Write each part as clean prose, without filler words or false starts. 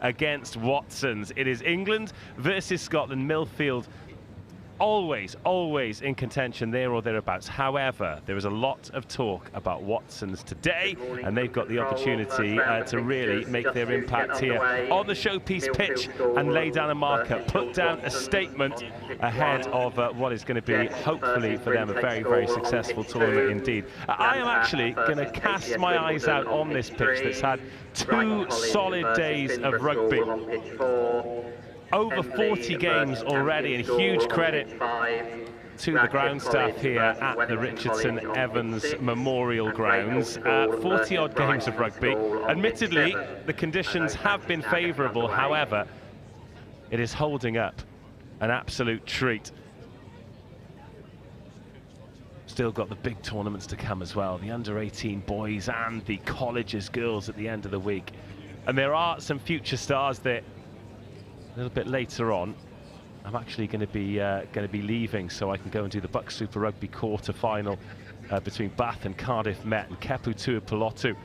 against Watsons. It is England versus Scotland. Millfield always in contention there or thereabouts. However, there is a lot of talk about Watsons today, and they've got the opportunity to really make their impact here on the showpiece pitch and lay down a marker, put down a statement ahead of what is going to be, hopefully for them, a very successful tournament indeed. I am actually going to cast my eyes out on this pitch that's had 2 solid days of rugby. Over 40 games already, and huge credit to the ground staff here at the Richardson Evans Memorial Grounds. 40-odd games of rugby. Admittedly, the conditions have been favourable, however, it is holding up an absolute treat. Still got the big tournaments to come as well, the under-18 boys and the colleges girls at the end of the week. And there are some future stars there. A little bit later on, I'm actually going to be leaving so I can go and do the Buck Super Rugby quarter-final between Bath and Cardiff Met, and Kepu Tuipulotu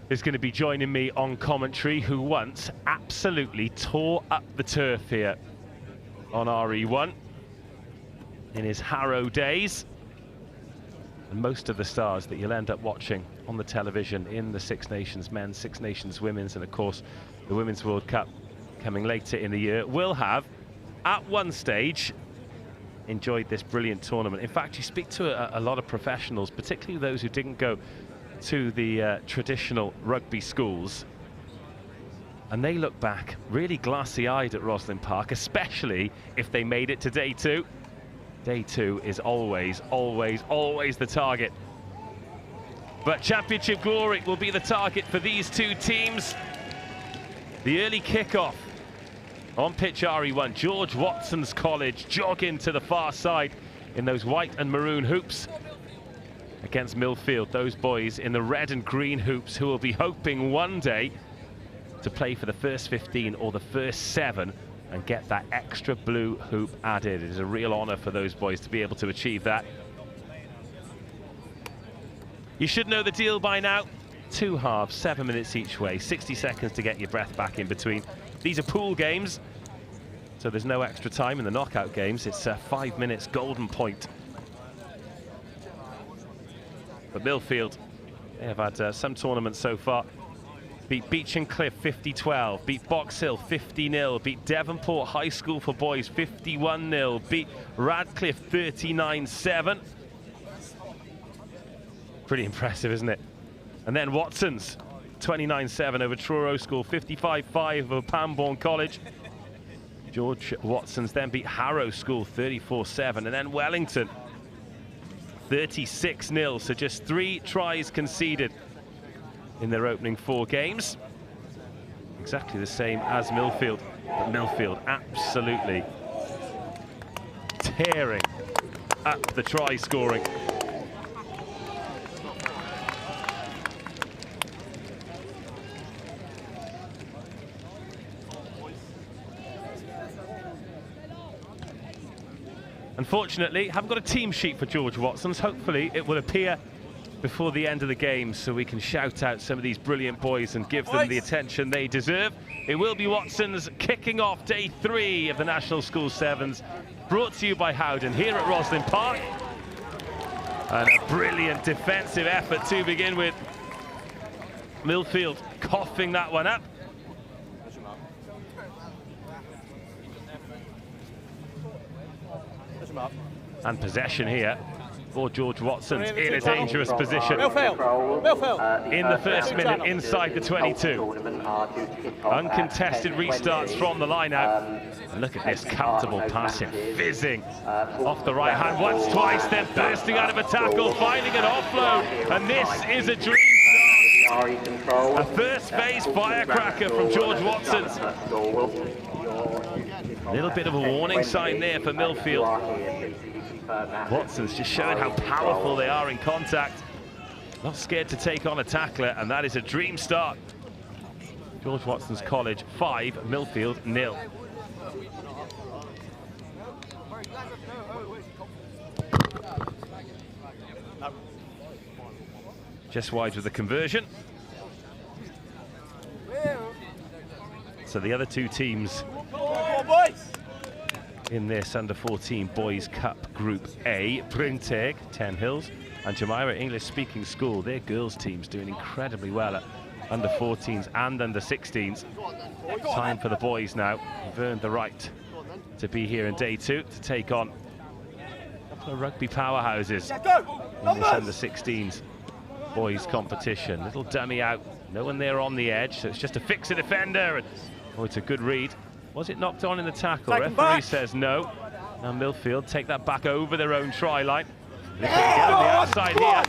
is going to be joining me on commentary, who once absolutely tore up the turf here on RE1 in his Harrow days. And most of the stars that you'll end up watching on the television in the Six Nations Men's, Six Nations Women's, and of course the Women's World Cup coming later in the year, will have, at one stage, enjoyed this brilliant tournament. In fact, you speak to a lot of professionals, particularly those who didn't go to the traditional rugby schools, and they look back really glassy-eyed at Rosslyn Park, especially if they made it to day 2. Day 2 is always the target. But championship glory will be the target for these two teams. The early kickoff on pitch RE1, George Watson's College jogging to the far side in those white and maroon hoops against Millfield, those boys in the red and green hoops who will be hoping one day to play for the first 15 or the first 7 and get that extra blue hoop added. It is a real honour for those boys to be able to achieve that. You should know the deal by now. 2 halves, 7 minutes each way, 60 seconds to get your breath back in between. These are pool games, so there's no extra time in the knockout games. It's 5 minutes golden point. But Millfield, they have had some tournaments so far. Beat Beach and Cliff 50-12, beat Box Hill 50-0, beat Devonport High School for Boys 51-0, beat Radcliffe 39-7. Pretty impressive, isn't it? And then Watson's 29-7 over Truro School, 55-5 over Pamborne College. George Watson's then beat Harrow School 34-7, and then Wellington 36-0, so just 3 tries conceded in their opening 4 games. Exactly the same as Millfield, but Millfield absolutely tearing up the try scoring. Unfortunately, haven't got a team sheet for George Watson's. Hopefully it will appear before the end of the game so we can shout out some of these brilliant boys and give them the attention they deserve. It will be Watson's kicking off day 3 of the National School Sevens, brought to you by Howden here at Rosslyn Park. And a brilliant defensive effort to begin with. Millfield coughing that one up. And possession here for George Watson's in a dangerous position. Millfield. In the first minute, inside the 22. Uncontested restarts from the line out. And look at this comfortable passing, fizzing off the right hand once, twice, then bursting out of a tackle, finding an offload. And this is a dream start. A first phase firecracker from George Watson. A little bit of a warning sign there for Millfield. Watson's just showing how powerful they are in contact. Not scared to take on a tackler, and that is a dream start. George Watson's College 5, Millfield 0. Just wide with the conversion. So the other two teams in this under-14 Boys Cup Group A, Bryn Teg, 10 Hills, and Jumeirah English-speaking school, their girls' team's doing incredibly well at under-14s and under-16s. Time for the boys now. They've earned the right to be here in day 2 to take on a couple of rugby powerhouses in this under-16s boys competition. Little dummy out, no one there on the edge, so it's just a fix a defender. And, oh, it's a good read. Was it knocked on in the tackle? Referee says no. Now Millfield take that back over their own try line. They can get on the outside here.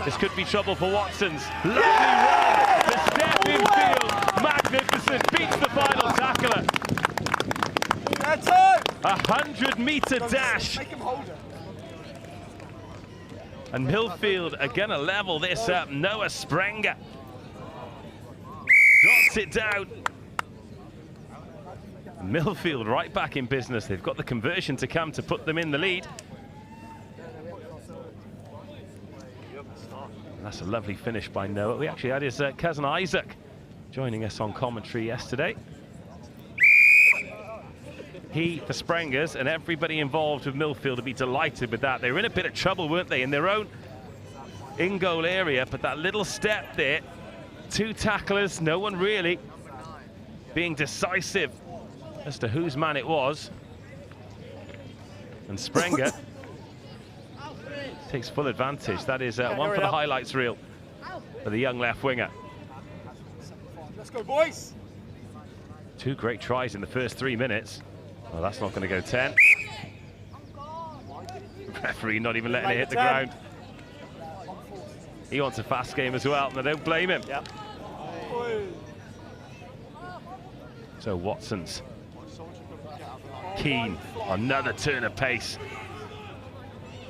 This could be trouble for Watsons. Lovely run. The step in field. Magnificent. Beats the final tackler. 100-meter dash. And Millfield are going to level this up. Noah Sprenger drops it down. Millfield right back in business. They've got the conversion to come to put them in the lead. And that's a lovely finish by Noah. We actually had his cousin Isaac joining us on commentary yesterday. He, the Sprengers, and everybody involved with Millfield would be delighted with that. They were in a bit of trouble, weren't they, in their own in-goal area, but that little step there, 2 tacklers, no one really being decisive as to whose man it was. And Sprenger takes full advantage. That is one for the highlights reel for the young left winger. Let's go, boys. 2 great tries in the first 3 minutes. Well, that's not going to go 10. Referee not even letting it hit the ground. He wants a fast game as well, and I don't blame him. Yep. So Watson's keen, another turn of pace.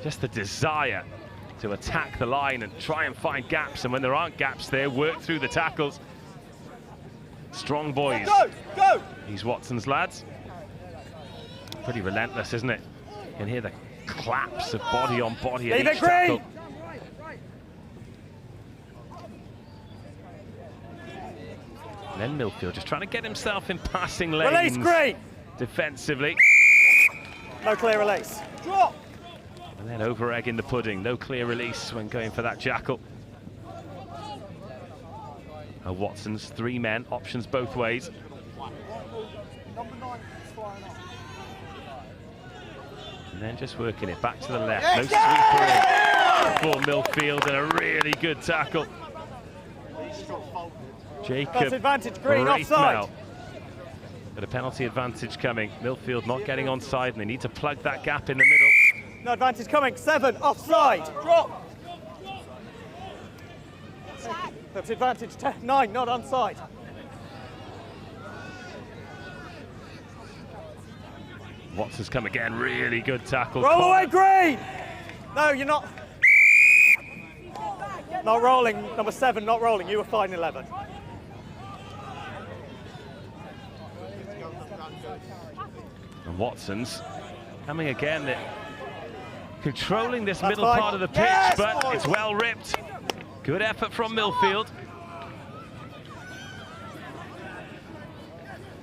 Just the desire to attack the line and try and find gaps, and when there aren't gaps there, work through the tackles. Strong boys. Go, go. These Watson's lads. Pretty relentless, isn't it? You can hear the claps of body on body at each tackle. And then Millfield just trying to get himself in passing lanes. Release, Green. Defensively. No clear release. Drop. And then over-egging the pudding. No clear release when going for that jackal. Watson's 3 men, options both ways. And then just working it back to the left. No sweeper in for Millfield, and a really good tackle. Jacob advantage, Green, offside. But a penalty advantage coming. Millfield not getting onside, and they need to plug that gap in the middle. No advantage coming. 7 offside. Drop. That's advantage. 9 not onside. Watson's come again. Really good tackle. Roll away, Green. No, you're not. Not rolling. Number 7 not rolling. You were fine 11. And Watson's coming again. They're controlling this middle fine. part of the pitch, Yes, but boys. it's well ripped. Good effort from Millfield.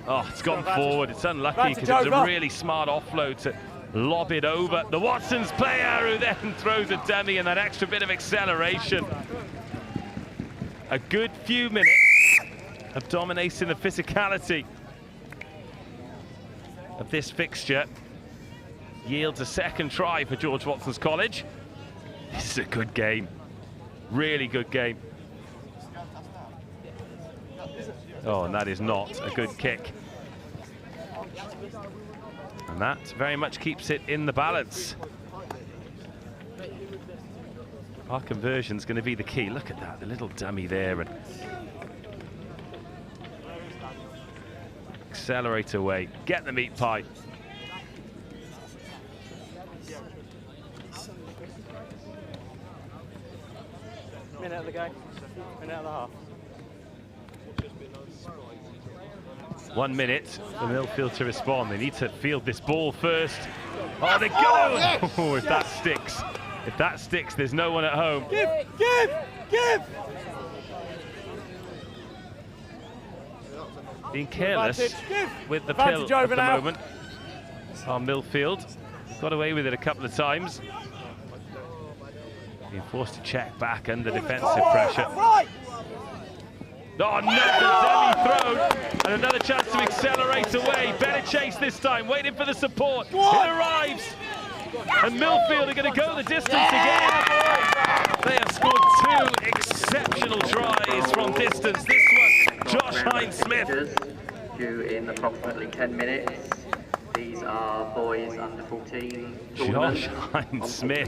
Oh, it's gone forward. It's unlucky because it was a really smart offload to lob it over. The Watson's player who then throws a dummy and that extra bit of acceleration. A good few minutes of dominating the physicality of this fixture. Yields a second try for George Watson's College. This is a good game. Really good game. Oh, and that is not a good kick. And that very much keeps it in the balance. Our conversion's going to be the key. Look at that, the little dummy there. And accelerate away, get the meat pie. Minute of the game, minute and a half. 1 minute for Millfield to respond. They need to field this ball first. Oh, they got it! Oh, if that sticks. If that sticks, there's no one at home. Give! being careless with the pill at the moment. Millfield got away with it a couple of times. Being forced to check back under defensive pressure. Oh, another demi-thrown, and another chance to accelerate away. Better chase this time, waiting for the support. It arrives, and Millfield are going to go the distance again. They have scored 2 exceptional tries from distance. This one, Josh Hines-Smith. Due in approximately 10 minutes. These are boys under 14. Josh Hines-Smith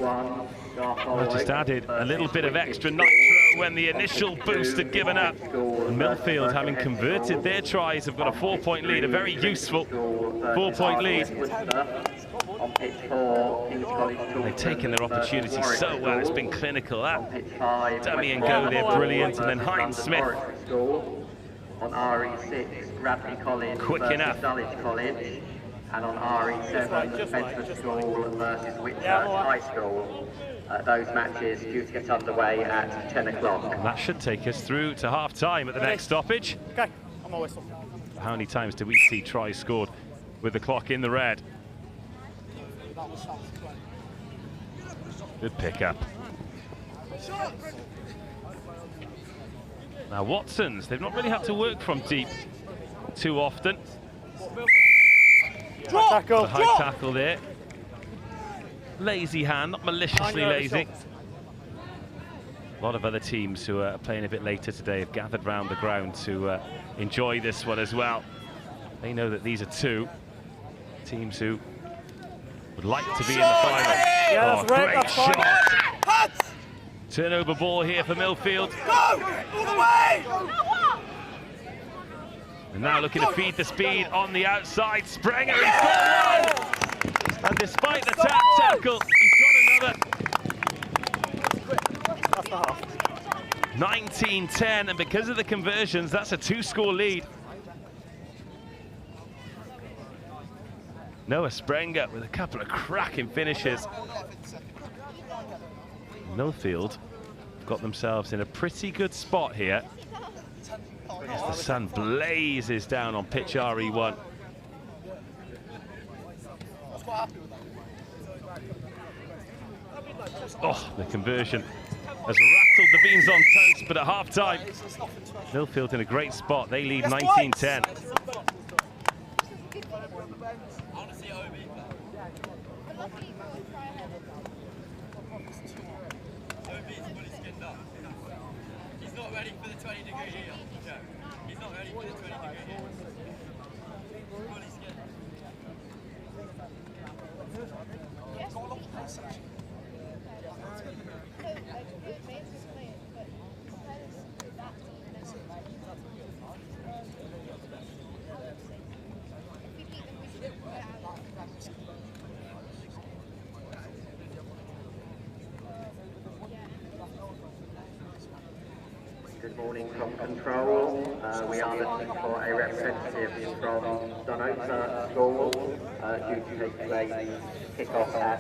just added a little bit of extra nitro when the initial boost had given up. And Millfield, having converted their tries, have got a 4-point lead, a very useful 4-point lead. They've taken their opportunity so well, it's been clinical. That dummy and go there, brilliant. And then Hines-Smith. On RE6, Radley College quick enough. Dulwich College. And on RE7, Spencer School versus Whitgift High School. Those matches due to get underway at 10 o'clock. And that should take us through to half-time at the next stoppage. Okay, I'm on whistle. How many times do we see tries scored with the clock in the red? Good pick-up. Now Watsons, they've not really had to work from deep too often. Tackle. The high tackle there. Lazy hand, not maliciously lazy. A lot of other teams who are playing a bit later today have gathered round the ground to enjoy this one as well. They know that these are 2 teams who would like to be in the final. Yeah, great shot. Turnover ball here for Millfield. Go! All the way! And now looking to feed the speed on the outside. Sprenger, he's got one! And despite the tap tackle, he's got another. 19-10, and because of the conversions, that's a 2-score lead. Noah Sprenger with a couple of cracking finishes. Millfield got themselves in a pretty good spot here. As the sun blazes down on pitch RE1. Oh, the conversion has rattled the beans on toast, but at half-time, Millfield in a great spot. They lead 19-10. He's not ready for the 20-degree heat. He's not ready for the 20-degree heat. Good morning from control. We are looking for a representative from Donota School due to take place kick-off at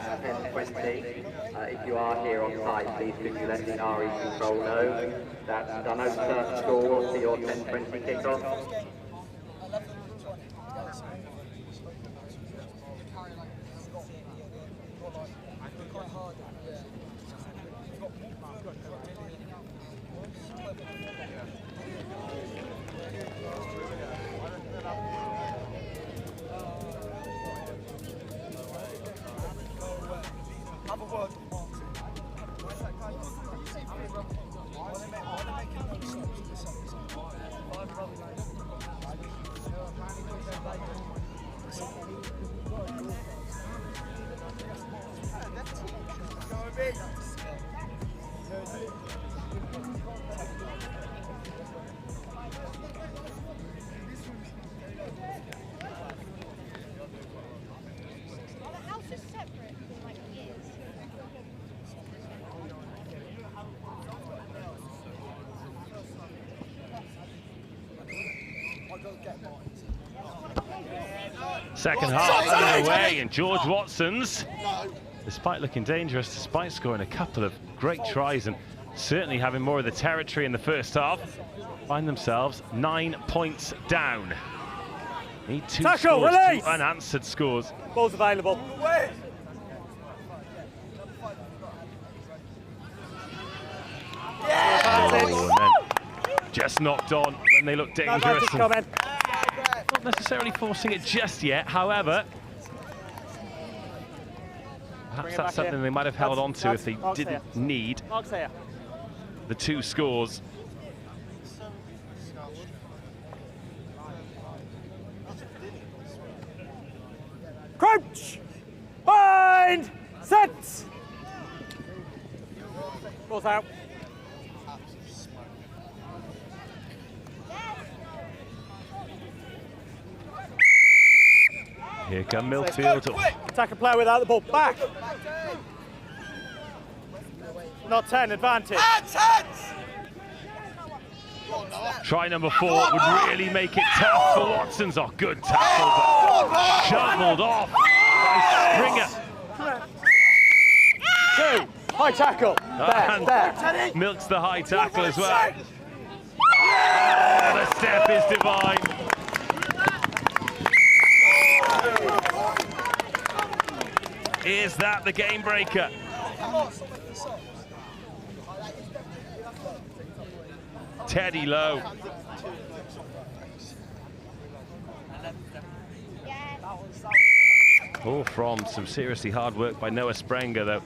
10:20. If you are here on site, please could you let the RE control know that's Donota School for your 10:20 kick-off. Second half underway, and George Watsons, despite looking dangerous, despite scoring a couple of great tries and certainly having more of the territory in the first half, find themselves 9 points down. Need 2 Tackle, scores, release! 2 unanswered scores. Ball's available. Oh, and then just knocked on when they look dangerous. Coming. Not necessarily forcing it just yet, however. Perhaps that's something they might have held on to if they didn't need the 2 scores. Crouch! Bind! Set! Ball's out. Here come Millfield. Attack a player without the ball. Back! Not 10, advantage. Try number 4 would really make it tough for Watson's. Oh, good tackle, but shoveled off by Springer. 2, high tackle. There. Milks the high tackle as well. Oh, the step is divine. Is that the game breaker? Teddy Lowe. Oh, from some seriously hard work by Noah Sprenger, though.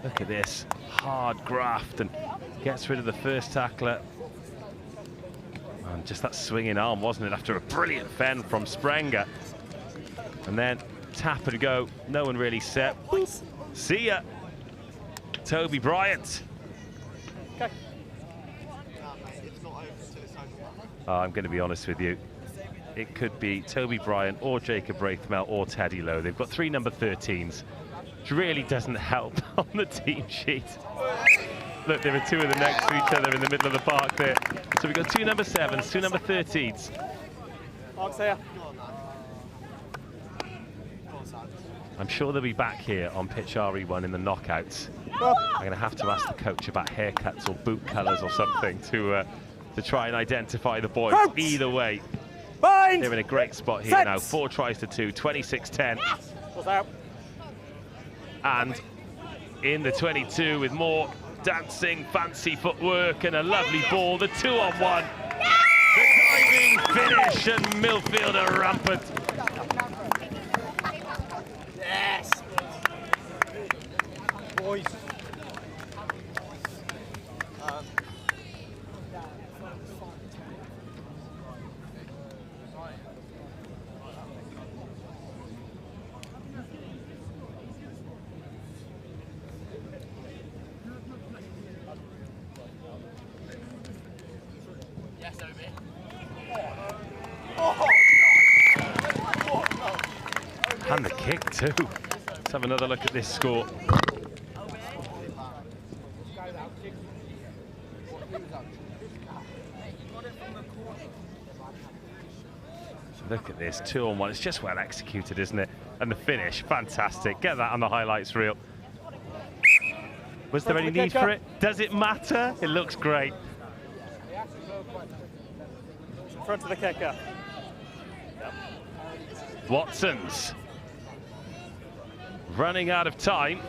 Look at this, hard graft, and gets rid of the first tackler. And just that swinging arm, wasn't it, after a brilliant fend from Sprenger. And then tap and go, no one really set. See ya. Toby Bryant. Okay. I'm going to be honest with you. It could be Toby Bryant or Jacob Braithmel or Teddy Lowe. They've got 3 number 13s, which really doesn't help on the team sheet. Look, there are 2 of them next to each other in the middle of the park there. So we've got 2 number 7s, 2 number 13s. Mark's here. I'm sure they'll be back here on pitch RE1 in the knockouts. I'm going to have to ask the coach about haircuts or boot colours or something to try and identify the boys. Crouch. Either way, Bind! they're in a great spot here Set. now. 4 tries to 2, 26-10. Ball's out. And in the 22 with more dancing, fancy footwork and a lovely ball, the 2-on-1. The diving finish, and Millfield are rampant. Yes! Boys. And the kick too. Let's have another look at this score. Look at this, 2-on-1. It's just well executed, isn't it? And the finish, fantastic. Get that on the highlights reel. Was there any need for it? Does it matter? It looks great. Front of the kicker. Watson's running out of time.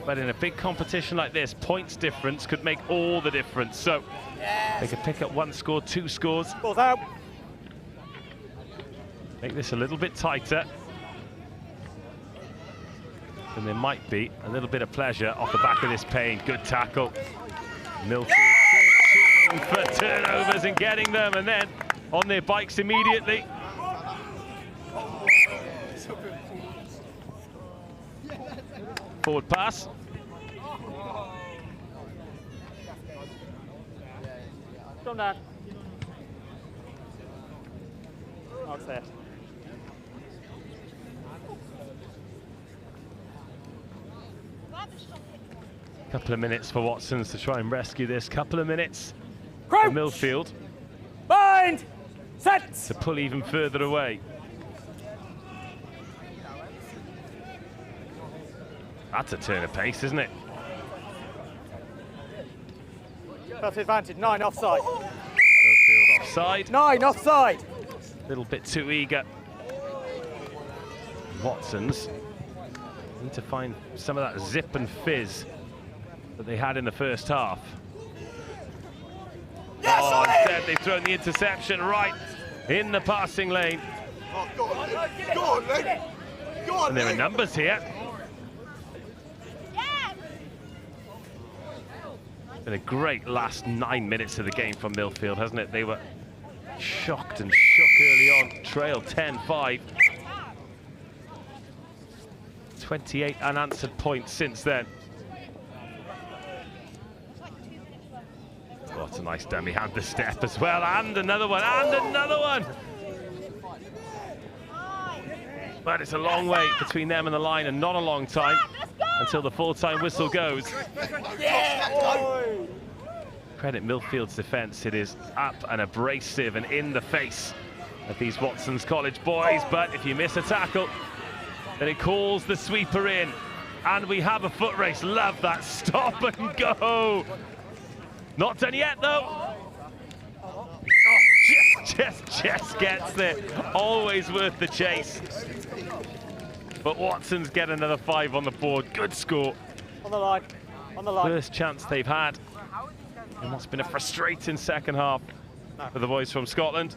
But in a big competition like this, points difference could make all the difference. So they could pick up 1 score, 2 scores. Ball's out. Make this a little bit tighter. And there might be a little bit of pleasure off the back of this pain. Good tackle. Millfield searching for turnovers and getting them, and then on their bikes immediately. Forward pass. Come down. Mark's there. Couple of minutes for Watsons to try and rescue this. Couple of minutes Crouch. for Millfield Bind! Set! to pull even further away. That's a turn of pace, isn't it? That's advantage. 9 offside. Millfield offside. 9 offside. A little bit too eager. Watsons need to find some of that zip and fizz that they had in the first half. Yes, oh, instead they've thrown the interception right in the passing lane. Oh, go on, go on, Lee. Go on, And there are numbers here. It's been a great last 9 minutes of the game from Millfield, hasn't it? They were shocked and shook early on, trailed 10-5. 28 unanswered points since then. What a nice dummy hand, the step as well, and another one, and another one! But it's a long way between them and the line, and not a long time until the full-time whistle goes. Credit Millfield's defence, it is up and abrasive and in the face of these Watson's College boys, but if you miss a tackle, then it calls the sweeper in, and we have a foot race. Love that stop and go. Not done yet though. Oh, just gets there. Always worth the chase. But Watson's get another 5 on the board. Good score. On the line. On the line. First chance they've had. And what's been a frustrating second half for the boys from Scotland.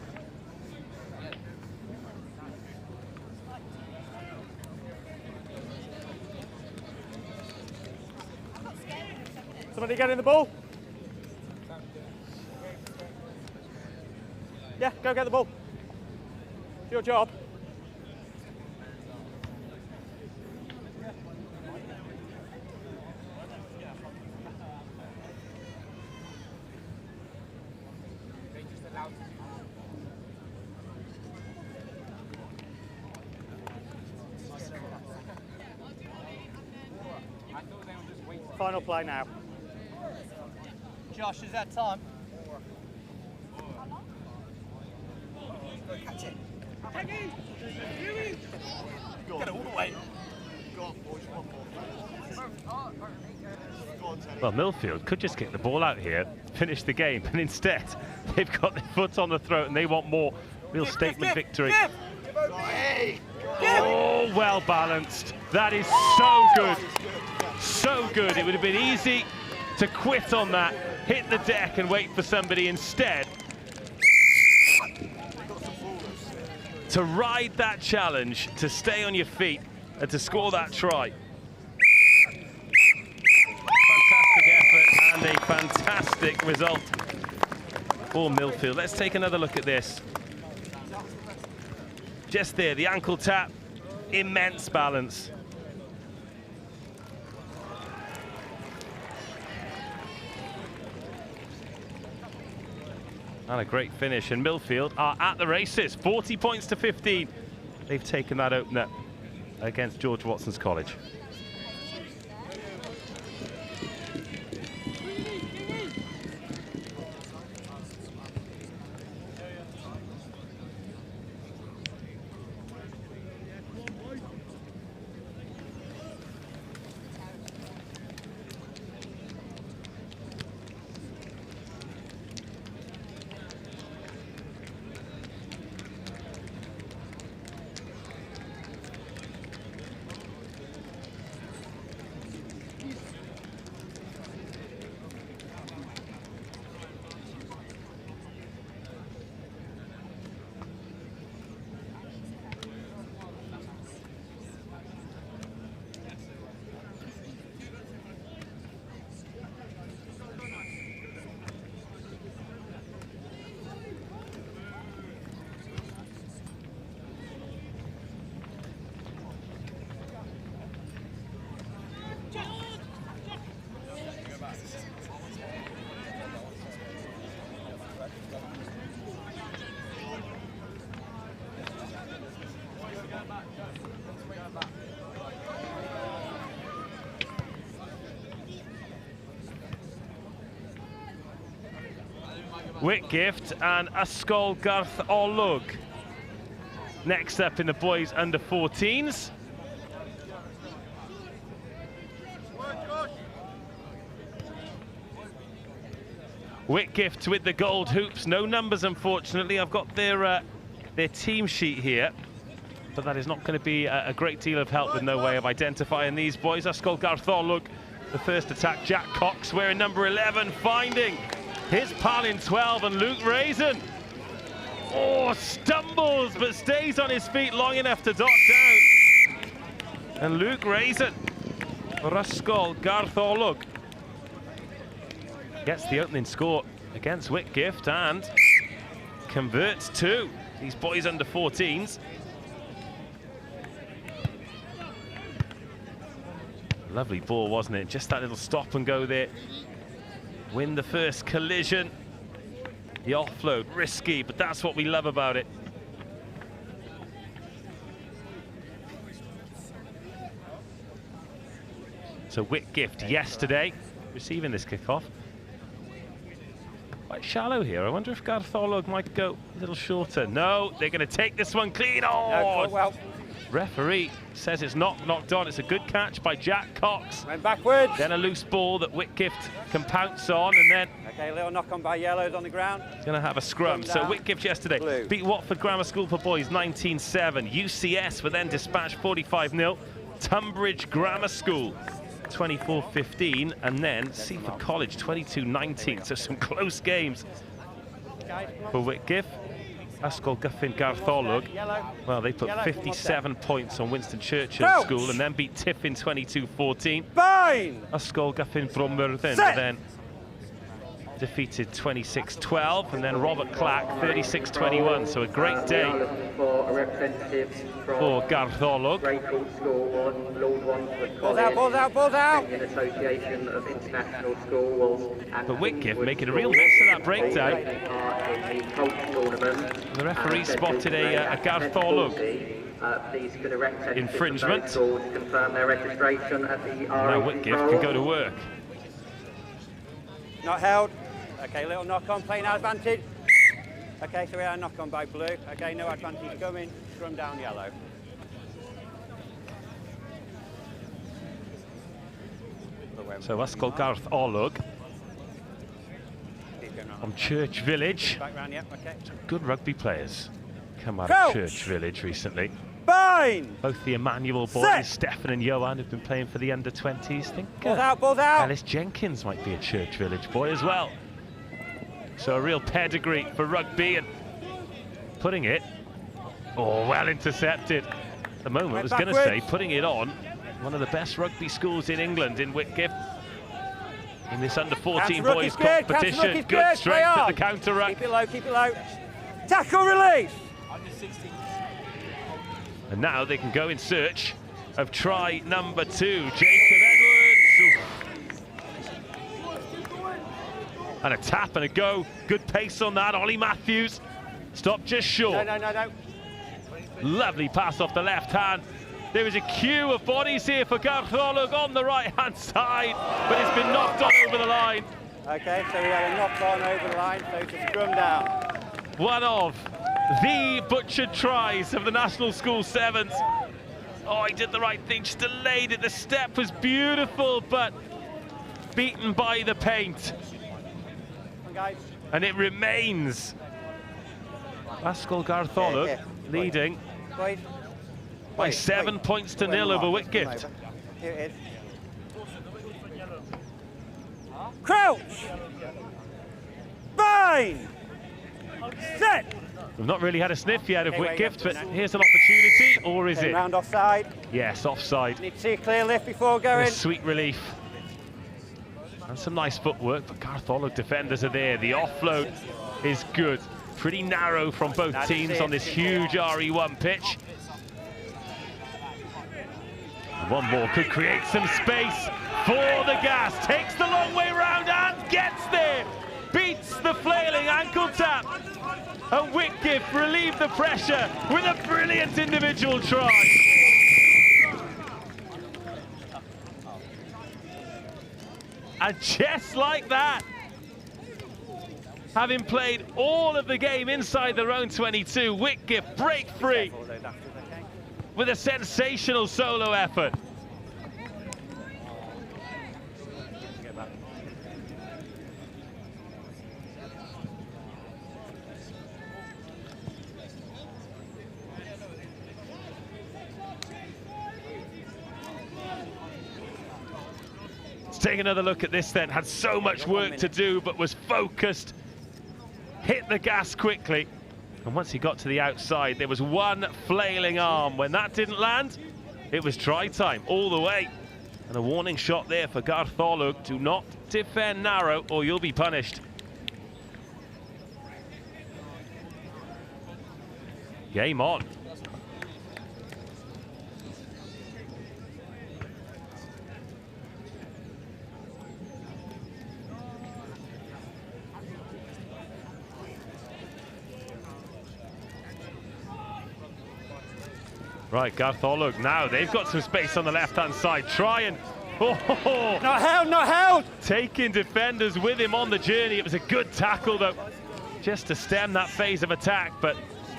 Somebody getting the ball? Yeah, go get the ball. It's your job. Final play now. Josh, is that time? Catch it. Get it all the way. Well, Millfield could just get the ball out here, finish the game, and instead they've got their foot on the throat and they want more. Real statement victory. Oh, well balanced. That is so good. So good. It would have been easy to quit on that, hit the deck and wait for somebody instead. To ride that challenge, to stay on your feet and to score that try. Fantastic effort and a fantastic result for Millfield. Let's take another look at this. Just there, the ankle tap, immense balance. And a great finish, and Millfield are at the races, 40 points to 15. They've taken that opener against George Watson's College. Whitgift and Ascol Glo. Next up in the boys under 14s. Whitgift with the gold hoops. No numbers, unfortunately. I've got their team sheet here, but that is not going to be a great deal of help with no way of identifying these boys. Ascol Glo, the first attack. Jack Cox wearing number 11, finding his pal in 12, and Luke Raisin. Oh, stumbles, but stays on his feet long enough to dot down. And Luke Raisin for Ascol Glo gets the opening score against Whitgift and converts two. These boys under 14s. Lovely ball, wasn't it? Just that little stop and go there. Win the first collision. The offload, risky, but that's what we love about it. So Whitgift yesterday receiving this kickoff. Quite shallow here. I wonder if Gartholog might go a little shorter. No, they're going to take this one clean. Oh, no, well. Referee says it's not knocked on. It's a good catch by Jack Cox. Went backwards. Then a loose ball that Whitgift can pounce on, and then okay, a little knock on by yellows on the ground. Going to have a scrum. So Whitgift yesterday Blue. beat Watford Grammar School for boys 19-7. UCS were then dispatched 45-0. Tonbridge Grammar School 24-15, and then Seaford College 22-19. So some close games for Whitgift. Ascol Gartholog, well, they put 57 points on Winston Churchill School and then beat Tiffin 22-14. Ascol Bromerden then defeated 26-12, and then Robert Clack 36-21. So a great day for Gartholog. Balls out, balls out. Association of International Schools. But Whitgift making a real mess of that breakdown. The referee spotted a Gartholog infringement. Now Whitgift can go to work. Not held. Okay, little knock on, playing our advantage. Okay, so we are knock on by blue. Okay, no advantage coming. Scrum down yellow. So Ascol Gartholog from Church Village. Back round, yep, okay. Some good rugby players come out of Church Village recently. Fine. Both the Emmanuel boys, Stefan and Johan, have been playing for the under-20s. Think balls out, balls out. Ellis Jenkins might be a Church Village boy as well. So a real pedigree for rugby, and putting it, oh, well intercepted. At the moment, I was going to say, putting it on one of the best rugby schools in England in Whitgift. In this under-14 boys competition, good strength at the counter-ruck. Keep it low, keep it low. Tackle release. And now they can go in search of try number 2. Jacob Edwards. And a tap and a go. Good pace on that. Ollie Matthews stopped just short. No. Lovely pass off the left hand. There is a queue of bodies here for Gartholog on the right-hand side, but it's been knocked on over the line. Okay, so we had a knock on over the line, so to scrum down. One of the butchered tries of the National School Sevens. Oh, he did the right thing, just delayed it. The step was beautiful, but beaten by the paint. And it remains Ascol Gartholog leading by 7 points to 0 over Whitgift. Here it is. Crouch! Fine! Set! We've not really had a sniff yet of Whitgift, but here's an opportunity, or is it? Round offside. Yes, offside. Need to see a clear lift before going. A sweet relief. And some nice footwork, but Gartholog defenders are there. The offload is good. Pretty narrow from both teams on this huge RE1 pitch. One more could create some space for the gas. Takes the long way round and gets there. Beats the flailing ankle tap. And Whitgift relieved the pressure with a brilliant individual try. And just like that, having played all of the game inside their own 22, Whitgift break free with a sensational solo effort. take another look at this then. Had so much work to do, but was focused. Hit the gas quickly. And once he got to the outside, there was one flailing arm. When that didn't land, it was try time all the way. And a warning shot there for Gartholwg. Do not defend narrow or you'll be punished. Game on. Right, Gartholwg now, they've got some space on the left-hand side. Try and... Oh, not held, not held! Taking defenders with him on the journey. It was a good tackle, though, just to stem that phase of attack, but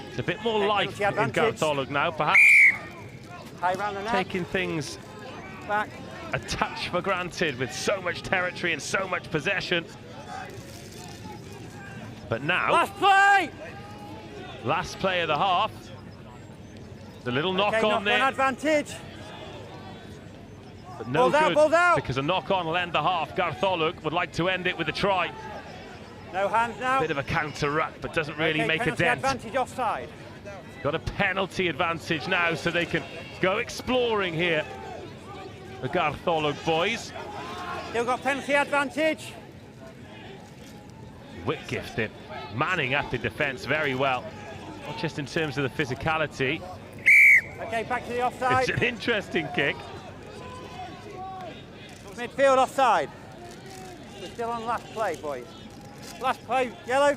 it's a bit more life in Gartholwg now, perhaps. High round the net. Taking things back a touch for granted with so much territory and so much possession. But now... Last play! Last play of the half. The little knock on there. Advantage. But no good, balled out. Because a knock on will end the half. Gartholwg would like to end it with a try. No hands now. Bit of a counter ruck, but doesn't really make a dent. Advantage offside. Got a penalty advantage now, so they can go exploring here. The Gartholwg boys. Still got penalty advantage. Whitgift then manning up in defence very well. Not just in terms of the physicality. Okay, back to the offside. It's an interesting kick. Midfield offside. We're still on last play, boys. Last play, yellow.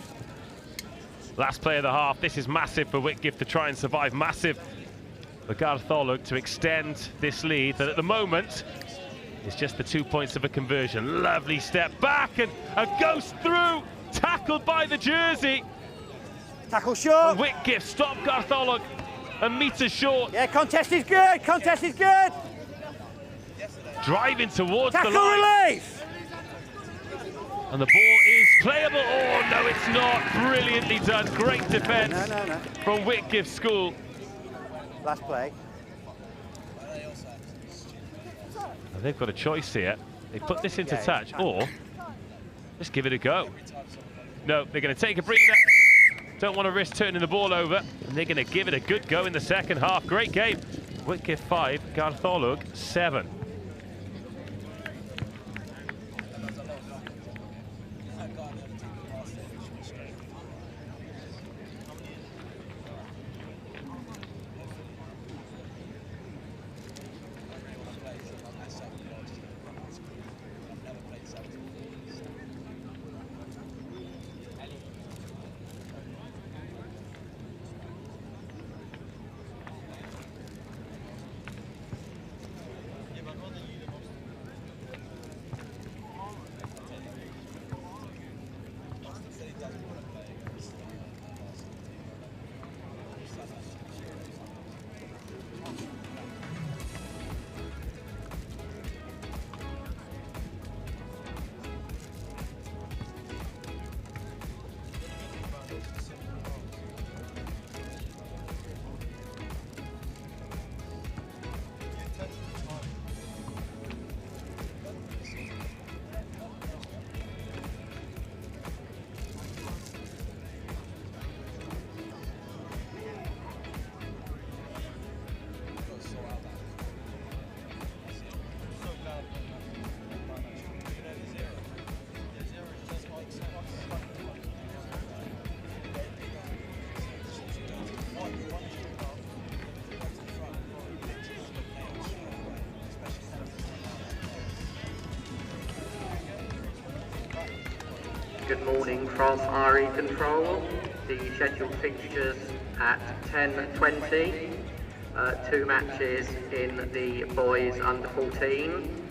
Last play of the half. This is massive for Whitgift to try and survive. Massive for Gartholwg to extend this lead that at the moment is just the 2 points of a conversion. Lovely step back and a ghost through. Tackled by the jersey. Tackle short. And Whitgift stopped Gartholwg a metre short. Yeah, contest is good. Contest is good. Driving towards Tackle the line. release. And the ball is playable. Oh, no, it's not. Brilliantly done. Great defence from Whitgift School. Last play. And they've got a choice here. They put this into touch, or just give it a go. No, they're going to take a breather. Don't want to risk turning the ball over. And they're going to give it a good go in the second half. Great game. Whitgift 5, Gartholwg 7. Good morning from RE Control. The scheduled fixtures at 10:20. 2 matches in the boys under 14.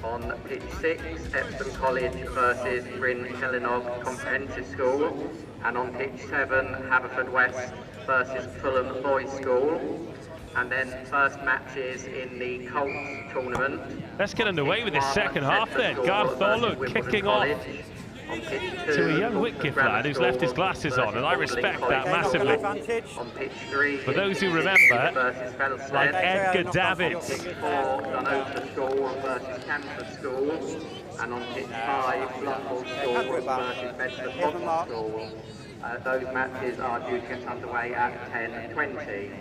On pitch 6, Epsom College versus Bryn Hellinog Comprehensive School. And on pitch 7, Haverfordwest versus Fulham Boys School. And then first matches in the Colts tournament. Let's get underway with this second half then. Gartholwg kicking off On pitch 2, To a young Whitgift lad who's left his glasses on, and I respect that massively. On pitch 3, For those who remember, like Edgar Davids. Pitch 4, Dunosa School versus Cancer School. And on pitch 5, Blundell School versus Bedford School. Those matches are due to get underway at 10:20. Okay,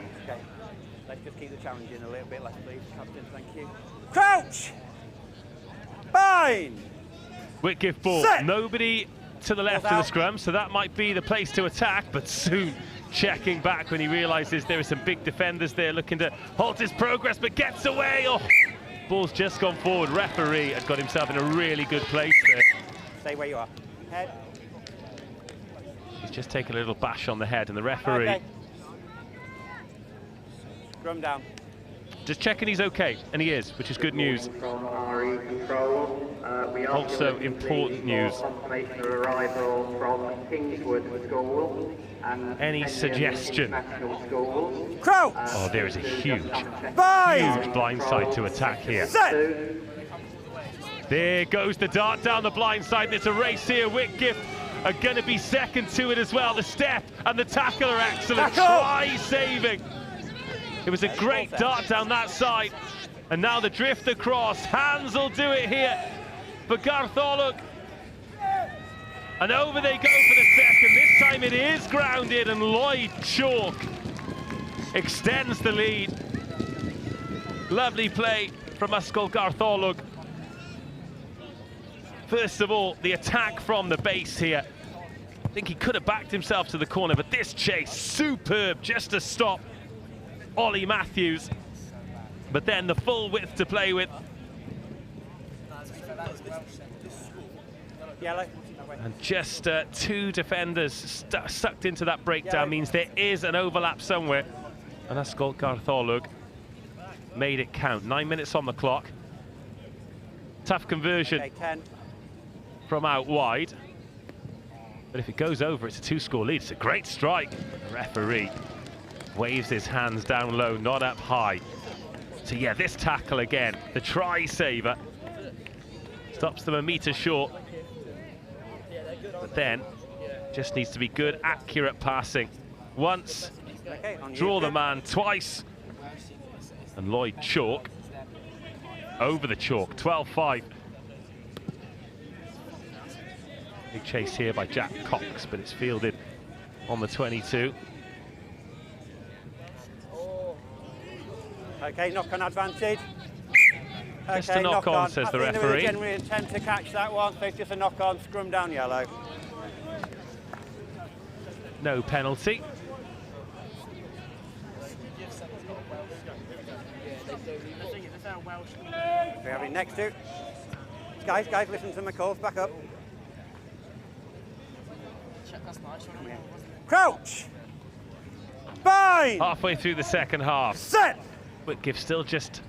let's just keep the challenge in a little bit less, please, Captain. Thank you. Crouch! Bind! Whitgift ball. Set. Nobody to the left of the scrum, so that might be the place to attack, but soon checking back when he realises there are some big defenders there looking to halt his progress, but gets away. Oh, ball's just gone forward. Referee has got himself in a really good place there. Stay where you are. Head. He's just taken a little bash on the head, and the referee... Okay. Scrum down. Just checking he's okay, and he is, which is good news. From RE Control, we are Also important news. Confirmation of arrival from Kingswood School and Any suggestion? School. Crouch! Oh, there is a huge Bind! blindside to attack here. Set! There goes the dart down the blind side. There's a race here. Whitgift are going to be second to it as well. The step and the tackle are excellent. Tackle! Try saving. It was a great dart down that side. And now the drift across. Hands will do it here for Gartholwg. And over they go for the second. This time it is grounded, and Lloyd Chalk extends the lead. Lovely play from Ascol Gartholwg. First of all, the attack from the base here. I think he could have backed himself to the corner, but this chase, superb, just to stop Ollie Matthews. But then the full width to play with. Yellow. And just two defenders sucked into that breakdown means there is an overlap somewhere. And Ascol Gartholwg made it count. 9 minutes on the clock. Tough conversion. Okay, 10. From out wide, but if it goes over, it's a 2-score lead. It's a great strike. The referee waves his hands down low, not up high. So yeah, this tackle again, the try saver, stops them a metre short, but then just needs to be good, accurate passing. Once, draw the man twice, and Lloyd Chalk over the chalk, 12-5. Big chase here by Jack Cox, but it's fielded on the 22. Okay, knock-on advantage. Just Okay, a knock-on, says the I think referee. they generally intend to catch that one, so it's just a knock-on, scrum down yellow. No penalty. We have it next to. Guys, listen to my calls, back up. Crouch! Bind! Halfway through the second half. Set! Whitgift still just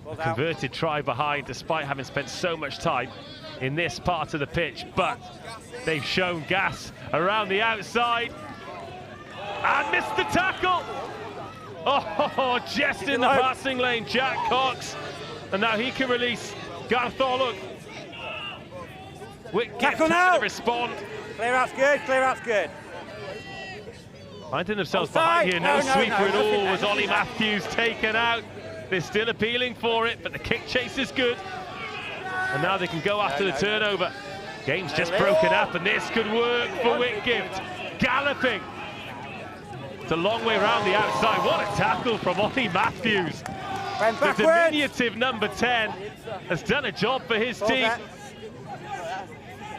Ball's a out. converted try behind, despite having spent so much time in this part of the pitch. But they've shown gas around the outside. And missed the tackle! Oh, just in the passing lane, Jack Cox. And now he can release Gartholwg. Whitgift Tackle had now. to respond. Clear out's good, clear out's good. Finding themselves Offside. behind here, No, no sweeper at nothing all. there, Was Ollie nothing Matthews taken out? They're still appealing for it, but the kick chase is good. And now they can go after the turnover. Game's just broken up, and this could work for Whitgift. Galloping. It's a long way around the outside. What a tackle from Ollie Matthews. The diminutive number 10 has done a job for his team.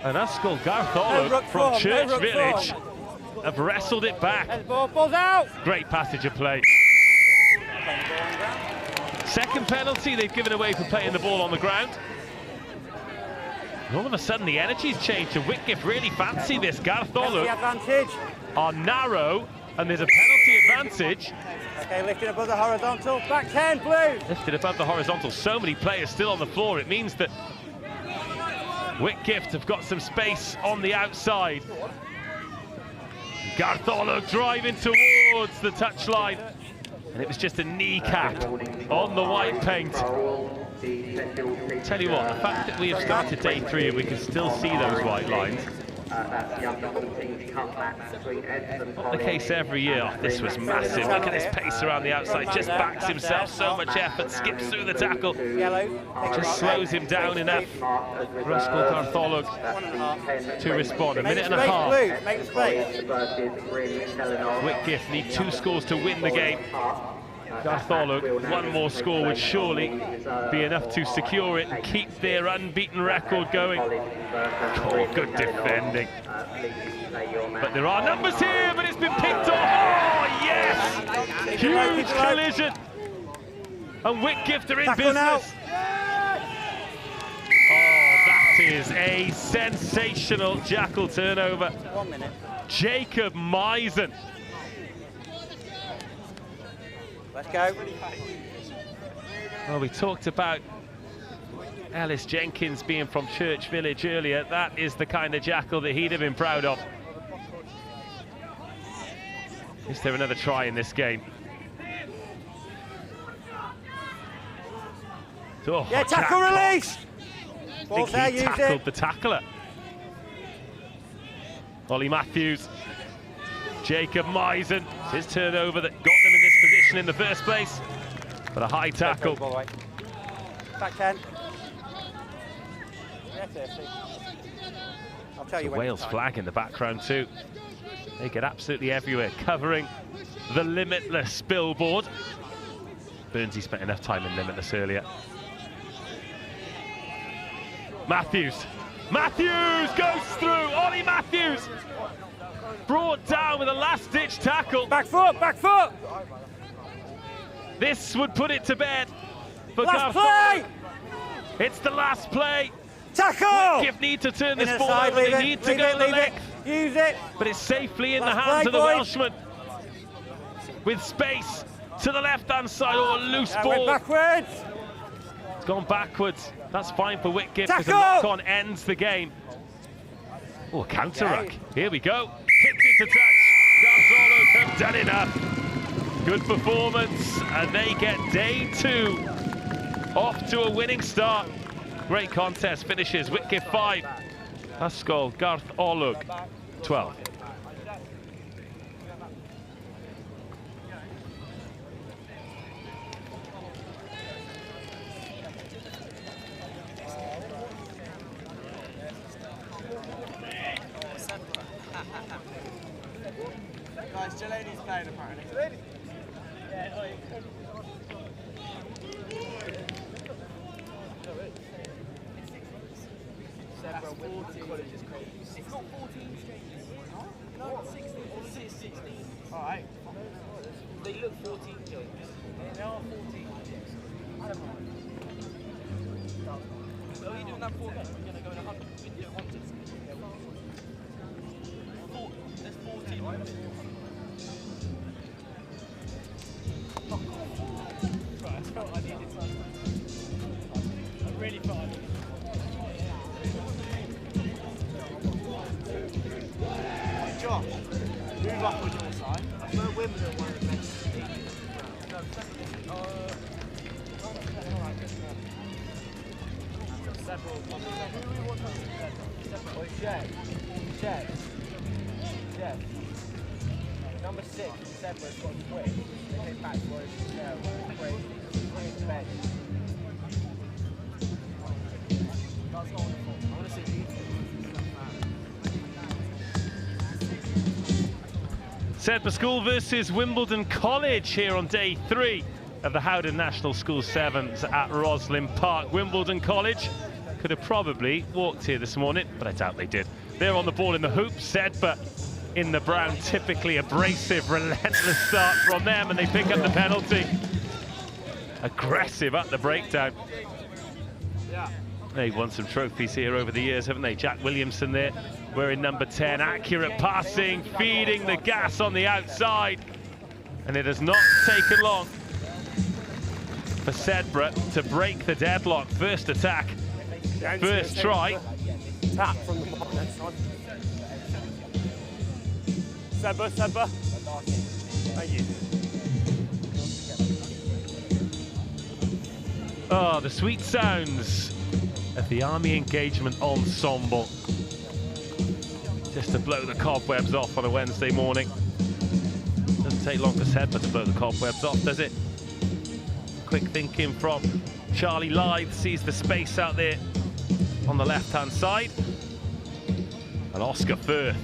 And Ascol Gartholwg from Church Village have wrestled it back. Ball's out! Great passage of play. Second penalty they've given away for playing the ball on the ground. And all of a sudden the energy's changed, and Whitgift really fancy this. Gartholwg Advantage. are narrow, and there's a penalty advantage. Okay, lifting above the horizontal. Back 10, blue. Lifted above the horizontal. So many players still on the floor. It means that Whitgift have got some space on the outside. Gartholwg driving towards the touchline. And it was just a kneecap on the white paint. Tell you what, the fact that we have started day 3 and we can still see those white lines That's the under-14 cup match between Epsom Not the case every year. Oh, this was massive. Look at this pace around the outside. Just backs himself. So much effort. Skips through the tackle. Just slows him down enough. Ascol Gartholwg to respond. A minute and a half. Whitgift need 2 scores to win the game. Gartholwg, 1 more score would surely be enough to secure it and keep their unbeaten record going. Oh, good defending. But there are numbers here, but it's been picked off. Oh, yes! Huge collision. And Whitgift are in business. Oh, that is a sensational jackal turnover. 1 minute. Jacob Meisen. Let's go. Well, we talked about Ellis Jenkins being from Church Village earlier. That is the kind of jackal that he'd have been proud of. Is there another try in this game? Oh, Yeah, tackle release! I think he tackled the tackler. Ollie Matthews. Jacob Meisen. It's his turnover that got them in this position in the first place. But a high tackle. Back 10. I'll tell you when. Wales flag in the background too. They get absolutely everywhere, covering the Limitless billboard. Burnsy spent enough time in Limitless earlier. Matthews. Matthews goes through. Ollie Matthews brought down with a last-ditch tackle. Back foot, back foot. This would put it to bed for Last Gartholwg. play. It's the last play. Tackle. Whitgift need to turn this ball over. They need to go the length. Use it. But it's safely in the Last hands play, of the boys. Welshman. With space to the left-hand side. Oh, a loose Went ball. backwards. It's gone backwards. That's fine for Whitgift because the Tackle. knock-on ends the game. Oh, a counter-ruck. Here we go. Kicked it to touch. Gartholwg have done enough. Good performance, and they get day 2 off to a winning start. Great contest finishes. Whitgift 5, Ascol Gartholwg 12. Guys, Jelani's playing apparently. It's not 14 strangers. No, 16. It's 16. Alright. They look 14 games. They are 14. I don't know. So are you doing that 4 games? We're going to go in 100. We're doing 160. There's 14. Right, I felt I needed to. I really felt I needed to. John, move up on your side. We're Wimbledon, one of the best teams. Several. Shed. Number 6, Sedbergh got quick. They came back to where it's there. Great bench. That's not wonderful. I want to see you. Sedbergh School versus Wimbledon College here on day 3 of the Howden National School Sevens at Rosslyn Park. Wimbledon College could have probably walked here this morning, but I doubt they did. They're on the ball in the hoop. Sedbergh in the brown, typically abrasive, relentless start from them, and they pick up the penalty. Aggressive at the breakdown. They've won some trophies here over the years, haven't they? Jack Williamson there, wearing number 10. Accurate passing, feeding the gas on the outside. And it has not taken long for Sedbergh to break the deadlock. First attack, first try. Tap from the bottom next time. Sedbergh. Thank you. Oh, the sweet sounds of the Army Engagement Ensemble. just to blow the cobwebs off on a Wednesday morning. Doesn't take long for Sedbergh to blow the cobwebs off, does it? Quick thinking from Charlie Lythe, sees the space out there on the left-hand side. And Oscar Firth,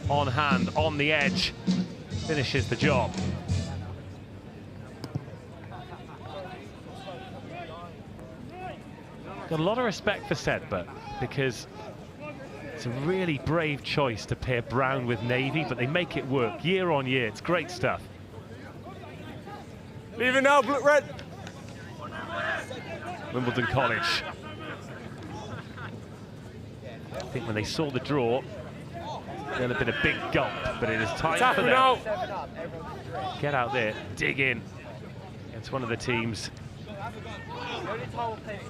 on hand, on the edge, finishes the job. Got a lot of respect for Sedbergh because it's a really brave choice to pair brown with navy, but they make it work year on year. It's great stuff. Leave it now, red. Wimbledon College. I think when they saw the draw, there'll have been a big gulp, but it is time for them. Get out there, dig in. It's one of the teams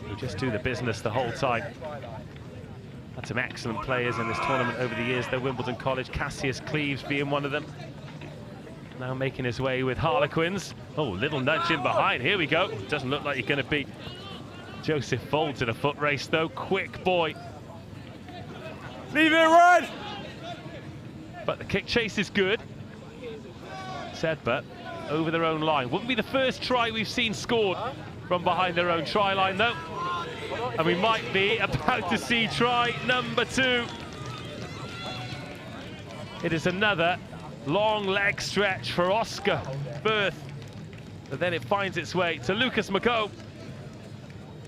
who just do the business the whole time. Had some excellent players in this tournament over the years, though. Wimbledon College, Cassius Cleves being one of them. Now making his way with Harlequins. Oh, little nudge in behind. Here we go. Doesn't look like you're going to beat Joseph Folds in a foot race, though. Quick boy. Leave it, red. But the kick chase is good. Sedbergh over their own line. Wouldn't be the first try we've seen scored from behind their own try line, though. And we might be about to see try number 2. It is another long leg stretch for Oscar Firth. But then it finds its way to Lucas McComb.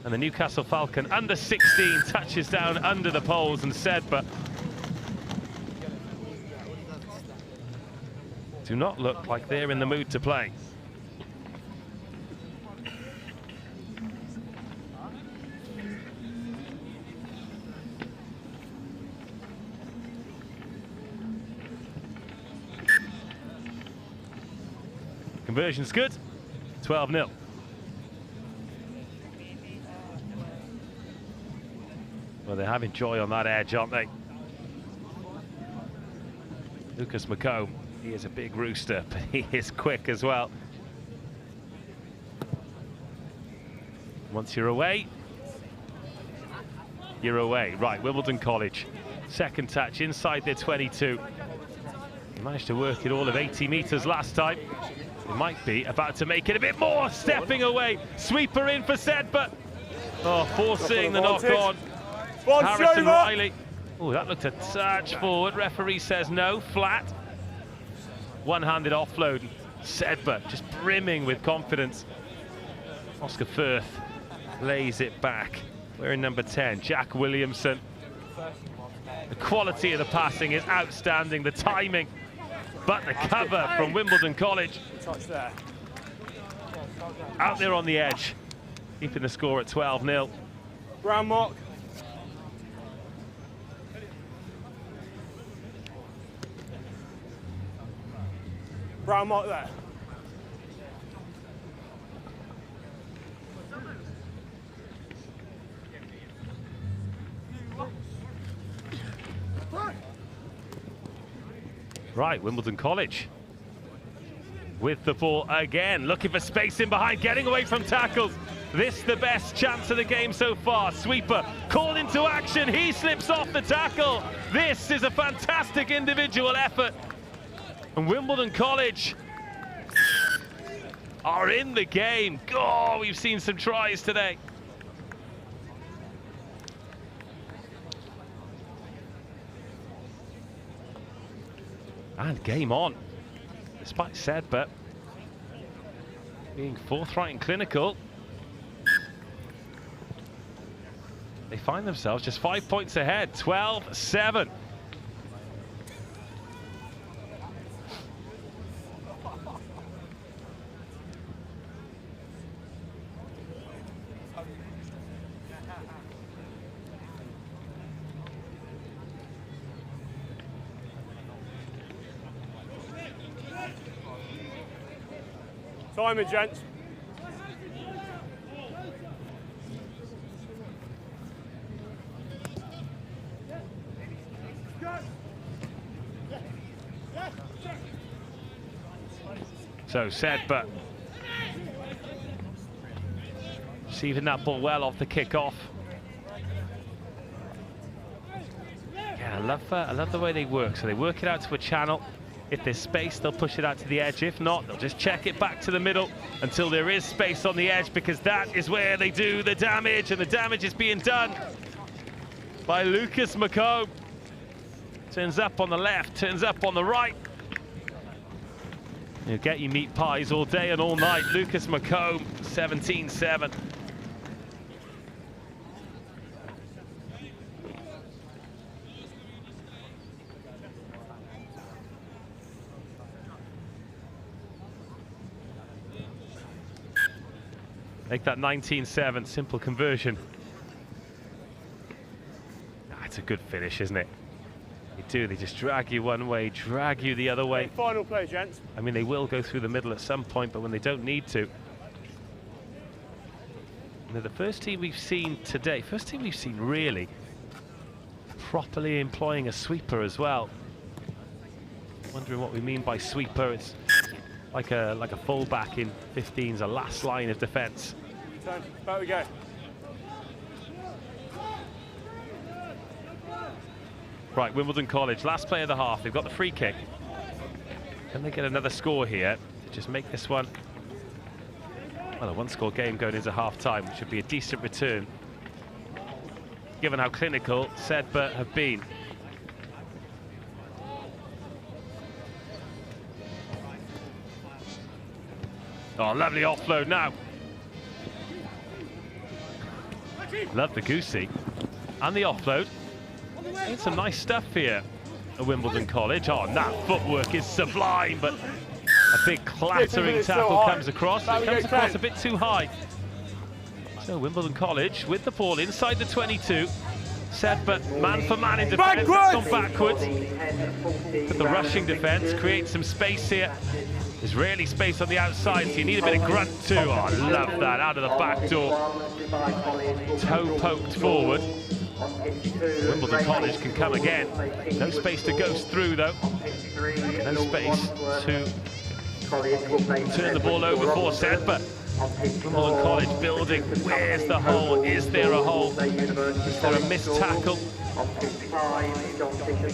And the Newcastle Falcon under 16 touches down under the poles, and Sedbergh do not look like they're in the mood to play. Conversion's good, 12-0. Well, they're having joy on that edge, aren't they? Lucas McComb, he is a big rooster, but he is quick as well. Once you're away, you're away. Right, Wimbledon College, second touch inside their 22. They managed to work it all of 80 metres last time. They might be about to make it a bit more, stepping away. Sweeper in for Sedbergh. Oh, forcing the knock on. Harrison Riley. Oh, that looked a touch forward. Referee says no, flat. One-handed offload. Sedbergh just brimming with confidence. Oscar Firth lays it back. Wearing number 10, Jack Williamson. The quality of the passing is outstanding, the timing. But the cover from Wimbledon College. Out there on the edge, keeping the score at 12-0. Brown mark. Brown mark there. Right, Wimbledon College with the ball again, looking for space in behind, getting away from tackles. This the best chance of the game so far. Sweeper called into action, he slips off the tackle. This is a fantastic individual effort. And Wimbledon College are in the game. Oh, we've seen some tries today. And game on, despite Sedbergh being forthright and clinical. They find themselves just 5 points ahead, 12-7. Timer, gents. So Sedbergh receiving that ball well off the kick-off. Yeah, love the way they work. So they work it out to a channel. If there's space, they'll push it out to the edge. If not, they'll just check it back to the middle until there is space on the edge, because that is where they do the damage, and the damage is being done by Lucas McComb. Turns up on the left, turns up on the right. You'll get your meat pies all day and all night. Lucas McComb, 17-7. Make that 19-7, simple conversion. It's a good finish, isn't it? They just drag you one way, drag you the other way. Final play, gents. I mean, they will go through the middle at some point, but when they don't need to. Now, the first team we've seen today, first team we've seen really properly employing a sweeper as well. Wondering what we mean by sweeper. It's like a fullback in 15's, a last line of defence. Back we go. Right, Wimbledon College, last play of the half. They've got the free kick. Can they get another score here to just make this one, well, a one-score game going into half-time, which should be a decent return, given how clinical Sedbergh have been. Oh, lovely offload now. Love the goosey. And the offload. It's some nice stuff here at Wimbledon College. Oh, and that footwork is sublime, but a big clattering tackle comes across. It comes across a bit too high. So Wimbledon College with the ball inside the 22. Sedbergh man for man in defence. Gone backwards. But the rushing defence creates some space here. There's rarely space on the outside, so you need a bit of grunt too. Oh, I love that, out of the back door. Toe poked forward. Wimbledon College can come again. No space to go through though. No space to turn the ball over for Sedbergh. Wimbledon College building. Where's the hole? Is there a hole? Is there a missed tackle?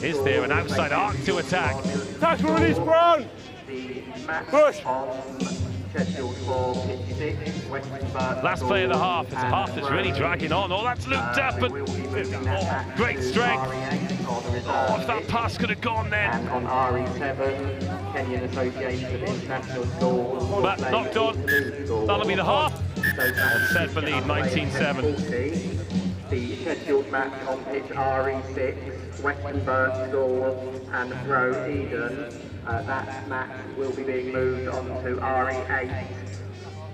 Is there an outside arc to attack? Tackle release, Brown! Push! Last play of the half. It's a half that's really dragging on. Oh, that's looped up, and oh, great strength. Oh, if that pass could have gone then. And on RE7, Kenyan Association of International Schools. But knocked on. That'll be the half. And Sedbergh lead 19-7. The scheduled match on pitch RE6, Westonbirt School and Row Eden. That match will be being moved on to RE8,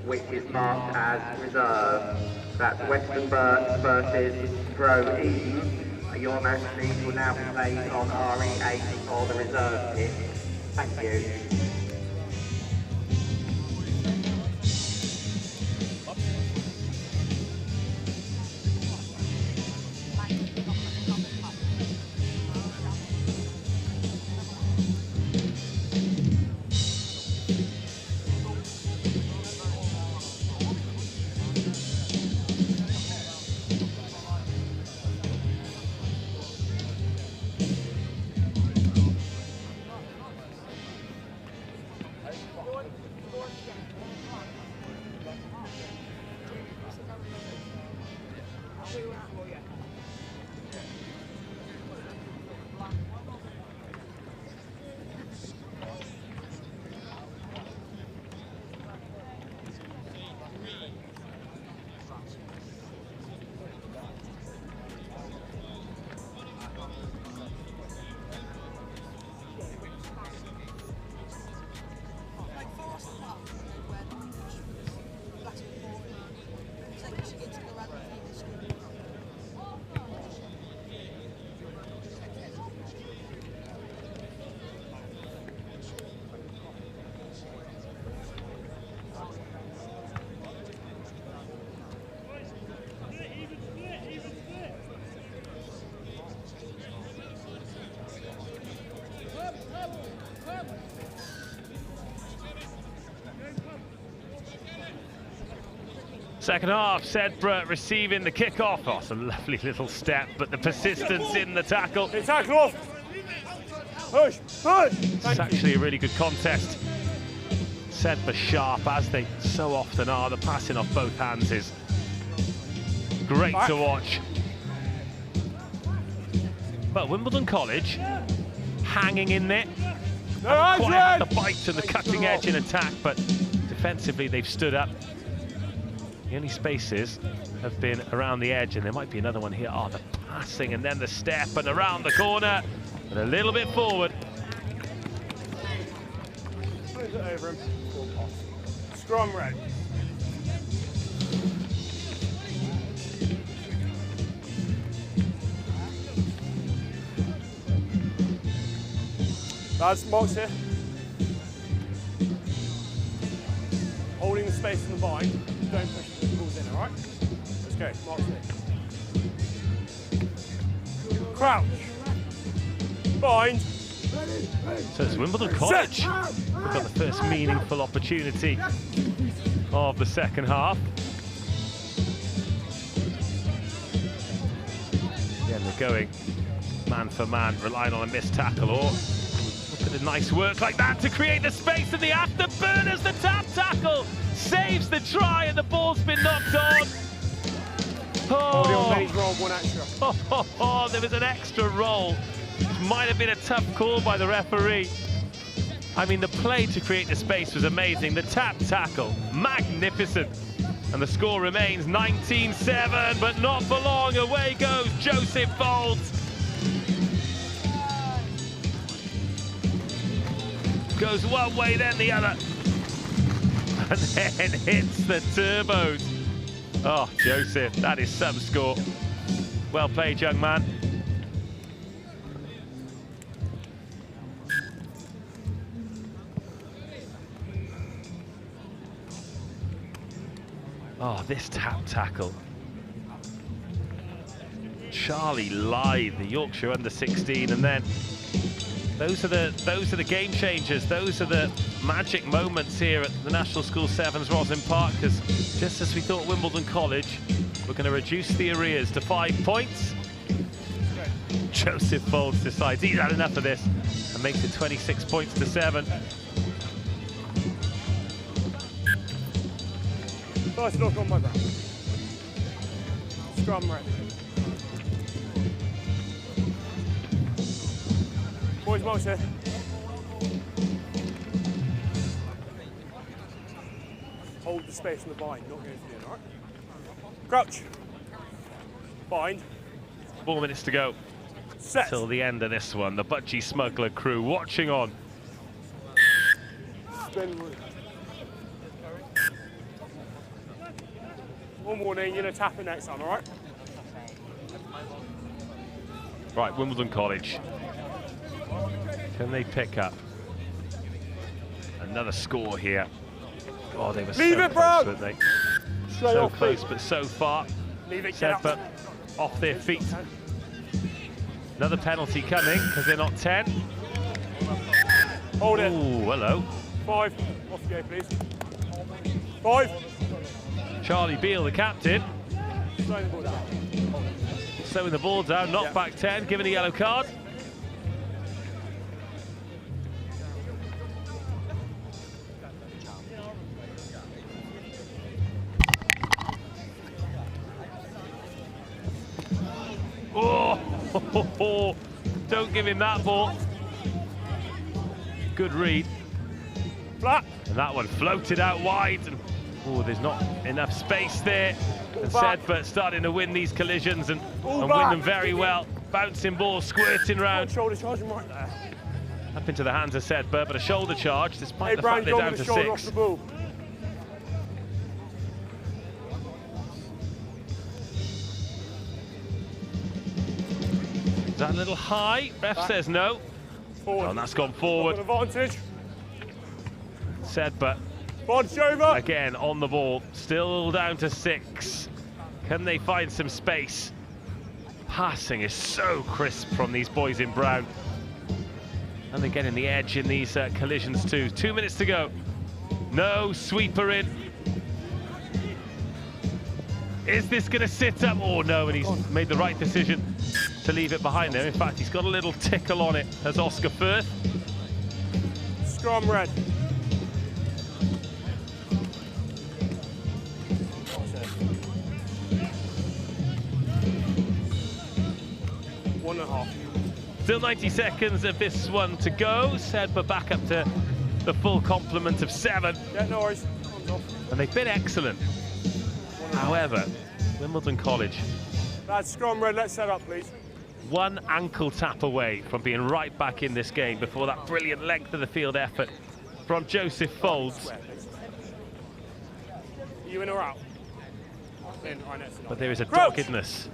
which is marked as reserve. That's Westonbirt versus Row Eden. Your match will now be played on RE8 or the reserve pitch. Thank you. Second half, Sedbergh receiving the kick-off. Oh, it's a lovely little step, but the persistence in the tackle. Tackle off. Push, push. It's actually a really good contest. Sedbergh sharp, as they so often are. The passing off both hands is great to watch. But Wimbledon College hanging in there. Quite had the bite and the cutting edge in attack, but defensively they've stood up. The only spaces have been around the edge, and there might be another one here. Oh, the passing and then the step and around the corner, and a little bit forward. Put it over him. Scrum red. Lads, marks here. Holding the space in the bind. Don't push the balls in, alright? Let's go, marks here. Crouch. Bind. So it's Wimbledon College. We've got the first meaningful opportunity of the second half. Again, they're going man for man, relying on a missed tackle, or look at the nice work like that to create the space, and the afterburners, the tap tackle saves the try, and the ball's been knocked on. There was an extra roll, which might have been a tough call by the referee. I mean, the play to create the space was amazing. The tap tackle, magnificent. And the score remains 19-7, but not for long. Away goes Joseph Folds. Goes one way, then the other. And then hits the turbos. Oh, Joseph, that is some score. Well played, young man. Oh, this tap tackle. Charlie Lythe, the Yorkshire under-16, and then those are the game changers. Those are the magic moments here at the National School Sevens Rosslyn Park, because just as we thought Wimbledon College were going to reduce the arrears to 5 points, Joseph Folds decides he's had enough of this and makes it 26 points to 7. First look on my ground. Scrum ready. Boys, march here. Hold the space in the bind, not going for the end, alright? Crouch. Bind. 4 minutes to go. Set. Till the end of this one. The Budgie Smuggler crew watching on. Spin. One warning, you're going to tap it next time, alright? Right, Wimbledon College. Can they pick up another score here? Oh, they were Leave so it, close, bro. weren't they? Straight So off close, feet. but so far. Leave it, get up. Sedbergh off their feet. Another penalty coming, because they're not 10. Hold it. Ooh, hello. 5. Off you go, please. 5. Charlie Beale, the captain. Slowing the ball down. Slowing the ball down, knock back 10, given a yellow card. Oh, don't give him that ball. Good read. Flat. And that one floated out wide. And, oh, there's not enough space there. And Sedbergh starting to win these collisions and win them very well. Bouncing ball, squirting round. Shoulder charging right there. Up into the hands of Sedbergh, but a shoulder charge despite the Brown, fact they're down to shoulder off 6. the ball. Is that a little high? Ref says no. Forward. Oh, and that's gone forward. Advantage. Sedbergh Advantage over. again on the ball, still down to 6. Can they find some space? Passing is so crisp from these boys in brown. And they're getting the edge in these collisions too. 2 minutes to go. No sweeper in. Is this going to sit up? Oh no, and he's made the right decision to leave it behind there. In fact, he's got a little tickle on it as Oscar Firth. Scrum red. One and a half. Still 90 seconds of this one to go. Sedbergh back up to the full complement of 7. Yeah, no worries. And they've been excellent. However, Wimbledon College. That's scrum red, let's set up, please. One ankle tap away from being right back in this game before that brilliant length of the field effort from Joseph Folds. Are you in or out? In, right next to But there is a Crouch. doggedness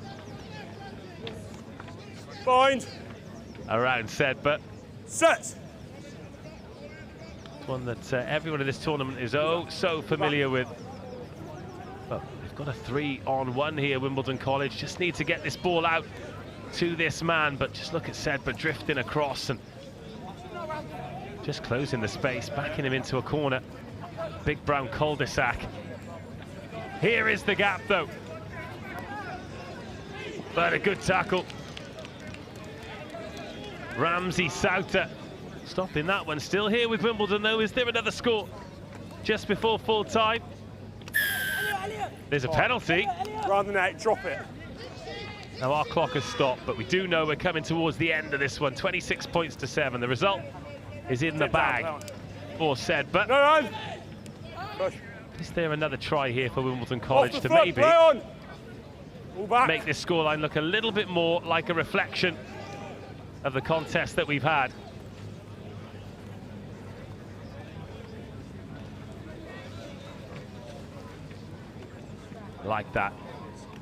Bind. around Sedbergh. Set. One that everyone in this tournament is so familiar with. But they've got a 3-on-1 here, Wimbledon College. Just need to get this ball out to this man, but just look at Sedbergh drifting across and just closing the space, backing him into a corner. Big brown cul-de-sac. Here is the gap though. But a good tackle. Ramsey Sauter stopping that one. Still here with Wimbledon though. Is there another score just before full time? There's a penalty. Rather than that, drop it. Now our clock has stopped, but we do know we're coming towards the end of this one. 26 points to 7. The result is in the bag for Sedbergh. No. Push. Is there another try here for Wimbledon College to foot, maybe play on. All back. make this scoreline look a little bit more like a reflection of the contest that we've had? Like that.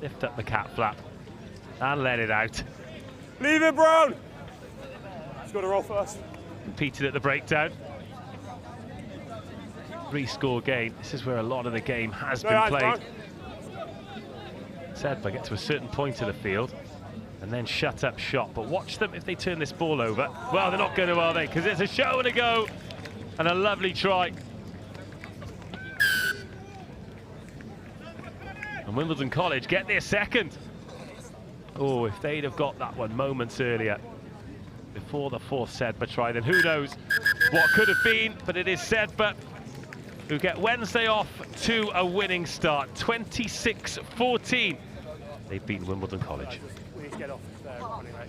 Lift up the cat flap and let it out. Leave it, Brown. He's got to roll first. Competed at the breakdown. 3-score game. This is where a lot of the game has been played. Sedbergh get to a certain point of the field and then shut up shop. But watch them if they turn this ball over. Well, they're not going to, are they? Because it's a show and a go and a lovely try. And Wimbledon College get their second. Oh, if they'd have got that one moments earlier, before the 4th Sedbergh try, then who knows what could have been. But it is Sedbergh who get Wednesday off to a winning start. 26-14. They've beaten Wimbledon College. We need to get off there, running rate.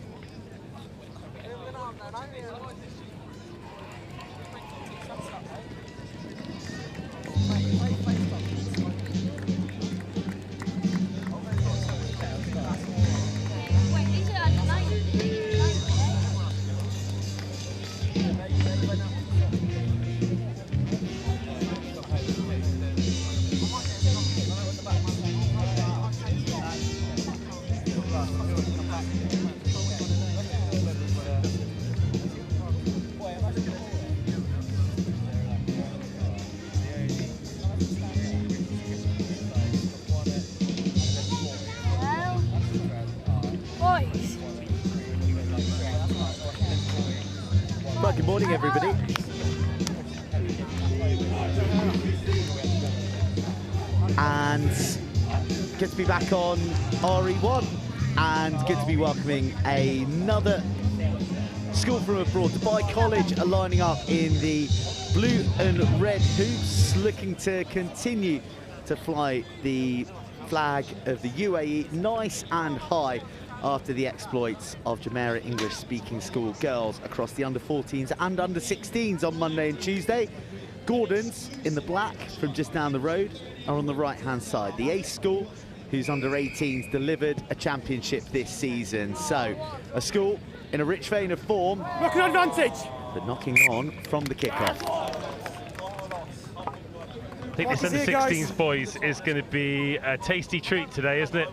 Good morning, everybody. And good to be back on RE1, and good to be welcoming another school from abroad. Dubai College are lining up in the blue and red hoops, looking to continue to fly the flag of the UAE nice and high after the exploits of Jumeirah English-speaking school girls across the under-14s and under-16s on Monday and Tuesday. Gordon's in the black from just down the road are on the right-hand side. The Ace school, whose under-18s delivered a championship this season. So, a school in a rich vein of form. Look at advantage! But knocking on from the kickoff. I think this under-16s, boys, is going to be a tasty treat today, isn't it?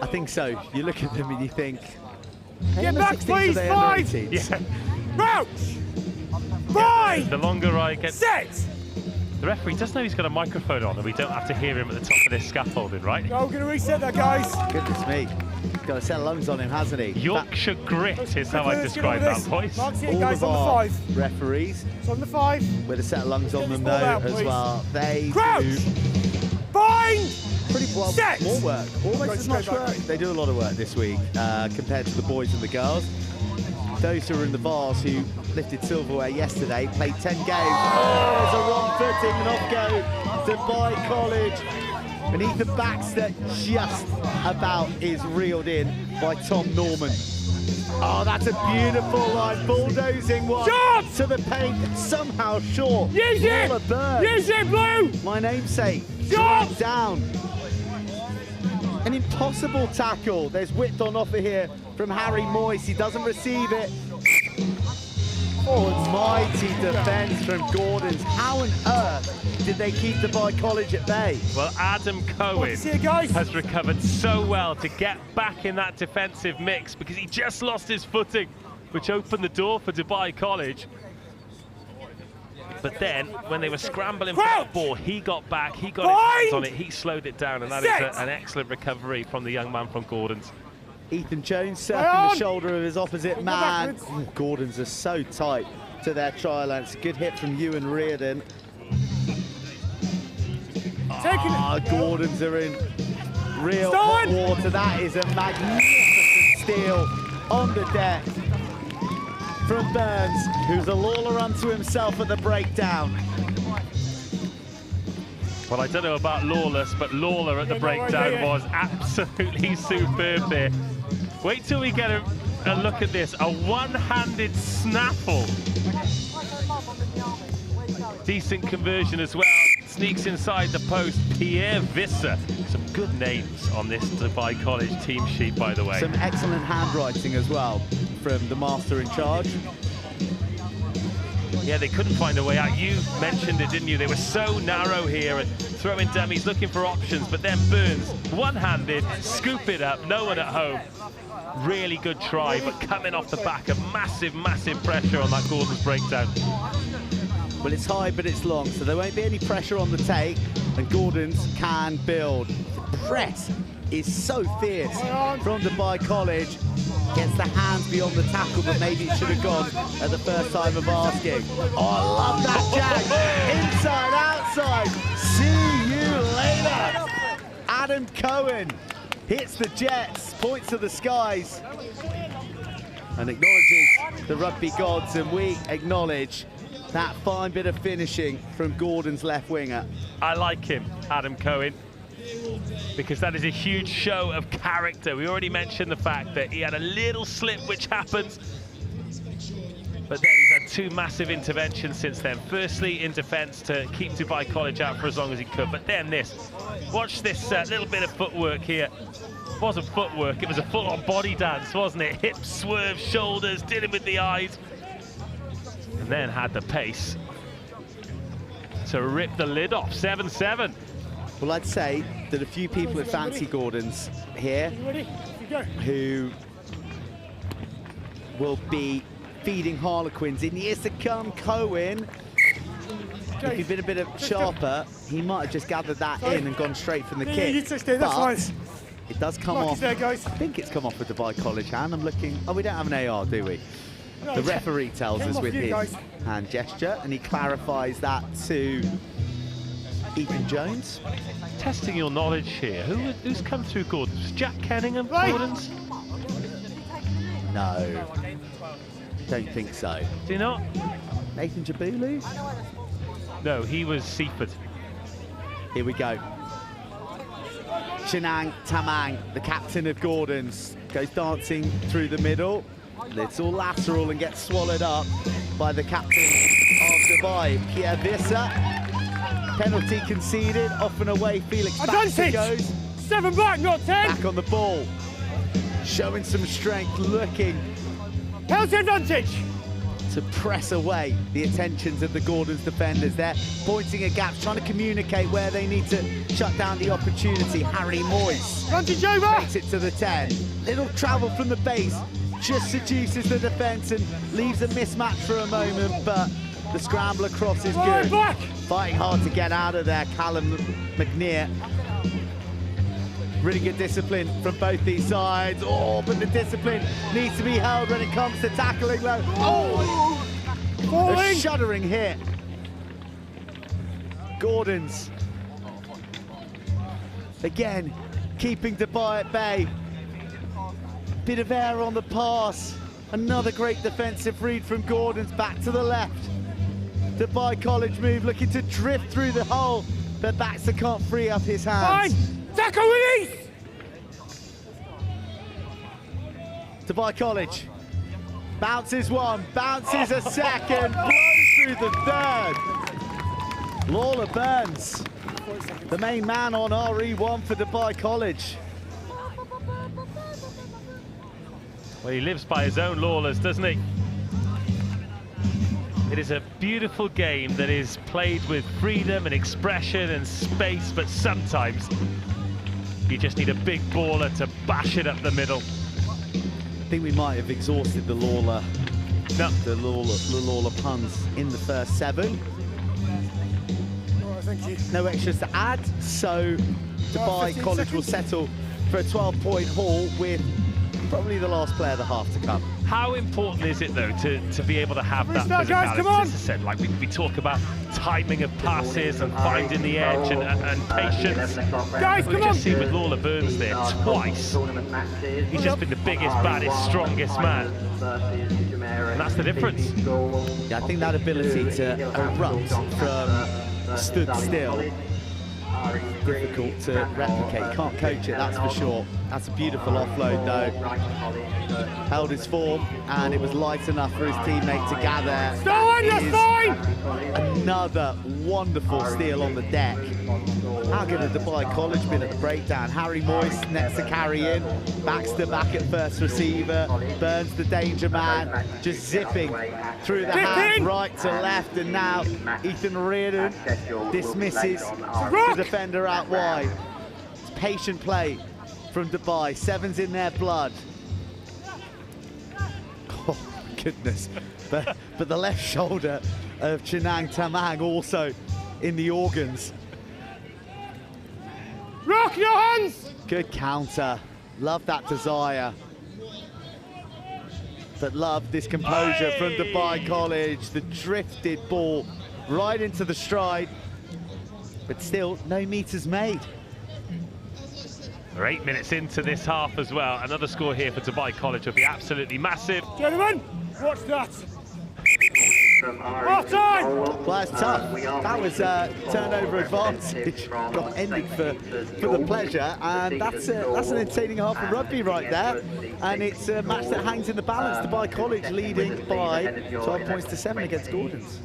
I think so. You look at them and you think, get back, please, five! Yeah. Crouch! Five! The longer I get... Set! The referee does know he's got a microphone on and we don't have to hear him at the top of this scaffolding, right? No, we're going to reset that, guys. Goodness me. Got a set of lungs on him, hasn't he? Yorkshire grit is how I describe that voice. Mark's here, All guys, of on the our 5. referees It's on the 5. with a set of lungs on them, though, out, as please. well. They Crouch! do Bind! Pretty well, Set! more work, almost Go, as go, much go, work. go. They do a lot of work this week compared to the boys and the girls. Those who are in the Vars who lifted silverware yesterday played 10 games. Oh, there's a wrong footing and off go Dubai College. And Ethan Baxter just about is reeled in by Tom Norman. Oh, that's a beautiful line, bulldozing one Shot! to the paint, somehow short. Use it! All a bird. Use it, Blue! My namesake, Shot! dragged down. An impossible tackle. There's width on offer here from Harry Moyes. He doesn't receive it. Oh, mighty defence from Gordons. How on earth did they keep Dubai College at bay? Well, Adam Cohen See you guys. has recovered so well to get back in that defensive mix because he just lost his footing, which opened the door for Dubai College. But then, when they were scrambling for the ball, he got back, he got his hands on it, he slowed it down, and that is an excellent recovery from the young man from Gordons. Ethan Jones surfing the shoulder of his opposite man. Oh, Gordons are so tight to their try line. It's a good hit from Ewan Reardon. Gordons are in real hot water. That is a magnificent steal on the deck from Burns, who's a Lawler unto himself at the breakdown. Well, I don't know about Lawless, but Lawler at the breakdown was absolutely superb there. Wait till we get a look at this. A one-handed snaffle. Decent conversion as well. Sneaks inside the post. Pierre Visser. Some good names on this Dubai College team sheet, by the way. Some excellent handwriting as well from the master in charge. Yeah, they couldn't find a way out. You mentioned it, didn't you? They were so narrow here and throwing dummies, looking for options, but then Burns, one-handed, scoop it up, no one at home. Really good try, but coming off the back of massive, massive pressure on that Gordon's breakdown. Well, it's high, but it's long, so there won't be any pressure on the take, and Gordons can build. The press is so fierce from Dubai College. Gets the hands beyond the tackle, but maybe it should have gone at the first time of asking. Oh, I love that jack. Inside, outside. See you later. Adam Cohen hits the Jets, points to the skies, and acknowledges the rugby gods, and we acknowledge that fine bit of finishing from Gordon's left winger. I like him, Adam Cohen, because that is a huge show of character. We already mentioned the fact that he had a little slip, which happens, but then he's had two massive interventions since then. Firstly, in defence to keep Dubai College out for as long as he could, but then this. Watch this little bit of footwork here. It wasn't footwork, it was a full-on body dance, wasn't it? Hips, swerve, shoulders, did it with the eyes, and then had the pace to rip the lid off. 7-7. Well, I'd say that a few people would fancy Gordons here who will be feeding Harlequins in years to come. Cohen, if he'd been a bit sharper, he might have just gathered that in and gone straight from the kick. But it does come off. I think it's come off with Dubai College hand. I'm looking. Oh, we don't have an AR, do we? The referee tells us with his hand gesture, and he clarifies that to Ethan Jones. Testing your knowledge here. Who's come through Gordons? Jack Kenningham, Gordons? No, don't think so. Do you not? Nathan Jabulu? No, he was Seaford. Here we go. Chinang Tamang, the captain of Gordons, goes dancing through the middle. Little lateral and gets swallowed up by the captain of Dubai, Pierre Visser. Penalty conceded, off and away. Felix Baxter goes. 7 back, not 10. Back on the ball. Showing some strength, looking. Penalty advantage. To press away the attentions of the Gordons defenders. They're pointing at gaps, trying to communicate where they need to shut down the opportunity. Harry Moyes advantage over. Takes it to the 10. Little travel from the base. Just seduces the defence and leaves a mismatch for a moment, but the scramble across is good. Fighting hard to get out of there, Callum McNear. Really good discipline from both these sides. Oh, but the discipline needs to be held when it comes to tackling low. Oh, a shuddering hit. Gordons Again, keeping Dubai at bay. Bit of air on the pass. Another great defensive read from Gordon's back to the left. Dubai College move, looking to drift through the hole, but Baxter can't free up his hands. Fine! Tackle release! Dubai College bounces one, bounces a second, blows through the third. Lawler Burns, the main man on RE1 for Dubai College. Well, he lives by his own Lawlers, doesn't he? It is a beautiful game that is played with freedom and expression and space, but sometimes you just need a big baller to bash it up the middle. I think we might have exhausted the Lawler, the Lawler puns in the first 7. Thank you. No extras to add, so Dubai College will settle for a 12-point haul with probably the last player of the half to come. How important is it, though, to be able to have that Restart, guys, come physicality? on! As I said, like we talk about timing of passes and finding the edge and patience. Guys, We've come on! just seen with Lawler Burns there twice. He's just been the biggest, baddest, strongest man. And that's the difference. Yeah, I think that ability to erupt from stood still, difficult to replicate. Can't coach it, that's for sure. That's a beautiful offload though. Held his form and it was light enough for his teammate to gather. Another wonderful steal on the deck. How good had Dubai College been at the breakdown? Harry Moyes next to carry in. Baxter back at first receiver. Burns the danger man, just zipping through the hands right to left, and now Ethan Reardon dismisses the defender out wide. It's patient play from Dubai. 7's in their blood. Oh goodness. But the left shoulder of Chinang Tamang also in the organs. Rock your hands! Good counter. Love that desire. But love this composure from Dubai College. The drifted ball right into the stride. But still, no meters made. We're 8 minutes into this half as well. Another score here for Dubai College will be absolutely massive. Gentlemen, watch that. Half time! Well, that's tough. That was turnover advantage. Got ended for the pleasure, and that's an entertaining half of rugby right there. And it's a match that hangs in the balance. Dubai College leading by 12 points to 7 against Gordon's.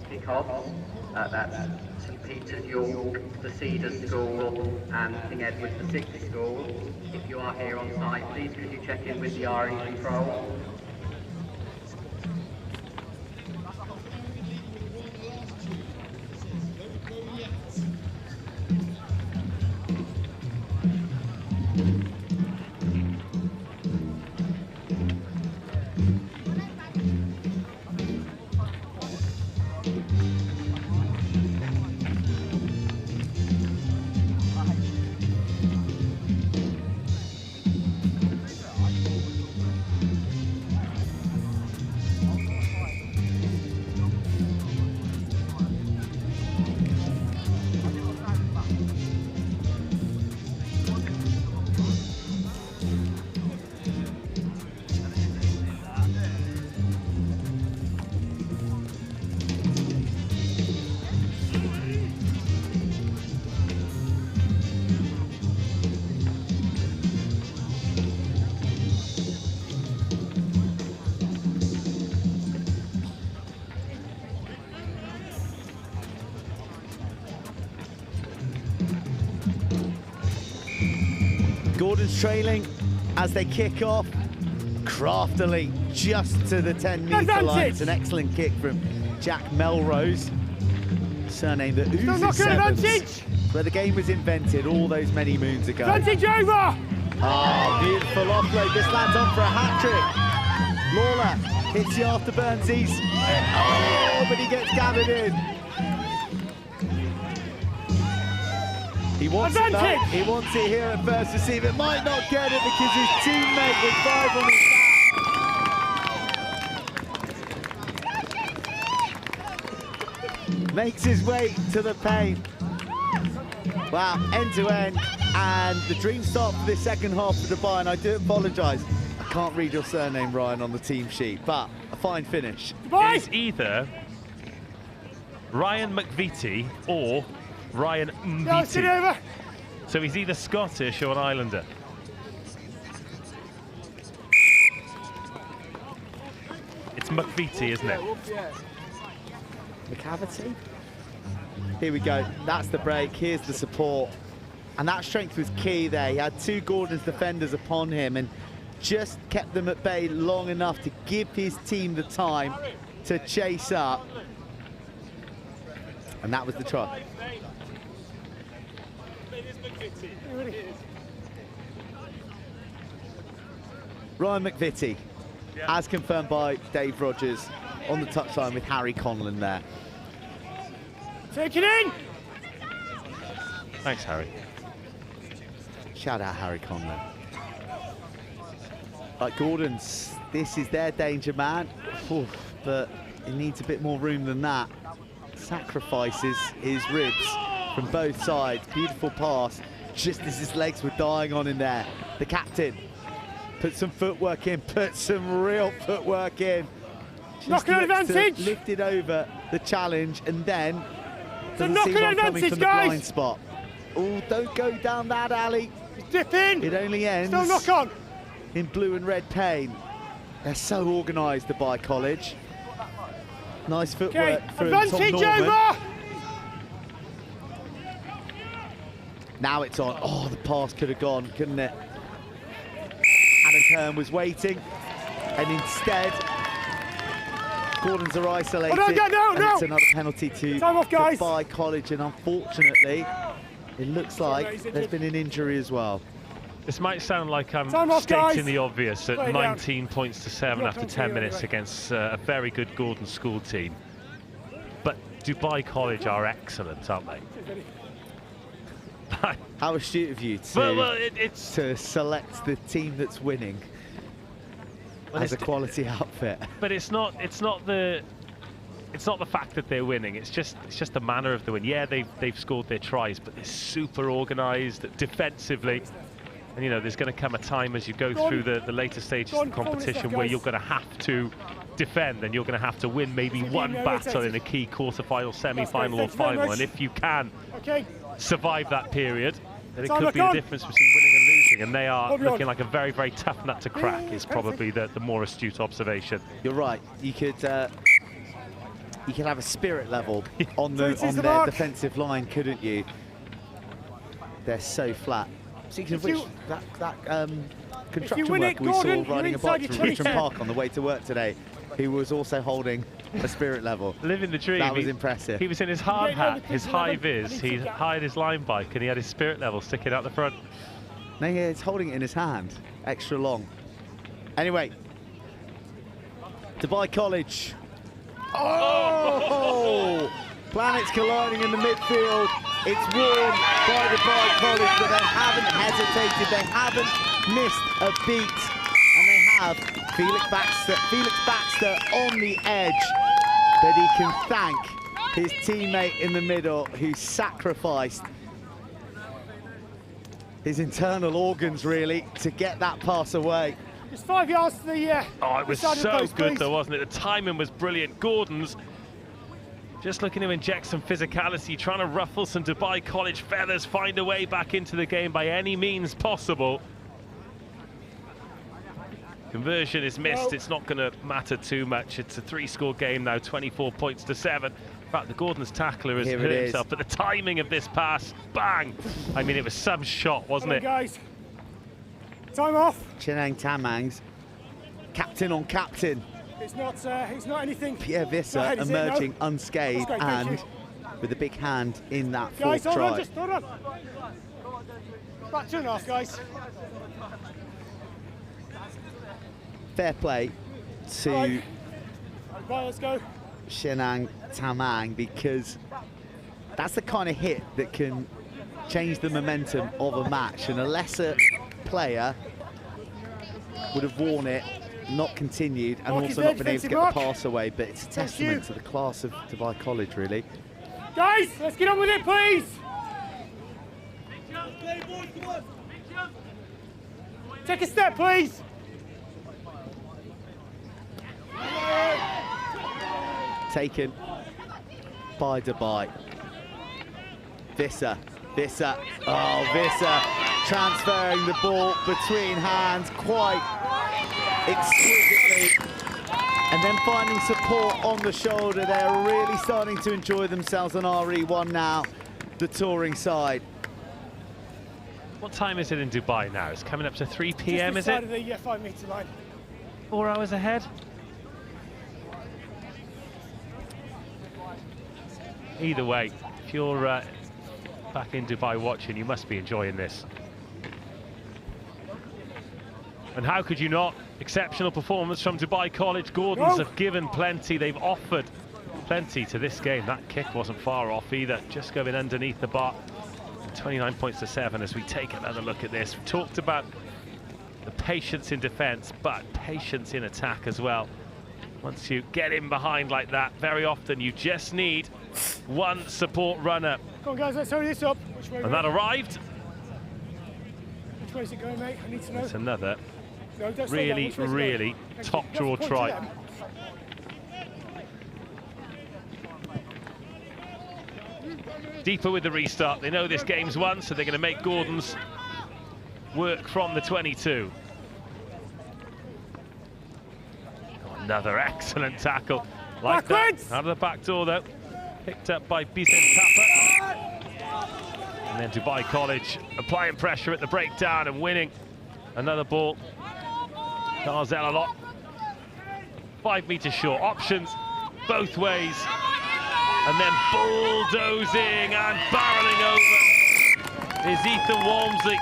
That's St Peter's York, the Cedars School, and King Edward the 6th School. If you are here on site, please could you check in with the RE control. Gordon's trailing as they kick off craftily just to the 10-metre line. It's an excellent kick from Jack Melrose, surnamed the Oozes Sevens, where the game was invented all those many moons ago. Advantage over! Oh, beautiful offload. This land's on for a hat-trick. Lawler hits the afterburnsies. Oh, but he gets gathered in. He wants it back. He wants it here at first receive. It might not get it because his teammate with 5 on his back makes his way to the paint. Wow, end to end, and the dream start for this second half of Dubai, and I do apologise. I can't read your surname, Ryan, on the team sheet, but a fine finish. It's either Ryan McVitie or Ryan Mbiti. So he's either Scottish or an Islander. It's McVitie, isn't it? McCavity? Here we go, that's the break, here's the support. And that strength was key there. He had two Gordon's defenders upon him and just kept them at bay long enough to give his team the time to chase up. And that was the try. Ryan McVitie, as confirmed by Dave Rogers, on the touchline with Harry Conlon there. Take it in! Thanks, Harry. Shout out Harry Conlon. Like Gordon's, this is their danger man. Oof, but he needs a bit more room than that. Sacrifices his ribs from both sides. Beautiful pass, just as his legs were dying on in there. The captain put some footwork in, put some real footwork in. Knocking advantage! Lifted over the challenge and then the knocking advantage, from guys! the blind spot. Oh, don't go down that alley. Dip in! It only ends Still knock on! in blue and red paint. They're so organised, Dubai College. Nice footwork from Tom advantage Norman. over! Now it's on. Oh, the pass could have gone, couldn't it? Adam Kern was waiting, and instead, Gordons are isolated. Oh, no. And it's another penalty to Dubai College, and unfortunately, it looks like there's been an injury as well. This might sound like I'm stating the obvious at 19 points to 7 after 10 minutes against a very good Gordon School team. But Dubai College are excellent, aren't they? How astute of you to, it's to select the team that's winning as a quality outfit. But it's not the fact that they're winning. It's just the manner of the win. Yeah, they've scored their tries, but they're super organised defensively. And you know, there's going to come a time as you go through the later stages of the competition where you're going to have to defend, and you're going to have to win maybe one battle in a key quarter-final, semi-final or final. And if you can survive that period, then it could be the difference between winning and losing. And they are looking like a very, very tough nut to crack, is probably the more astute observation. You're right. You could have a spirit level on their defensive line, couldn't you? They're so flat. Speaking of which, that construction worker we saw riding a bike from Rosslyn Park on the way to work today, he was also holding a spirit level. Living the dream. That was impressive. He was in his hard hat, his high vis, he hired his line bike, and he had his spirit level sticking out the front. No, yeah, he's holding it in his hand, extra long. Anyway, Dubai College. Oh! Planets colliding in the midfield. It's won by Dubai College, but they haven't hesitated. They haven't missed a beat, and they have Felix Baxter on the edge. But he can thank his teammate in the middle who sacrificed his internal organs really to get that pass away. It's 5 yards to the oh, it was so good though, wasn't it? The timing was brilliant. Gordon's just looking to inject some physicality, trying to ruffle some Dubai College feathers, find a way back into the game by any means possible. Conversion is missed. It's not going to matter too much. It's a 3-score game now, 24 points to 7. In fact, the Gordon's tackler has hurt himself, but the timing of this pass, bang! I mean, it was some shot, wasn't it? Guys, time off. Chenang Tamangs, captain on captain. It's not anything. Pierre Visser emerging unscathed and with a big hand in that fourth try. Guys, hold on. Back 2.5, guys. Fair play to let's go. Chenang Tamang, because that's the kind of hit that can change the momentum of a match, and a lesser player would have worn it, not continued, and also not been able to get the pass away. But it's a testament to the class of Dubai College, really. Guys, let's get on with it, please. Take a step, please. Taken by Dubai. Visser. Oh, Visser transferring the ball between hands quite exquisitely. And then finding support on the shoulder. They're really starting to enjoy themselves on RE1 now, the touring side. What time is it in Dubai now? It's coming up to 3 p.m., is it? Just beside the 5 metre line. 4 hours ahead? Either way, if you're back in Dubai watching, you must be enjoying this. And how could you not? Exceptional performance from Dubai College. Gordons have given plenty. They've offered plenty to this game. That kick wasn't far off either. Just going underneath the bar. 29 points to 7 as we take another look at this. We've talked about the patience in defence, but patience in attack as well. Once you get in behind like that, very often you just need one support runner. Come on, guys, let's hurry this up. Which way? And that arrived. Which way is it going, mate? I need to know. It's another No, don't slow down. Which way is it really going? top You draw have to point to try. them. Deeper with the restart. They know this game's won, so they're going to make Gordons work from the 22. Oh, another excellent tackle. Like Backwards! that. Out of the back door, though. Picked up by Bizem Kappa. And then Dubai College applying pressure at the breakdown and winning. Another ball. Darzel a lot. 5 metres short. Options both ways. And then bulldozing and barreling over is Ethan Walmsley.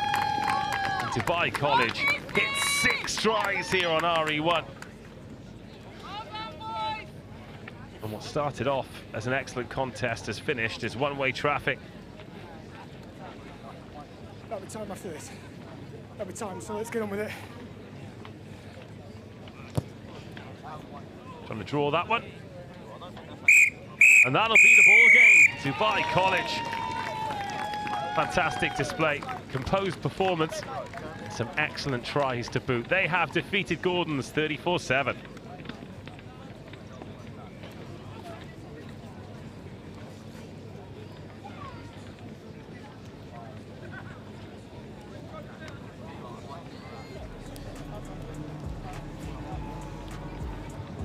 And Dubai College hits 6 tries here on RE1. And what started off as an excellent contest has finished as one-way traffic. That'll be time after this. That'll be time, so let's get on with it. Trying to draw that one. And that'll be the ball game. Dubai College. Fantastic display, composed performance, and some excellent tries to boot. They have defeated Gordons 34-7.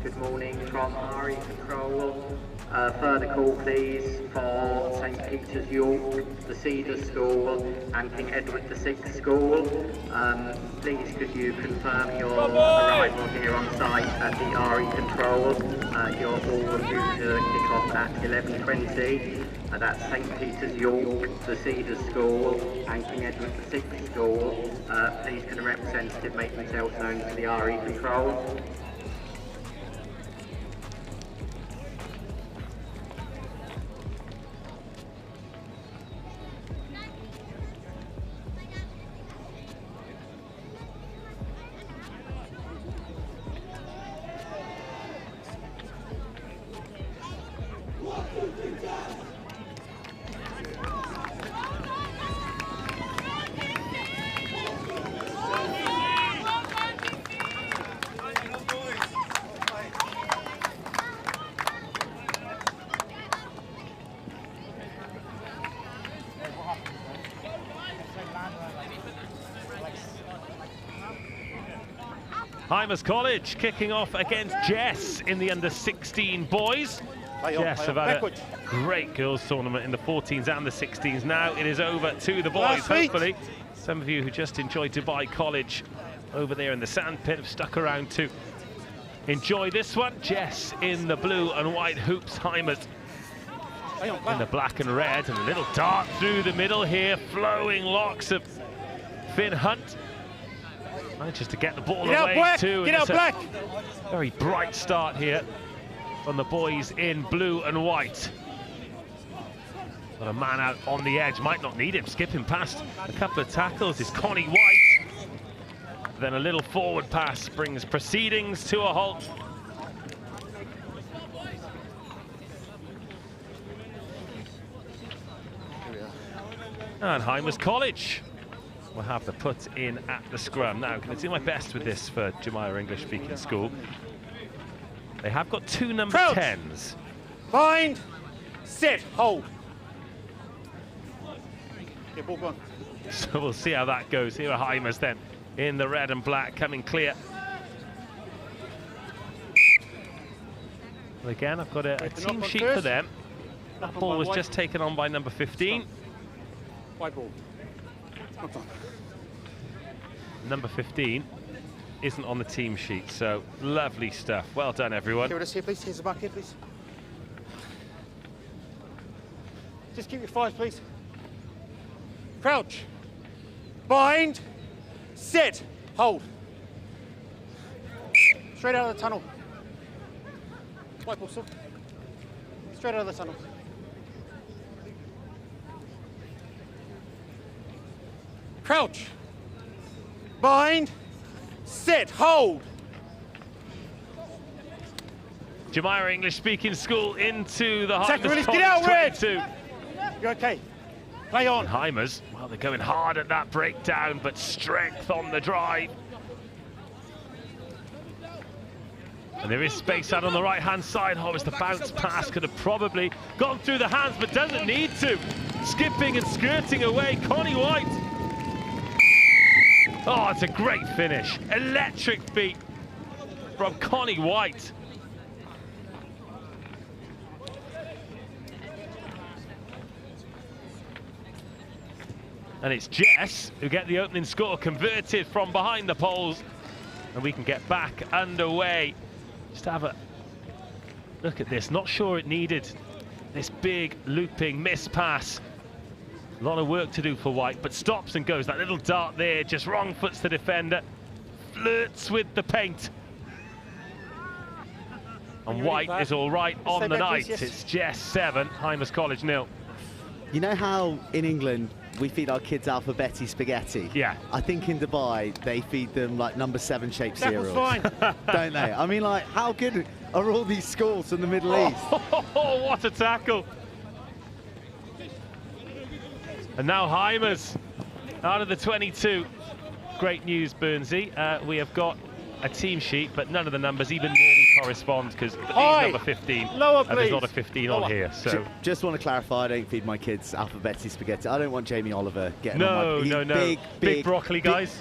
Good morning from RE Control. Further call please for St Peter's York, the Cedars School and King Edward VI School. Please could you confirm your arrival here on site at the RE Control. You're all due to kick off at 11:20. That's St Peter's York, the Cedars School and King Edward VI School. Please can a representative make themselves known to the RE Control. Hymers College kicking off against Jess in the under-16 boys. Jess have had a great girls tournament in the 14s and the 16s. Now it is over to the boys, hopefully. Some of you who just enjoyed Dubai College over there in the sandpit have stuck around to enjoy this one. Jess in the blue and white hoops, Hymers in the black and red, and a little dart through the middle here, flowing locks of Finn Hunt. Manages to get the ball away too. Get out, Black! Very bright start here from the boys in blue and white. Got a man out on the edge, might not need him, skipping past a couple of tackles is Connie White. Then a little forward pass brings proceedings to a halt. And Hymers College will have the put in at the scrum. Now, I'm going to do my best with this for Jemima English Speaking School. They have got 2 number 10s. Bind, sit, hold. Yeah, ball gone. So we'll see how that goes. Here are Hymers then, in the red and black, coming clear. Well, again, I've got a team sheet for them. That ball was just taken on by number 15. White ball. Number 15 isn't on the team sheet, so lovely stuff. Well done, everyone. Here, here, please. Here's the back here, please. Just keep your 5s, please. Crouch. Bind. Sit. Hold. Straight out of the tunnel. White ball, sir. Straight out of the tunnel. Crouch. Bind. Sit. Hold. Jemima English Speaking School into the Second Hymers release. College Get out, Red. 22. You're okay. Play on. And Hymers, well, they're going hard at that breakdown, but strength on the drive. And there is space out on the right-hand side. Oh, as the bounce pass could have probably gone through the hands, but doesn't need to. Skipping and skirting away, Connie White. Oh, it's a great finish. Electric feet from Connie White. And it's Jess who get the opening score converted from behind the poles. And we can get back underway. Just have a look at this. Not sure it needed this big looping miss pass. A lot of work to do for White, but stops and goes. That little dart there, just wrong foots the defender. Flirts with the paint. And White is all right on the night. It's Jess 7, Hymers College 0. You know how in England we feed our kids alphabeti spaghetti? Yeah. I think in Dubai they feed them like number 7 shaped cereals. Fine. Don't they? I mean, like, how good are all these schools in the Middle East? Oh, what a tackle. And now Hymers out of the 22. Great news, Burnsy. We have got a team sheet, but none of the numbers even nearly correspond because he's number 15. Lower, and there's not a 15 on here. So just want to clarify, I don't feed my kids alphabeti spaghetti. I don't want Jamie Oliver getting no, on my... No. Big broccoli, guys.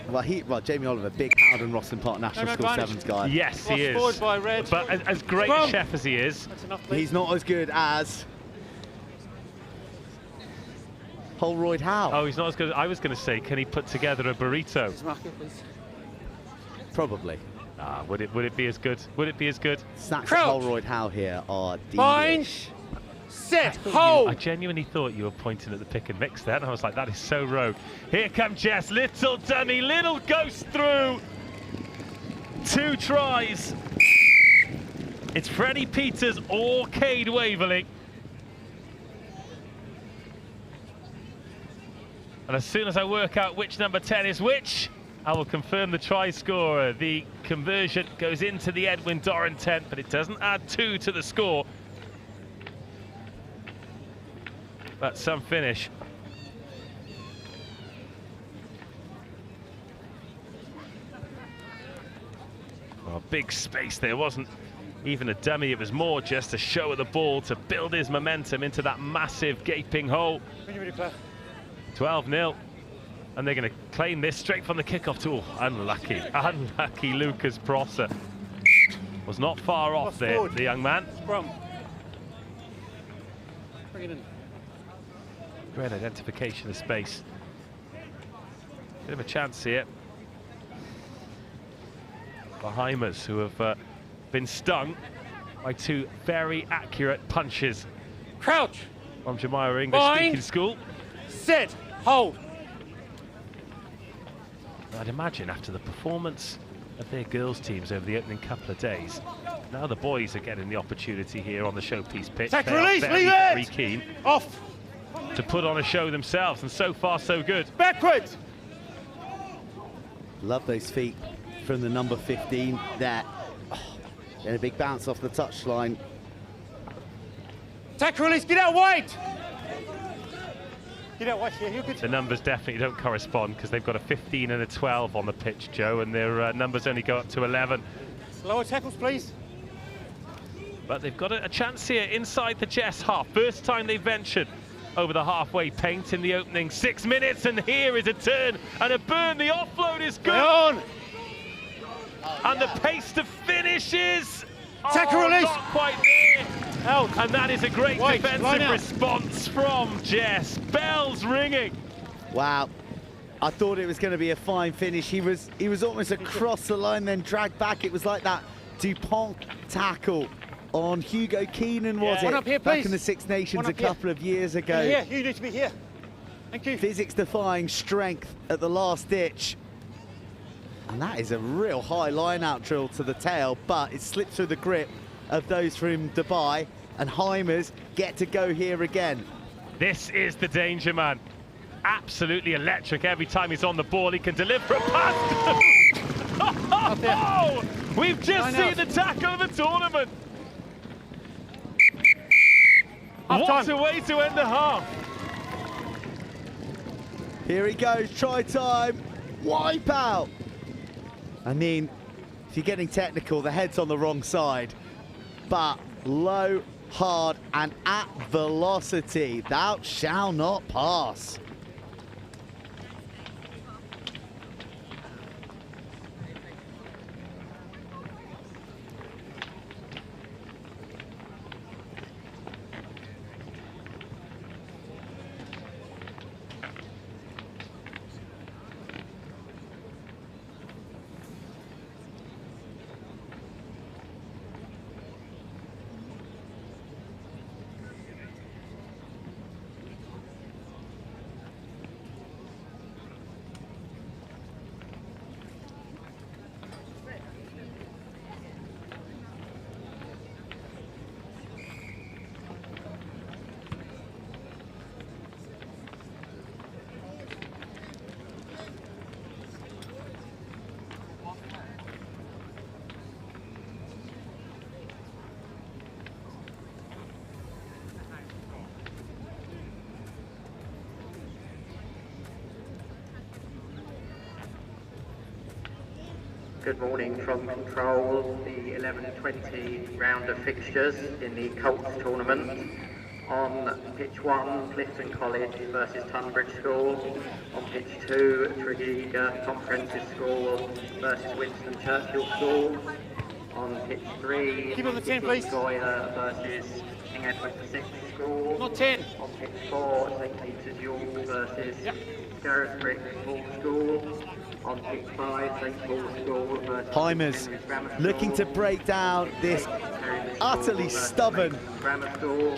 Well, Jamie Oliver, big Howden Rosslyn Park National School Sevens guy. Yes, he is. Forward by Red. But as great a chef as he is, he's not as good as Holroyd Howe. Oh, he's not as good. I was going to say, can he put together a burrito? Probably. Would it be as good? Would it be as good? Snacks at Holroyd Howe here are Bind. delish. Set. Hold. I genuinely thought you were pointing at the pick and mix then. I was like, that is so rogue. Here comes Jess. Little dummy. Little goes through. 2 tries. It's Freddie Peters or Cade Waverley. And as soon as I work out which number 10 is which, I will confirm the try scorer. The conversion goes into the Edwin Doran tent, but it doesn't add 2 to the score. But some finish. Oh, big space there. Wasn't even a dummy. It was more just a show of the ball to build his momentum into that massive gaping hole. 12-0. And they're going to claim this straight from the kickoff tool. Unlucky Lucas Prosser. Was not far off there, the young man. Scrum. Bring it in. Great identification of space. Bit of a chance here for Hymers, who have been stung by 2 very accurate punches. Crouch. From Jemima English Speaking School. Sit. Hold. I'd imagine after the performance of their girls' teams over the opening couple of days, now the boys are getting the opportunity here on the showpiece pitch. Take They are release, very, leave very it! keen Off. to put on a show themselves, and so far so good. Backwards. Love those feet from the number 15 there. Oh, and a big bounce off the touchline. Take release. Get out wide. You don't watch here, you could. The numbers definitely don't correspond because they've got a 15 and a 12 on the pitch, Joe, and their numbers only go up to 11. Lower tackles, please. But they've got a chance here inside the Jess half. First time they've ventured over the halfway paint in the opening 6 minutes, and here is a turn and a burn. The offload is good. On. And the pace to finish is Tackle release. not quite there. Out. And that is a great Wait, line defensive out. response from Jess. Bells ringing. Wow. I thought it was going to be a fine finish. He was almost across the line, then dragged back. It was like that Dupont tackle on Hugo Keenan, was it? One up here, Back please. in the Six Nations One a up here. couple of years ago. Here, you need to be here. Thank you. Physics-defying strength at the last ditch. And that is a real high line-out drill to the tail, but it slipped through the grip of those from Dubai, and Hymers get to go here again. This is the danger man. Absolutely electric every time he's on the ball. He can deliver a pass. Oh, we've just seen the tackle of the tournament. What a way to end the half. Here he goes, try time, wipe out. I mean, if you're getting technical, the head's on the wrong side, but low, hard, and at velocity, thou shall not pass. Good morning from control, the 11:20 round of fixtures in the Colts tournament. On pitch 1, Clifton College versus Tonbridge School. On pitch 2, Tregear Comprehensive School versus Winston Churchill School. On pitch 3, Keep on the 10, please. Goya versus King Edward VI School. Not 10. On pitch 4, St Peter's York versus Scarisbrick Hall School. On pitch 5, St Paul's School versus Hymers Henry's Grammar looking to School. break down this utterly stubborn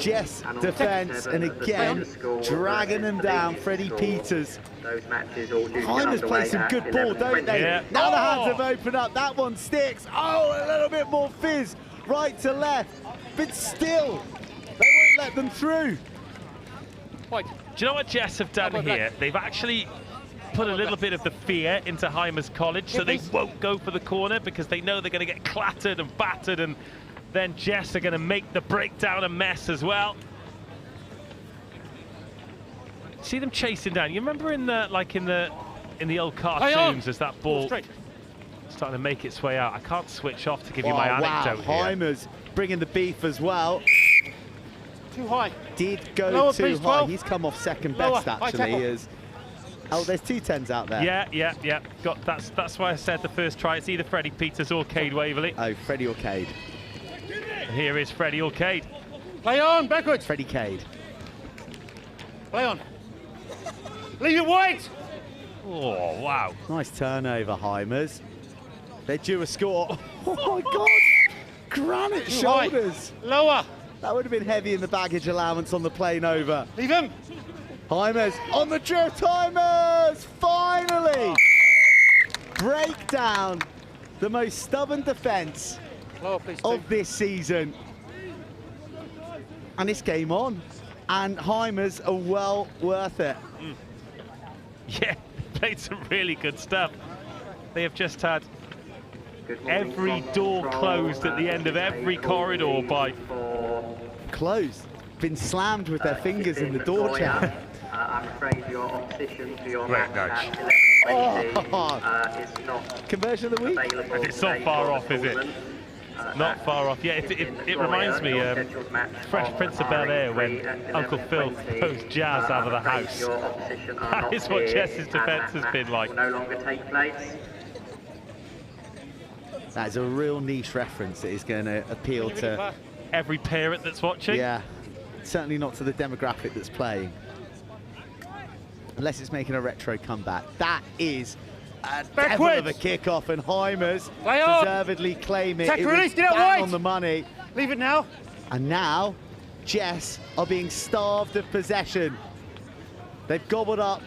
Jess defence, and again dragging them down. Freddie Peters. Those matches all due Hymers play some good ball, don't they? Yeah. Now the hands have opened up. That one sticks. Oh, a little bit more fizz, right to left, but still they won't let them through. White. Do you know what Jess have done here? They've actually put a little bit of the fear into Hymers College, so they won't go for the corner because they know they're going to get clattered and battered, and then Jess are going to make the breakdown a mess as well. See them chasing down. You remember in the in the old cartoons as that ball starting to make its way out. I can't switch off to give you my anecdote here. Hymers bringing the beef as well. Too high. Did go Lower, too please, high. 12. He's come off second Lower, best high actually. tackle. Oh, there's 2 10s out there. Yeah. That's why I said the first try. It's either Freddie Peters or Cade Waverley. Oh, Freddie or Cade. And here is Freddie or Cade. Play on, backwards. Freddie Cade. Play on. Leave it white. Oh, wow. Nice turnover, Hymers. They're due a score. Oh my God! Granite Too high. shoulders. Lower. That would have been heavy in the baggage allowance on the plane over. Leave him. Hymers on the drift. Hymers finally break down the most stubborn defence Lower, please. of this season. And it's game on. And Hymers are well worth it. Yeah, played some really good stuff. They have just had every door closed at the end of every corridor by... Closed. Been slammed with their fingers in the door jam. I'm afraid your opposition for your Great match nudge. at 11:20 is not Conversion of the week. available. And it's not today far for the off, is it? tournament. Not far off. Yeah, it reminds me Fresh Prince of Bel-Air when Uncle Phil throws Jazz out of the house. That is what Jess's defence has been like. No longer take place. That is a real niche reference that is going to appeal to Every parent that's watching. yeah, certainly not to the demographic that's playing. Unless it's making a retro comeback. That is a devil of a kick-off, and Hymers deservedly claim it. It was bang on the money. Leave it now. And now, Jess are being starved of possession. They've gobbled up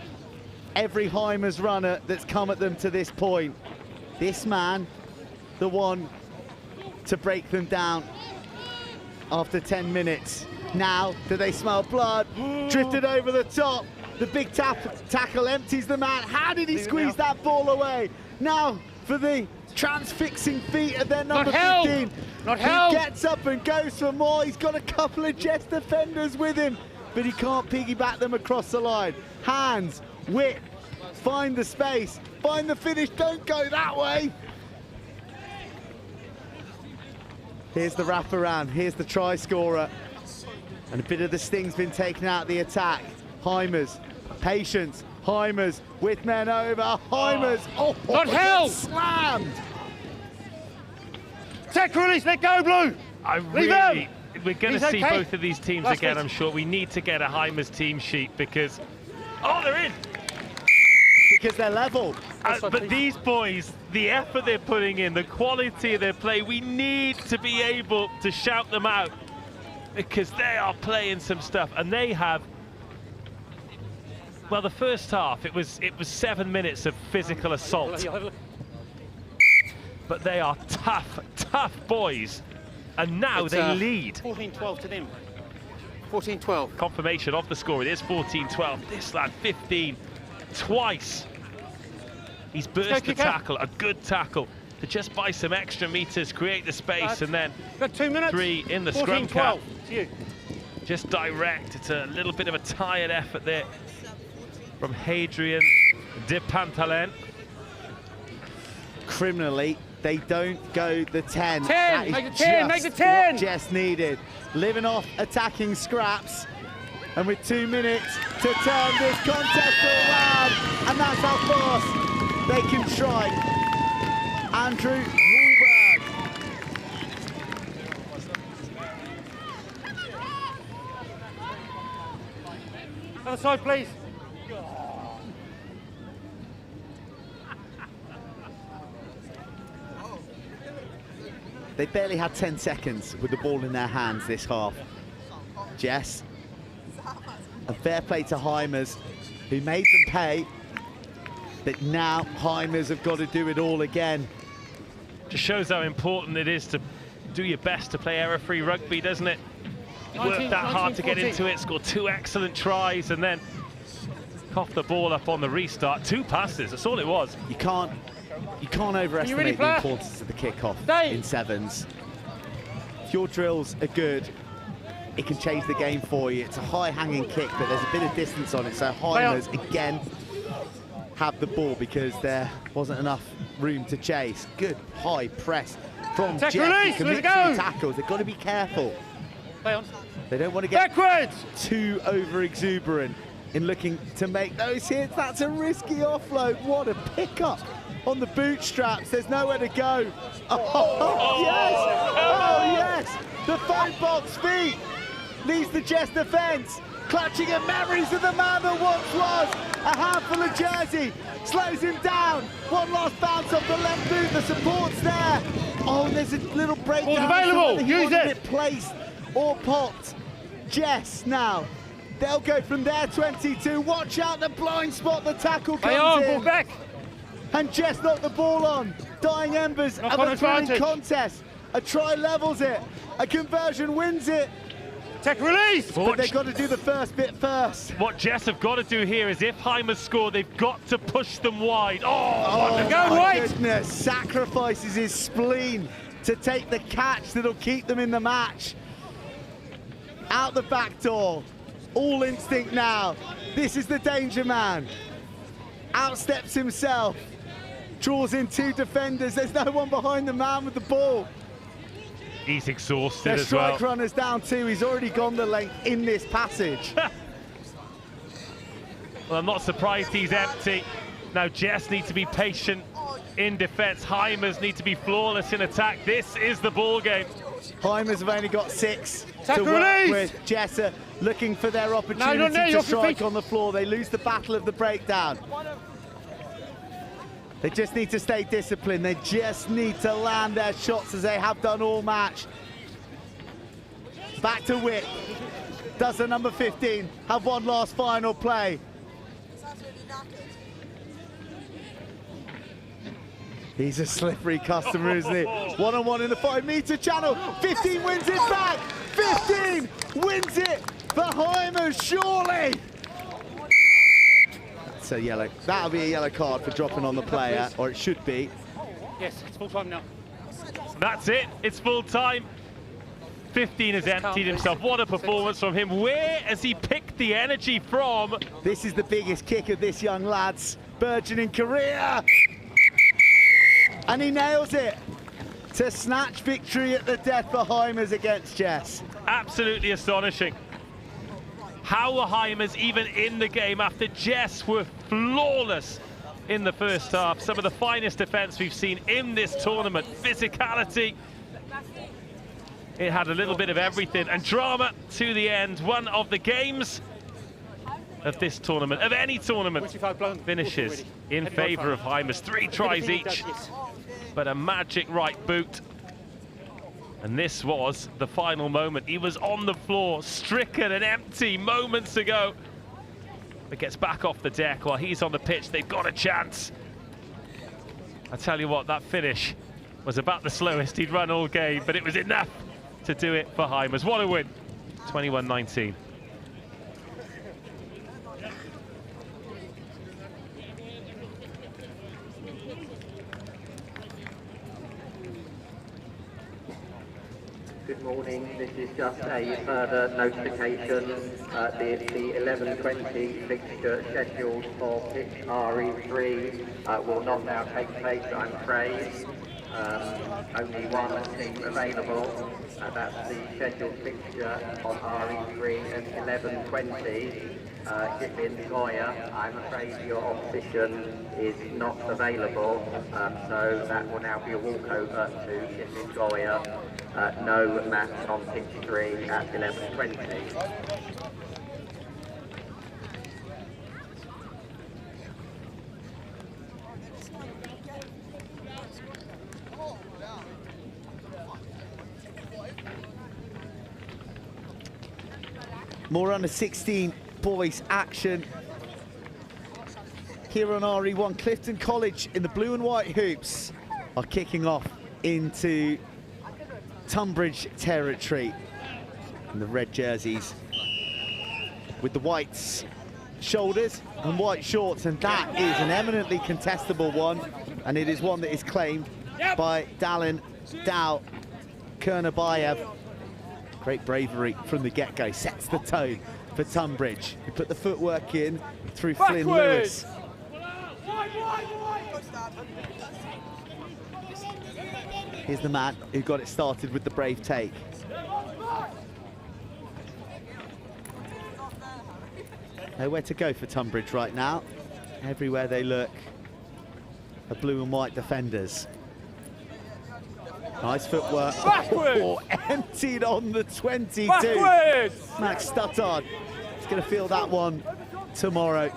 every Hymers runner that's come at them to this point. This man, the one to break them down after 10 minutes. Now, do they smell blood? Drifted over the top. The big tackle empties the man. How did he squeeze that ball away? Now for the transfixing feet of their number 15. He gets up and goes for more. He's got a couple of Jess defenders with him, but he can't piggyback them across the line. Hands, whip, find the space, find the finish. Don't go that way. Here's the wraparound. Here's the try scorer. And a bit of the sting's been taken out of the attack. Hymers, patience, Hymers with men over, Hymers, Not held! Slammed! Tech release, let go, Blue! We're going to see both of these teams again, I'm sure. We need to get a Hymers team sheet because, they're in! Because they're level. But these boys, the effort they're putting in, the quality of their play, we need to be able to shout them out because they are playing some stuff, and they have. Well, the first half, it was 7 minutes of physical assault. But they are tough boys. And now they lead. 14-12 to them. 14-12. Confirmation of the score. It is 14-12. This lad, 15, twice. He's burst the tackle, a good tackle, to just buy some extra meters, create the space, and then got 2 minutes. 3 in the scrum cap. To you. Just direct. It's a little bit of a tired effort there from Hadrian de Pantalen. Criminally, they don't go the 10. 10, make the 10, make the 10! What Jess needed. Living off attacking scraps. And with 2 minutes to turn this contest around. And that's how fast they can strike. Andrew Wahlberg. Other side, please. They barely had 10 seconds with the ball in their hands this half. Jess, a fair play to Hymers, who made them pay, but now Hymers have got to do it all again. Just shows how important it is to do your best to play error-free rugby, doesn't it? Worked that hard to get into it, scored 2 excellent tries, and then coughed the ball up on the restart. 2 passes, that's all it was. You can't overestimate the importance of the kickoff in sevens. If your drills are good, it can change the game for you. It's a high-hanging kick, but there's a bit of distance on it, so Hymers again have the ball because there wasn't enough room to chase. Good high press from Jeff. Release, Commit to the tackles. They've got to be careful. They don't want to get too over-exuberant in looking to make those hits. That's a risky offload. What a pickup on the bootstraps. There's nowhere to go. Oh, yes! Oh, yes! The phone box feet leaves the Jess defence, clutching at memories of the man that once was a handful of jersey. Slows him down. One last bounce off the left boot. The support's there. Oh, there's a little breakdown. Ball's available. Use it. Placed or popped. Jess now. They'll go from their 22. Watch out, the blind spot. The tackle comes in. Ball back. And Jess knocked the ball on. Dying embers of a thrilling contest. A try levels it. A conversion wins it. Tech release! But they've got to do the first bit first. What Jess have got to do here is if Hymers score, they've got to push them wide. Oh my goodness. Sacrifices his spleen to take the catch that'll keep them in the match. Out the back door. All instinct now. This is the danger man. Outsteps himself. Draws in 2 defenders. There's no one behind the man with the ball. He's exhausted Their as well. strike runner's down 2. He's already gone the length in this passage. Well, I'm not surprised he's empty. Now Jess needs to be patient in defence. Hymers need to be flawless in attack. This is the ball game. Hymers have only got 6 Tackle to work release. with. Jess looking for their opportunity to strike on the floor. They lose the battle of the breakdown. They just need to stay disciplined. They just need to land their shots as they have done all match. Back to Wick. Does the number 15 have one last final play? He's a slippery customer, isn't he? One-on-one in the 5-metre channel. 15 wins it back. 15 wins it for Hymers, surely. That's a yellow. That'll be a yellow card for dropping on the player, or it should be. Yes, it's full time now. That's it. It's full time. 15 has emptied himself. What a performance from him. Where has he picked the energy from? This is the biggest kick of this young lad's burgeoning career. And he nails it to snatch victory at the death for Hymers against Jess. Absolutely astonishing. How were Hymers even in the game after Jess were flawless in the first half? Some of the finest defence we've seen in this tournament. Physicality. It had a little bit of everything, and drama to the end. One of the games of this tournament, of any tournament, finishes in favour of Hymers. 3 tries each, but a magic right boot. And this was the final moment. He was on the floor, stricken and empty moments ago, but gets back off the deck while he's on the pitch. They've got a chance. I tell you what, that finish was about the slowest he'd run all game, but it was enough to do it for Hymers. What a win, 21-19. Good morning, this is just a further notification. The 11:20 fixture scheduled for pitch RE3 will not now take place, I'm afraid. Only one team available, that's the scheduled fixture on RE3 at 11:20. Clifton, Goya, I'm afraid your opposition is not available, so that will now be a walkover to Clifton, Goya. No match on pitch 3 at 11:20. More under 16 boys action here on RE1. Clifton College in the blue and white hoops are kicking off into Tonbridge territory in the red jerseys with the whites shoulders and white shorts, and that is an eminently contestable one, and it is one that is claimed by Dallin Dow Kernabayev. Great bravery from the get-go, sets the tone for Tonbridge. He put the footwork in through Flynn Lewis. Here's the man who got it started with the brave take. Nowhere to go for Tonbridge right now. Everywhere they look are blue and white defenders. Nice footwork. Oh, emptied on the 22. Backwards! Max Stuttard is going to feel that one tomorrow.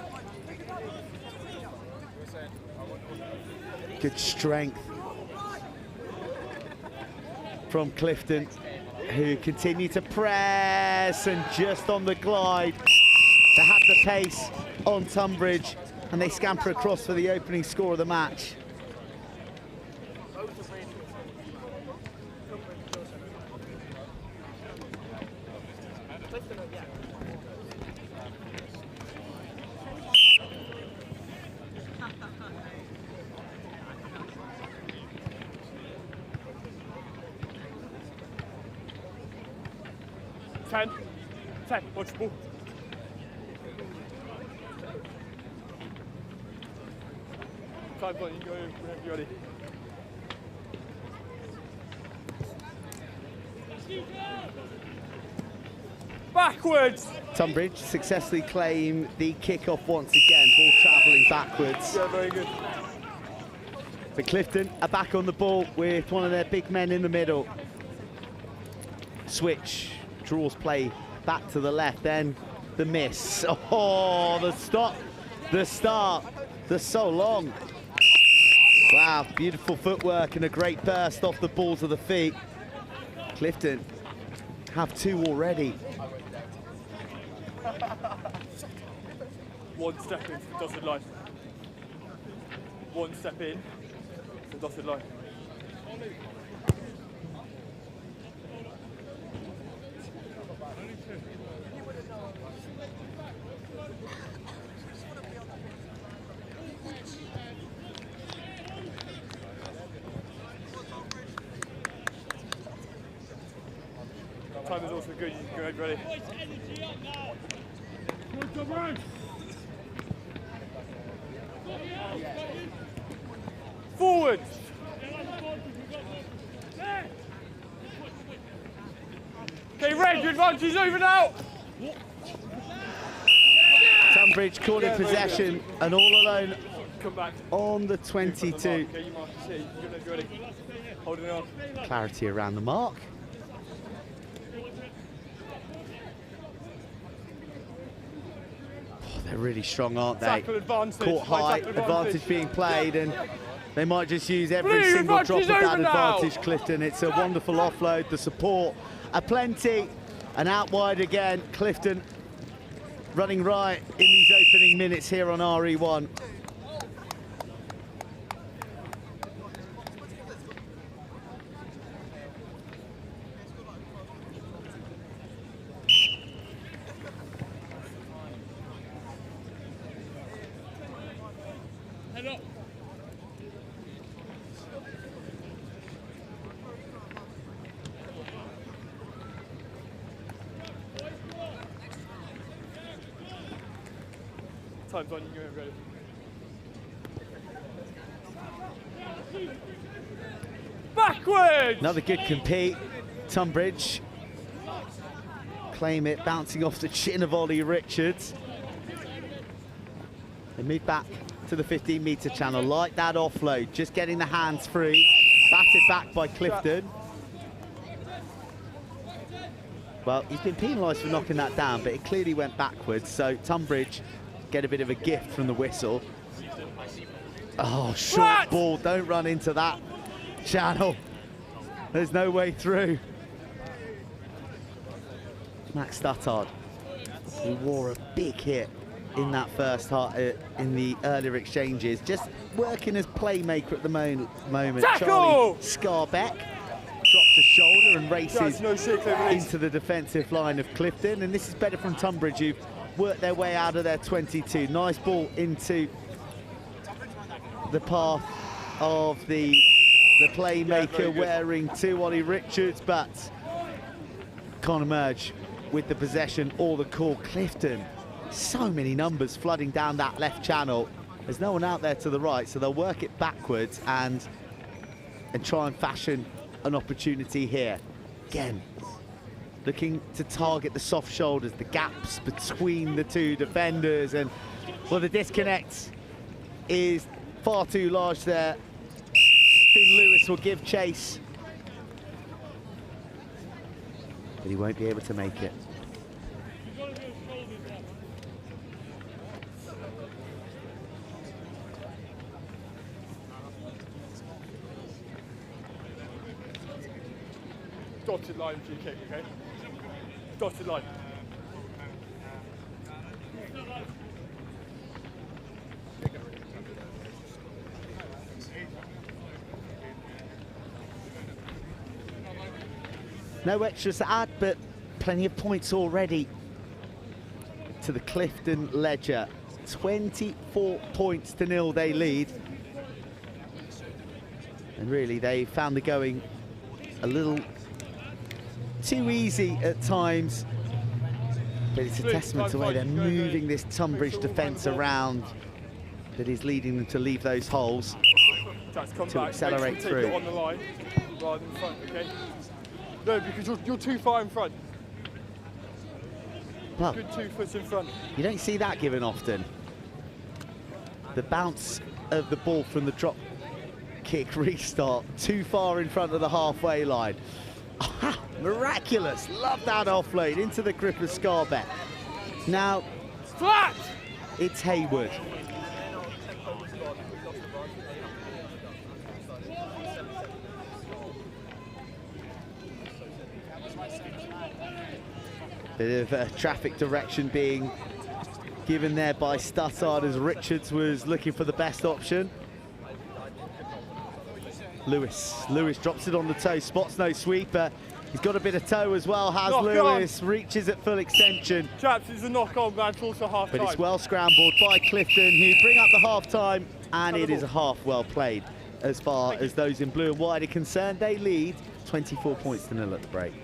Good strength from Clifton, who continue to press, and just on the glide to have the pace on Tonbridge, and they scamper across for the opening score of the match. Ten, watch the ball. Time's on, you can go whenever you're ready. Backwards! Tonbridge successfully claim the kick-off once again, ball travelling backwards. Yeah, very good. But Clifton are back on the ball with one of their big men in the middle. Switch, draws play back to the left, then the miss. Oh, the stop, the start, the so long. Wow, beautiful footwork and a great burst off the balls of the feet. Clifton have two already. One step into the dotted line. One step in to the dotted line. Time is also good, you can go ahead ready. Forward! Okay, Red, your advantage is over now! Tonbridge caught in possession and all alone Come back. on the 22. Okay, you mark the seat. You're going to be ready. Holding it on. Clarity around the mark. Oh, they're really strong, aren't they? Tackle advantage. Caught high, Tackle advantage being played, and they might just use every Blue, single drop of advantage that over now. advantage, Clifton. It's a wonderful offload, the support aplenty, and out wide again, Clifton running right in these opening minutes here on RE1. Time's on, you can go ready. Backwards! Another good compete. Tonbridge claim it, bouncing off the chin of Ollie Richards. They move back to the 15-metre channel, like that offload, just getting the hands free. Batted back by Clifton. Well, he's been penalised for knocking that down, but it clearly went backwards, so Tonbridge get a bit of a gift from the whistle. Oh, short ball, don't run into that channel. There's no way through. Max Stuttard, who wore a big hit in that first half, in the earlier exchanges, just working as playmaker at the moment. Tackle! Charlie Scarbeck drops a shoulder and races no into the defensive line of Clifton, and this is better from Tonbridge, who've worked their way out of their 22. Nice ball into the path of the playmaker wearing two, Ollie Richards, but can't emerge with the possession or the call. Clifton, so many numbers flooding down that left channel. There's no one out there to the right, so they'll work it backwards and try and fashion an opportunity here. Again, looking to target the soft shoulders, the gaps between the two defenders, and well, the disconnect is far too large there. Finn Lewis will give chase, but he won't be able to make it. Dotted line for your kick, okay? Dotted line. No extras to add, but plenty of points already to the Clifton ledger. 24 points to 0 they lead. And really, they found the going a little too easy at times, but it's a testament to the way they're moving this Tonbridge defence around. that is leading them to leave those holes Jack's come to back, accelerate make sure through. you take it on the line rather than front, okay? No, because you're too far in front. Well, Good 2 foot in front. you don't see that given often. The bounce of the ball from the drop kick restart too far in front of the halfway line. Miraculous, love that offload into the grip of Scarisbrick. Now, Flat! it's Hayward. Bit of traffic direction being given there by Stuttard as Richards was looking for the best option. Lewis drops it on the toe, spots no sweeper. He's got a bit of toe as well, has Knock Lewis, on. reaches at full extension. Chaps, it's a knock-on, man. It's also half-time. But it's well scrambled by Clifton, who bring up the half-time, and it is a half well played. As far as those in blue and white are concerned, they lead 24 points to 0 at the break.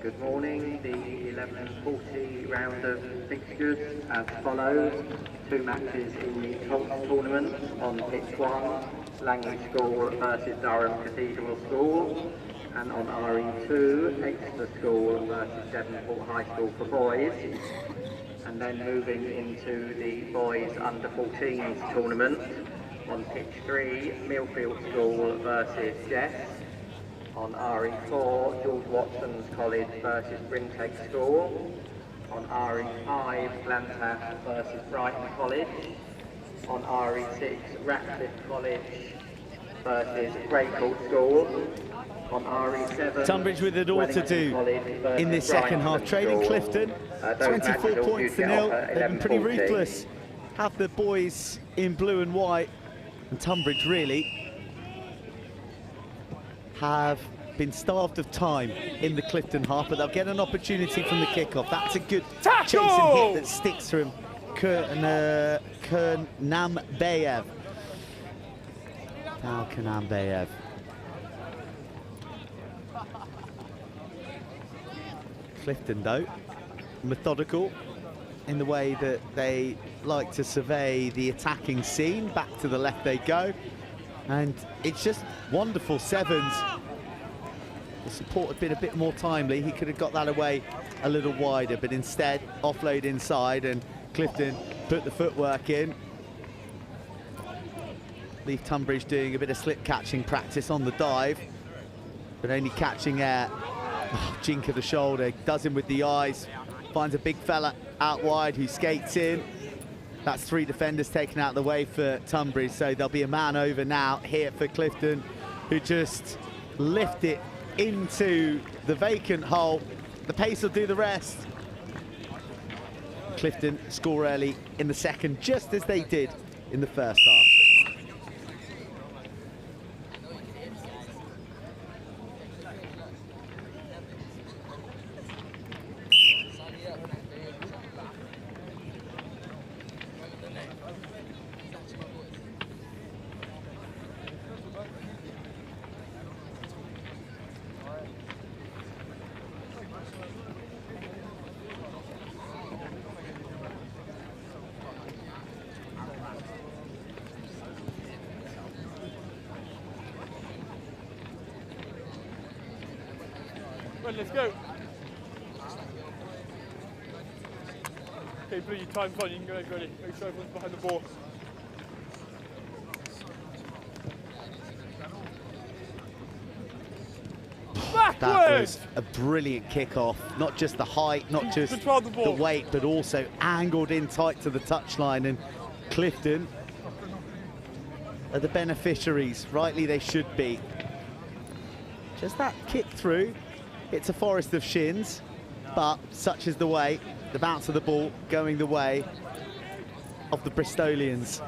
Good morning. The 11:40 round of fixtures as follows. 2 matches in the Colts tournament on pitch 1, Langley School versus Durham Cathedral School, and on RE2, Exeter School versus Devonport High School for boys. And then moving into the boys under 14s tournament on pitch 3, Millfield School versus Jess. On RE4, George Watson's College versus Brintake School. On RE5, Glantaf versus Brighton College. On RE6, Ratcliffe College versus Greycourt School. On RE7, Tonbridge with it all to do in this second half. Trailing Clifton, 24 points to 0. They've been pretty ruthless. Have the boys in blue and white, and Tonbridge really have been starved of time in the Clifton half, but they'll get an opportunity from the kickoff. That's a good chase and hit that sticks to him. Kernambeyev. Now Kernambeyev. Clifton, though, methodical in the way that they like to survey the attacking scene. Back to the left they go. And it's just wonderful sevens. The support had been a bit more timely. He could have got that away a little wider, but instead offload inside, and Clifton put the footwork in. Leave Tonbridge doing a bit of slip catching practice on the dive, but only catching air. Oh, jink of the shoulder, does him with the eyes, finds a big fella out wide who skates in. That's 3 defenders taken out of the way for Tonbridge, so there'll be a man over now here for Clifton, who just lift it into the vacant hole. The pace will do the rest. Clifton score early in the second, just as they did in the first half. run, let's go. Okay, Blue, your time's on, you can go ahead, ready. Make sure everyone's behind the ball. That was a brilliant kick-off. Not just the height, not just the weight, but also angled in tight to the touchline. And Clifton are the beneficiaries. Rightly they should be. Just that kick through. It's a forest of shins, but such is the way. The bounce of the ball going the way of the Bristolians.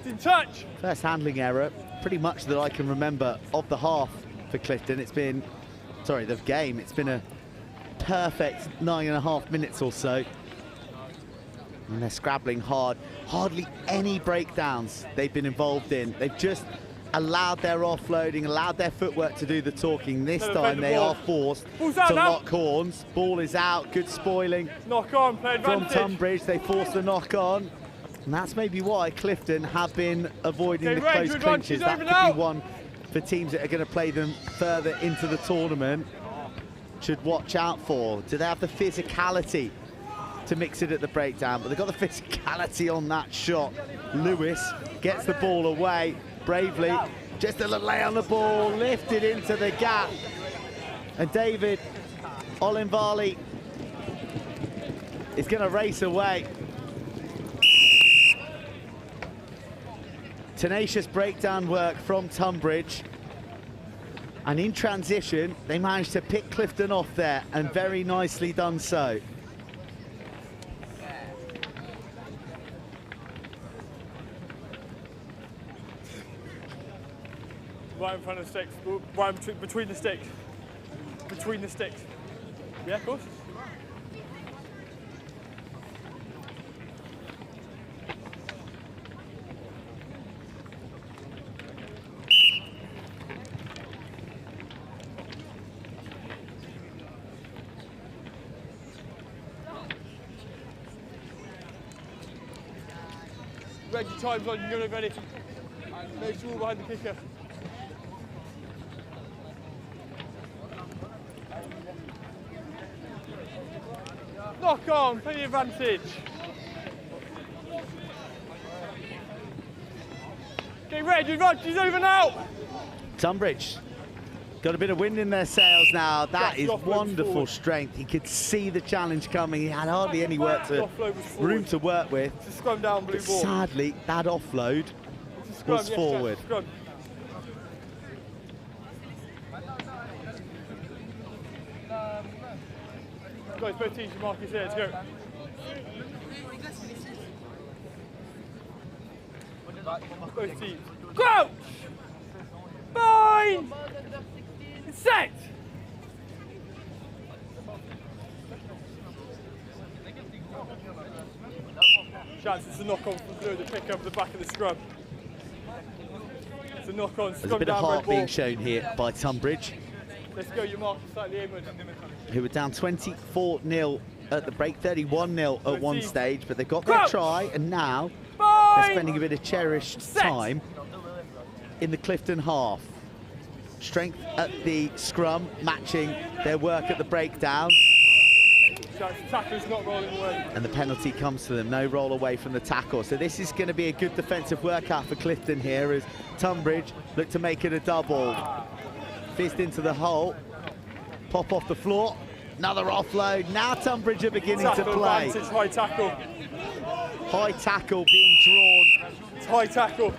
Didn't touch. First handling error, pretty much that I can remember of the half for Clifton. It's been, sorry, the game, it's been a perfect 9.5 minutes or so. And they're scrabbling hard. Hardly any breakdowns they've been involved in. They've just allowed their offloading, allowed their footwork to do the talking. This time they are forced to lock horns. Ball is out, good spoiling. Knock on, play advantage. From Tonbridge, they force the knock on. And that's maybe why Clifton have been avoiding the close clinches. That could be one for teams that are going to play them further into the tournament. Should watch out for. Do they have the physicality to mix it at the breakdown? But they've got the physicality on that shot. Lewis gets the ball away bravely. Just a little lay on the ball, lifted into the gap. And David Olinvali is going to race away. Tenacious breakdown work from Tonbridge. And in transition, they managed to pick Clifton off there, and very nicely done so. Right in front of the sticks, right between the sticks. Between the sticks. Yeah, of course. Red, your time's on, you're going ready. Make sure we're behind the kicker. Knock on, play the advantage. Okay, Red, your advantage is over now. Tonbridge got a bit of wind in their sails now. That is wonderful strength. He could see the challenge coming. He had hardly any room to work with. It's a scrum down, blue ball. Sadly, that offload was forward. Scrum. Guys, both teams, your mark is here. Let's go. Both teams. Crouch! Bind! Set! Chances to knock on from Blue to pick up the back of the scrum. It's a knock on. There's a bit of heart being shown here by Tonbridge. Let's go, your mark is slightly inward. Who were down 24-0 at the break, 31-0 at one stage, but they got their try, and now they're spending a bit of cherished time in the Clifton half. Strength at the scrum, matching their work at the breakdown. Tackle's not rolling away. And the penalty comes to them, no roll away from the tackle. So this is going to be a good defensive workout for Clifton here as Tonbridge look to make it a double. Fist into the hole, pop off the floor, another offload. Now Tonbridge are beginning to play. Advantage, high tackle. High tackle being drawn. It's high tackle.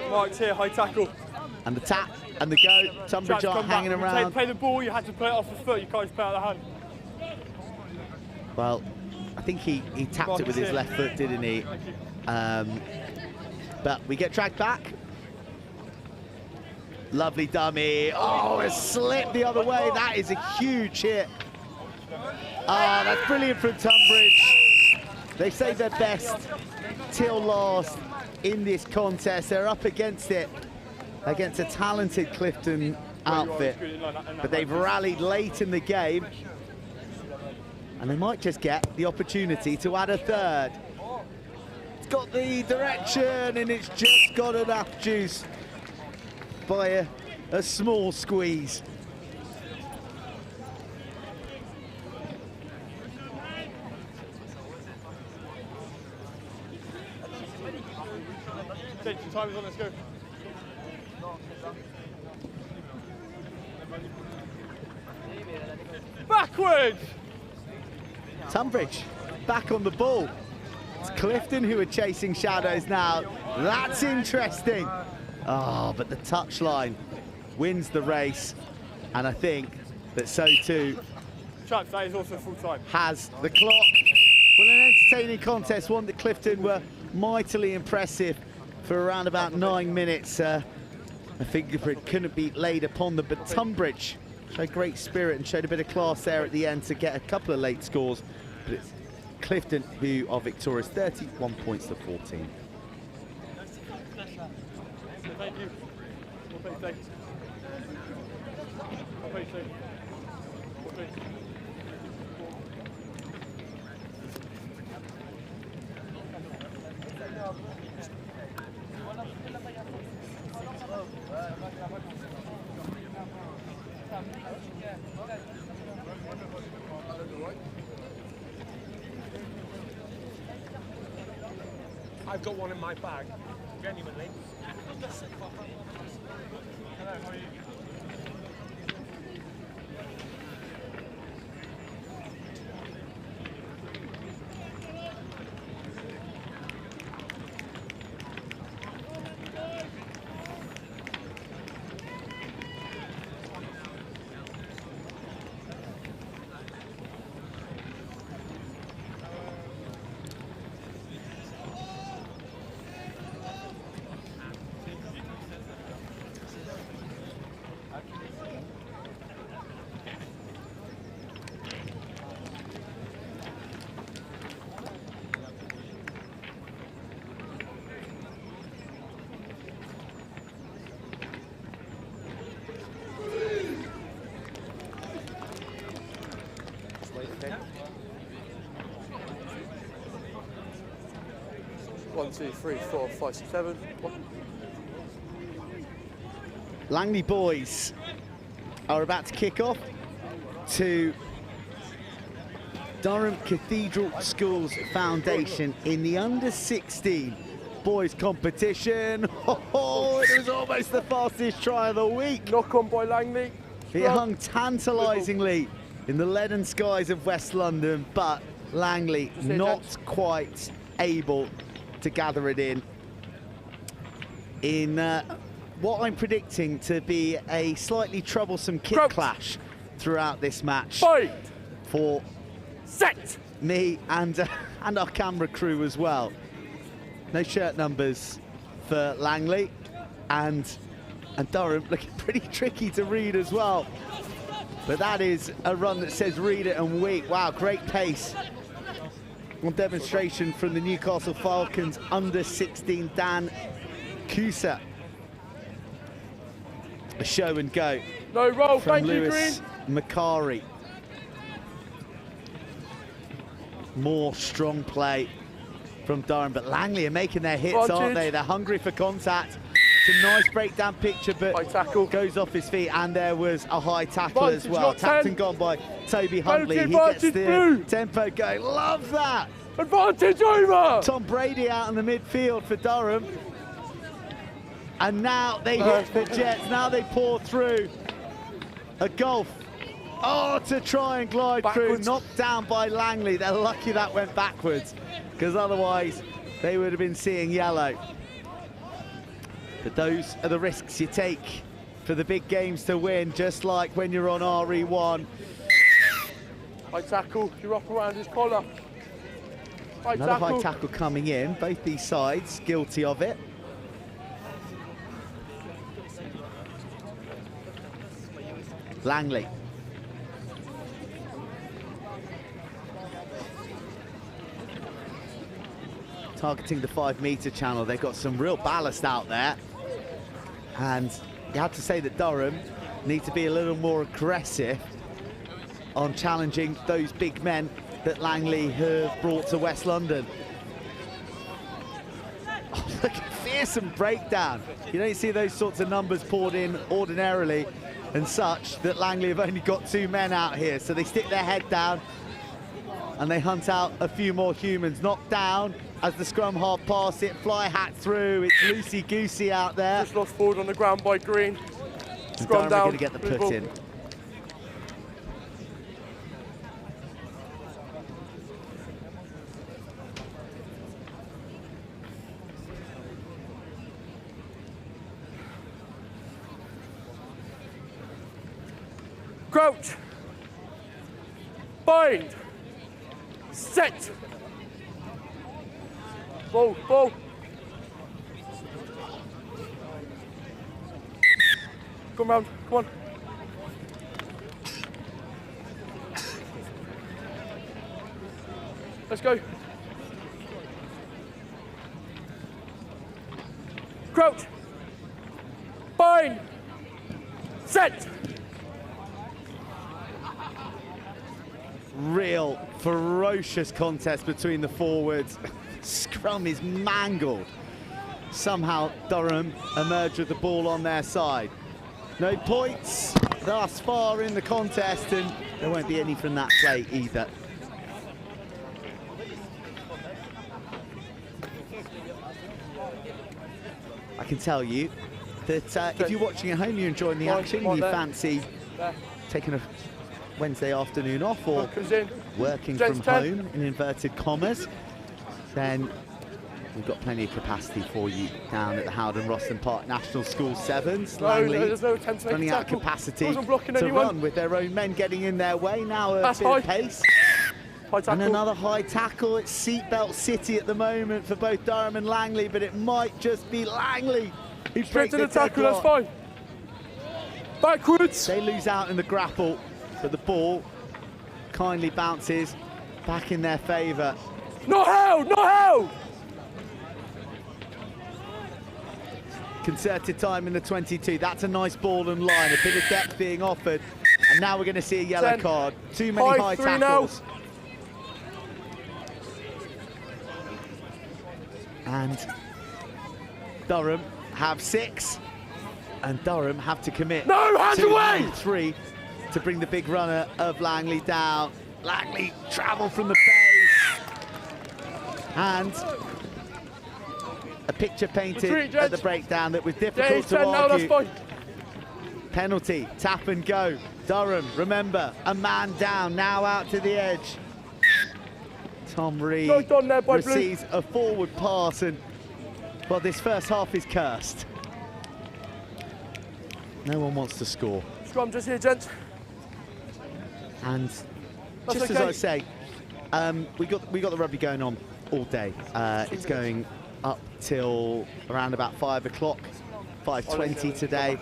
Marked here, high tackle. And the tap and the go. Tonbridge aren't hanging around. Play the ball, you had to play it off the foot, you can't just play it out of the hand. Well, I think he tapped it with his left foot, didn't he? But we get dragged back. Lovely dummy. Oh, a slip the other way. That is a huge hit. Ah, that's brilliant from Tonbridge. They saved their best till last in this contest. They're up against it, against a talented Clifton outfit. But they've rallied late in the game. And they might just get the opportunity to add a third. It's got the direction and it's just got enough juice by a small squeeze. Attention, time is on, let's go. Backwards! Tonbridge back on the ball. It's Clifton who are chasing shadows now. That's interesting. Oh, but the touchline wins the race. And I think that so too Chance, that is also full time. has the clock. Well, an entertaining contest, one that Clifton were mightily impressive for around about 9 minutes. A fingerprint couldn't be laid upon them, but Tonbridge showed great spirit and showed a bit of class there at the end to get a couple of late scores. But it's Clifton who are victorious, 31 points to 14. Thank you. Well, thank you. Well, thank you. Well, thank you. I've got one in my bag, genuinely. Hello, how are you? One, two, three, four, five, six, seven. Langley boys are about to kick off to Durham Cathedral Schools Foundation in the under-16 boys competition. Oh, it was almost the fastest try of the week. Knock on by Langley. It hung tantalisingly in the leaden skies of West London, but Langley not quite able to gather it in what I'm predicting to be a slightly troublesome kick clash throughout this match. Fight. For set me and our camera crew as well. No shirt numbers for Langley, and Durham looking pretty tricky to read as well. But that is a run that says read it and wait. Wow, great pace on demonstration from the Newcastle Falcons under-16 Dan Cusa. A show and go no roll, from thank Lewis you, Macari. More strong play from Durham, but Langley are making their hits, aren't they? They're hungry for contact. It's a nice breakdown picture, but tackle goes off his feet, and there was a high tackle as well. Got Tapped and gone by Toby Huntley. He gets the tempo going. Love that. Advantage over. Tom Brady out in the midfield for Durham. And now they hit the Jets. Now they pour through a golf. Oh, to try and glide through. Knocked down by Langley. They're lucky that went backwards, because otherwise they would have been seeing yellow. But those are the risks you take for the big games to win, just like when you're on RE1. High tackle, you're up around his collar. Another high tackle coming in, both these sides guilty of it. Langley. Targeting the 5 metre channel. They've got some real ballast out there. And you have to say that Durham need to be a little more aggressive on challenging those big men that Langley have brought to West London. Oh, look at fearsome breakdown. You don't see those sorts of numbers poured in ordinarily, and such that Langley have only got 2 men out here, so they stick their head down and they hunt out a few more humans. Knocked down as the scrum half pass it, fly hat through, it's loosey-goosey out there. Just lost forward on the ground by Green. Scrum Durham down. are going to get the put in. Crouch. Bind. Set. Ball, ball. Come round, come on. Let's go. Crouch. Bind. Set. Real ferocious contest between the forwards. Scrum is mangled. Somehow Durham emerged with the ball on their side. No points thus far in the contest, and there won't be any from that play either. I can tell you that if you're watching at home, you're enjoying the action, you fancy taking a Wednesday afternoon off or working from home, in inverted commas, then we've got plenty of capacity for you down at the Howden Rosslyn Park National School Sevens. Langley running out of capacity to run with their own men getting in their way. Now a bit of pace. And another high tackle. It's seatbelt city at the moment for both Durham and Langley, but it might just be Langley who breaks the tackle. That's fine. Backwards. They lose out in the grapple, but the ball kindly bounces back in their favour. Not held, not held! Concerted time in the 22. That's a nice ball and line, a bit of depth being offered. And now we're going to see a yellow card. Too many high tackles. And Durham have 6. And Durham have to commit to 3 to bring the big runner of Langley down. Langley travel from the base. And a picture painted at the breakdown that was difficult to argue. Penalty, tap and go. Durham, remember, a man down, now out to the edge. Tom Reed receives a forward pass, and well, this first half is cursed. No one wants to score. Scrum just here, gents. And just as I say, we got the rugby going on all day. It's going up till around about 5 o'clock, 5:20 today.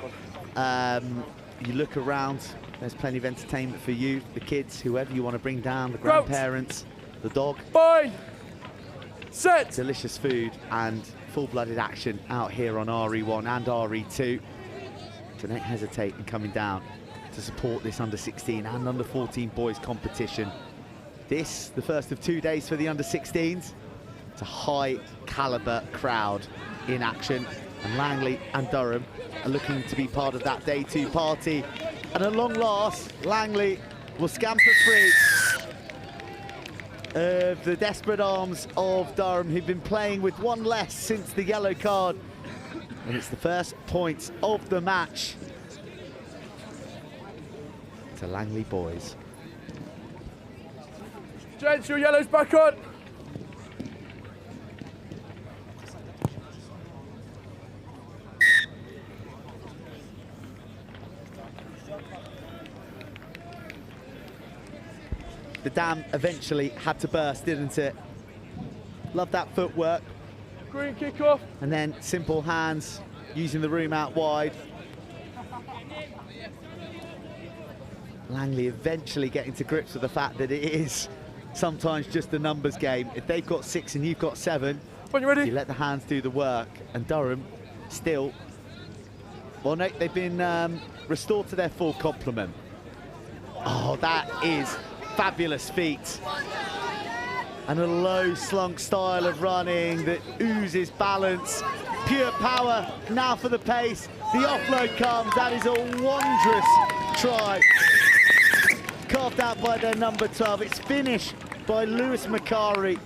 You look around, there's plenty of entertainment for you, the kids, whoever you want to bring down, the grandparents, the dog. Fine. Set. Delicious food and full-blooded action out here on RE1 and RE2. So don't hesitate in coming down to support this under-16 and under-14 boys competition. This, the first of 2 days for the under-16s. It's a high-caliber crowd in action, and Langley and Durham are looking to be part of that day 2 party. And at long last, Langley will scamper free of the desperate arms of Durham, who've been playing with one less since the yellow card. And it's the first points of the match to Langley boys. Gents, your yellow's back on. The dam eventually had to burst, didn't it? Love that footwork. Green kick off. And then simple hands, using the room out wide. Langley eventually getting to grips with the fact that it is sometimes just a numbers game. If they've got 6 and you've got 7, when you're ready, you let the hands do the work. And Durham still, well, no, they've been restored to their full complement. Oh, that is fabulous feet. And a low slunk style of running that oozes balance. Pure power now for the pace. The offload comes. That is a wondrous try. Carved out by their number 12. It's finished by Lewis Macari.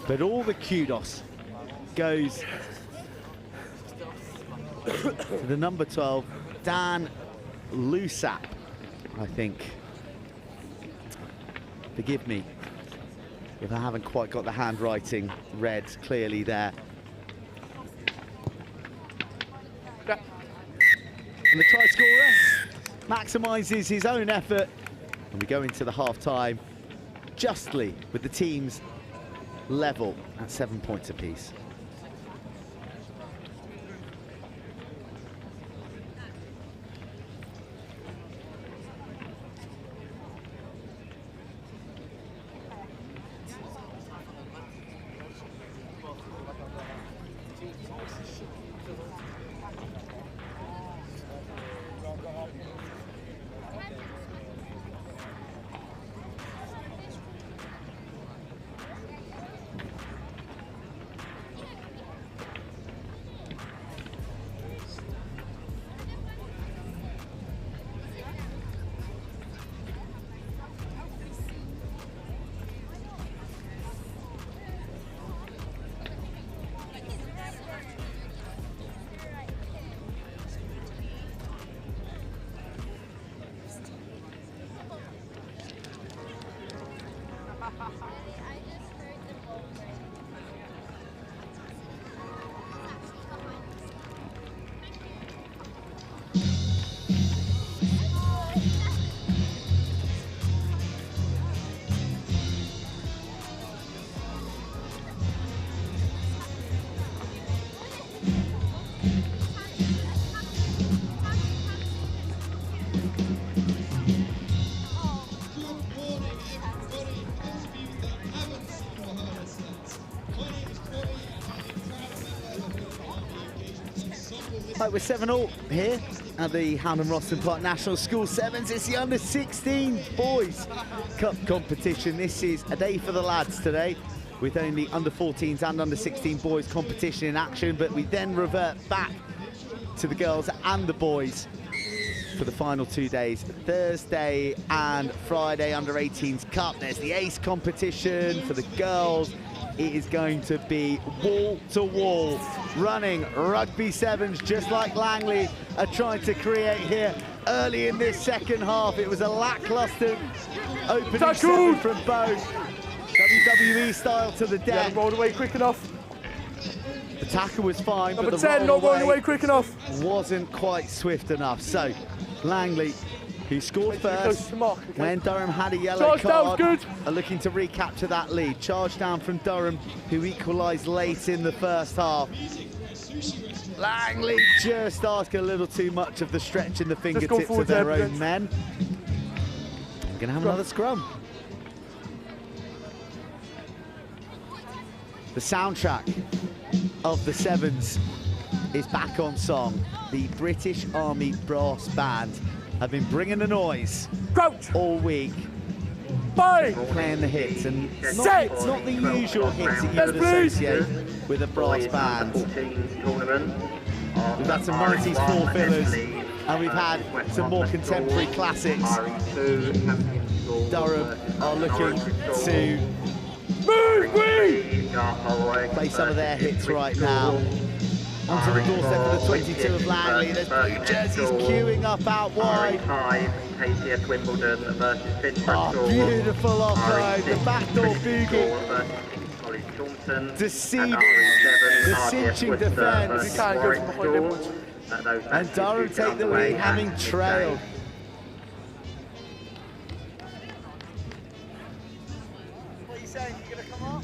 But all the kudos goes to the number 12, Dan Lusap, I think. Forgive me if I haven't quite got the handwriting read clearly there. And the try scorer maximises his own effort, and we go into the half-time justly with the teams level at 7 points apiece. Right, we're 7-all here at the Rosslyn Park National School Sevens. It's the under-16 boys cup competition. This is a day for the lads today, with only under-14s and under-16 boys competition in action, but we then revert back to the girls and the boys for the final 2 days, Thursday and Friday under-18s cup. There's the ace competition for the girls. It is going to be wall-to-wall running rugby sevens, just like Langley are trying to create here early in this second half. It was a lacklustre opening seven from both. WWE style to the deck. Yeah, rolled away quick enough. The tackle was fine, Number but the 10 not rolling away quick enough. Wasn't quite swift enough. So Langley, who scored first when Durham had a yellow card, are looking to recapture that lead. Charge down from Durham, who equalised late in the first half. Langley just asking a little too much of the stretch in the fingertips of their own men. We're going to have another scrum. The soundtrack of the sevens is back on song. The British Army Brass Band have been bringing the noise all week, playing the hits, and not the usual hits that you would associate with a brass band. We've had some 90s four fillers, and we've had some more contemporary classics. Durham are looking to play some of their hits right now. Onto the doorstep of the 22 of Langley. There's blue jerseys queuing up out wide. KCS Wimbledon versus Finbra. Oh, beautiful offload. The backdoor boogie. Deceiving the cinching defence. And Durham take the lead, having trailed. What are you saying? You're going to come up?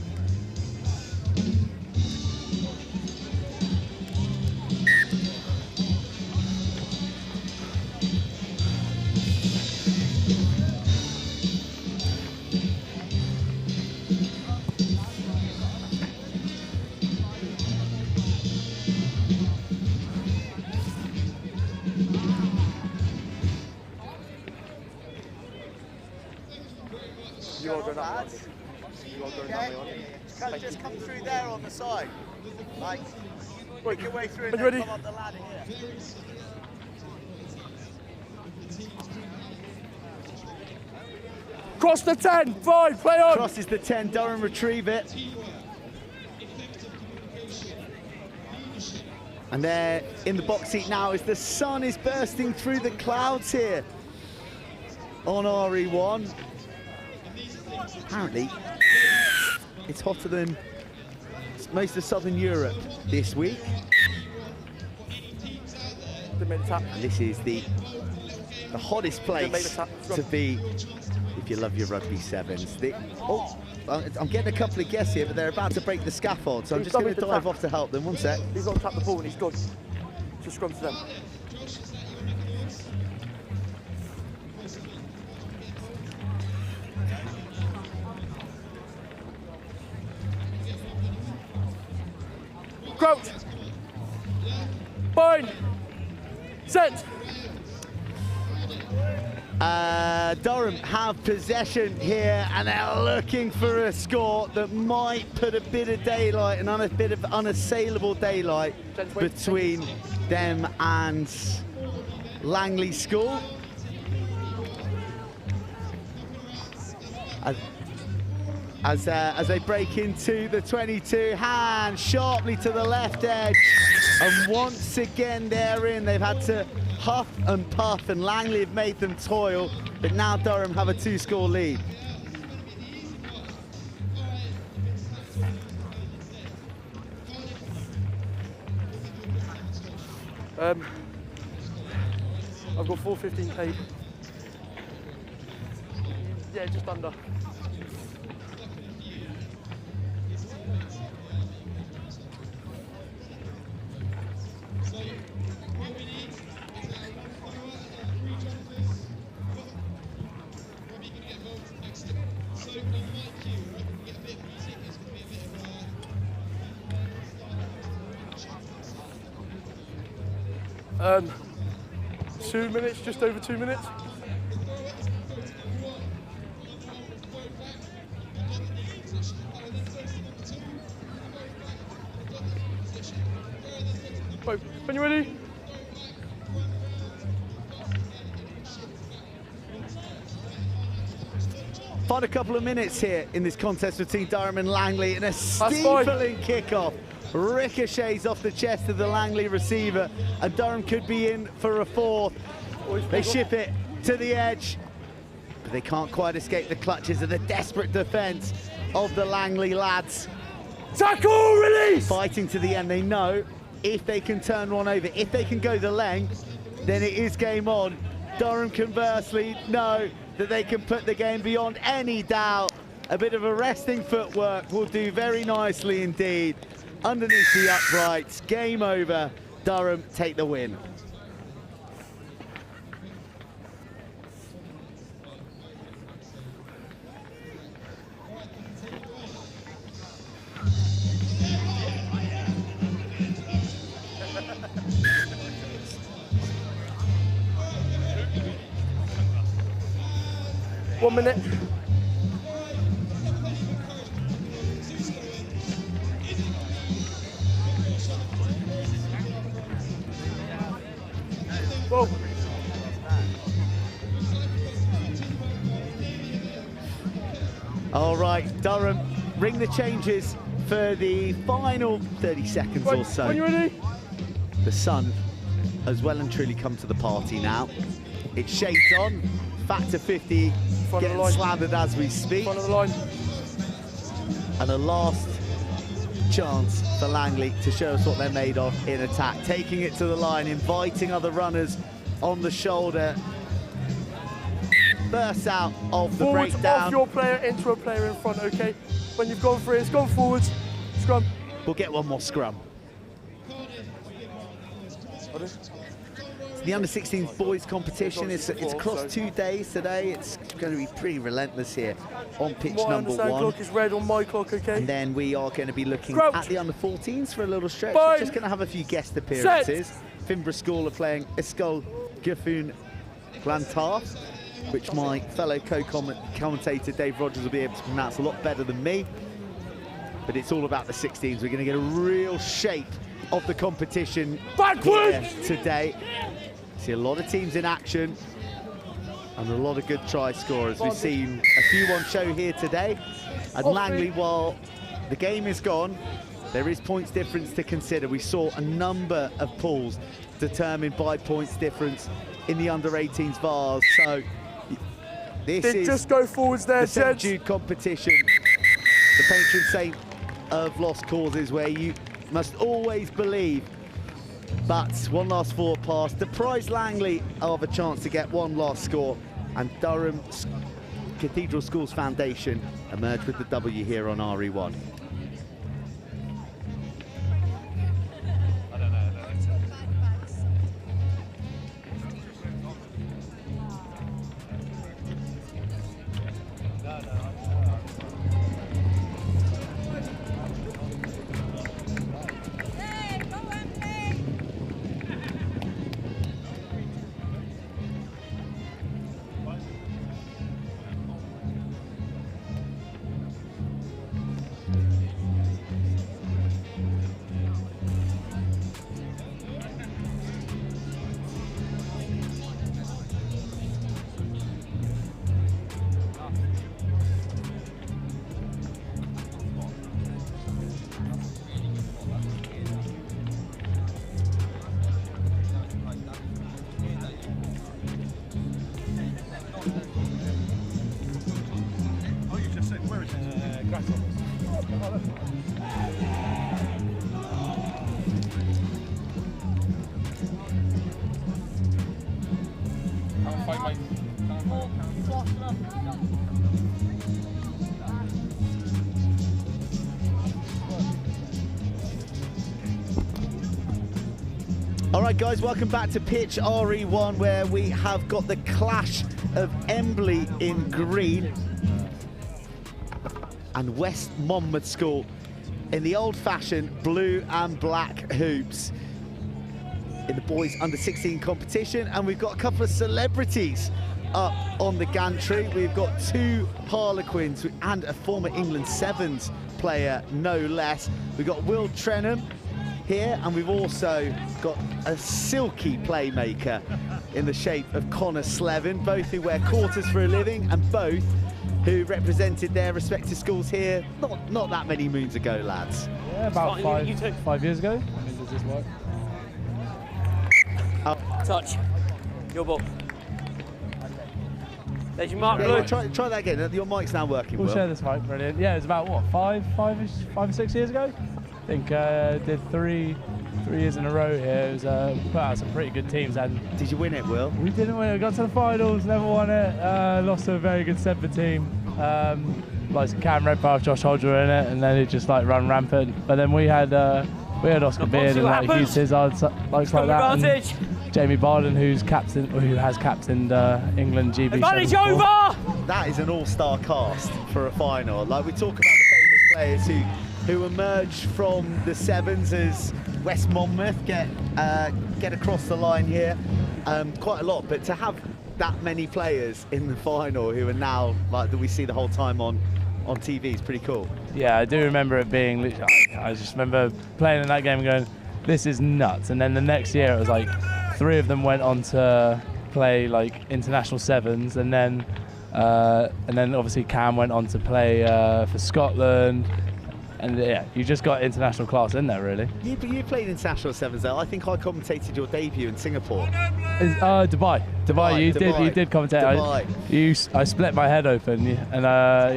Just come through there on the side. Like, make your way through and then come up the ladder here. Cross the 10, 5, play on! Crosses the 10, Durham retrieve it. And there in the box seat now as the sun is bursting through the clouds here on RE1. Apparently, it's hotter than most of Southern Europe this week. And this is the hottest place to be if you love your rugby sevens. I'm getting a couple of guesses here, but they're about to break the scaffold, so I'm just going to dive off to help them. One sec. He's got to tap the ball and he's good. Just scrum to them. Crouch. Bind. Set. Durham have possession here and they're looking for a score that might put a bit of daylight and a bit of unassailable daylight between them and Langley School. As they break into the 22, hand sharply to the left edge, and once again they're in. They've had to huff and puff, and Langley have made them toil, but now Durham have a 2-score lead. I've got 4:15 paid. Yeah, just under. Um, 2 minutes, just over 2 minutes. Right, when you're ready. Find a couple of minutes here in this contest between Durham and Langley, and a steepling kickoff ricochets off the chest of the Langley receiver, and Durham could be in for a fourth. They ship it to the edge, but they can't quite escape the clutches of the desperate defence of the Langley lads. Tackle, release! Fighting to the end. They know if they can turn one over, if they can go the length, then it is game on. Durham conversely know that they can put the game beyond any doubt. A bit of arresting footwork will do very nicely indeed. Underneath the uprights, game over. Durham take the win. One minute. Whoa. All right, Durham ring the changes for the final 30 seconds or so. When you're ready. The sun has well and truly come to the party now. It's shades on, factor 50, getting slathered as we speak. Front of the line. And a last chance for Langley to show us what they're made of in attack. Taking it to the line, inviting other runners on the shoulder. Bursts out of the Forwards breakdown. off your player into a player in front, okay? When you've gone for it, it's gone forwards. Scrum. We'll get one more scrum. The under-16 boys competition, it's across 2 days today. It's going to be pretty relentless here on pitch number 1. Clock is red on my clock, okay? And then we are going to be looking at the under-14s for a little stretch. Fine. We're just going to have a few guest appearances. Finbra School are playing Ascol Glo Glantaf, which my fellow co-commentator Dave Rogers will be able to pronounce a lot better than me. But it's all about the 16s. We're going to get a real shape of the competition here today. See a lot of teams in action and a lot of good try scorers. We've seen a few on show here today. And Langley, while the game is gone, There is points difference to consider. We saw a number of pools determined by points difference in the under-18s Vars. So this is just go forwards there, the St Jed. Jude competition, the patron saint of lost causes, where you must always believe. But one last forward pass deprives Langley of a chance to get one last score, and Durham Cathedral Schools Foundation emerged with the W here on RE1. All right, guys, welcome back to pitch RE1, where we have got the clash of Embley in green and West Monmouth School in the old-fashioned blue and black hoops in the boys under-16 competition. And we've got a couple of celebrities up on the gantry. We've got two Harlequins and a former England Sevens player, no less. We've got Will Trenham here, and we've also got a silky playmaker in the shape of Connor Slevin, both who wear quarters for a living and both who represented their respective schools here not that many moons ago, lads. Yeah, about 5 years ago. I mean, does this work? Touch. Your ball. There's your mark, Yeah, Blue. try that again. Your mic's now working. We'll Will. share this mic, brilliant. Yeah, it was about what, 5 or 6 years ago? I think did three years in a row here. It was put out some pretty good teams, and Did you win it, Will? we didn't win it. We got to the finals, never won it. Lost to a very good Sedbergh team. Like Cam Redpath, Josh Hodger in it, and then it just like run rampant. But then we had Oscar Beard and like Hugh Tizard, like that. Advantage. And Jamie Barden, who has captained England GB. Advantage over. That is an all-star cast for a final. Like, we talk about the famous players who emerge from the Sevens as West Monmouth get across the line here, quite a lot. But to have that many players in the final who are now like that we see the whole time on TV is pretty cool. Yeah, I do remember it being. I just remember playing in that game and going, "This is nuts." And then the next year, it was like 3 of them went on to play like international sevens, and then obviously Cam went on to play for Scotland. And yeah, you just got international class in there, really. You played international sevens though. I think I commentated your debut in Singapore. Dubai. You did commentate. I split my head open, and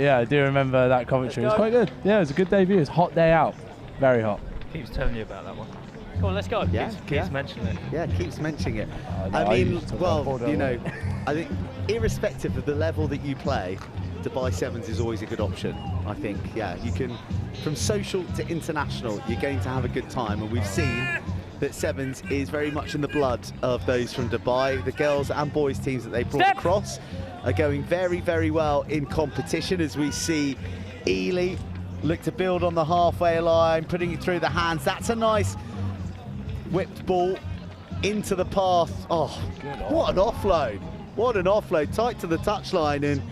yeah, I do remember that commentary. It was quite good. Yeah, it was a good debut. It was a hot day out, very hot. Keeps telling you about that one. Come on, let's go. Yeah, Keeps mentioning it. Yeah, keeps mentioning it. No, I mean, used to well, talk about you know, I think irrespective of the level that you play, Dubai Sevens is always a good option. I think, yeah, you can, from social to international, you're going to have a good time, and we've seen that Sevens is very much in the blood of those from Dubai. The girls and boys teams that they brought across are going very, very well in competition, as we see Ely look to build on the halfway line, putting it through the hands. That's a nice whipped ball into the path. Oh, what an offload. What an offload, tight to the touchline, and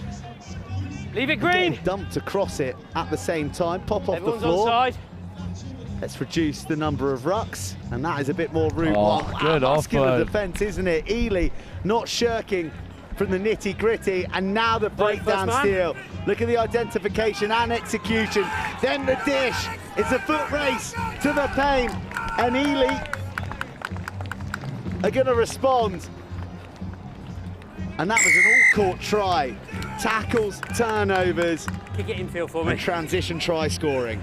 leave it green. Dumped across it at the same time. Pop off Everyone's the floor. onside. Let's reduce the number of rucks, and that is a bit more room. Oh, good muscular offload. defence, isn't it? Ely not shirking from the nitty gritty, and now the breakdown steal. Look at the identification and execution. Then the dish. It's a foot race to the paint, and Ely are going to respond. And that was an all-court try. Tackles, turnovers, Kick it infield for me. and transition try scoring.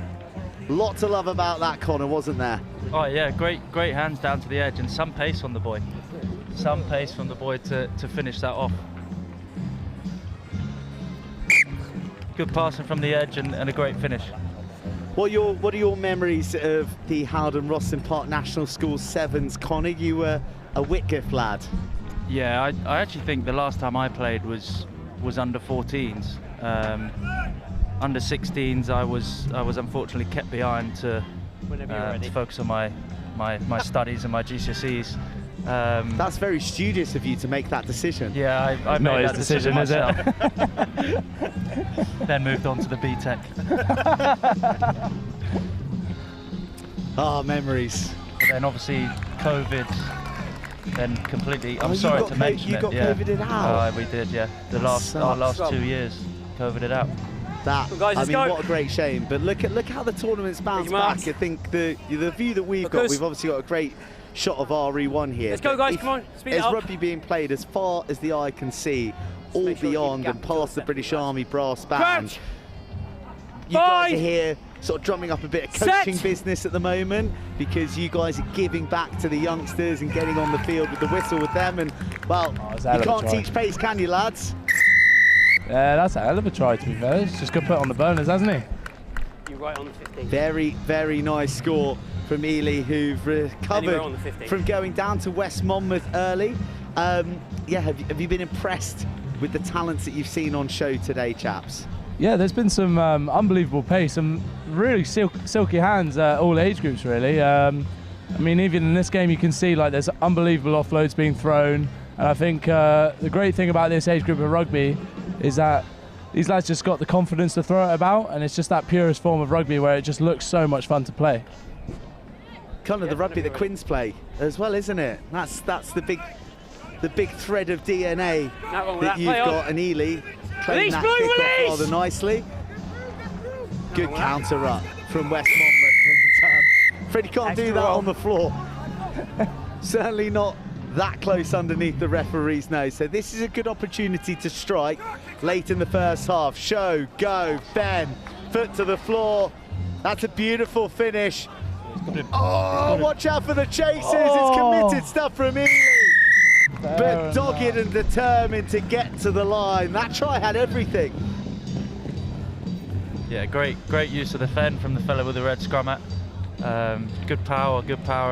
Lot to love about that, Connor, wasn't there? Oh yeah, great hands down to the edge and some pace on the boy. Some pace from the boy to finish that off. Good passing from the edge and a great finish. What are your memories of the Howden Rosslyn Park National School Sevens, Connor? You were a Whitgift lad. Yeah, I actually think the last time I played was under 14s. Under 16s, I was unfortunately kept behind to focus on my studies and my GCSEs. That's very studious of you to make that decision. Yeah, I Not made his that decision, is myself. Then moved on to the BTEC. Ah, memories. But then obviously COVID, then completely. I'm you sorry got to mention you it. got Yeah. COVIDed out. We did, yeah. Our last 2 years, COVIDed out. That, Well, guys, I let's mean, go. what a great shame. But look how the tournament's bounced Thank you, back. Mark. I think the view that we've got, Focus. we've obviously got a great shot of RE1 here. Let's go, But guys, if come on, speed it there's up. rugby being played as far as the eye can see, all make sure you beyond gap and to the past the second British left. Army brass band. Crouch. You guys are Five. here sort of drumming up a bit of Set. coaching business at the moment, because you guys are giving back to the youngsters and getting on the field with the whistle with them. And well, it's a hell you of a can't try. teach pace, can you, lads? Yeah, that's a hell of a try, to be fair. He's just got put on the burners, hasn't he? You're right on the 15. Very, very nice score from Ely, who've Anywhere recovered on the 15. from going down to West Monmouth early. Yeah, have you been impressed with the talents that you've seen on show today, chaps? Yeah, there's been some unbelievable pace, some really silky hands, all age groups really. I mean, even in this game you can see like there's unbelievable offloads being thrown, and I think the great thing about this age group of rugby is that these lads just got the confidence to throw it about, and it's just that purest form of rugby where it just looks so much fun to play. Kind of the rugby that Quins play as well, isn't it? That's the big thread of DNA that you've got, and Ely playing that kick-off rather nicely. Good counter up from West Monmouth. Freddie can't do that on the floor. Certainly not that close underneath the referee's nose. So this is a good opportunity to strike late in the first half. Show, go, Ben, foot to the floor. That's a beautiful finish. Oh, watch out for the chasers. It's committed stuff from Ely. But dogged and determined to get to the line. That try had everything. Yeah, great use of the fend from the fellow with the red scrum hat. Good power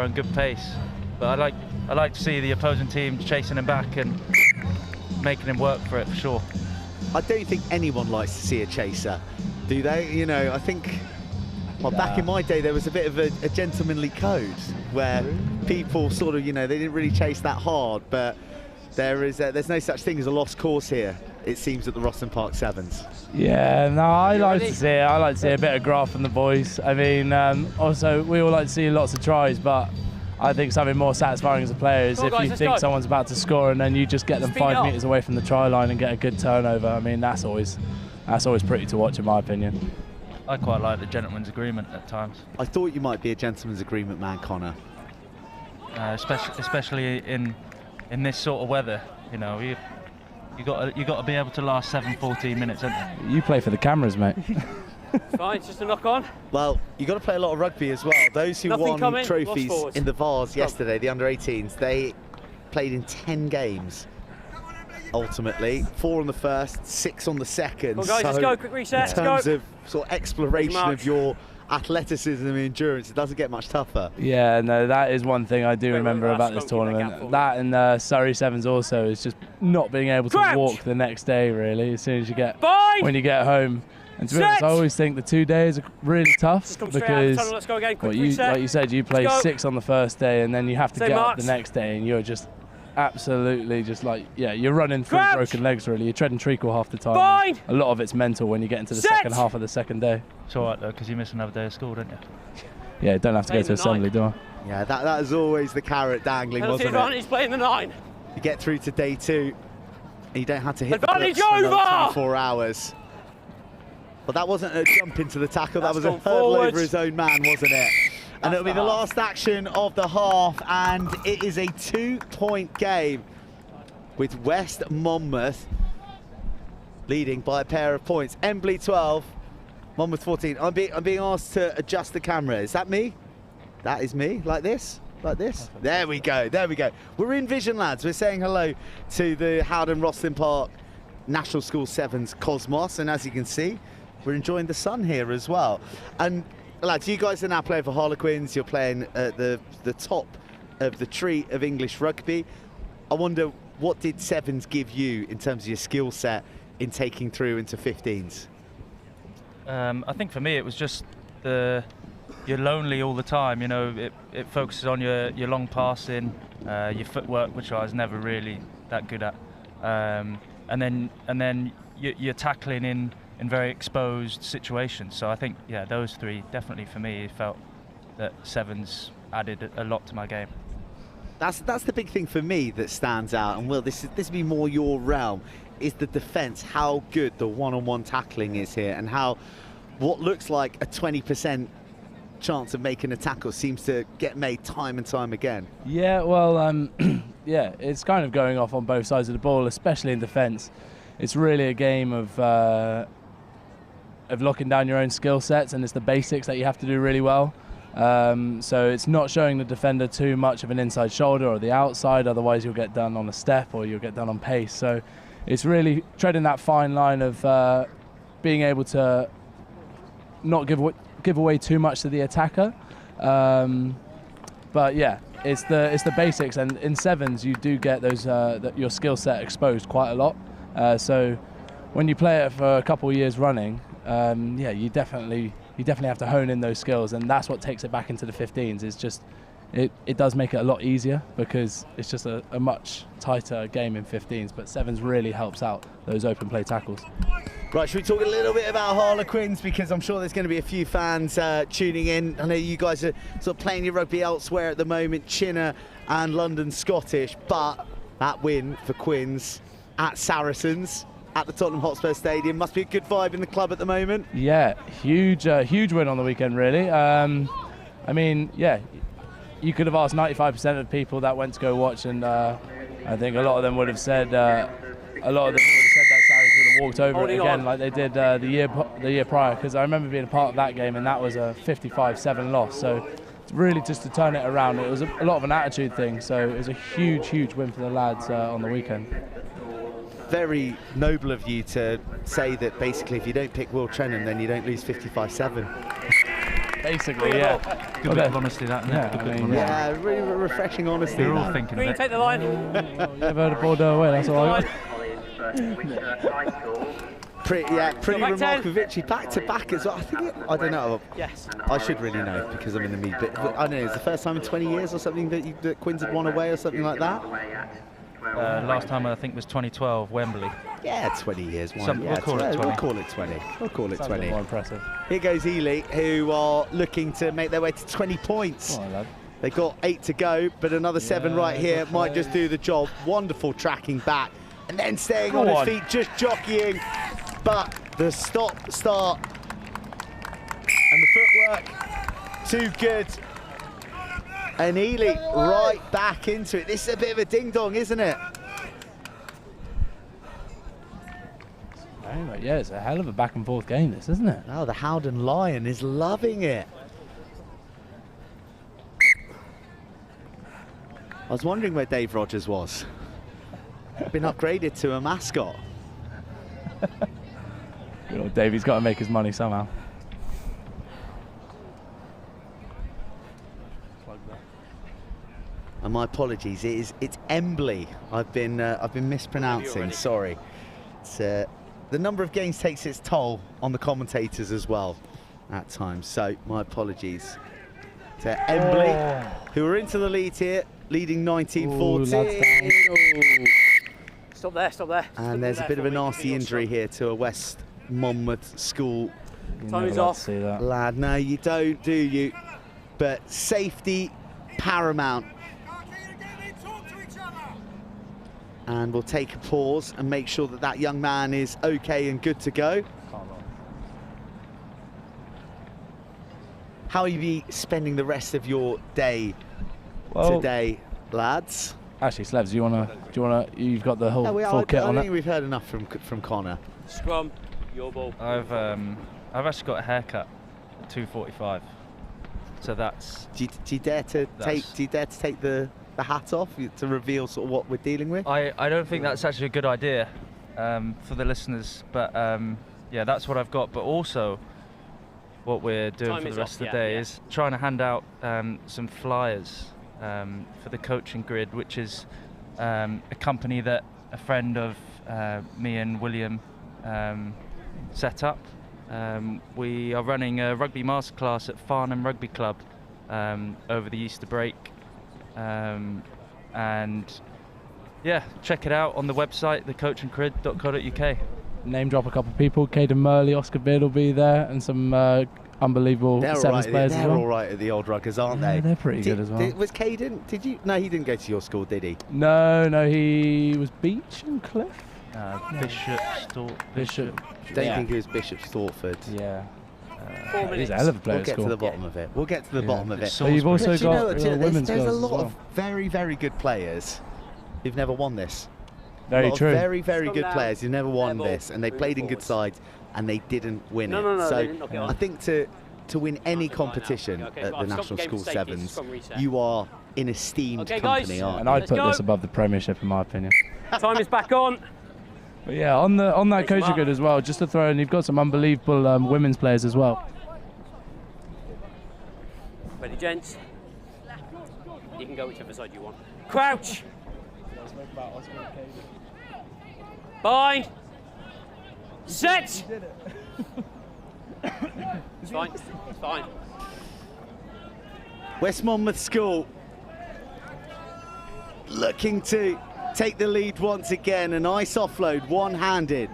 and good pace. But I like to see the opposing team chasing him back and making him work for it, for sure. I don't think anyone likes to see a chaser, do they? You know, I think, well, back in my day, there was a bit of a gentlemanly code where people sort of, you know, they didn't really chase that hard, but there's no such thing as a lost cause here, it seems, at the Rosslyn Park Sevens. Yeah, no, I like to see it. I like to see a bit of graft from the boys. I mean, also, we all like to see lots of tries, but I think something more satisfying as a player is if you think someone's about to score and then you just get them 5 metres away from the try line and get a good turnover. I mean, that's always pretty to watch, in my opinion. I quite like the gentleman's agreement at times. I thought you might be a gentleman's agreement man, Connor. Especially in this sort of weather, you know, you got to be able to last 14 minutes, haven't You play for the cameras, mate. Fine, it's just a knock on. Well, you've got to play a lot of rugby as well. Those who won trophies in the Vars yesterday, the under-18s, they played in 10 games. Ultimately, 4 on the first, 6 on the second. Well, guys, let's go, quick reset. In terms of sort of exploration of your athleticism and endurance, it doesn't get much tougher. Yeah, no, that is one thing I do remember about this tournament. That and Surrey Sevens also is just not being able to walk the next day, really, as soon as you get, when you get home. And to be honest, I always think the 2 days are really tough because, like you said, you play 6 on the first day and then you have to get up the next day and you're just absolutely just like, yeah, you're running through broken legs, really. You're treading treacle half the time. A lot of it's mental when you get into the second half of the second day. It's all right, though, because you miss another day of school, don't you? Yeah, you don't have to go to assembly, do I? Yeah, that is always the carrot dangling, wasn't it? He's playing the 9. You get through to day 2. You don't have to hit Advantage the books for another over! 24 hours. But that wasn't a jump into the tackle, that was a gone hurdle forwards. over his own man, wasn't it? And it'll be the last action of the half, and it is a 2-point game with West Monmouth leading by a pair of points. Embley 12, Monmouth 14. I'm being asked to adjust the camera. Is that me? That is me, like this? Like this? There we go, there we go. We're in vision, lads. We're saying hello to the Howden Rosslyn Park National School Sevens Cosmos, and as you can see, we're enjoying the sun here as well. And lads, you guys are now playing for Harlequins. You're playing at the top of the tree of English rugby. I wonder, what did Sevens give you in terms of your skill set in taking through into 15s? I think for me it was just you're lonely all the time. You know, it focuses on your long passing, your footwork, which I was never really that good at, and then you're tackling in very exposed situations. So I think, yeah, those three definitely for me felt that Sevens added a lot to my game. That's the big thing for me that stands out, and Will, this would be more your realm, is the defence, how good the one-on-one tackling is here, and how what looks like a 20% chance of making a tackle seems to get made time and time again. Yeah, well, yeah, it's kind of going off on both sides of the ball, especially in defence. It's really a game of locking down your own skill sets, and it's the basics that you have to do really well. So it's not showing the defender too much of an inside shoulder or the outside, otherwise you'll get done on a step or you'll get done on pace. So it's really treading that fine line of being able to not give away too much to the attacker. But yeah, it's the basics, and in Sevens you do get those your skill set exposed quite a lot. So when you play it for a couple of years running, yeah, you definitely have to hone in those skills, and that's what takes it back into the 15s. It's just it does make it a lot easier because it's just a much tighter game in 15s, but Sevens really helps out those open play tackles. Right, should we talk a little bit about Harlequins, because I'm sure there's going to be a few fans tuning in. I know you guys are sort of playing your rugby elsewhere at the moment, Chinner and London Scottish, but that win for Quins at Saracens at the Tottenham Hotspur Stadium must be a good vibe in the club at the moment. Yeah, huge win on the weekend, really. I mean, yeah, you could have asked 95% of people that went to go watch, and I think a lot of them would have said that Saracens would have walked over it again like they did the year prior, because I remember being a part of that game, and that was a 55-7 loss. So it's really just to turn it around. It was a lot of an attitude thing, so it was a huge win for the lads on the weekend. Very noble of you to say that basically if you don't pick Will Trenham, then you don't lose 55-7. Basically, yeah. Good bit of honesty, that, isn't it? Yeah, I mean, Yeah, really refreshing honesty. They're all thinking Green, of it. take the line. You've heard Bordeaux away, that's all I got. Pretty remarkable victory, back to back as well. I think I don't know. Yes. I should really know because I'm in the meet. But I don't know. It's the first time in 20 years or something that Quins had won away or something like that. Last time I think was 2012, Wembley. Yeah, 20 years. We'll call it 20. We'll call it 20. We'll call it Sounds 20. more impressive. Here goes Ely, who are looking to make their way to 20 points. Come on, lad. They've got 8 to go, but another 7 right here might just do the job. Wonderful tracking back, and then staying on his feet, just jockeying. But the stop, start, and the footwork, too good. And Ely right back into it. This is a bit of a ding-dong, isn't it? Yeah, it's a hell of a back and forth game, this, isn't it? Oh, the Howden Lion is loving it. I was wondering where Dave Rogers was. Been upgraded to a mascot. You know, Davey's got to make his money somehow. And my apologies, it's Embley. I've been mispronouncing. Sorry. It's, the number of games takes its toll on the commentators as well at times. So my apologies to Embley, who are into the lead here, leading 19-14. Stop there. And there's a bit of a nasty injury here to a West Monmouth school Time is off. lad. No, you don't, do you? But safety paramount. And we'll take a pause and make sure that that young man is okay and good to go. How will you be spending the rest of your day today, lads? Actually, Slevs, do you wanna? You've got the whole full kit on I it. think we've heard enough from Connor. Scrum, your ball. I've actually got a haircut at 2:45, so that's. Do you dare to take the hat off to reveal sort of what we're dealing with? I don't think that's actually a good idea for the listeners, but yeah, that's what I've got. But also, what we're doing for the rest of the day is trying to hand out some flyers for the coaching grid, which is a company that a friend of me and William set up. We are running a rugby masterclass at Farnham Rugby Club over the Easter break. And yeah, check it out on the website, thecoachinggrid.co.uk. Name drop a couple of people. Caden Murley, Oscar Beard will be there, and some unbelievable sevens players as well. They're all right at the Old Ruggers, aren't they? They're pretty good as well. Was Caden? Did you? No, he didn't go to your school, did he? No, he was Beach and Cliff. Bishop. Don't think he was Bishop Stortford. Yeah. 4 minutes. He's a hell of a player. We'll get to the bottom of it. We'll get to the bottom of it. So you've also But got women's there's a girls lot as well. of very, very good players who've never won this. Very true. Very, very good down. players who've never won Level. this, and they played in good sides, and they didn't win No, it. no, no, so they didn't knock it on. I think to win any Can't do it right now. competition Okay, at I've the stopped National the game School for safety, Sevens, it's from reset. you are in esteemed Okay, guys. company, aren't And you? I'd Let's put go. this above the Premiership, in my opinion. Time is back on. But yeah, on that Thanks, coaching Mark. grid as well, just to throw in, you've got some unbelievable women's players as well. Ready, gents? You can go whichever side you want. Crouch! Bind! Set! It's fine, it's fine. West Monmouth School looking to take the lead once again. A nice offload, one-handed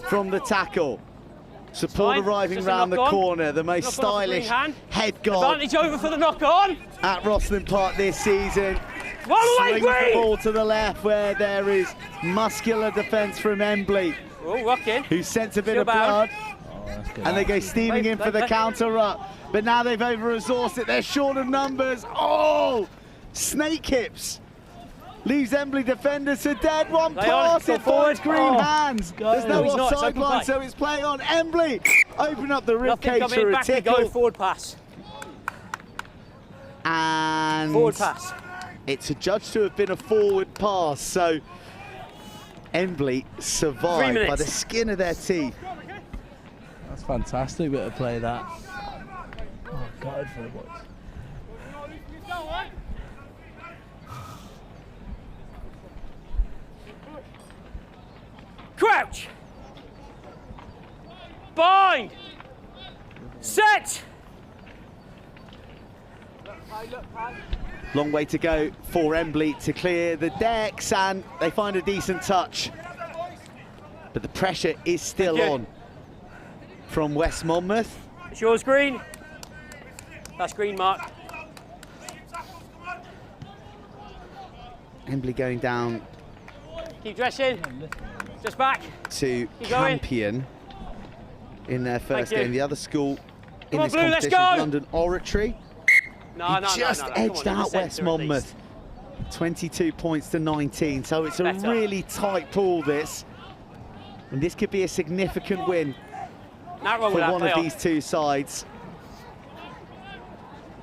from the tackle. Support Fine. arriving Just a round the knock on. corner. The most Knock on off the green stylish hand. head guard Advantage over for the knock on! at Rosslyn Park this season. One away, Swings the green! ball to the left where there is muscular defence from Embley, Oh, rocking. who sent a bit Still of blood. Oh, And they go steaming in for the Play. counter-up. But now they've over-resourced it. They're short of numbers. Oh! Snake hips. Leaves Embley defenders to dead. One Play on, pass. go It finds forward. green Oh. hands. There's No, no he's not. It's offside open line, play. so it's playing on Embley. Open up the rib Nothing cage coming for a back, you go tickle. forward pass. And Forward pass. it's adjudged to have been a forward pass. So Embley 3 survived minutes. by the skin of their teeth. That's fantastic bit of play, that. Oh, God, for the boys. Crouch! Bind! Set! Long way to go for Embley to clear the decks, and they find a decent touch. But the pressure is still Thank you. on from West Monmouth. It's yours, green. That's green, Mark. Embley going down Keep dressing. Just back. to Keep going. Campion in their first Thank you. game. The other school in Come on, this Blue, let's competition is go. London Oratory. No, He just edged Come on, out in the West centre at least. Monmouth. 22 points to 19, so it's a Better. really tight pool, this. And this could be a significant win Not wrong for with that, one play of on. these two sides.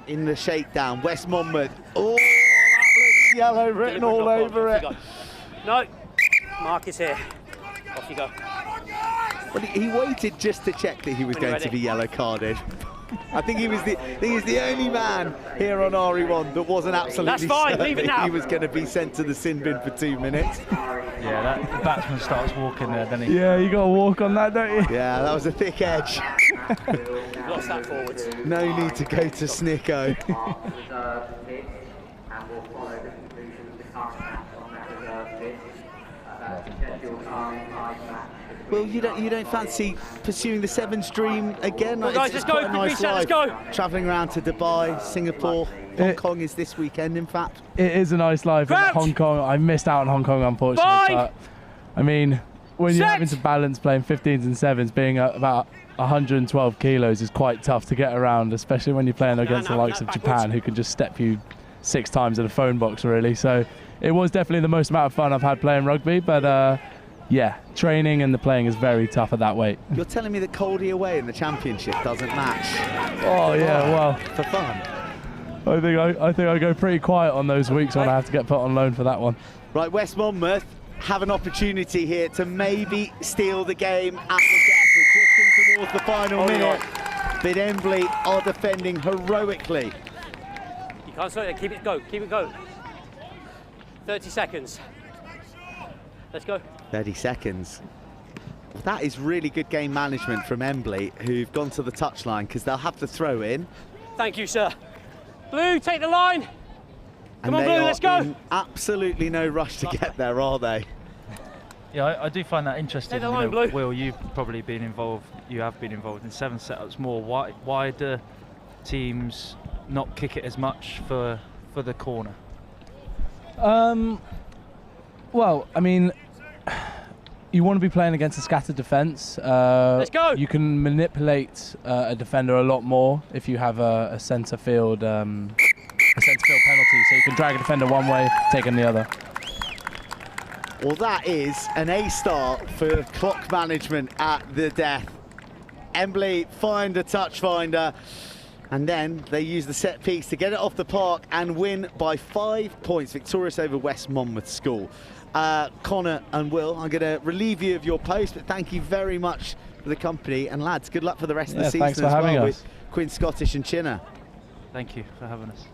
In the shakedown, West Monmouth. Oh, that looks yellow written Deliberate all knock on, over off it. you go. No, Mark is here. Off you go. Well, he waited just to check that he was When you're going to ready. be yellow carded. I think he was the only man here on RE1 that wasn't absolutely That's fine, certain leave it that now. he was going to be sent to the sin bin for 2 minutes. Yeah, the batsman starts walking there, doesn't he? Yeah, you got to walk on that, don't you? Yeah, that was a thick edge. We've lost that forwards. No need to go to Snicko. Reserve pit, and we'll follow the conclusion of the current match on that reserve pit. That's the scheduled RE5 match Well, you don't fancy pursuing the sevens dream again? Well, guys, let's go. Quite a Quick nice reset, let's life. go. Travelling around to Dubai, Singapore, Hong Kong is this weekend, in fact. It is a nice life in Hong Kong. I missed out on Hong Kong, unfortunately. But, I mean, when you're having to balance playing 15s and 7s, being about 112 kilos is quite tough to get around, especially when you're playing against the likes of Japan, who can just step you 6 times in a phone box, really. So it was definitely the most amount of fun I've had playing rugby, but yeah, training and the playing is very tough at that weight. You're telling me that Coldie away in the championship doesn't match? Oh yeah, well, for fun. I think I go pretty quiet on those weeks when I have to get put on loan for that one. Right, West Monmouth have an opportunity here to maybe steal the game at the death. We're drifting towards the final minute, but Embley are defending heroically. You can't slow it, keep it go. 30 seconds. Let's go. 30 seconds. That is really good game management from Embley, who've gone to the touchline because they'll have to throw in. Thank you, sir. Blue, take the line. Come on, Blue, let's go. In absolutely no rush to get there, are they? Yeah, I do find that interesting. Take the line, Blue. Will, you've probably been involved. You have been involved in 7 setups more. Why do teams not kick it as much for the corner? Well, I mean, you want to be playing against a scattered defence. Let's go. You can manipulate a defender a lot more if you have a centre field penalty. So you can drag a defender one way, take him the other. Well, that is an A start for clock management at the death. Embley find a touch finder, and then they use the set piece to get it off the park and win by 5 points, victorious over West Monmouth School. Connor and Will, I'm going to relieve you of your post, but thank you very much for the company. And lads, good luck for the rest of the season thanks for as having well us. with Queen Scottish and Chinner. Thank you for having us.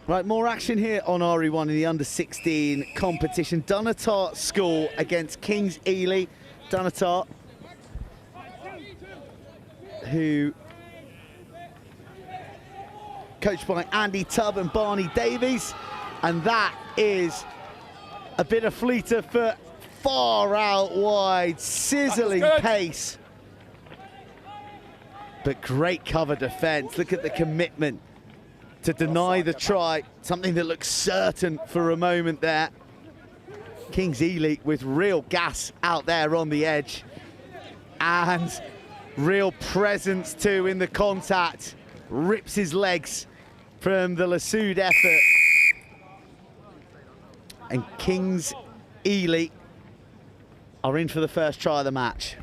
Right, more action here on RE1 in the under-16 competition. Dunnottar School against Kings Ely. Dunnottar, who coached by Andy Tubb and Barney Davies, and that is a bit of fleeter foot, far out wide, sizzling pace, but great cover defence. Look at the commitment to deny the try, something that looks certain for a moment there. Kings Ely with real gas out there on the edge, and real presence too in the contact. Rips his legs from the Lassoud effort. And Kings Ely are in for the first try of the match.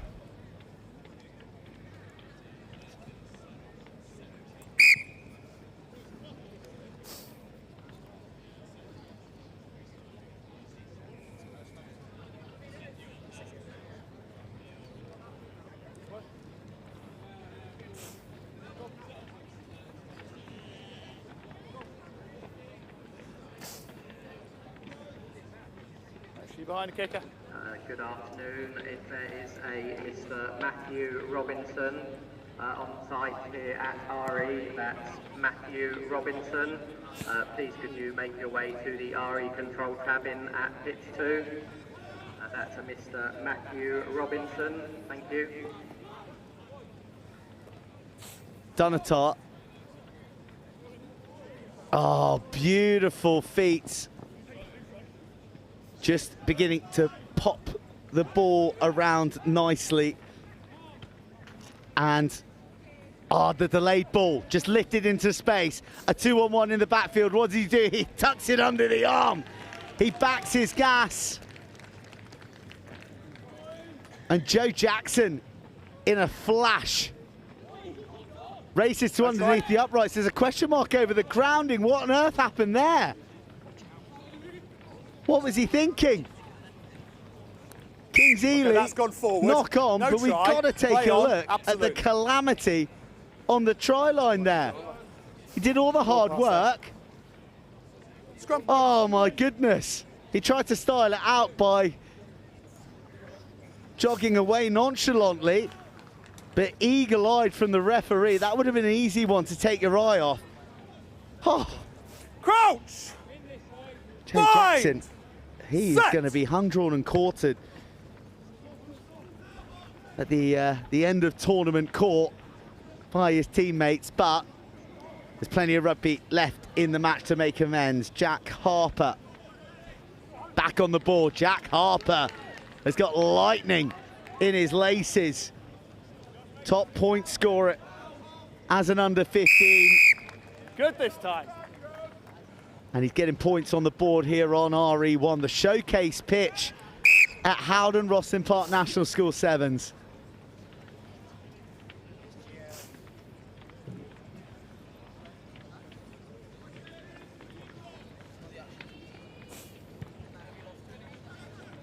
behind the kicker. Good afternoon. If there is a Mr. Matthew Robinson on site here at RE, that's Matthew Robinson. Please could you make your way to the RE control cabin at pit 2. That's a Mr. Matthew Robinson. Thank you. Dunatar. Oh, beautiful feet. Just beginning to pop the ball around nicely. And, the delayed ball just lifted into space. A 2-on-1 in the backfield. What does he do? He tucks it under the arm. He backs his gas. And Joe Jackson, in a flash, races to underneath the uprights. There's a question mark over the grounding. What on earth happened there? What was he thinking? Kings Ely, that's gone forward. Knock on, No but we've try. got to take Play a on. look at the Absolutely. calamity on the try line there. He did all the hard work. Scrum. Oh my goodness. He tried to style it out by jogging away nonchalantly, but eagle-eyed from the referee. That would have been an easy one to take your eye off. Oh. Crouch! Joe Jackson, he is going to be hung, drawn and quartered at the end of tournament court by his teammates, but there's plenty of rugby left in the match to make amends. Jack Harper back on the board. Jack Harper has got lightning in his laces. Top point scorer as an under 15. Good this time. And he's getting points on the board here on RE1, the showcase pitch at Howden Rosslyn Park National School Sevens.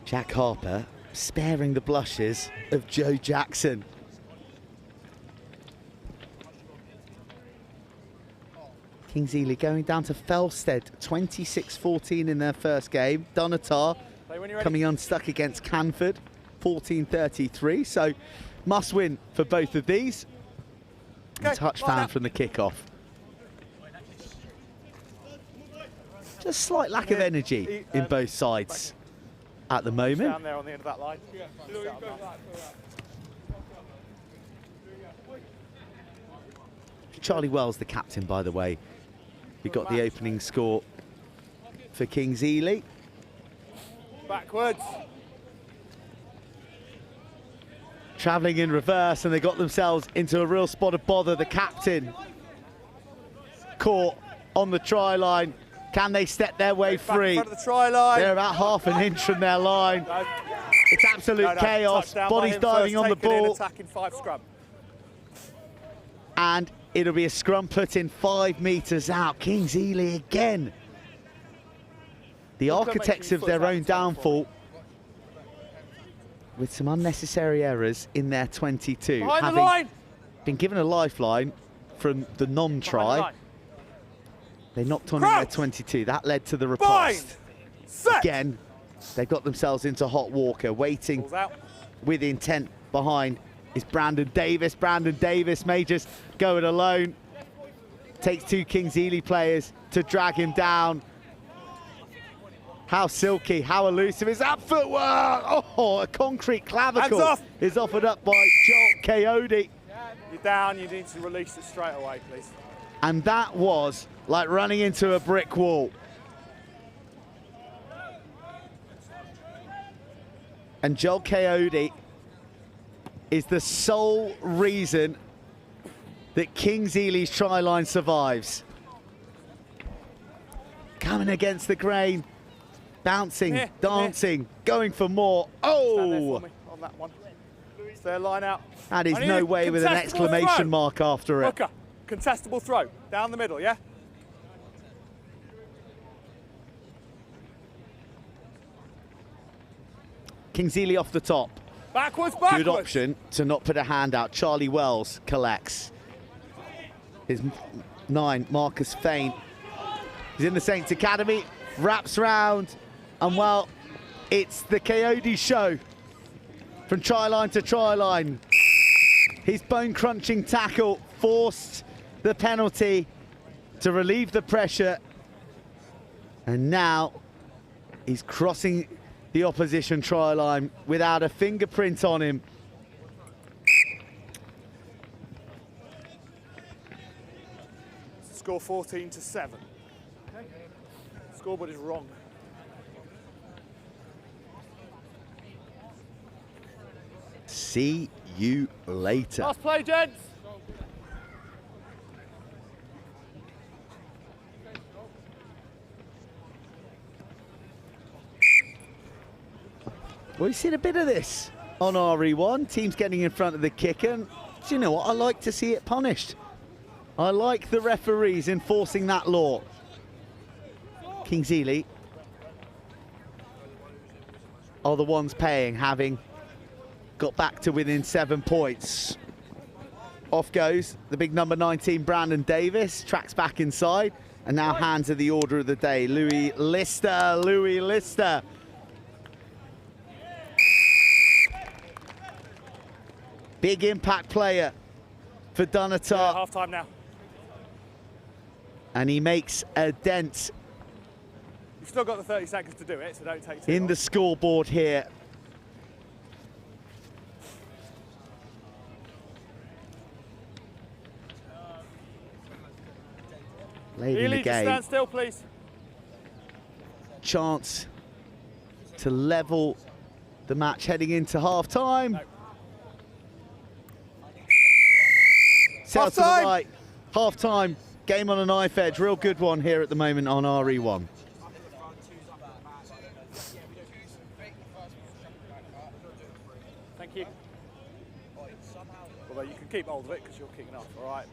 Jack Harper sparing the blushes of Joe Jackson. Kings Ely going down to Felsted, 26-14 in their first game. Dunatar coming unstuck against Canford, 14-33. So must win for both of these. And touchdown from the kickoff. Just slight lack of energy in both sides at the moment. Down there on the end of that line. Charlie Wells, the captain, by the way, who got the opening score for Kings Ely. Backwards. Travelling in reverse, and they got themselves into a real spot of bother. The captain caught on the try line. Can they step their way free? In front of the try line. They're about half an inch from their line. No. It's absolute chaos. Bodies diving on the ball. Attacking 5 scrum. And it'll be a scrum put in 5 metres out. Kings Ely again. The architects of their own downfall with some unnecessary errors in their 22. Behind the line. Been given a lifeline from the non-try. They knocked on in their 22. That led to the riposte. Again, they got themselves into hot water, waiting with intent behind is Brandon Davis. Brandon Davis may just go it alone. Takes 2 Kings Ely players to drag him down. How silky, how elusive is that footwork? Oh, a concrete clavicle is offered up by Joel Coyote. You're down, you need to release it straight away, please. And that was like running into a brick wall. And Joel Coyote is the sole reason that Kings Ely's try line survives. Coming against the grain, bouncing, dancing, going for more. Oh! On that one. Is there a line out? That is no way with an exclamation mark after it. Hooker, contestable throw, down the middle, yeah? Kings Ely off the top. Backwards, backwards. Good option to not put a hand out. Charlie Wells collects. His 9, Marcus Fain. He's in the Saints Academy, wraps round, and well, It's the Coyote show from try line to try line. His bone-crunching tackle forced the penalty to relieve the pressure. And now he's crossing the opposition try line without a fingerprint on him. Score 14-7. Scoreboard is wrong. See you later. Last play, gents. Well, we've seen a bit of this on RE1. Teams getting in front of the kicker. And do you know what? I like to see it punished. I like the referees enforcing that law. Kings Ely are the ones paying, having got back to within 7 points. Off goes the big number 19, Brandon Davis, tracks back inside, and now hands are the order of the day. Louis Lister. Big impact player for Dunatar. Yeah, half time now. And he makes a dent You've still got the 30 seconds to do it, so don't take too in long. the scoreboard here. Late in the Ely, just game, stand still, please. chance to level the match heading into half time. No. Set to the Half-time. right, half time, game on a knife edge, real good one here at the moment on RE1. Thank you. Although you can keep hold of it because you're kicking off, all right?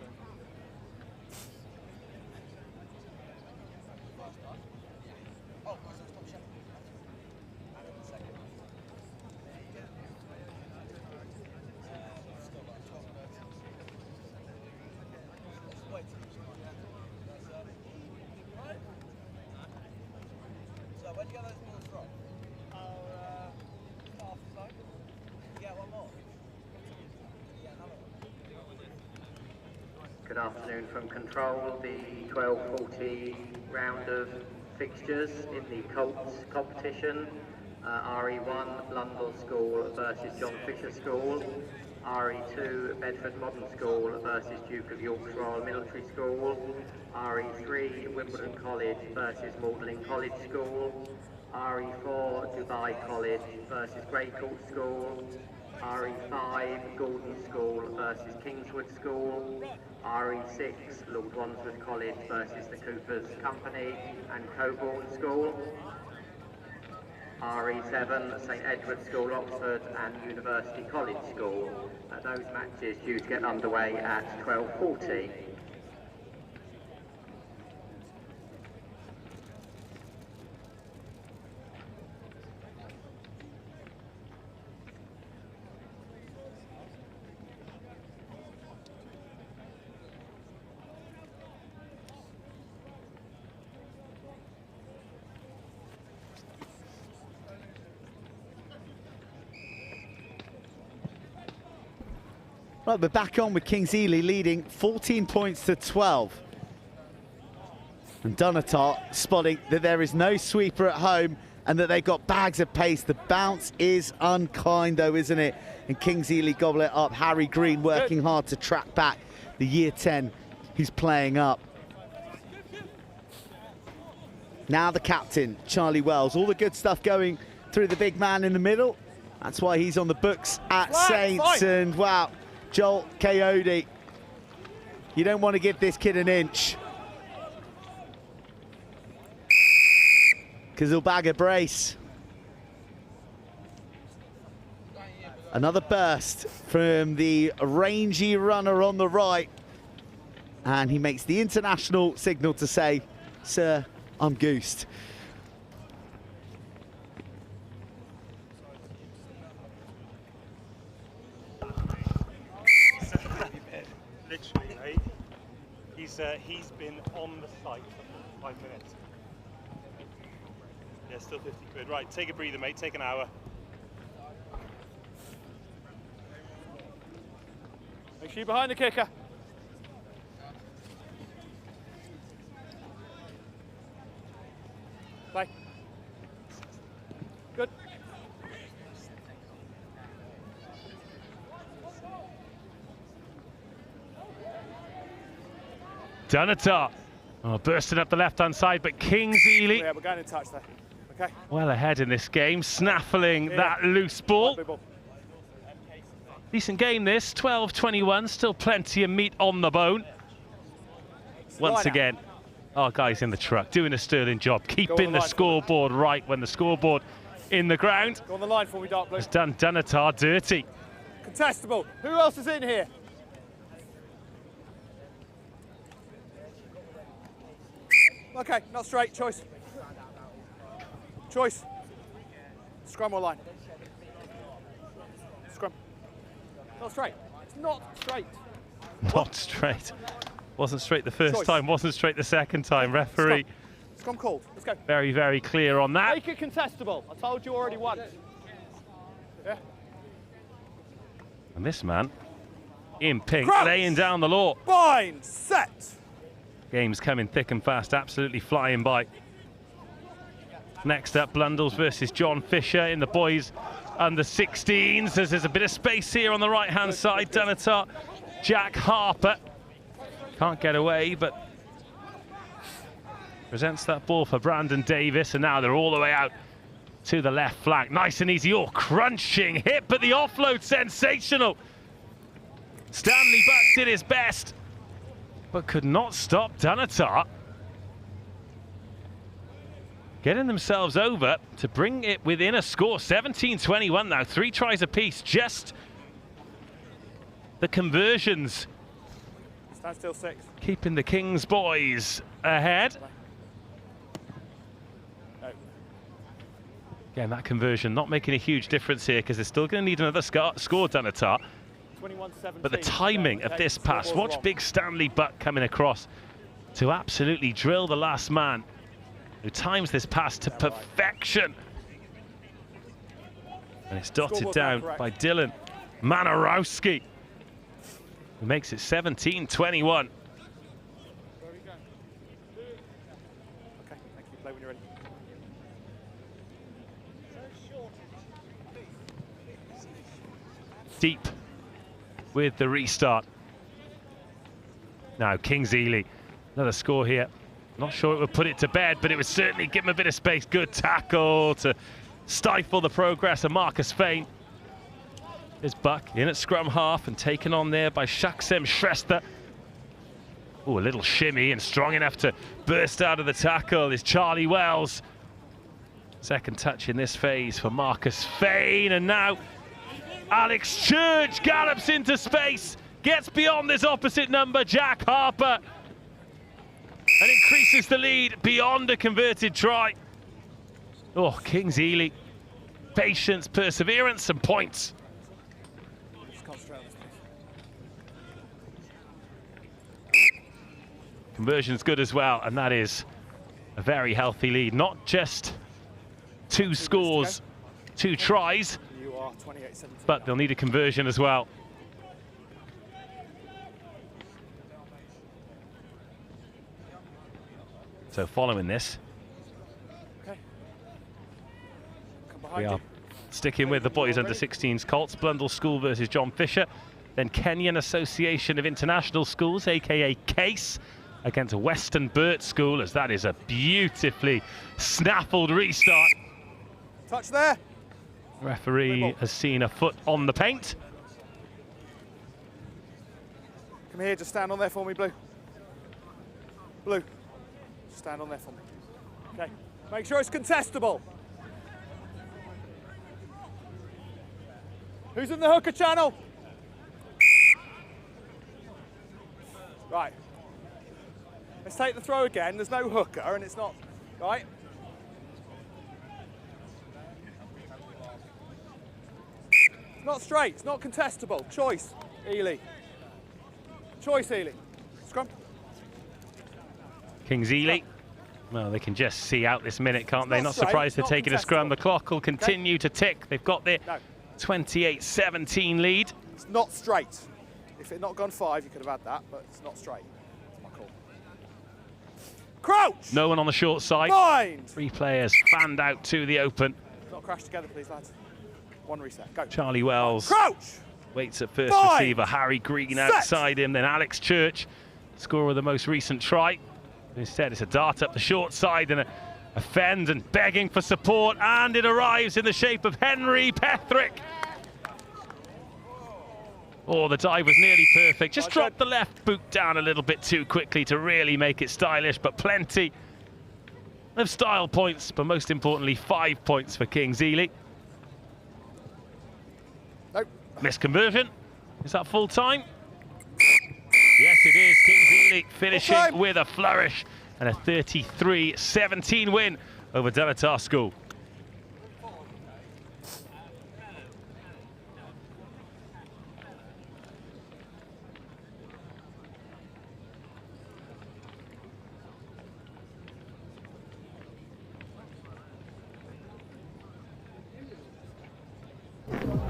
Good afternoon from Control, the 12:40 round of fixtures in the Colts competition. RE1 Blundell School versus John Fisher School. RE2 Bedford Modern School versus Duke of York's Royal Military School. RE3 Wimbledon College versus Magdalen College School. RE4 Dubai College versus Greycourt School. RE5 Gordon School versus Kingswood School. RE6 Lord Wandsworth College versus the Coopers Company and Coburn School. RE7 St Edward's School Oxford and University College School. Those matches due to get underway at 12:40. Right, we're back on with Kings Ely leading 14 points to 12. And Dunatar spotting that there is no sweeper at home and that they've got bags of pace. The bounce is unkind though, isn't it? And Kings Ely gobble it up. Harry Green working hard to track back the year 10 who's playing up. Now the captain, Charlie Wells. All the good stuff going through the big man in the middle. That's why he's on the books at Saints. And wow, Joel Coyote, you don't want to give this kid an inch, because he'll bag a brace. Another burst from the rangy runner on the right, and he makes the international signal to say, "Sir, I'm goosed." Literally, right? He's been on the site for 5 minutes. Yeah, still 50. Good, right, take a breather, mate, take an hour. Make sure you're behind the kicker. Play. Good. Dunatar. Oh, bursting up the left-hand side, but Kings Ely. Yeah, we're going in touch there. Okay. Well ahead in this game, snaffling that loose ball. Decent game this, 12-21, still plenty of meat on the bone. Once again, our guys in the truck doing a sterling job, keeping the scoreboard right when the scoreboard in the ground. Go on the line for me, Dark Blue. Has done Dunatar dirty. Contestable. Who else is in here? Okay, not straight. Choice. Choice. Scrum or line? Scrum. Not straight. It's not straight. Not straight. Wasn't straight the first time, wasn't straight the second time. Referee. Scrum called. Let's go. Very, very clear on that. Make it contestable. I told you already once. Yeah. And this man, in pink, Crouch. laying down the law. Bind. Set. Game's coming thick and fast, absolutely flying by. Next up, Blundell's versus John Fisher in the boys under 16s. There's a bit of space here on the right-hand side. Dunatar, Jack Harper. Can't get away, but presents that ball for Brandon Davis, and now they're all the way out to the left flank. Nice and easy, oh, crunching hit, but the offload sensational. Stanley Buck did his best, but could not stop Dunatar. Getting themselves over to bring it within a score. 17-21 now, 3 tries apiece. Just the conversions. Stand still 6. Keeping the Kings boys ahead. No. Again, that conversion not making a huge difference here because they're still going to need another score, Dunatar. 21-17. But the timing of this pass, watch big Stanley Buck coming across to absolutely drill the last man, who times this pass to perfection. And it's dotted down by Dylan Manarowski, who makes it 17-21. Okay, thank you. Play when you're ready. Deep with the restart. Now Kings Ely, another score here. Not sure it would put it to bed, but it would certainly give him a bit of space. Good tackle to stifle the progress of Marcus Fain. There's Buck in at scrum half and taken on there by Shaksem Shrestha. Oh, a little shimmy and strong enough to burst out of the tackle is Charlie Wells. Second touch in this phase for Marcus Fain, and now Alex Church gallops into space, gets beyond this opposite number, Jack Harper, and increases the lead beyond a converted try. Oh, Kings Ely, patience, perseverance, and points. Conversion's good as well, and that is a very healthy lead. Not just 2 scores, 2 tries, but they'll need a conversion as well. So following this, we are sticking with the boys under 16s Colts. Blundell School versus John Fisher. Then Kenyan Association of International Schools, aka CASE, against Westonbirt School, as that is a beautifully snaffled restart. Touch there. Referee has seen a foot on the paint. Come here, just stand on there for me, Blue. Blue, stand on there for me. Okay, make sure it's contestable. Who's in the hooker channel? Right. Let's take the throw again. There's no hooker and it's not, right? It's not straight, it's not contestable. Choice, Ely. Choice, Ely. Scrum. Kings Ely Well, they can just see out this minute, can't they? Not straight, surprised they're not taking a scrum. The clock will continue to tick. They've got their No. 28-17 lead. It's not straight. If it had not gone 5, you could have had that, but it's not straight. That's my call. Crouch! No one on the short side. Bind! 3 players fanned out to the open. Not crash together, please, lads. 1 reset. Go. Charlie Wells Crouch! waits at first Bind! receiver. Harry Green Set! outside him. Then Alex Church, scorer of the most recent try. Instead, it's a dart up the short side and a fend and begging for support. And it arrives in the shape of Henry Pethrick. Oh, the dive was nearly perfect. Just dropped the left boot down a little bit too quickly to really make it stylish, but plenty of style points, but most importantly, 5 points for Kings Ely. Nope. Missed conversion. Is that full time? Yes, it is. Kings Ely finishing with a flourish and a 33-17 win over Dulich School.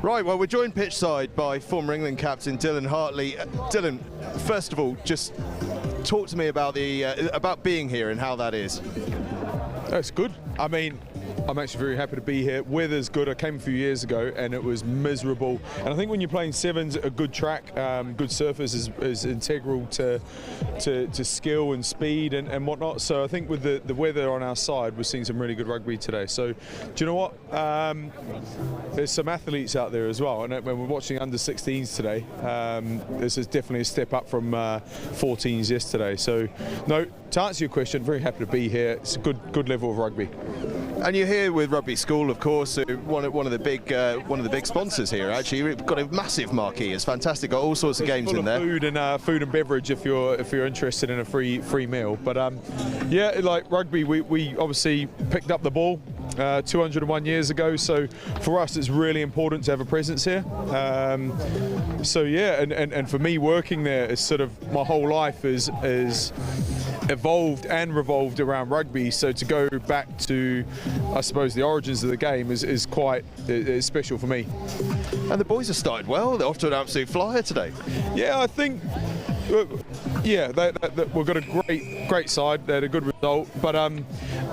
Right, well, we're joined pitchside by former England captain Dylan Hartley. Dylan, first of all, just talk to me about about being here and how that is. It's good. I mean, I'm actually very happy to be here. Weather's good. I came a few years ago and it was miserable. And I think when you're playing sevens, a good track, good surface is integral to skill and speed and whatnot. So I think with the weather on our side, we're seeing some really good rugby today. So do you know what? There's some athletes out there as well. And when we're watching under 16s today, this is definitely a step up from 14s yesterday. So no, to answer your question, very happy to be here. It's a good level of rugby. And you're here with Rugby School, of course, one of the big sponsors here. Actually, we've got a massive marquee. It's fantastic. Got all sorts of games in there. Food and beverage if you're interested in a free meal. But yeah, like rugby, we obviously picked up the ball 201 years ago. So for us, it's really important to have a presence here. So yeah, and for me working there, is sort of my whole life is evolved and revolved around rugby. So to go back to, I suppose, the origins of the game is quite special for me. And the boys have started well. They're off to an absolute flyer today. Yeah, I think. Yeah, we've got a great side. They had a good result, but I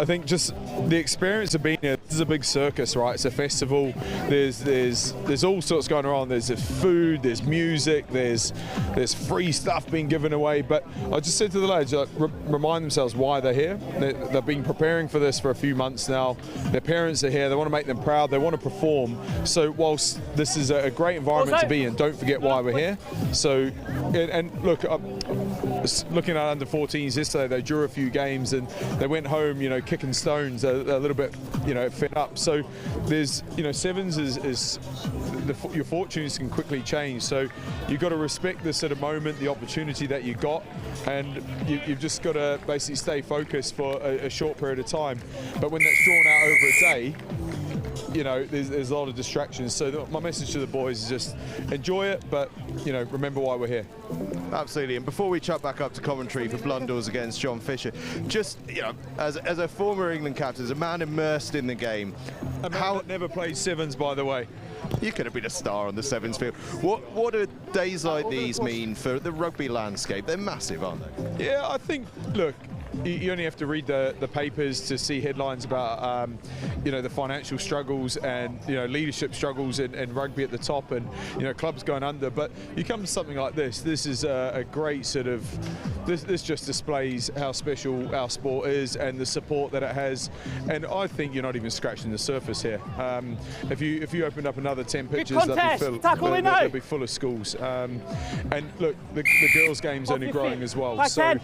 think just the experience of being here. This is a big circus, right? It's a festival. There's all sorts going on. There's food, there's music, there's free stuff being given away. But I just said to the lads, remind themselves why they're here. They've been preparing for this for a few months now. Their parents are here. They want to make them proud. They want to perform. So whilst this is a great environment to be in, don't forget why we're here. So and look. Looking at under 14s yesterday, they drew a few games and they went home, kicking stones, a little bit, fed up. So there's, sevens is your fortunes can quickly change. So you've got to respect the sort of moment, the opportunity that you got, and you've just got to basically stay focused for a short period of time. But when that's drawn out over a day, there's a lot of distractions. So my message to the boys is just enjoy it, but remember why we're here. Absolutely. And before we chuck back up to commentary for Blundell's against John Fisher, just as a former England captain, as a man immersed in the game, a man that never played sevens, by the way. You could have been a star on the sevens field. What do days like these mean for the rugby landscape? They're massive, aren't they? Yeah, I think. Look. You only have to read the papers to see headlines about the financial struggles and leadership struggles in rugby at the top, and clubs going under. But you come to something like this. This is a great sort of. This just displays how special our sport is and the support that it has. And I think you're not even scratching the surface here. If you opened up another 10 pitches, they'll be full of schools. And look, the girls' game's only growing as well. So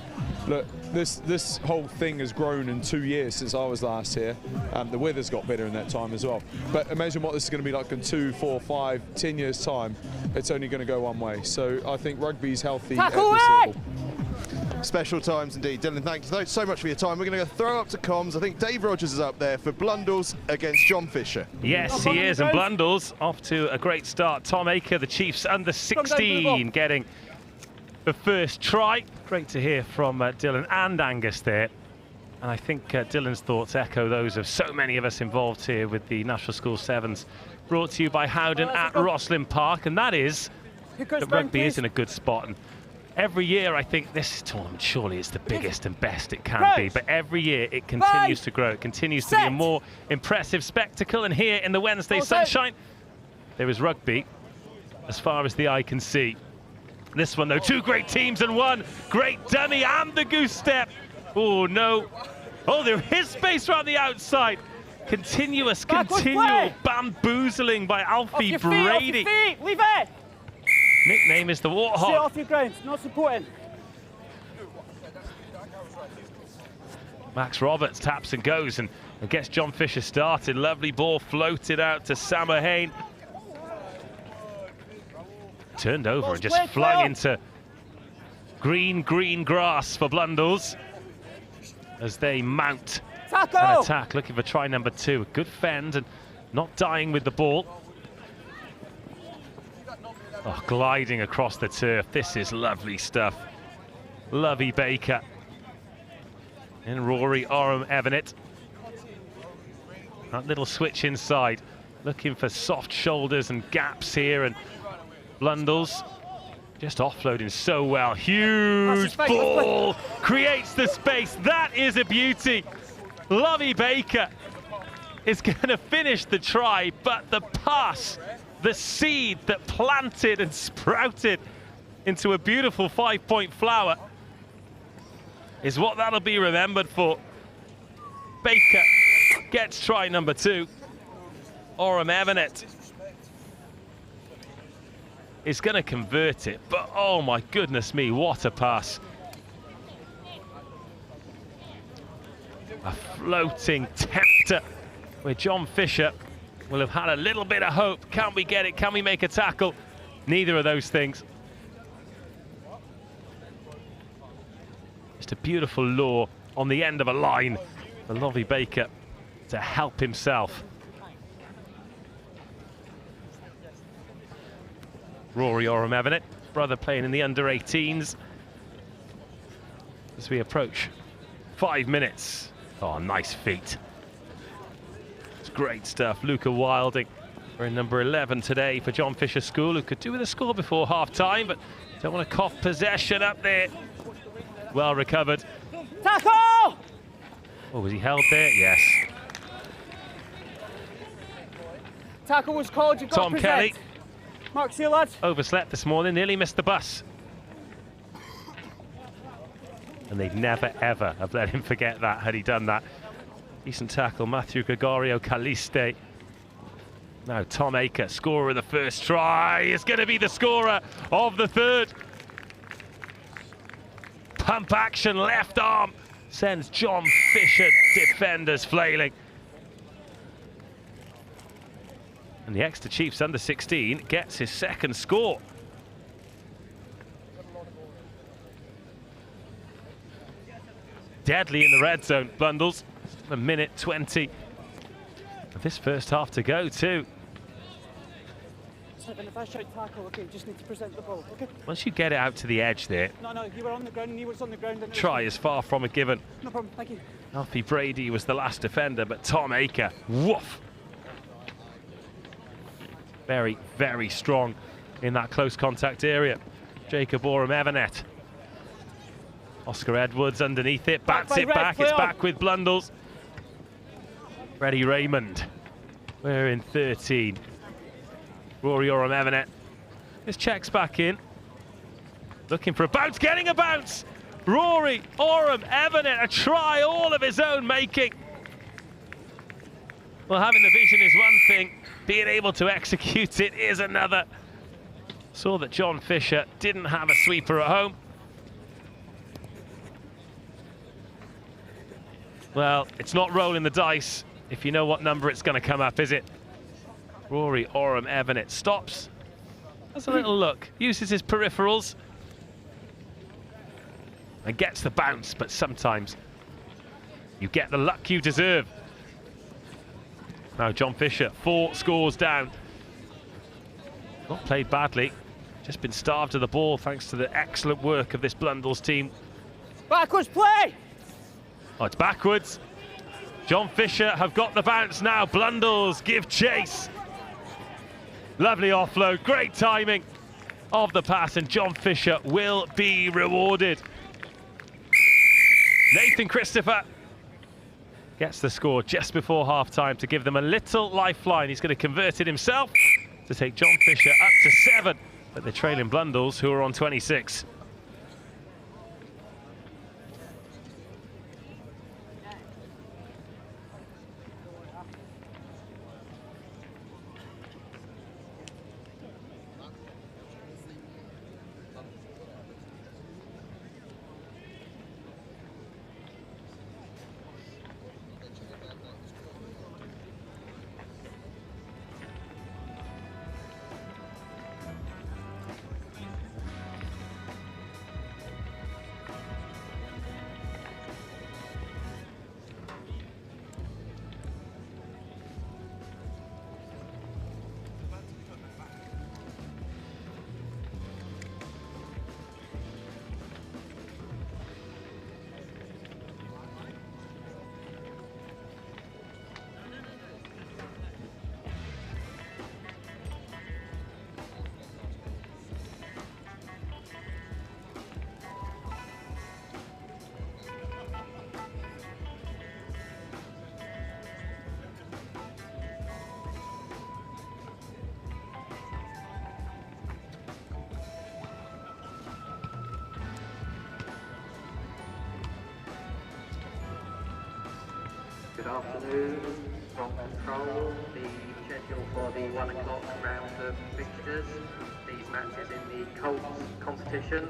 look, this whole thing has grown in 2 years since I was last here. The weather's got better in that time as well. But imagine what this is going to be like in 2, 4, 5, 10 years' time. It's only going to go one way. So I think rugby's healthy at this level. Special times indeed. Dylan, thanks so much for your time. We're going to throw up to comms. I think Dave Rogers is up there for Blundell's against John Fisher. Yes, he is, and Blundell's off to a great start. Tom Aker, the Chiefs under 16, getting the first try. Great to hear from Dylan and Angus there. And I think Dylan's thoughts echo those of so many of us involved here with the National School Sevens. Brought to you by Howden at Rosslyn Park, and that is that rugby is in a good spot. And every year I think this tournament surely is the biggest and best it can be, but every year it continues to grow. It continues to be a more impressive spectacle, and here in the Wednesday sunshine there is rugby as far as the eye can see. This one though, two great teams and one great dummy, and the goose step. Oh no, oh there is space around the outside. Continuous, continual bamboozling by Alfie Brady. Off your feet, leave it! Nickname is the Warthog. Sit off your ground, not supporting. Max Roberts taps and goes and gets John Fisher started. Lovely ball floated out to Samahane. Turned over and just flung into green grass for Blundell's as they mount an attack, looking for try number 2. A good fend and not dying with the ball. Oh, gliding across the turf. This is lovely stuff. Lovey Baker and Rory Oram-Evanet. That little switch inside, looking for soft shoulders and gaps here, and Blundell's just offloading so well. Huge ball creates the space. That is a beauty. Lovey Baker is going to finish the try, but the pass, the seed that planted and sprouted into a beautiful 5-point flower, is what that'll be remembered for. Baker gets try number 2. Oram-Evanet is going to convert it, but oh my goodness me, what a pass. A floating tempter where John Fisher will have had a little bit of hope. Can we get it? Can we make a tackle? Neither of those things. Just a beautiful lure on the end of a line for Lovey Baker to help himself. Rory Oram-Evanet, brother playing in the under-18s. As we approach 5 minutes. Oh, nice feet. It's great stuff. Luca Wilding, wearing number 11 today for John Fisher School, who could do with a score before half-time, but don't want to cough possession up there. Well recovered. Tackle! Oh, was he held there? Yes. Tackle was called, you've got Tom Kelly. Mark, see you, lads. Overslept this morning, nearly missed the bus. And they'd never, ever have let him forget that had he done that. Decent tackle, Matthew Gregorio Caliste. Now Tom Aker, scorer of the first try, is going to be the scorer of the third. Pump action, left arm, sends John Fisher defenders flailing. And the Exeter Chiefs under-16 gets his second score. Deadly in the red zone, Blundell's. A minute 20 of this first half to go too. If I shout tackle, okay, just need to present the ball, okay? Once you get it out to the edge there, No, you were on the ground and he was on the ground. try is far from a given. No problem, thank you. Alfie Brady was the last defender, but Tom Aker, woof. Very, very strong in that close contact area. Jacob Oram-Evanet. Oscar Edwards underneath it, bats it back, it's back with Blundell's. Freddie Raymond, we're in 13. Rory Oram-Evanet, this checks back in. Looking for a bounce, getting a bounce! Rory Oram-Evanet, a try all of his own making. Well, having the vision is one thing, being able to execute it is another. Saw that John Fisher didn't have a sweeper at home. Well, it's not rolling the dice if you know what number it's going to come up, is it? Rory Oram-Evanet stops, has a little look, uses his peripherals and gets the bounce, but sometimes you get the luck you deserve. Now John Fisher, 4 scores down. Not played badly, just been starved of the ball thanks to the excellent work of this Blundell's team. Backwards play! Oh, it's backwards. John Fisher have got the bounce now. Blundell's give chase. Lovely offload, great timing of the pass, and John Fisher will be rewarded. Nathan Christopher gets the score just before half-time to give them a little lifeline. He's going to convert it himself to take John Fisher up to 7, but they're trailing Blundell's, who are on 26. Good afternoon. From control, the schedule for the 1 o'clock round of fixtures. These matches in the Colts competition.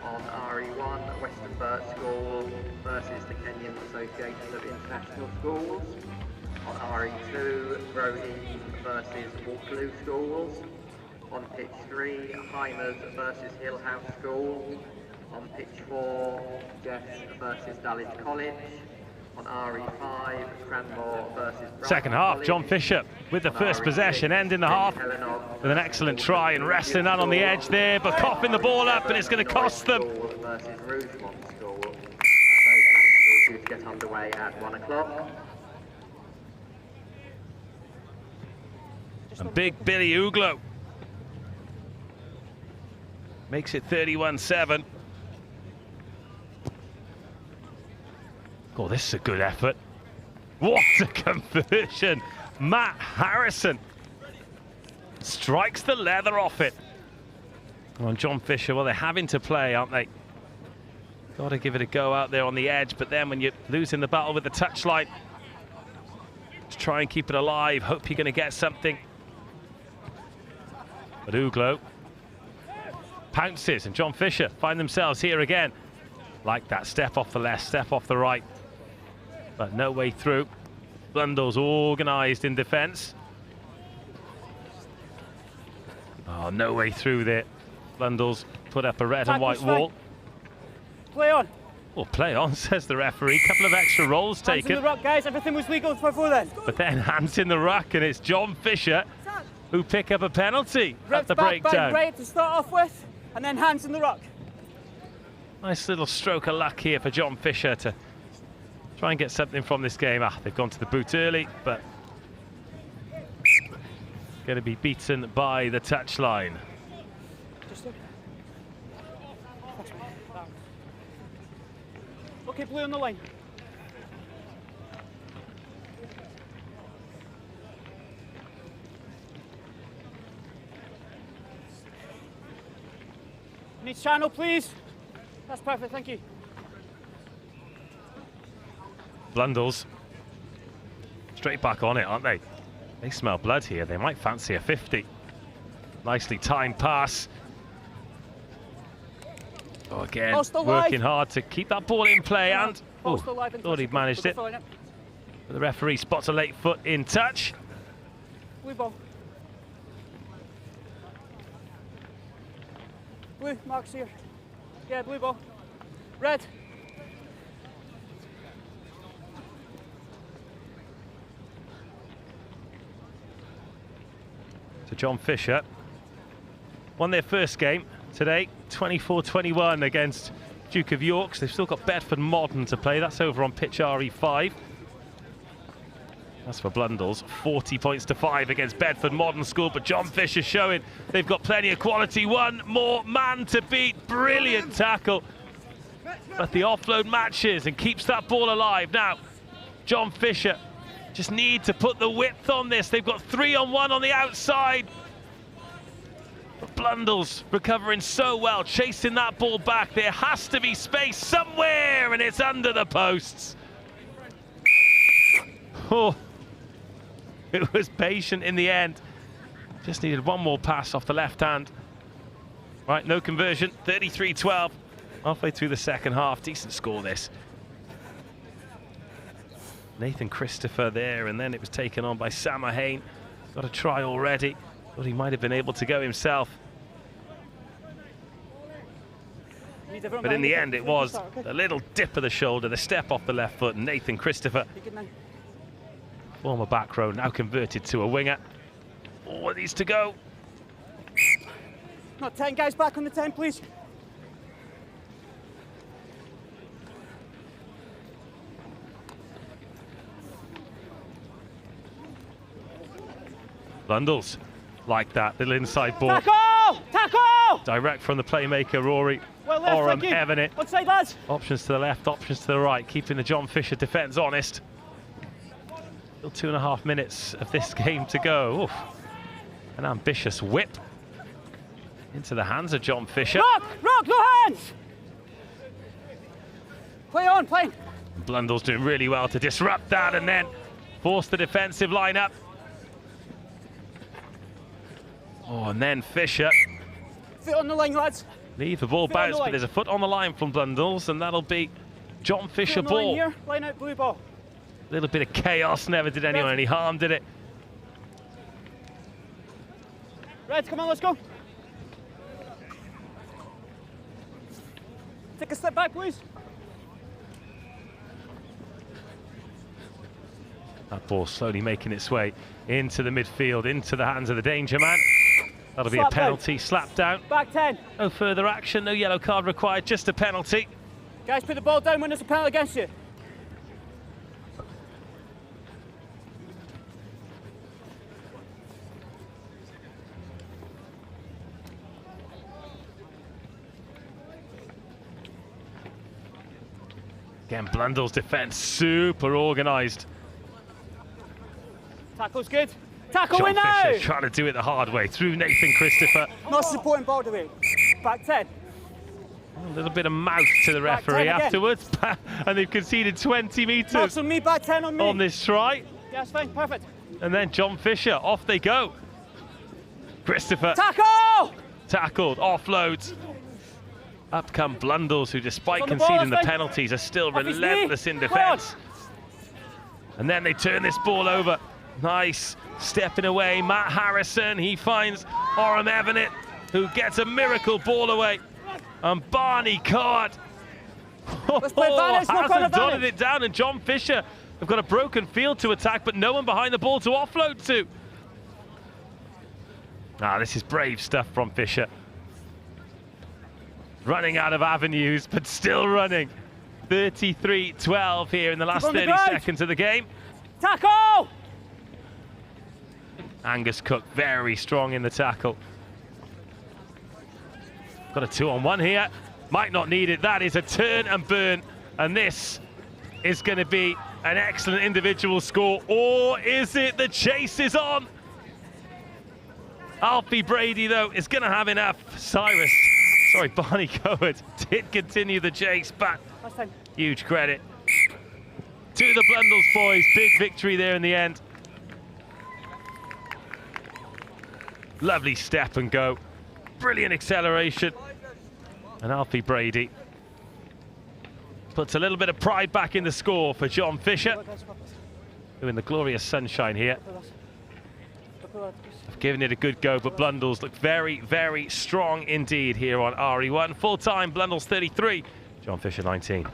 On RE1, Westonbirt School versus the Kenyan Association of International Schools. On RE2, Rohim versus Waterloo Schools. On pitch 3, Hymers versus Hillhouse School. On pitch 4, Jeffs versus Dulwich College. On RE5, Cranmore versus Second half, John Fisher with the first possession, ending the half with an excellent try and wrestling that on the edge there, but coughing the ball up, and it's going to cost them. Versus Rougemont School. Those matches are due to get underway at 1 o'clock. And big Billy Uglo makes it 31-7. Oh, this is a good effort. What a conversion. Matt Harrison strikes the leather off it. On John Fisher, well, they're having to play, aren't they? Got to give it a go out there on the edge, but then when you're losing the battle with the touchline, just try and keep it alive. Hope you're going to get something. But Uglo pounces, and John Fisher find themselves here again. Like that, step off the left, step off the right. But no way through. Blundell's organised in defence. Oh, no way through there. Blundell's put up a red and white wall. Play on. Oh, play on, says the referee. Couple of extra rolls taken. Hands in the ruck, guys. Everything was legal before then. But then hands in the ruck, and it's John Fisher who pick up a penalty at the breakdown. Right to start off with, and then hands in the ruck. Nice little stroke of luck here for John Fisher to try and get something from this game. They've gone to the boot early, but going to be beaten by the touchline. Okay, Blue on the line. Needs channel, please. That's perfect, thank you. Blundell's straight back on it, aren't they? They smell blood here. They might fancy a 50. Nicely timed pass. Oh, again, working hard to keep that ball in play, and thought he'd managed it. But the referee spots a late foot in touch. Blue ball. Blue, Mark's here. Yeah, blue ball. Red. So John Fisher won their first game today, 24-21 against Duke of York's. They've still got Bedford Modern to play. That's over on pitch RE5. That's for Blundell's. 40 points to 5 against Bedford Modern School, but John Fisher showing they've got plenty of quality. One more man to beat. Brilliant tackle. But the offload matches and keeps that ball alive. Now, John Fisher just need to put the width on this. They've got 3-on-1 on the outside. But Blundell's recovering so well, chasing that ball back. There has to be space somewhere, and it's under the posts. Oh, it was patient in the end. Just needed one more pass off the left hand. Right, no conversion, 33-12. Halfway through the second half, decent score this. Nathan Christopher there, and then it was taken on by Sam Ahane. Got a try already. Thought he might have been able to go himself. But in the end, it was a little dip of the shoulder, the step off the left foot, and Nathan Christopher, former back row, now converted to a winger. Oh, it needs to go. Not 10 guys back on the 10, please. Blundell's like that little inside ball. Tackle! Tackle! Direct from the playmaker, Rory. Well left, Oram thank you. Evanet. Outside, lads. Options to the left, options to the right, keeping the John Fisher defence honest. Still 2.5 minutes of this game to go. Oof. An ambitious whip into the hands of John Fisher. Rock, no hands! Play on, play. Blundell's doing really well to disrupt that and then force the defensive line up. Oh, and then Fisher. Foot on the line, lads. Leave the ball bounce, but there's a foot on the line from Blundell's, and that'll be John Fisher ball. Line here, line out, blue ball. A little bit of chaos, never did anyone any harm, did it? Red, come on, let's go. Take a step back, please. That ball slowly making its way into the midfield, into the hands of the danger man. That'll be Slap a penalty, down. slap down. Back 10. No further action, no yellow card required, just a penalty. Guys, put the ball down when there's a penalty against you. Again, Blundell's defence super organised. Tackle's good. Tackle John in now! Fisher trying to do it the hard way through Nathan Christopher. Not supporting ball away. Back 10. A little bit of mouth to the referee afterwards, and they've conceded 20 metres Marks on me, back 10 on me. on this try. Yeah, that's fine, perfect. And then John Fisher, off they go. Christopher. Tackle! Tackled, offloads. Up come Blundell's, who despite the ball, conceding the that's fine. penalties are still Off his relentless knee. in Come defence. And then they turn this ball over. Nice stepping away, Matt Harrison. He finds Oram Evanet, who gets a miracle ball away. And Barney Card Let's play Vannis, knock on hasn't the dotted Vannis. it down, and John Fisher have got a broken field to attack, but no one behind the ball to offload to. This is brave stuff from Fisher. Running out of avenues, but still running. 33-12 here in the last 30 seconds of the game. Tackle! Angus Cook very strong in the tackle. Got a 2-on-1 here. Might not need it. That is a turn and burn. And this is going to be an excellent individual score. Or is it the chase is on? Alfie Brady, though, is going to have enough. Barney Coed did continue the chase, but huge credit to the Blundell's boys. Big victory there in the end. Lovely step and go. Brilliant acceleration. And Alfie Brady puts a little bit of pride back in the score for John Fisher, who in the glorious sunshine here have given it a good go, but Blundell's look very, very strong indeed here on RE1. Full time, Blundell's 33, John Fisher 19.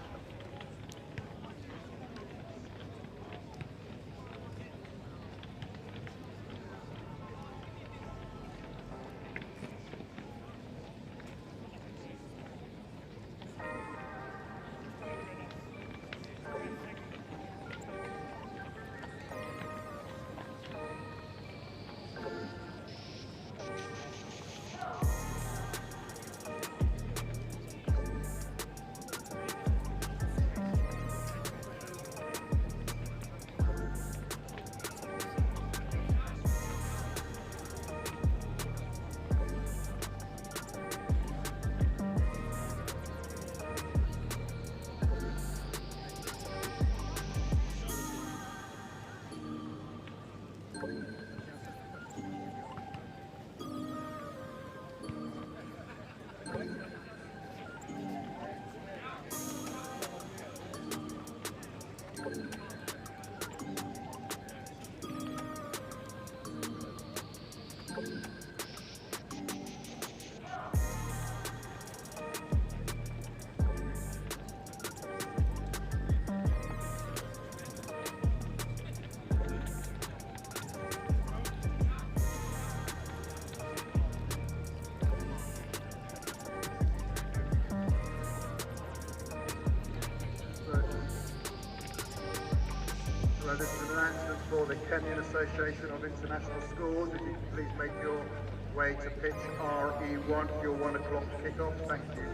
So this is an announcement for the Kenyan Association of International Schools. If you can please make your way to pitch RE1 for your 1 o'clock kickoff. Thank you.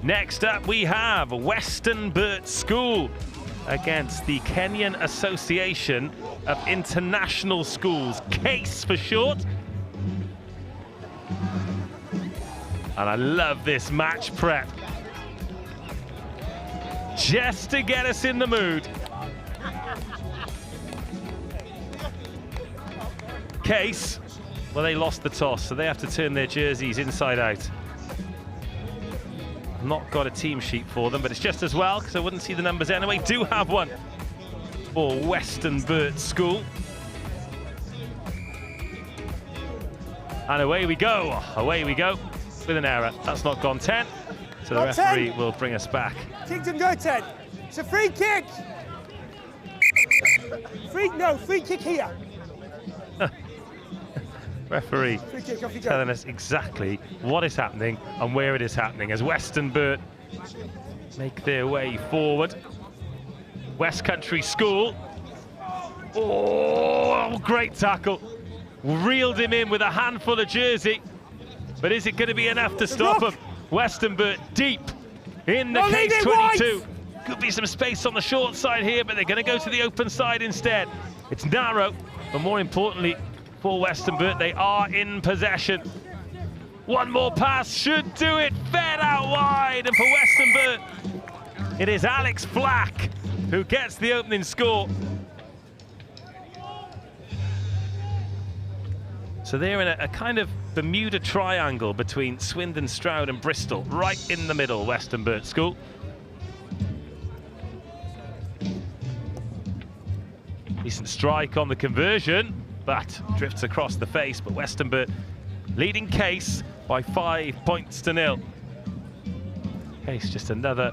Next up we have Westonbirt School against the Kenyan Association of International Schools, CASE for short. And I love this match prep, just to get us in the mood. CASE, well, they lost the toss, so they have to turn their jerseys inside out. Not got a team sheet for them, but it's just as well, because I wouldn't see the numbers anyway. Do have one for Westonbirt School. And away we go, with an error. That's not gone 10, so the referee will bring us back. Kick and go 10. It's a free kick. Free kick here. Referee telling us exactly what is happening and where it is happening as Westonbirt make their way forward. West Country School. Oh, great tackle. Reeled him in with a handful of jersey. But is it going to be enough to stop him? Westonbirt deep in the case 22. Could be some space on the short side here, but they're going to go to the open side instead. It's narrow, but more importantly, for Westonbirt, they are in possession. One more pass should do it. Fed out wide, and for Westonbirt, it is Alex Black who gets the opening score. So they're in a kind of Bermuda triangle between Swindon, Stroud and Bristol, right in the middle, Westonbirt School. Decent strike on the conversion, but drifts across the face. But Westonbirt leading CASE by 5 points to 0. CASE just another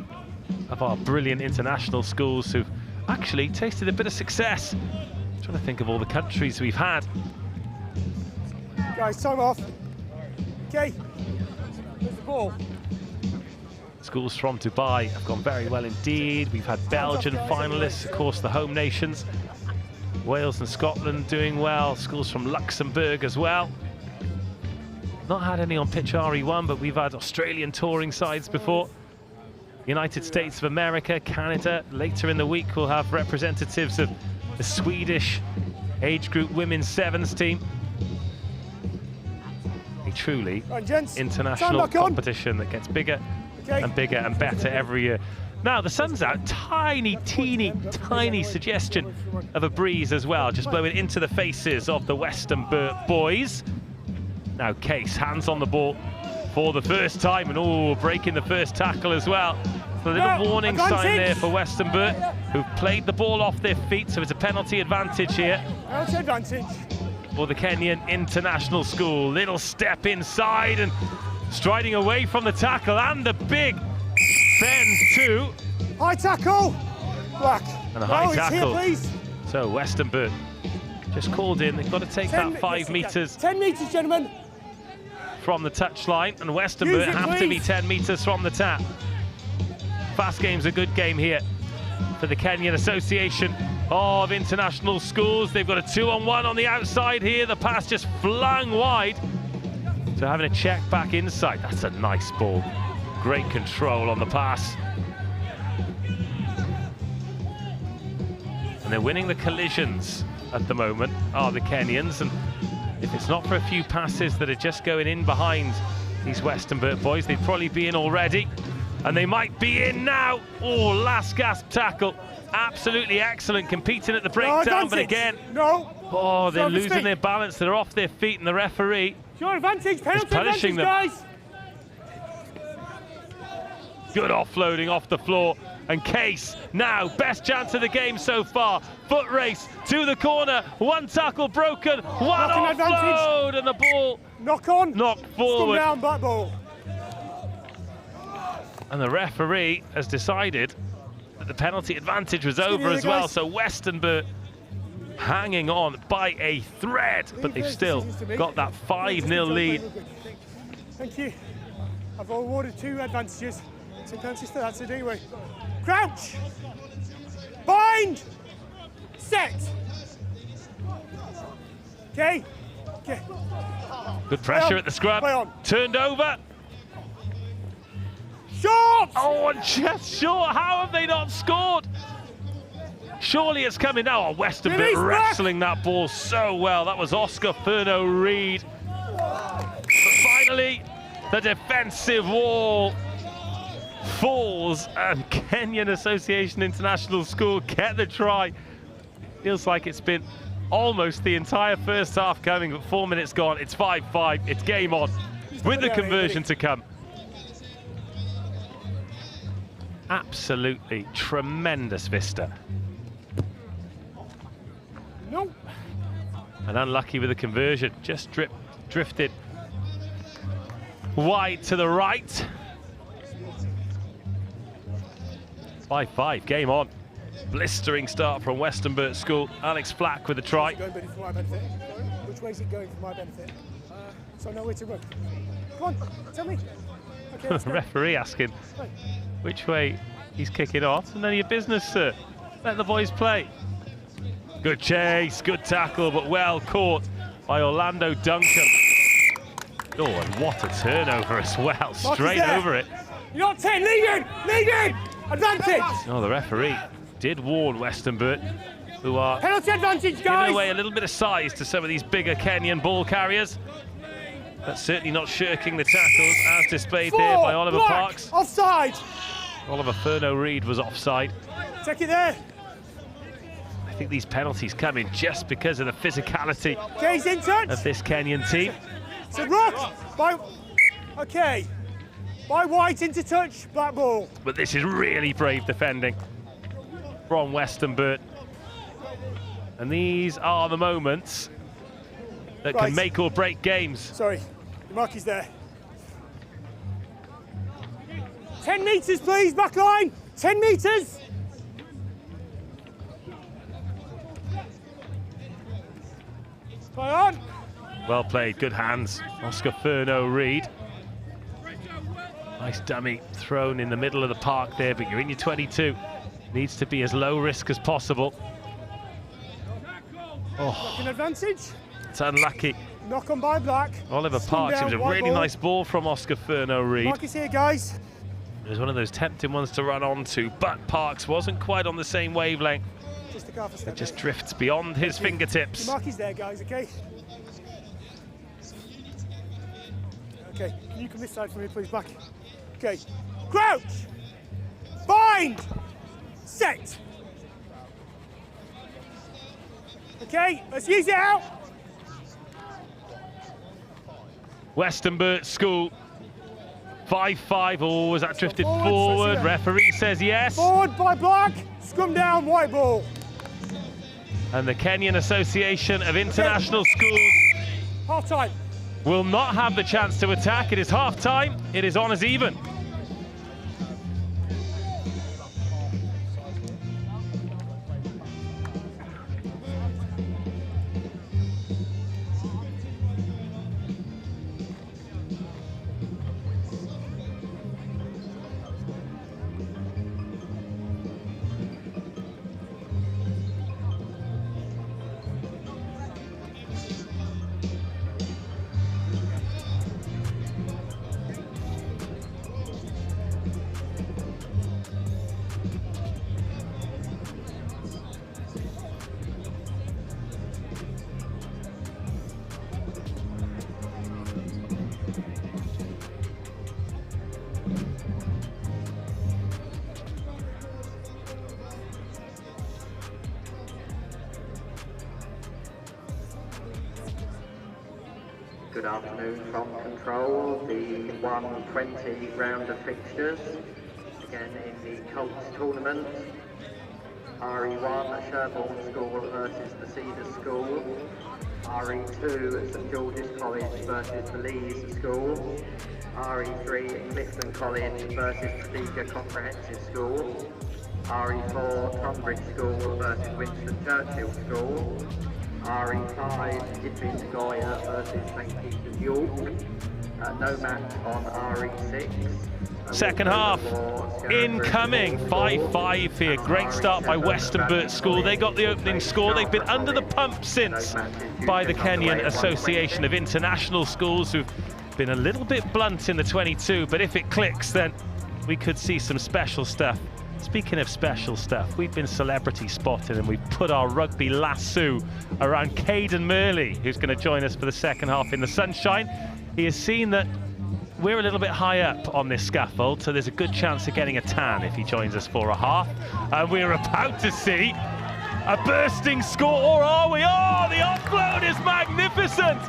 of our brilliant international schools who've actually tasted a bit of success. I'm trying to think of all the countries we've had. Guys, time off. Okay, there's the ball. Schools from Dubai have gone very well indeed. We've had Belgian finalists, of course, the home nations. Wales and Scotland doing well. Schools from Luxembourg as well. Not had any on pitch RE1, but we've had Australian touring sides before. United States of America, Canada. Later in the week, we'll have representatives of the Swedish age group women's sevens team. A truly international competition that gets bigger and bigger and better every year. Now the sun's out, tiny, teeny, tiny suggestion of a breeze as well, just blowing into the faces of the Westonbirt boys. Now Case, hands on the ball for the first time, and breaking the first tackle as well. So a little warning sign there for Westonbirt, who've played the ball off their feet, so it's a penalty advantage here. Penalty advantage. For the Kenyan International School. Little step inside and striding away from the tackle, and the big bend too. High tackle. Black. And a high tackle. Here, please. So Westonbirt just called in. They've got to take that 5 metres. 10 metres, gentlemen. From the touchline, and Westonbirt have to be 10 metres from the tap. Fast game's a good game here for the Kenyan Association of International Schools. They've got a 2-on-1 on the outside here. The pass just flung wide. So having a check back inside. That's a nice ball. Great control on the pass. And they're winning the collisions at the moment, are the Kenyans. And if it's not for a few passes that are just going in behind these Westonbirt boys, they'd probably be in already. And they might be in now. Oh, last gasp tackle. Absolutely excellent, competing at the breakdown, but again, they're losing their balance. They're off their feet, and the referee Your advantage, penalty is punishing them. Guys. Good offloading off the floor, and Case now best chance of the game so far. Foot race to the corner, one tackle broken, one offload, and the ball knocked forward. Down, back ball. And the referee has decided that the penalty advantage was over as well, so Westonbirt hanging on by a thread, but they've still got that 5-0 lead. Thank you. I've awarded 2 advantages. 2 penalties for that, so anyway. Crouch! Bind! Set! Okay. Okay. Good pressure at the scrum. Turned over. Short! Oh, and just short. How have they not scored? Surely it's coming now. Oh, Westonbirt wrestling that ball so well. That was Oscar Furno-Reid. But finally, the defensive wall falls, and Kenyan Association International School get the try. Feels like it's been almost the entire first half coming, but 4 minutes gone. It's 5-5. It's game on with the conversion to come. Absolutely tremendous vista. No. And unlucky with the conversion. Just drifted wide to the right. 5-5, game on. Blistering start from Westonbirt School. Alex Flack with a try. Which way is it going for my benefit? So I know where to run. Come on, tell me. Okay, The referee asking which way he's kicking off. None of your business, sir. Let the boys play. Good chase, good tackle, but well caught by Orlando Duncan. Oh, and what a turnover as well. Straight over it. You're not 10, lead in! Lead in! Advantage! Oh, the referee did warn Westonbirt, who are penalty advantage, guys! giving away a little bit of size to some of these bigger Kenyan ball carriers. That's certainly not shirking the tackles, as displayed there by Oliver Parks. Offside! Oliver Furno-Reid was offside. Take it there. I think these penalties come in just because of the physicality Gaze in touch. of this Kenyan team. It's a rock. Okay. By White into touch, black ball. But this is really brave defending from Westonbirt. And these are the moments that can make or break games. Sorry, the mark is there. 10 metres, please, back line. 10 metres. Play on. Well played, good hands. Oscar Furno-Reid. Nice dummy thrown in the middle of the park there, but you're in your 22. Needs to be as low risk as possible. Oh, an advantage. It's unlucky. Knock on by Black. Oliver Parks, it was a really nice ball from Oscar Furno-Reid. Mark is here, guys. It was one of those tempting ones to run onto, but Parks wasn't quite on the same wavelength. Just a half a step. It just drifts beyond his fingertips. The mark is there, guys, okay? Okay, can you come this side for me, please, back? Okay, crouch! Bind! Bind! Set! Okay, let's use it out. Westonbirt School. 5-5. Oh, was that drifted forward? Referee says yes. Forward by black. Scrum down, white ball. And the Kenyan Association of International Schools Half time. will not have the chance to attack. It is half time. It is on as even. Good afternoon from control, the 120 round of fixtures, again in the Colts tournament. RE1 Sherborne School versus the Cedars School. RE2 St George's College versus the Lees School. RE3 Clifton College versus Sedbergh Comprehensive School. RE4 Tonbridge School versus Winston Churchill School. RE5 Gippin Goya versus St Peter's York. No match on RE6. Second half incoming. 5-5 here. Great start by Westonbirt School. They got the opening score. They've been under the pump since by the Kenyan Association of International Schools, who've been a little bit blunt in the 22, but if it clicks, then we could see some special stuff. Speaking of special stuff, we've been celebrity spotted and we've put our rugby lasso around Caden Murley, who's going to join us for the second half in the sunshine. He has seen that we're a little bit high up on this scaffold, so there's a good chance of getting a tan if he joins us for a half. And we're about to see a bursting score, or are we? Oh, the offload is magnificent!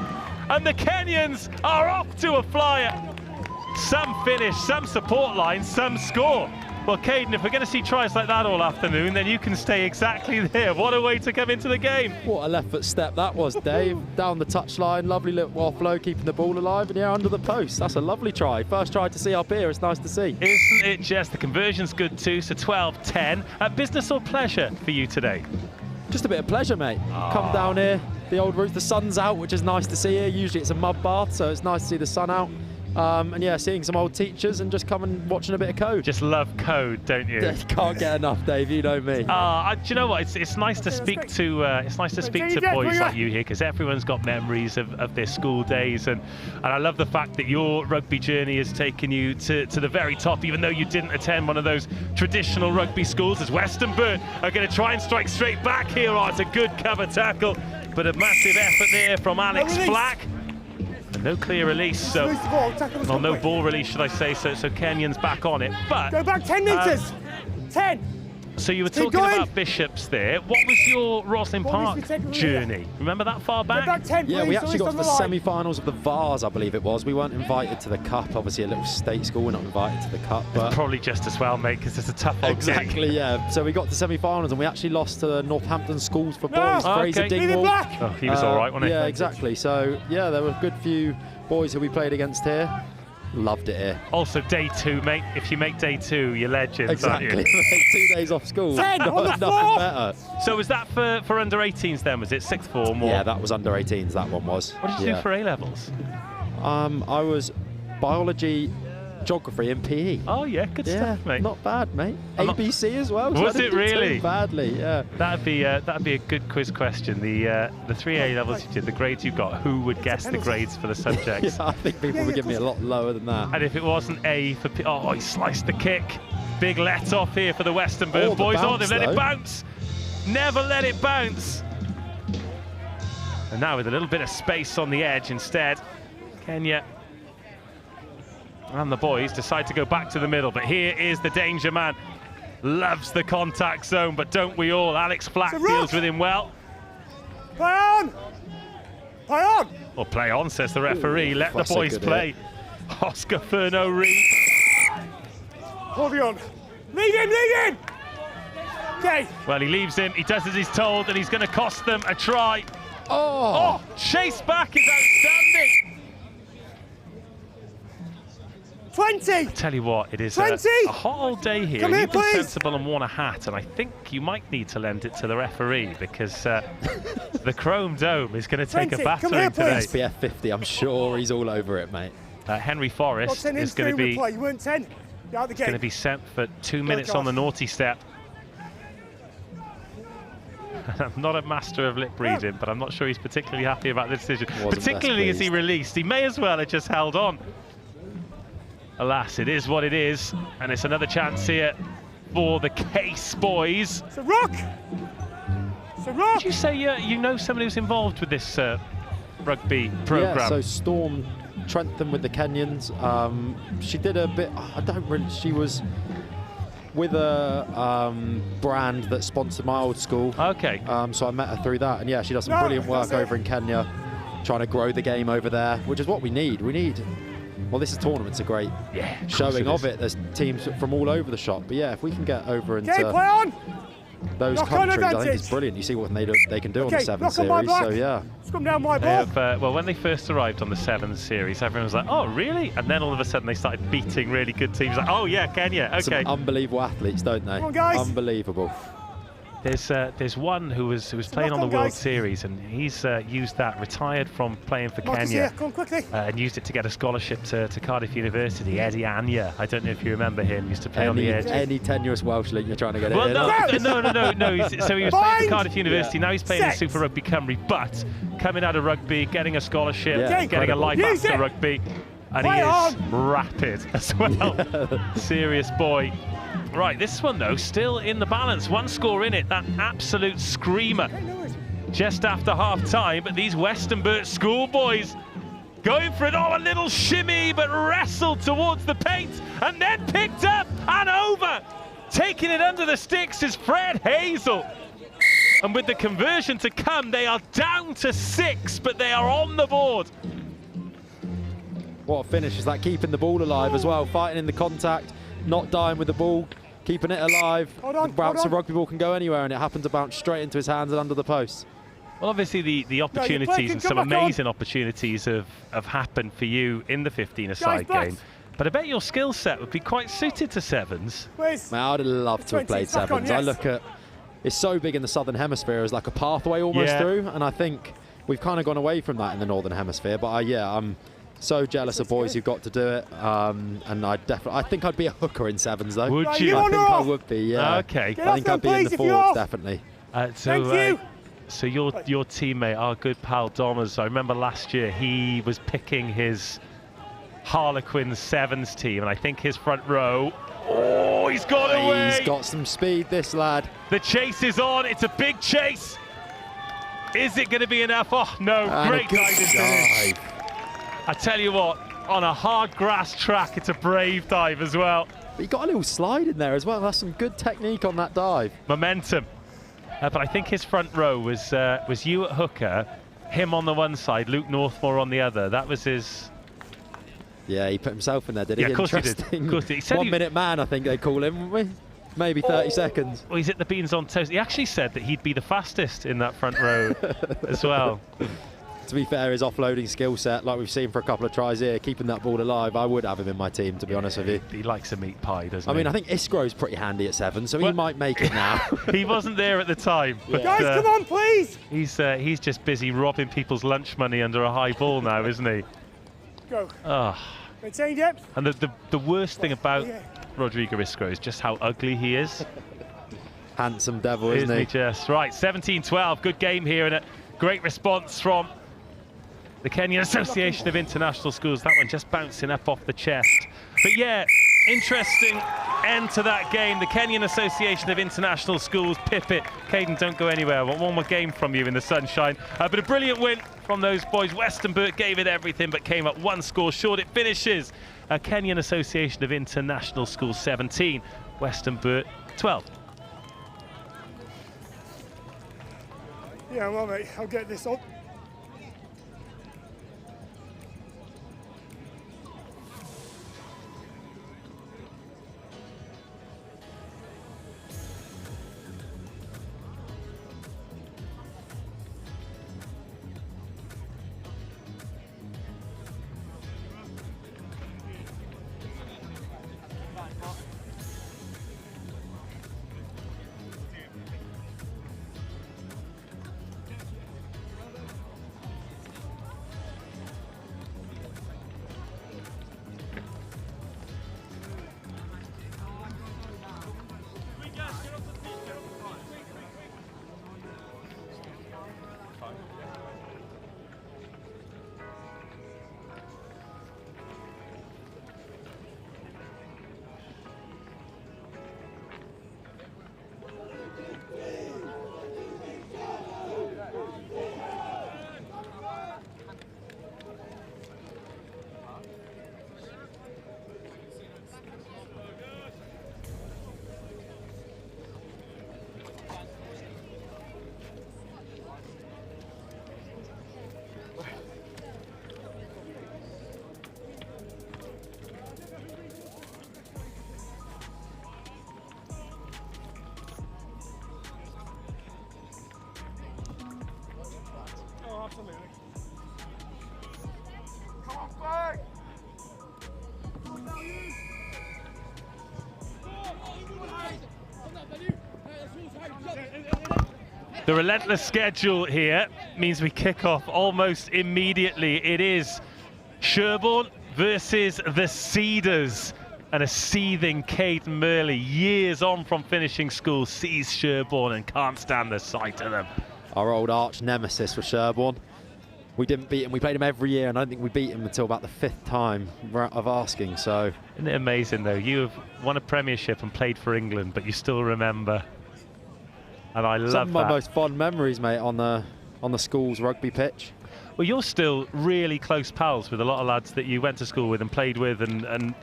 And the Kenyans are off to a flyer. Some finish, some support line, some score. Well, Caden, if we're going to see tries like that all afternoon, then you can stay exactly there. What a way to come into the game. What a left foot step that was, Dave. Down the touchline, lovely little offload, keeping the ball alive, and yeah, under the post. That's a lovely try. First try to see up here, it's nice to see. Isn't it just? The conversion's good too, so 12-10. Business or pleasure for you today? Just a bit of pleasure, mate. Come down here, the old route, the sun's out, which is nice to see here. Usually it's a mud bath, so it's nice to see the sun out. And yeah, seeing some old teachers and just coming and watching a bit of code. Just love code, don't you? Can't get enough, Dave. You know me. Do you know what? It's nice to speak to boys like you here, because everyone's got memories of their school days, and I love the fact that your rugby journey has taken you to the very top, even though you didn't attend one of those traditional rugby schools. As Westonbirt are going to try and strike straight back here. Oh, it's a good cover tackle, but a massive effort there from Alex Black. No clear release, so well, no ball release, should I say? So Kenyon's back on it, but go back 10 metres. 10. So you were talking about Bishops there. What was your Rosslyn Park journey? Remember that far back? Go back 10, yeah, we actually got to the line. semi-finals of the Vars, I believe it was. We weren't invited to the Cup. Obviously, a little state school, we're not invited to the Cup. But probably just as well, mate, because it's a tough old exactly, gig. Yeah. So we got to semi-finals and we actually lost to Northampton Schools for boys. Fraser Dingwall. Oh, he was all right, wasn't he? Yeah, exactly. So yeah, there were a good few boys who we played against here. Loved it here. Also, day 2, mate. If you make day 2, you're legends, exactly. aren't you? 2 days off school. 10 on the floor. Better. So was that for under 18s then? Was it 6th form? Or? Yeah, that was under 18s. That one was. What did you do for A levels? I was biology, geography, and PE. Oh yeah, good stuff, mate. Not bad, mate. ABC as well. Was it really? Badly, yeah. That'd be a good quiz question. The 3 A levels you did, the grades you got. Who would guess the grades for the subjects? Yeah, I think people would give me a lot lower than that. And if it wasn't A for P, oh, he sliced the kick. Big let off here for the Westonbirt boys. Oh, they've let it bounce. Never let it bounce. And now with a little bit of space on the edge instead, Kenya and the boys decide to go back to the middle, but here is the danger man. loves the contact zone, but don't we all? Alex Flack deals with him well. Play on! Play on! Or play on, says the referee. Let the that's a boys good play. Oscar Furno-Reid. Hold on. Lead him, lead him! Okay. Well, he leaves him. He does as he's told, and he's going to cost them a try. Oh! Chase back is outstanding. 20! I tell you what, it is 20! a hot old day here. Come here, You've been please. sensible and worn a hat, and I think you might need to lend it to the referee because the Chrome Dome is going to take a 20. Come battering here, today. please. SPF 50, I'm sure he's all over it, mate. Henry Got Forrest 10 is going to be play. You weren't 10. You're out the game. going to be sent for 2 minutes on the naughty step. I'm not a master of lip reading, but I'm not sure he's particularly happy about the decision. Particularly as he released. He may as well have just held on. Alas, it is what it is, and it's another chance here for the Case boys. It's a rock! It's a rock! Did you say you know somebody who's involved with this rugby programme? Yeah, so Storm Trentham with the Kenyans. She did a bit, she was with a brand that sponsored my old school. Okay. So I met her through that, and yeah, she does some brilliant work over in Kenya, trying to grow the game over there, which is what we need. Well, this tournament's a great showing of it. There's teams from all over the shop, but yeah, if we can get over into play on! those countries, I think it's brilliant. You see what they can do on the Sevens series, so yeah. Let's come down my ball. Well, when they first arrived on the Sevens series, everyone was like, oh, really? And then all of a sudden they started beating really good teams. Like, oh, yeah, Kenya, okay. Some unbelievable athletes, don't they? Come on, guys. Unbelievable. There's one who was playing on the World Series, and he's used that, retired from playing for Kenya, and used it to get a scholarship to Cardiff University. Eddie Anya, I don't know if you remember him, used to play on the edge. Any tenuous Welsh league you're trying to get well, in. no. So he was playing for Cardiff University, now he's playing in Super Rugby Cymru, but coming out of rugby, getting a scholarship, getting a life after rugby, and he is rapid as well. Serious boy. Right, this one though, still in the balance. One score in it, that absolute screamer. Just after half time, but these Westonbirt schoolboys going for it. Oh, a little shimmy, but wrestled towards the paint and then picked up and over. Taking it under the sticks is Fred Hazel. And with the conversion to come, they are down to 6, but they are on the board. What a finish is that, keeping the ball alive as well, fighting in the contact, not dying with the ball, keeping it alive. Perhaps a rugby ball can go anywhere, and it happened to bounce straight into his hands and under the post. Well, obviously the opportunities and some amazing opportunities have happened for you in the 15-a-side game. But I bet your skill set would be quite suited to sevens. Man, I'd love to have played sevens. I look at, it's so big in the Southern Hemisphere as like a pathway almost through, and I think we've kind of gone away from that in the Northern Hemisphere. But I'm so jealous of boys who got to do it, and I think I'd be a hooker in sevens though. Would you? I think I would be, yeah. Okay. I think I'd be in the forwards, definitely. So your teammate, our good pal Domers, I remember last year he was picking his Harlequins sevens team, and I think his front row, oh, he's got away. He's got some speed, this lad. The chase is on, it's a big chase. Is it going to be enough? Oh no, great dive. I tell you what, on a hard grass track, it's a brave dive as well. But he got a little slide in there as well. That's some good technique on that dive. Momentum. But I think his front row was you at hooker, him on the one side, Luke Northmore on the other. That was his... Yeah, he put himself in there, did he? Yeah, of course he did. Of course he did. 1 minute man, I think they call him, wouldn't we? Maybe 30 seconds. Well, he's at the beans on toast. He actually said that he'd be the fastest in that front row as well. To be fair, his offloading skill set, like we've seen for a couple of tries here, keeping that ball alive, I would have him in my team, to be honest with you. He likes a meat pie, doesn't he? I mean, I think Isgro's pretty handy at 7, so he might make it now. He wasn't there at the time. But, guys, come on, please! He's just busy robbing people's lunch money under a high ball now, isn't he? Go. Oh. Maintain depth. And the worst thing about Rodrigo Isgro is just how ugly he is. Handsome devil, isn't he? Just right, 17-12, good game here, and a great response from the Kenyan Association of International Schools. That one just bouncing up off the chest. But yeah, interesting end to that game. The Kenyan Association of International Schools, pip it. Caden, don't go anywhere. I want one more game from you in the sunshine. But a brilliant win from those boys. Westonbirt gave it everything, but came up one score short. It finishes Kenyan Association of International Schools 17. Westonbirt 12. Yeah, well, mate, I'll get this on. The relentless schedule here means we kick off almost immediately. It is Sherborne versus the Cedars, and a seething Caden Murley, years on from finishing school, sees Sherborne and can't stand the sight of them. Our old arch nemesis for Sherborne. We didn't beat him. We played him every year, and I don't think we beat him until about the 5th time of asking. So, isn't it amazing though? You have won a premiership and played for England, but you still remember. And I love that. Some of my most fond memories, mate, on the school's rugby pitch. Well, you're still really close pals with a lot of lads that you went to school with and played with, and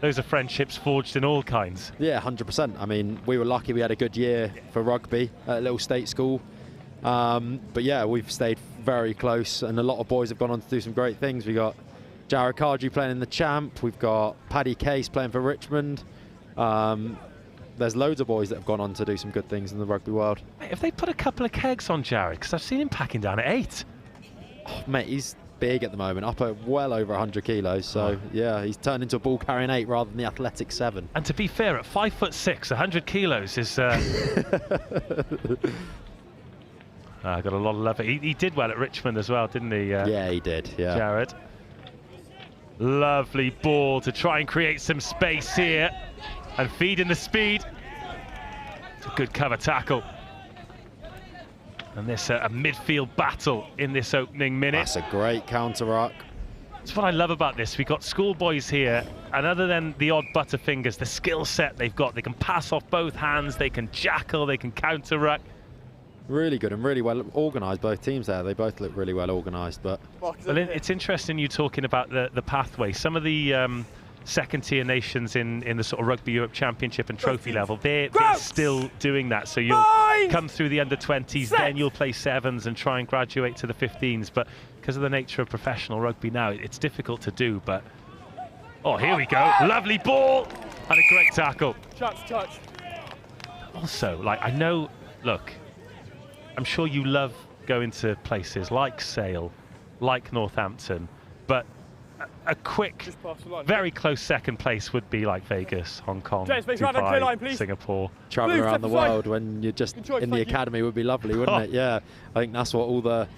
those are friendships forged in all kinds. Yeah, 100%. I mean, we were lucky we had a good year for rugby at a little state school. But yeah, we've stayed very close, and a lot of boys have gone on to do some great things. We got Jared Cardrew playing in the Champ. We've got Paddy Case playing for Richmond. There's loads of boys that have gone on to do some good things in the rugby world. Mate, have they put a couple of kegs on Jared? Because I've seen him packing down at 8. Oh, mate, he's big at the moment, up at well over 100 kilos. So yeah, he's turned into a ball carrying 8 rather than the athletic 7. And to be fair, at 5'6", 100 kilos is. I got a lot of love. He did well at Richmond as well, didn't he? Yeah, he did. Yeah. Jared. Lovely ball to try and create some space here and feed in the speed. It's a good cover tackle. And this a midfield battle in this opening minute. That's a great counter-ruck. That's what I love about this. We've got schoolboys here, and other than the odd butterfingers, the skill set they've got, they can pass off both hands, they can jackal, they can counter-ruck. Really good and really well organised, both teams there. They both look really well organised. But well, it's interesting you talking about the pathway. Some of the second-tier nations in the sort of Rugby Europe Championship and trophy level, they're still doing that. So you'll come through the under-20s, then you'll play 7s and try and graduate to the 15s. But because of the nature of professional rugby now, it's difficult to do. But oh, here we go. Lovely ball and a great tackle. Touch. Also, like, I know, look, I'm sure you love going to places like Sale, like Northampton, but a quick, very close second place would be like Vegas, Hong Kong, Dubai, Singapore. Traveling around the world when you're just in the academy would be lovely, wouldn't it? Yeah, I think that's what all the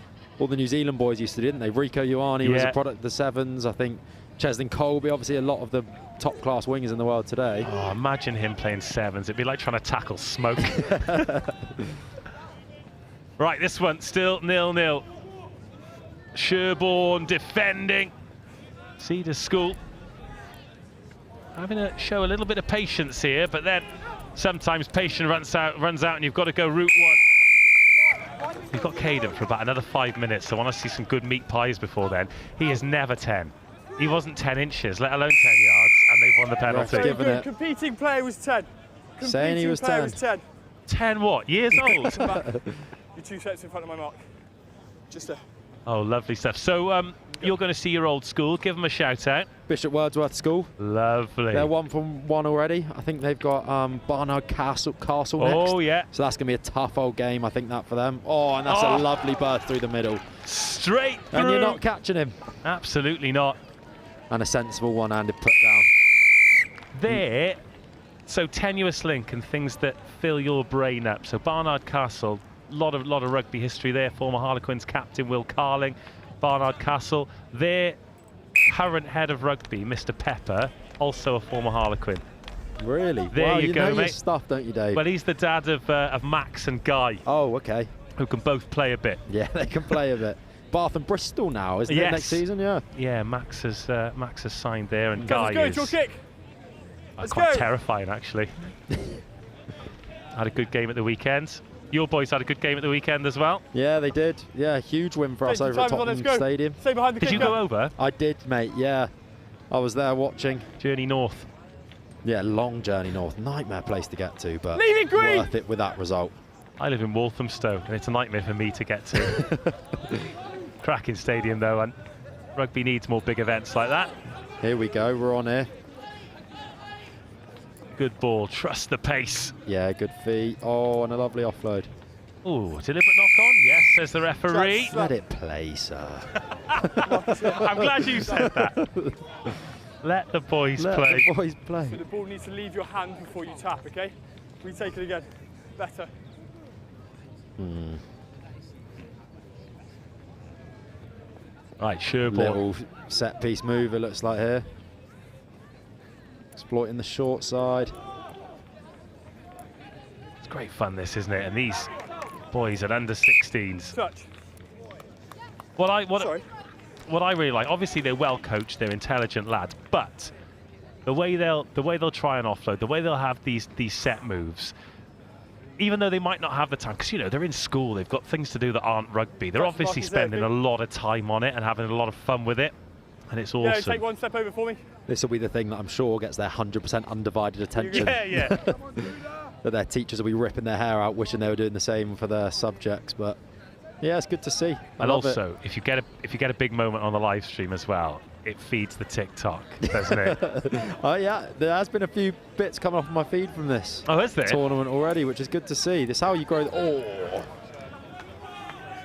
New Zealand boys used to do, didn't they? Rico Ioane was a product of the 7s. I think Cheslin Colby, obviously a lot of the top class wingers in the world today. Oh, imagine him playing 7s. It'd be like trying to tackle smoke. Right, this one still 0-0. Sherborne defending. Cedars School having to show a little bit of patience here, but then sometimes patience runs out and you've got to go route 1. We've got Caden for about another 5 minutes, so I want to see some good meat pies before then. He is never 10. He wasn't 10 inches, let alone 10 yards, and they've won the penalty. The competing player was 10. Saying he was 10. 10 what? Years old? You're 2 steps in front of my mark. Just there. Oh, lovely stuff. So you're going to see your old school. Give them a shout out. Bishop Wordsworth School. Lovely. They're 1 from 1 already. I think they've got Barnard Castle next. Oh, yeah. So that's going to be a tough old game, I think, that for them. Oh, and that's a lovely burst through the middle. Straight through. And you're not catching him. Absolutely not. And a sensible one-handed put down. There, so tenuous link and things that fill your brain up. So Barnard Castle, lot of rugby history there. Former Harlequins captain Will Carling, Barnard Castle. Their current head of rugby, Mr. Pepper, also a former Harlequin. Really? There wow, you go, know mate. Your stuff, don't you, Dave? Well, he's the dad of Max and Guy. Oh, okay. Who can both play a bit. Yeah, they can play a bit. Bath and Bristol now, isn't it, next season? Yeah. Yeah, Max has signed there, and Guy Let's go, is kick. quite terrifying, actually. Had a good game at the weekend. Your boys had a good game at the weekend as well. Yeah, they did. Yeah, huge win for us over at Tottenham Stadium. Stay behind the Did you go over? I did, mate. Yeah, I was there watching. Journey north. Yeah, long journey north. Nightmare place to get to, but Leave it green. worth it with that result. I live in Walthamstow, and it's a nightmare for me to get to. Cracking stadium, though, and rugby needs more big events like that. Here we go. We're on here. Good ball. Trust the pace. Yeah, good feet. Oh, and a lovely offload. Oh, deliberate knock on. Yes, says the referee. Let it play, sir. I'm glad you said that. Let the boys play. Let the boys play. So the ball needs to leave your hand before you tap, okay? Retake it again. Better. Right, Sherborne. Little set piece move, it looks like here. Exploiting the short side. It's great fun, this, isn't it? And these boys at under 16s. Touch. What I really like, obviously they're well coached, they're intelligent lads, but the way they'll try and offload, the way they'll have these set moves, even though they might not have the time, because, you know, they're in school, they've got things to do that aren't rugby. They're obviously spending a lot of time on it and having a lot of fun with it, and it's awesome. Yeah, take 1 step over for me. This will be the thing that I'm sure gets their 100% undivided attention. Yeah. That their teachers will be ripping their hair out, wishing they were doing the same for their subjects. But yeah, it's good to see. And also, if you get a big moment on the live stream as well, it feeds the TikTok, doesn't it? Oh yeah, there has been a few bits coming off my feed from this tournament already, which is good to see. This is how you grow.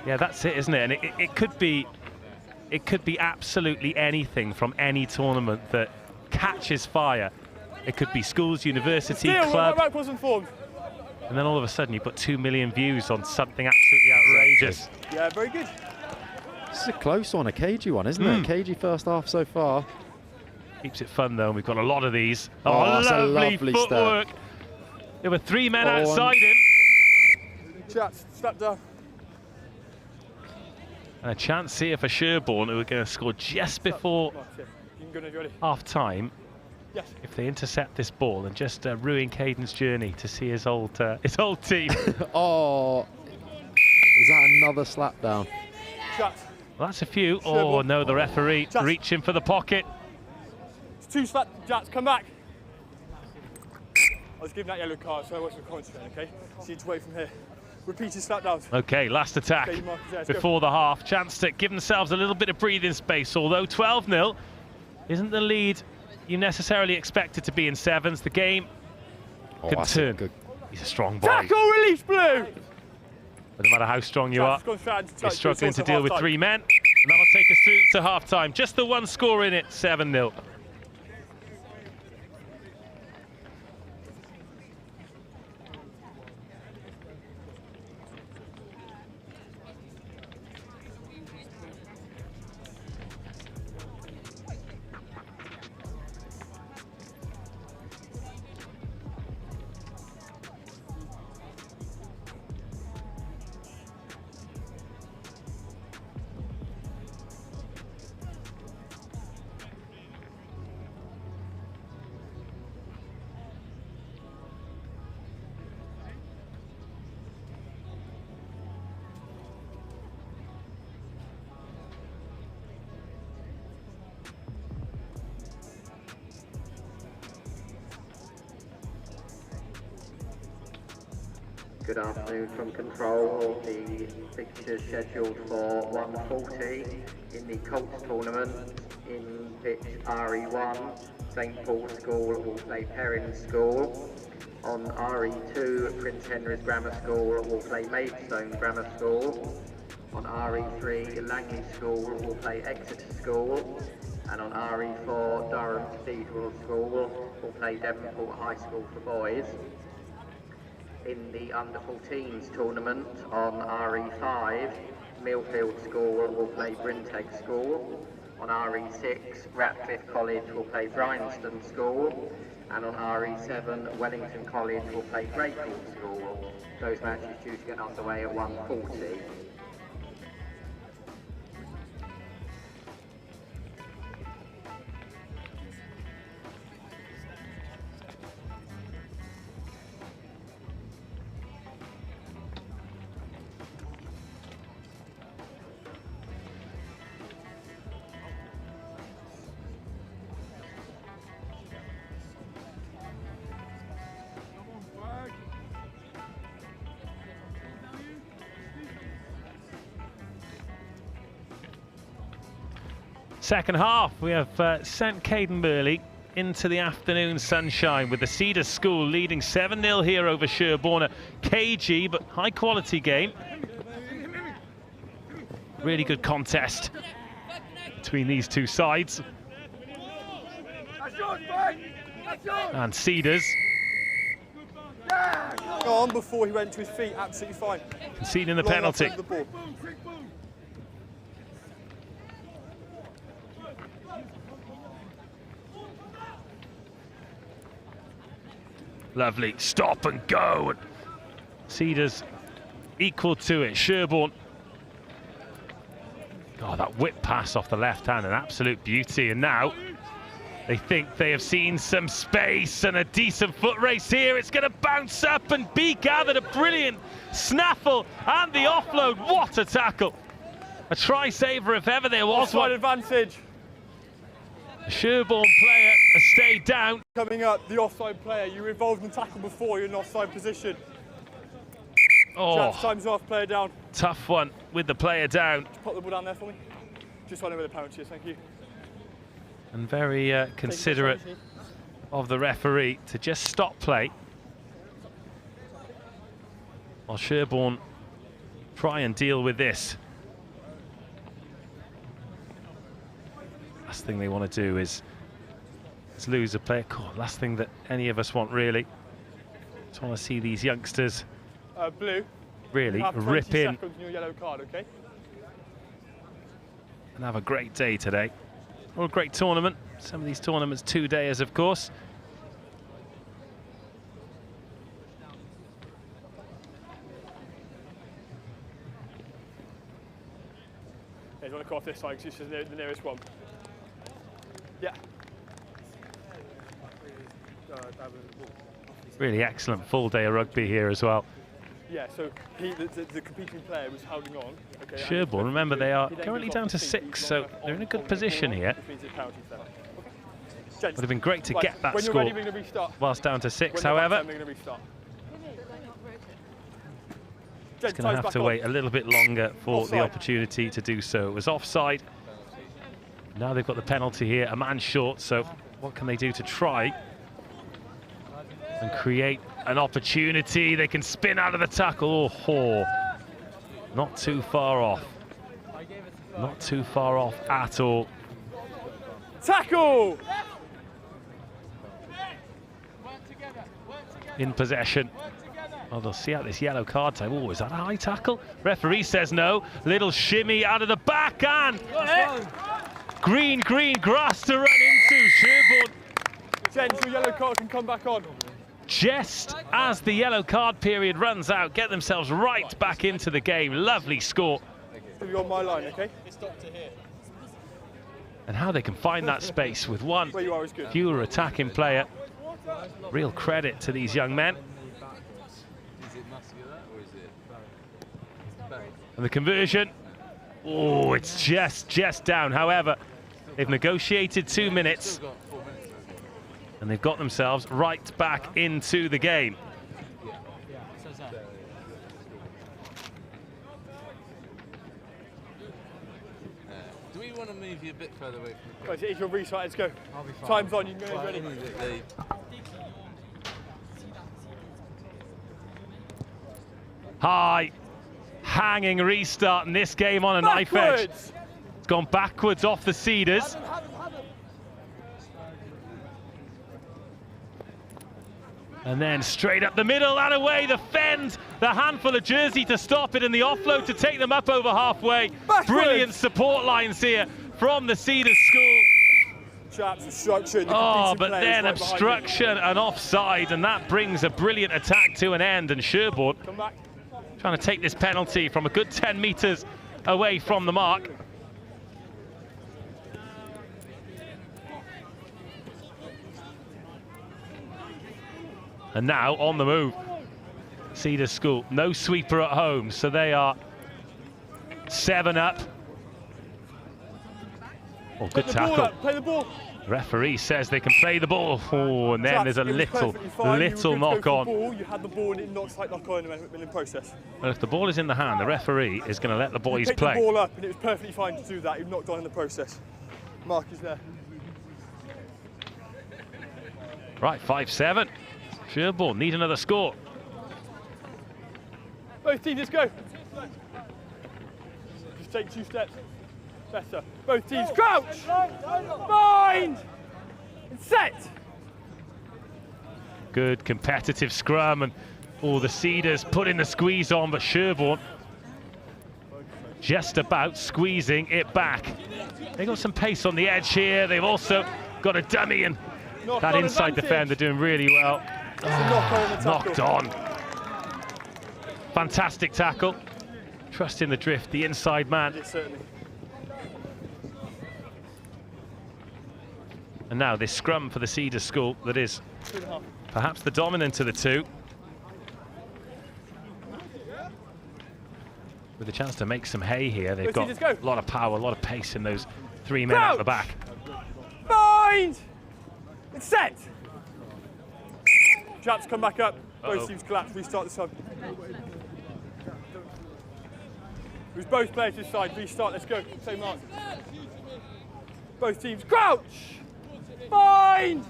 Yeah, that's it, isn't it? And it could be absolutely anything from any tournament that catches fire. It could be schools, university, club. My back wasn't formed. And then all of a sudden you've got 2 million views on something absolutely outrageous. Yeah, very good. This is a close one, a cagey one, isn't it? Cagey first half so far. Keeps it fun though, and we've got a lot of these. Oh, that's a lovely footwork. step. There were 3 men outside him. Chats, step down. And a chance here for Sherborne, who are going to score just before half-time. Yes. If they intercept this ball and just ruin Caden's journey to see his old team. Oh, is that another slap down? Chats. Well, that's a few. Oh no, the referee reaching for the pocket. It's 2 slap. Jats, come back. I was giving that yellow card, so I watched the concentrate, okay? So you need to wait from here. Repeated slap downs. Okay, last attack before the half. Chance to give themselves a little bit of breathing space, although 12-0 isn't the lead you necessarily expect it to be in sevens. The game could turn. He's a strong boy. Tackle, release, Blue! But no matter how strong you are, you're struggling to deal with 3 men. And that'll take us through to half-time. Just the 1 score in it, 7-0. Good afternoon from control. The fixtures scheduled for 1:40 in the Colts tournament in pitch RE1. St Paul's School will play Perins School. On RE2, Prince Henry's Grammar School will play Maidstone Grammar School. On RE3, Langley School will play Exeter School. And on RE4, Durham Cathedral School will play Devonport High School for boys. In the under-14s tournament on RE5, Millfield School will play Brinteg School. On RE6, Ratcliffe College will play Bryanston School. And on RE7, Wellington College will play Greyfield School. Those matches due to get underway at 1:40. Second half, we have sent Caden Burley into the afternoon sunshine with the Cedars School leading 7-0 here over Sherborne. A cagey but high quality game. Really good contest between these two sides. And Cedars Go on before he went to his feet, absolutely fine. conceding the penalty. Lovely stop and go. And Cedars equal to it. Sherborne. Oh, that whip pass off the left hand, an absolute beauty. And now they think they have seen some space and a decent foot race here. It's going to bounce up and be gathered. A brilliant snaffle and the offload. What a tackle. A try saver if ever there was one. Advantage. The Sherborne player has stayed down. Coming up, the offside player. You were involved in the tackle before, you're in offside position. Oh, time's off, player down. Tough one with the player down. Just pop the ball down there for me. Just running with the penalty is, thank you. And very considerate of the referee to just stop play. While Sherborne try and deal with this. Last thing they want to do is lose a player. Last thing that any of us want, really. Just want to see these youngsters Blue, really you have 20 rip in seconds on your yellow card, okay? and have a great day today. Or a great tournament. Some of these tournaments 2 days, of course. Yeah, you want to call off this side because this is the nearest one. Yeah. Really excellent full day of rugby here as well. Yeah, so the competing player was holding on. Okay, Sherborne, remember, they are currently down to 6, so they're in a good position here. Would have been great to get that score whilst down to 6, however. It's going to have to wait a little bit longer for the opportunity to do so. It was offside. Now they've got the penalty here, a man short, so what can they do to try and create an opportunity? They can spin out of the tackle. Oh, not too far off. Not too far off at all. Tackle! In possession. Oh, they'll see out this yellow card time. Oh, is that a high tackle? Referee says no. Little shimmy out of the backhand. Green grass to run into. Sherborne. Gents, your yellow card can come back on. Just as the yellow card period runs out, get themselves right back into the game. Lovely score. You're on my line, okay? And how they can find that space with one fewer attacking player. Real credit to these young men. And the conversion, oh, it's just down. However, they've negotiated 2 minutes and they've got themselves right back into the game. move you a bit further away from the Right, it's your restart, let's go. I'll be fine. Time's on, you can go ready. High, hanging restart in this game on a knife edge. It's gone backwards off the Cedars. And then straight up the middle and away, the Fens, the handful of jersey to stop it and the offload to take them up over halfway. Backwards. Brilliant support lines here from the Cedars school. Chaps, obstruction. Oh, but then obstruction and offside, and that brings a brilliant attack to an end. And Sherborne trying to take this penalty from a good 10 metres away from the mark. And now on the move, Cedars School, no sweeper at home, so they are 7 up. Oh, good tackle. Play the ball. Referee says they can play the ball. Oh, and then there's a little knock on. You had the ball and it knocks like knock on in the process. Well, if the ball is in the hand, the referee is going to let the boys play. The ball up and it was perfectly fine to do that. He knocked on in the process. Mark is there. Right, 5-7. Sherborne need another score. Both teams, let's go. Just take 2 steps. Better. Both teams, crouch! Bind! And set! Good competitive scrum, and all the Cedars putting the squeeze on, but Sherborne just about squeezing it back. They got some pace on the edge here. They've also got a dummy, and that inside defender doing really well. Knocked on. Fantastic tackle. Trust in the drift, the inside man. And now this scrum for the Cedars school that is perhaps the dominant of the two. With a chance to make some hay here. They've got a lot of power, a lot of pace in those 3 men out the back. Bind! It's set! Chaps, come back up. Both teams collapse. Restart the sub. It was both players this side. Restart. Let's go. Same mark. Both teams crouch. Bind.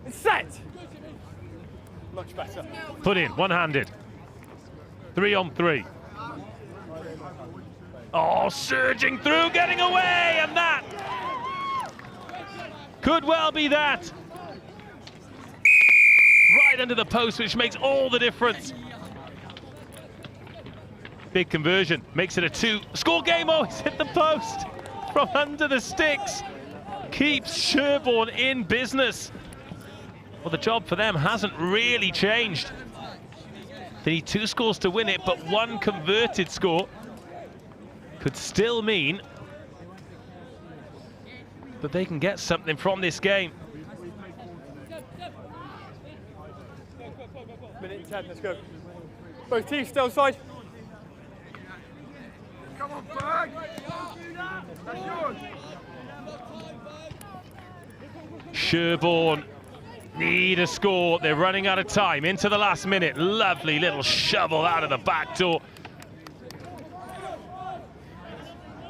And set. Much better. Put in, one-handed. 3 on 3. Oh, surging through, getting away, and that could well be that. Right under the post, which makes all the difference. Big conversion, makes it a 2-score game. Oh, he's hit the post from under the sticks. Keeps Sherborne in business. Well, the job for them hasn't really changed. They need 2 scores to win it, but 1 converted score could still mean that they can get something from this game. Minute and 10, let's go. Both teams still side. Come on, Berg! That's yours! Sherborne need a score. They're running out of time. Into the last minute. Lovely little shovel out of the back door.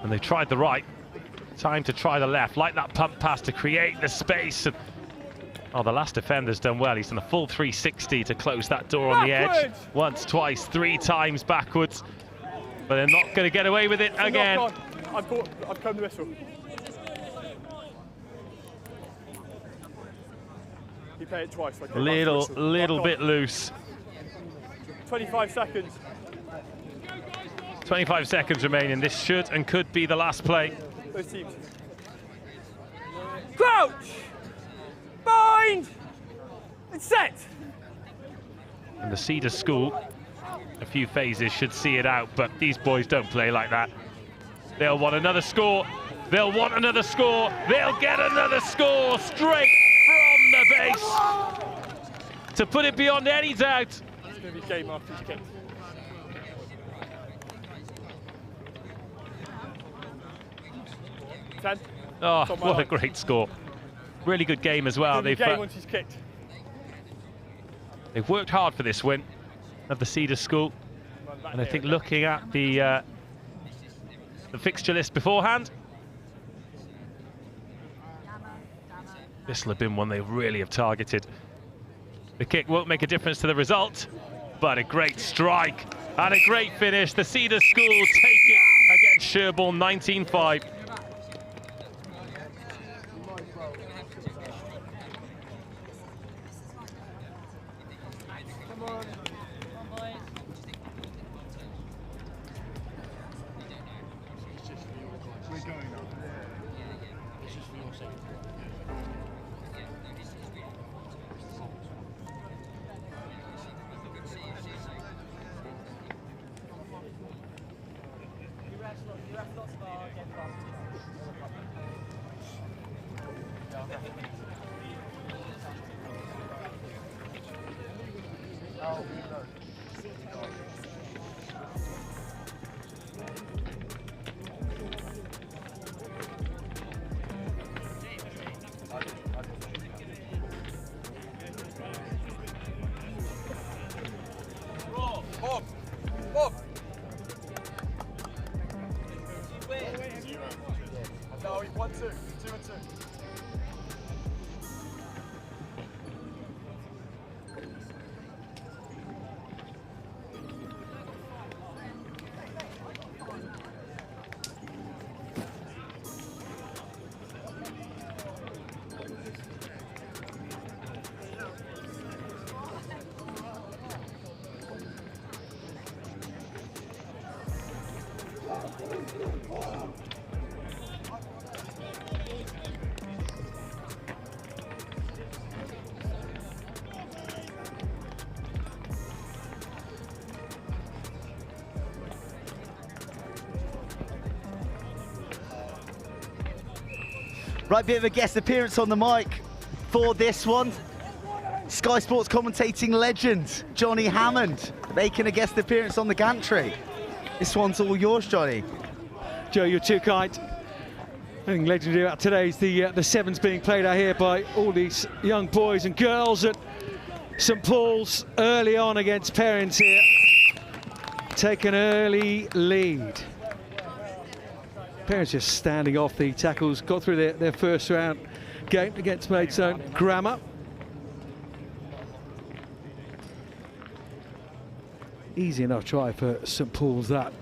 And they tried the right. Time to try the left. Like that pump pass to create the space. And oh, the last defender's done well. He's done a full 360 to close that door on the edge. Once, twice, 3 times backwards. But they're not going to get away with it again. I've come the whistle. You pay it twice. Okay, little bit loose. 25 seconds. 25 seconds remaining. This should and could be the last play. Those teams. Crouch! Bind! And set! And the Cedars school, a few phases should see it out, but these boys don't play like that. They'll want another score. They'll want another score. They'll get another score straight from the base to put it beyond any doubt. It's going to be game after his kick. Oh, what a great score. Really good game as well. They've once he's kicked. They've worked hard for this win of the Cedars school. And I think looking at the fixture list beforehand, This will have been one they really have targeted. The kick won't make a difference to the result, but a great strike and a great finish. The Cedars School take it against Sherborne 19-5. Right, bit of a guest appearance on the mic for this one. Sky Sports commentating legend, Johnny Hammond, making a guest appearance on the gantry. This one's all yours, Johnny. Joe, you're too kind. Anything legendary about today is the sevens being played out here by all these young boys and girls at St Paul's early on against Perins here. Take an early lead. Perins just standing off the tackles, got through their first round game against Maidstone Grammar. Easy enough try for St Paul's, that.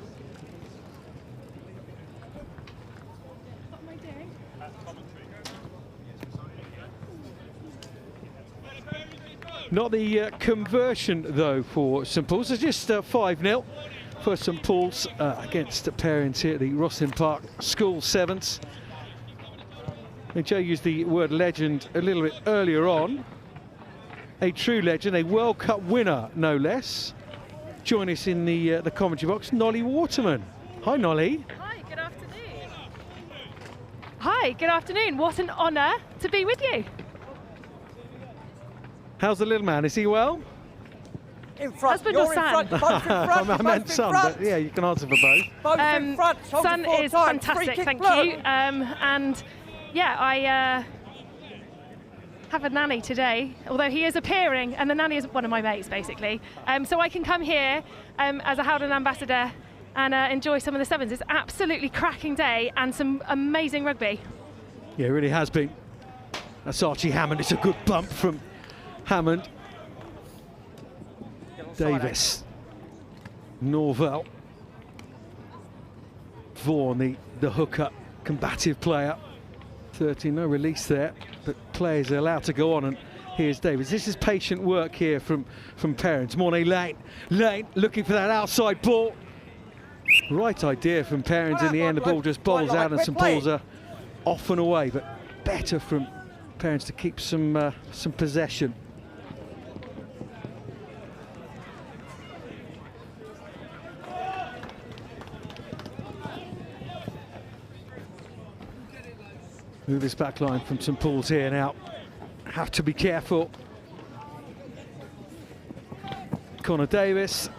Not the conversion, though, for St Paul's. It's just 5-0 for St Paul's against Perins here at the Rosslyn Park School Sevens. And Joe used the word legend a little bit earlier on. A true legend, a World Cup winner, no less. Join us in the commentary box, Nolly Waterman. Hi, Nolly. Hi, good afternoon. Hi, good afternoon. What an honour to be with you. How's the little man? Is he well? In front. Husband or son? I meant son, but yeah, you can answer for both. Both in front. Son is fantastic, thank you. And yeah, I have a nanny today, although he is appearing, and the nanny is one of my mates, basically. So I can come here as a Howden ambassador and enjoy some of the sevens. It's absolutely cracking day and some amazing rugby. Yeah, it really has been. That's Archie Hammond. It's a good bump from Hammond. Davis, Norvell, Vaughan, the hooker, combative player. 13, no release there, but players are allowed to go on, and here's Davis. This is patient work here from Perins. Mornay Lane looking for that outside ball. Right idea from Perins. In the end, the ball just bowls out and St Paul's are off and away, but better from Perins to keep some possession. Move this back line from St Paul's here now. Have to be careful. Connor Davis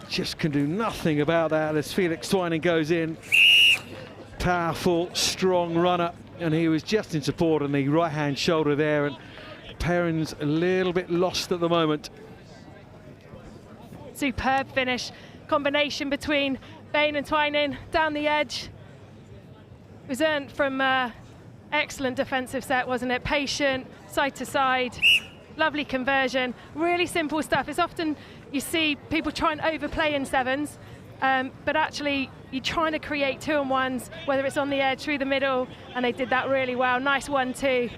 just can do nothing about that as Felix Twining goes in. Powerful, strong runner, and he was just in support on the right-hand shoulder there, and Perins a little bit lost at the moment. Superb finish. Combination between Bain and Twining down the edge. It was earned from Excellent defensive set, wasn't it? Patient, side to side, lovely conversion, really simple stuff. It's often you see people try and overplay in sevens, but actually you're trying to create 2-on-1s, whether it's on the edge, through the middle, and they did that really well. Nice 1-2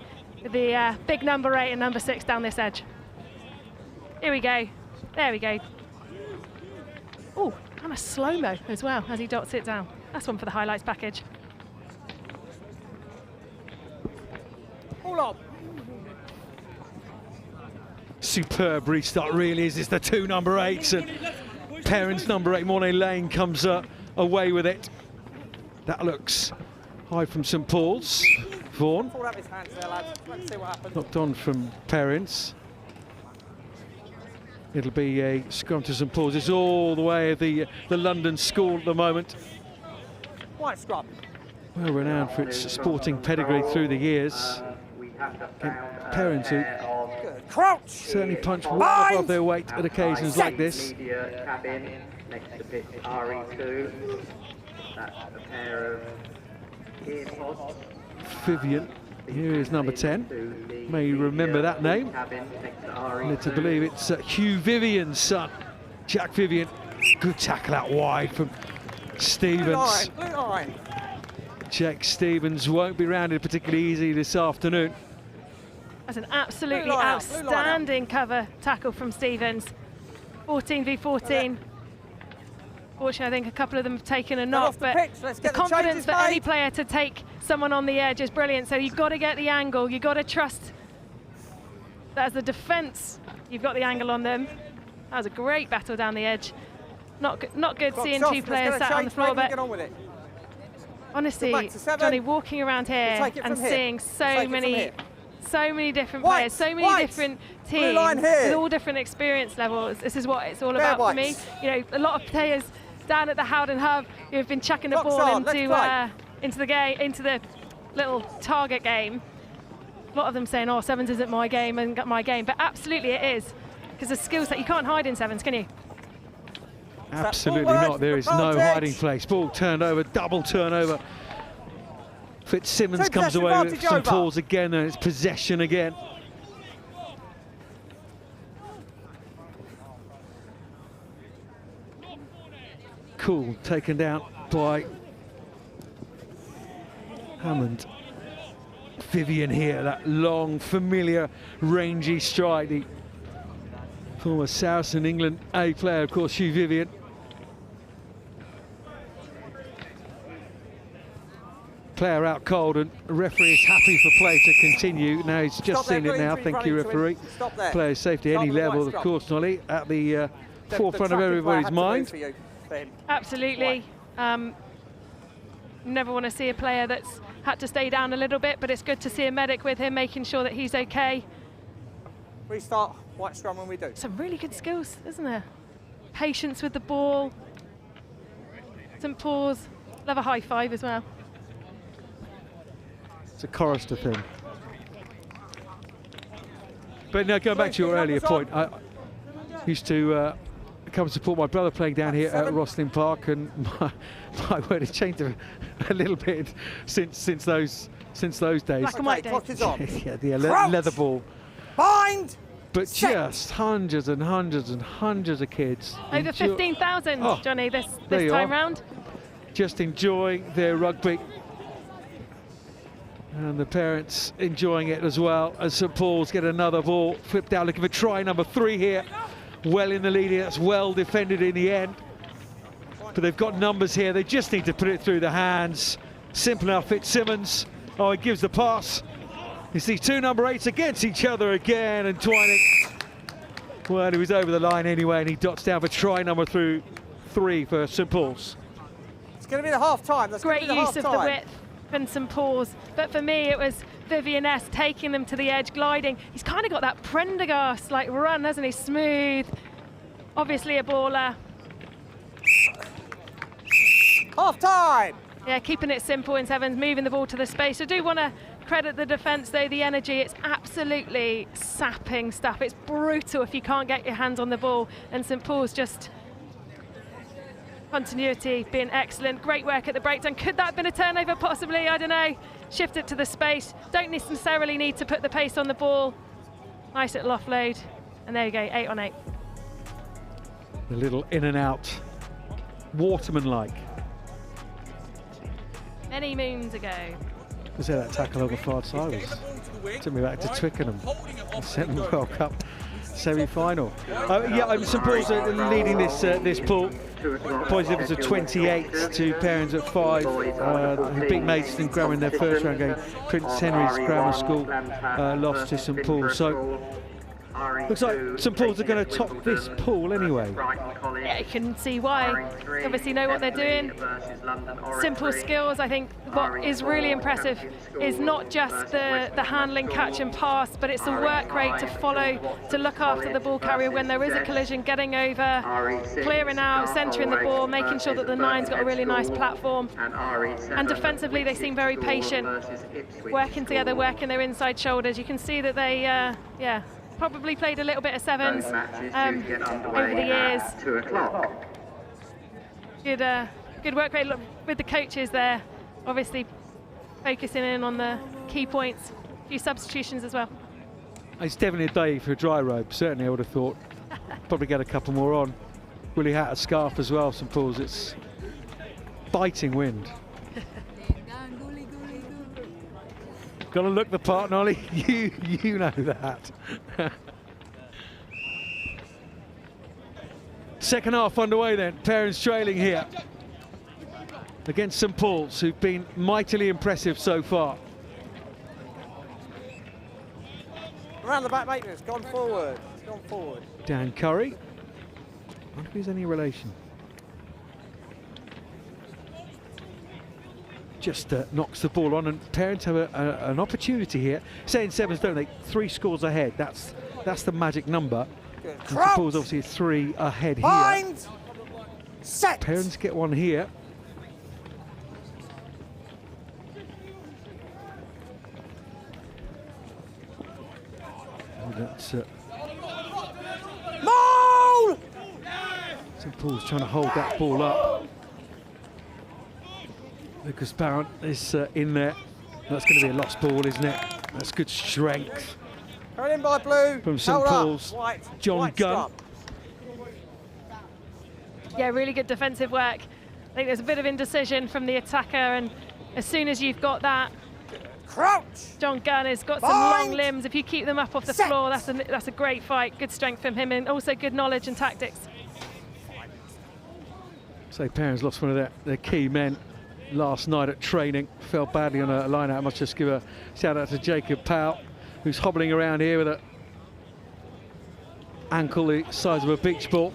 with the big number 8 and number 6 down this edge. Here we go. There we go. Oh, and a slow-mo as well as he dots it down. That's one for the highlights package. Hold on. Superb restart, really is. It's the 2 number 8s, and Perins number 8, Mornay Lane, comes away with it. That looks high from St Paul's. Vaughan. Hold up his hands there, lads. Let's see what happens. Knocked on from Perins. It'll be a scrum to St Paul's. It's all the way of the London school at the moment. White scrum. Well renowned for its sporting pedigree through the years. Perins, who Crouch. certainly punch well above their weight at occasions like this. Media cabin next to pitch RE2. That's a pair of earpods. Vivian, here is number 10. May you remember that name. Led to believe it's Hugh Vivian's son, Jack Vivian. Good tackle out wide from Stevens. Blue line. Jack Stevens won't be rounded particularly easy this afternoon. That's an absolutely outstanding cover tackle from Stevens. 14 v 14. Fortunately, I think a couple of them have taken a knock, but the confidence for any player to take someone on the edge is brilliant. So you've got to get the angle. You've got to trust that as the defence, you've got the angle on them. That was a great battle down the edge. Not good seeing 2 players sat on the floor, but honestly, Johnny, walking around here and seeing so many different players, so many different teams with all different experience levels. This is what it's all about for me. You know, a lot of players down at the Howden Hub who have been chucking the ball into the game, into the little target game. A lot of them saying, "Oh, sevens isn't my game and got my game," but absolutely it is, because the skill set you can't hide in sevens, can you? Absolutely not. There is no hiding place. Ball turned over, double turnover. Fitzsimmons comes away with St Paul's again, and it's possession again. Cool, taken down by Hammond. Vivian here, that long, familiar, rangy strike. The former Saracen England A player, of course, Hugh Vivian. Player out cold, and the referee is happy for play to continue. Now he's just seen it now. Thank you, referee. Player safety any level, of course, Nolly, at the forefront of everybody's mind. Absolutely. Never want to see a player that's had to stay down a little bit, but it's good to see a medic with him, making sure that he's okay. Restart, white scrum when we do. Some really good skills, isn't there? Patience with the ball. St Paul's, love a high five as well. It's a chorister thing. But now, going back to your earlier point, I used to come and support my brother playing down here at Rosslyn Park, and my word, it's changed a little bit since those days. Black and white days. Yeah, the leather ball. Bind. But just hundreds and hundreds and hundreds of kids. Over 15,000, Johnny, this time round. Just enjoying their rugby. And the parents enjoying it as well, as St Paul's get another ball flipped out, looking for try number 3 here. Well in the lead here, that's well defended in the end. But they've got numbers here, they just need to put it through the hands. Simple enough, Fitzsimmons. Oh, he gives the pass. You see 2 number 8s against each other again, and Twining. Well, he was over the line anyway, and he dots down for try number 3 for St Paul's. It's going to be the half time. Great use of the width from St Paul's, but for me it was Vivian S taking them to the edge, gliding. He's kind of got that Prendergast like run, hasn't he? Smooth, obviously a baller. Half time. Yeah, keeping it simple in sevens, moving the ball to the space. I do want to credit the defence though, the energy. It's absolutely sapping stuff. It's brutal if you can't get your hands on the ball, and St Paul's just continuity being excellent. Great work at the breakdown. Could that have been a turnover? Possibly, I don't know. shift it to the space. Don't necessarily need to put the pace on the ball. Nice little offload. And there you go, 8 on 8. A little in and out, Waterman-like. Many moons ago. Was there that tackle over far side? Took me back to Twickenham, the Central World Cup semi-final. St Paul's are leading this pool. Points levels of 28 to Perins at 5. Who beat Maidstone Grammar in their first round game. Prince Henry's Grammar School lost to St Paul's. So looks like St Paul's are going to top this pool anyway. Yeah, you can see why. They obviously know what they're doing. Simple skills. I think what is really impressive is not just the handling, catch and pass, but it's the work rate to follow, to look after the ball carrier when there is a collision, getting over, clearing out, centering the ball, making sure that the nine's got a really nice platform. And defensively, they seem very patient, working together, working their inside shoulders. You can see that they, probably played a little bit of sevens over the years. Good work rate with the coaches there, obviously focusing in on the key points. A few substitutions as well. It's definitely a day for a dry robe, certainly I would have thought. Probably get a couple more on. Willie hat a scarf as well, St Paul's. It's biting wind. Got to look the part, Nolly. You know that. Second half underway then. Perins trailing here against St Paul's, who've been mightily impressive so far. Around the back, mate. It's gone forward. It's gone forward. Dan Curry. I wonder if he's any relation. Just knocks the ball on, and Perins have an opportunity here. Saying sevens, don't they? 3 scores ahead. That's the magic number. St Paul's obviously 3 ahead here. Bind. Set. Perins get one here. Oh, that's Maul! St Paul's trying to hold that ball up. Lucas Barron is in there. That's going to be a lost ball, isn't it? That's good strength. Carried in by Blue. From St Paul's, John Gunn. Yeah, really good defensive work. I think there's a bit of indecision from the attacker, and as soon as you've got that, crouch. John Gunn has got some long limbs. If you keep them up off the floor, that's a great fight. Good strength from him, and also good knowledge and tactics. So Perins lost one of their key men last night at training. Fell badly on a line out. I must just give a shout out to Jacob Powell, who's hobbling around here with an ankle the size of a beach ball.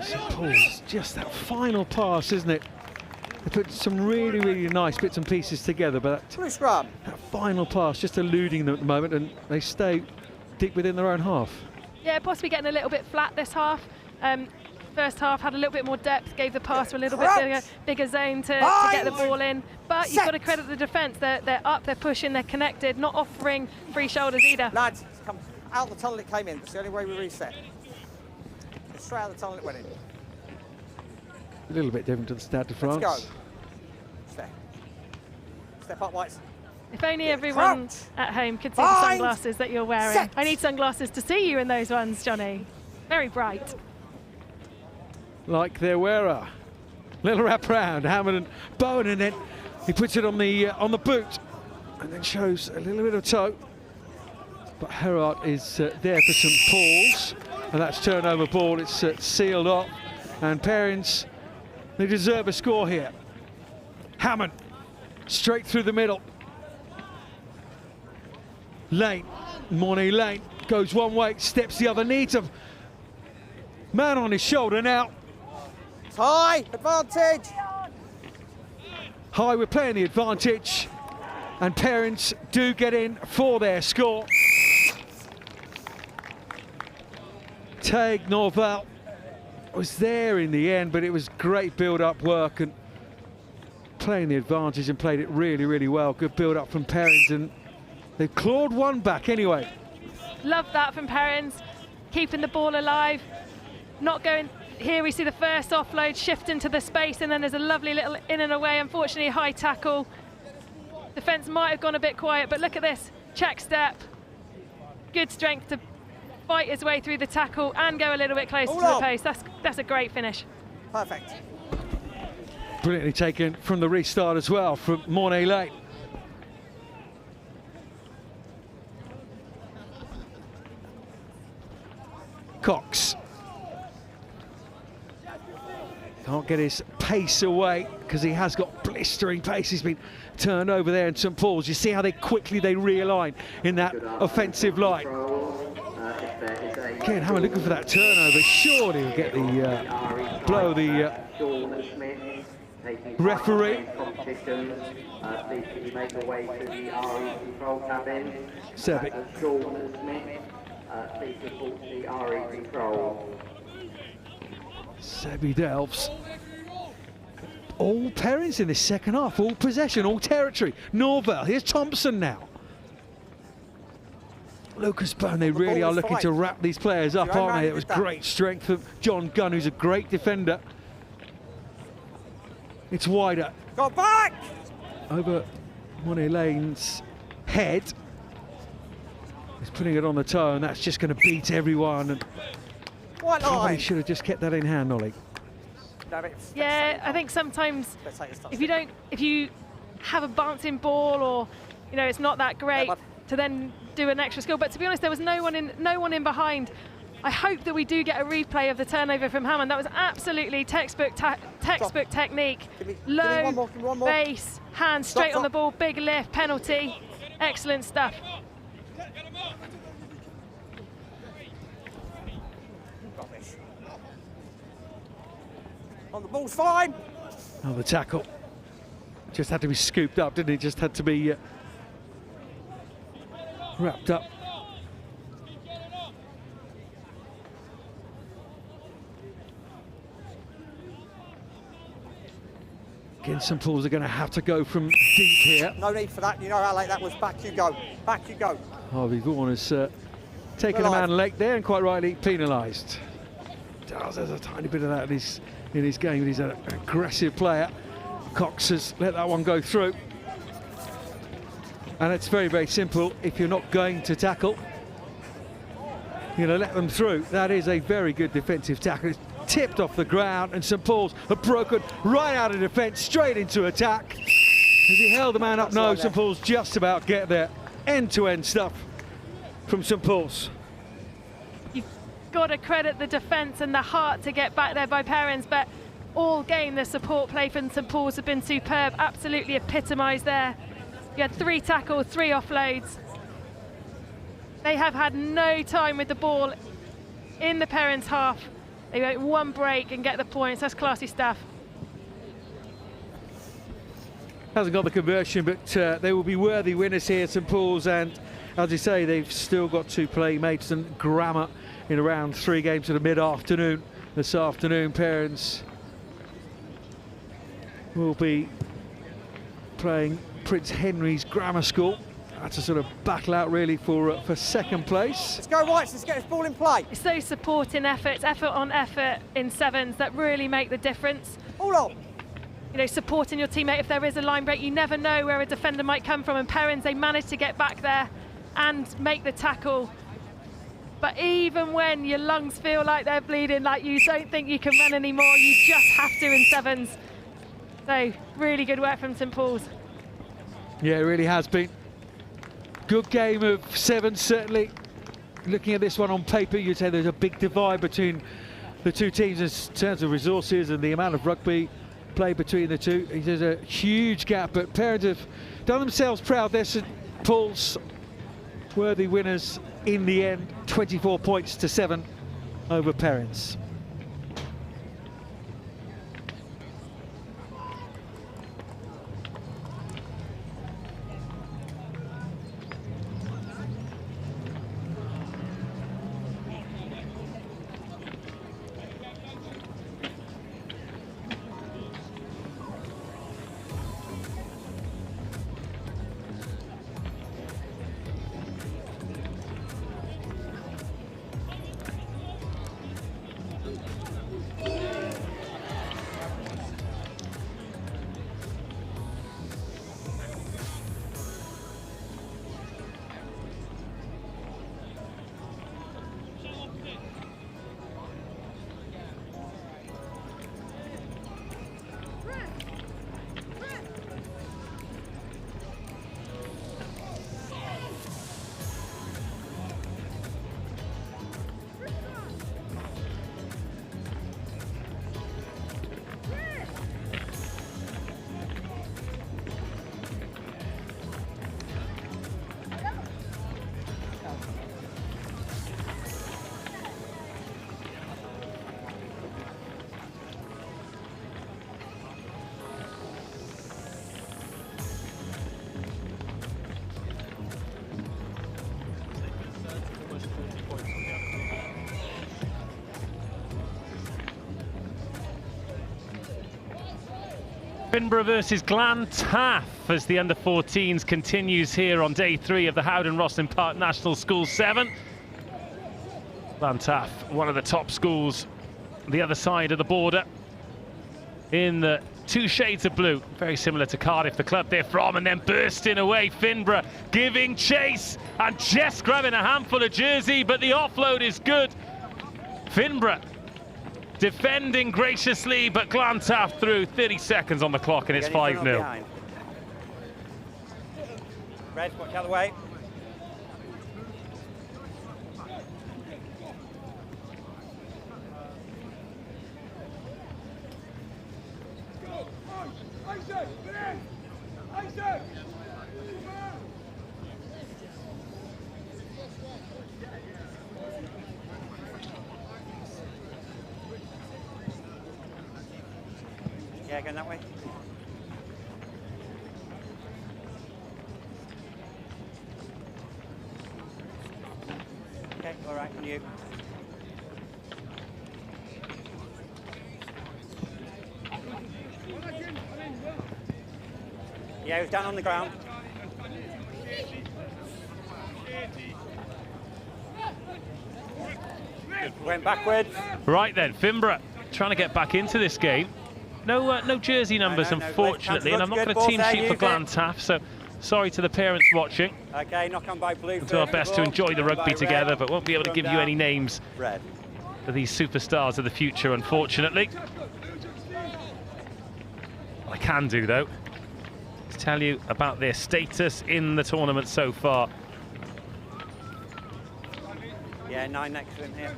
St Paul's, just that final pass, isn't it? They put some really, really nice bits and pieces together, but that final pass just eluding them at the moment, and they stay deep within their own half. Yeah, possibly getting a little bit flat this half. First half had a little bit more depth, gave the pass a little bit bigger zone to get the ball in. But you've got to credit the defence. They're up, they're pushing, they're connected, not offering free shoulders either. Lads, come out the tunnel it came in. That's the only way we reset. Straight out the tunnel it went in. A little bit different to the Stade de France. Let's go. Step up, Whites. If only everyone at home could see the sunglasses that you're wearing. I need sunglasses to see you in those ones, Johnny. Very bright. Like their wearer. Little wrap round, Hammond and Bowen, and then he puts it on the boot, and then shows a little bit of toe. But Herart is there for St Paul's, and that's turnover ball. It's sealed up, and Perins, they deserve a score here. Hammond, straight through the middle. Lane, Mornay Lane goes one way, steps the other, needs a man on his shoulder now. High, advantage. High, we're playing the advantage, and Perins do get in for their score. Tague Norval was there in the end, but it was great build-up work and playing the advantage, and played it really, really well. Good build-up from Perins, and they've clawed one back anyway. Love that from Perins, keeping the ball alive, not going. Here we see the first offload shift into the space, and then there's a lovely little in and away. Unfortunately, high tackle. Defence might have gone a bit quiet, but look at this. Check step. Good strength to fight his way through the tackle and go a little bit closer to the post. That's a great finish. Perfect. Brilliantly taken from the restart as well from Mornay Lane. Cox. Can't get his pace away because he has got blistering pace. He's been turned over there in St Paul's. You see how quickly they realign in that offensive line. Again, Hammer looking for that turnover. Surely he'll get the blow the referee. Sedbergh. Sebby delves. All Perins in this second half, all possession, all territory. Norvell, here's Thompson now. Lucas Bone, they really are looking to wrap these players up, aren't they? It was great strength from John Gunn, who's a great defender. It's wider. Go back! Over Mornay Lane's head. He's putting it on the toe, and that's just going to beat everyone. And probably should have just kept that in hand, Ollie. Yeah, I think sometimes if you have a bouncing ball, or it's not that great to then do an extra skill. But to be honest, there was no one in behind. I hope that we do get a replay of the turnover from Hammond. That was absolutely textbook technique. Low base, hand straight on the ball, big lift, penalty, excellent stuff. On the ball's fine. Oh, the tackle just had to be scooped up, didn't it? Just had to be wrapped up. Again, St Paul's are going to have to go from deep here. No need for that. You know how late that was. Back you go. Back you go. Harvey Vaughan has taken a man late there and quite rightly penalised. There's a tiny bit of that in his game. He's an aggressive player. Cox has let that one go through. And it's very, very simple. If you're not going to tackle, let them through. That is a very good defensive tackle. It's tipped off the ground, and St Paul's have broken right out of defence, straight into attack. As he held the man up, no, St Paul's just about get there. End-to-end stuff from St Paul's. You've got to credit the defence and the heart to get back there by Perins, but all game the support play from St Paul's have been superb, absolutely epitomised there. You had 3 tackles, 3 offloads. They have had no time with the ball in the Perins half. They make one break and get the points. That's classy stuff. Hasn't got the conversion, but they will be worthy winners here, St Paul's. And as you say, they've still got to play Maidstone Grammar in around 3 games to the mid-afternoon. This afternoon, Perins will be playing Prince Henry's Grammar School. That's a sort of battle out really for second place. Let's go Whites, let's get this ball in play. It's those supporting efforts, effort on effort in sevens that really make the difference. Hold on. Supporting your teammate if there is a line break. You never know where a defender might come from, and Perins, they managed to get back there and make the tackle. But even when your lungs feel like they're bleeding, like you don't think you can run anymore, you just have to in sevens. So really good work from St Paul's. Yeah, it really has been. Good game of sevens, certainly. Looking at this one on paper, you'd say there's a big divide between the two teams in terms of resources and the amount of rugby played between the two. There's a huge gap, but Perins have done themselves proud. They're St Paul's worthy winners in the end, 24 points to 7 over Perins. Finbra versus Glantaf as the under-14s continues here on day 3 of the Howden Rosslyn Park National School 7. Glantaf, one of the top schools on the other side of the border, in the 2 shades of blue, very similar to Cardiff, the club they're from, and then bursting away. Finbra giving chase and just grabbing a handful of jersey, but the offload is good. Finbra defending graciously, but Glantaf through. 30 seconds on the clock and it's 5-0. Red, watch out the way. Yeah, going that way. Okay, all right, and you. Yeah, he was down on the ground. Went backwards. Right then, Finbra trying to get back into this game. No jersey numbers, unfortunately, and I'm not going to team sheet for Glantaf, so sorry to the parents watching. Okay, knock on by blue. We'll do our best to enjoy the rugby together, but won't be able to give you any names for these superstars of the future, unfortunately. What I can do, though, is tell you about their status in the tournament so far. Yeah, 9 next to him here.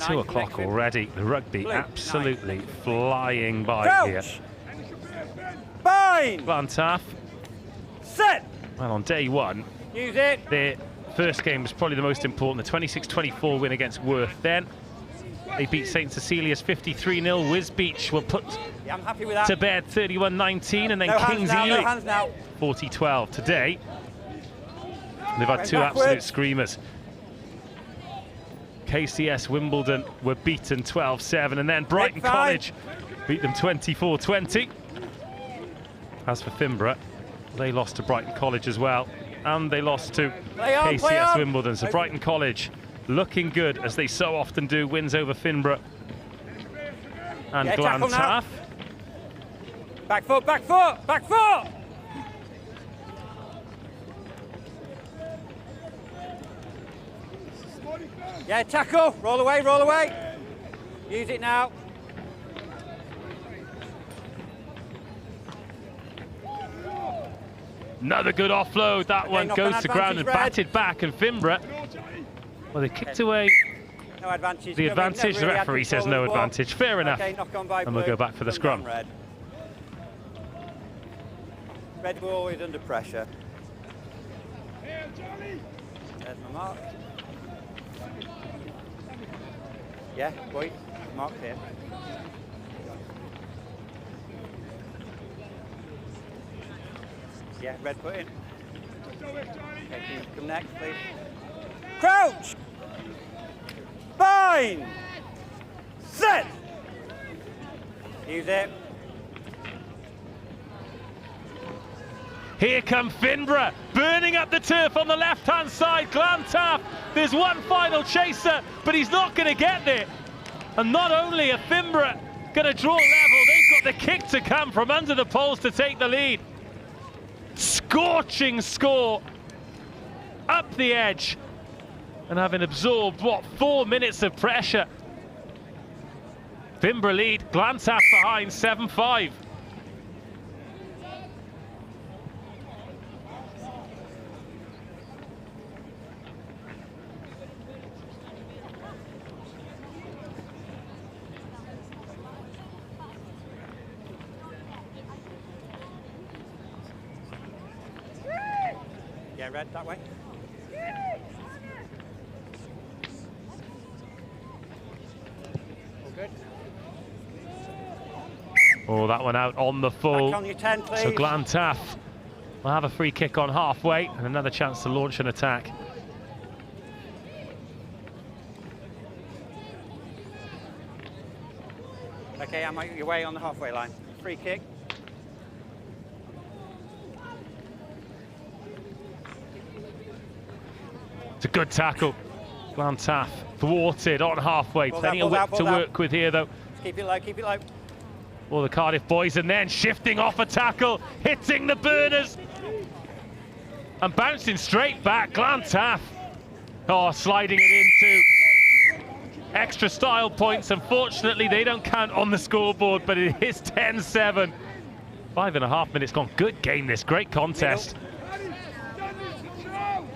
2 o'clock already. The rugby absolutely flying by here. Bind! Glantaf. Set! Well, on day 1, use it. Their first game was probably the most important, the 26-24 win against Worth. Then they beat St Cecilia's 53-0. Wisbeach were put to bed 31-19, and then Kings Ely 40-12. Today, they've had 2 absolute screamers. KCS Wimbledon were beaten 12-7, and then Brighton College beat them 24-20. As for Finbra, they lost to Brighton College as well, and they lost to KCS Wimbledon. So Brighton College looking good, as they so often do, wins over Finbra and Glantaf. Back foot, back foot, back foot! Yeah, tackle, roll away, roll away. Use it now. Another good offload, that one goes to ground and batted back, and Finbra, well, they kicked away no advantage. The advantage, the referee says no advantage, fair enough, and we'll go back for the scrum. Red were always under pressure. There's my mark. Yeah, boy, mark here. Yeah, red put in. Okay, come next, please. Crouch! Bind! Set! Use it. Here come Finbra, burning up the turf on the left-hand side. Glantaf, there's one final chaser, but he's not going to get there. And not only are Finbra going to draw level, they've got the kick to come from under the poles to take the lead. Scorching score up the edge, and having absorbed, what, 4 minutes of pressure. Finbra lead, Glantaf behind, 7-5. Yeah, red, that way. All good. Oh, that one out on the full. Back on your 10, please. So Glantaf will have a free kick on halfway and another chance to launch an attack. Okay, I'm your way on the halfway line. Free kick. It's a good tackle. Glantaf thwarted on halfway. Plenty of width to work with here, though. Keep it low, keep it low. For the Cardiff boys, and then shifting off a tackle, hitting the burners. And bouncing straight back, Glantaf. Oh, sliding it into extra style points. Unfortunately, they don't count on the scoreboard, but it is 10-7. 5.5 minutes gone. Good game, this. Great contest.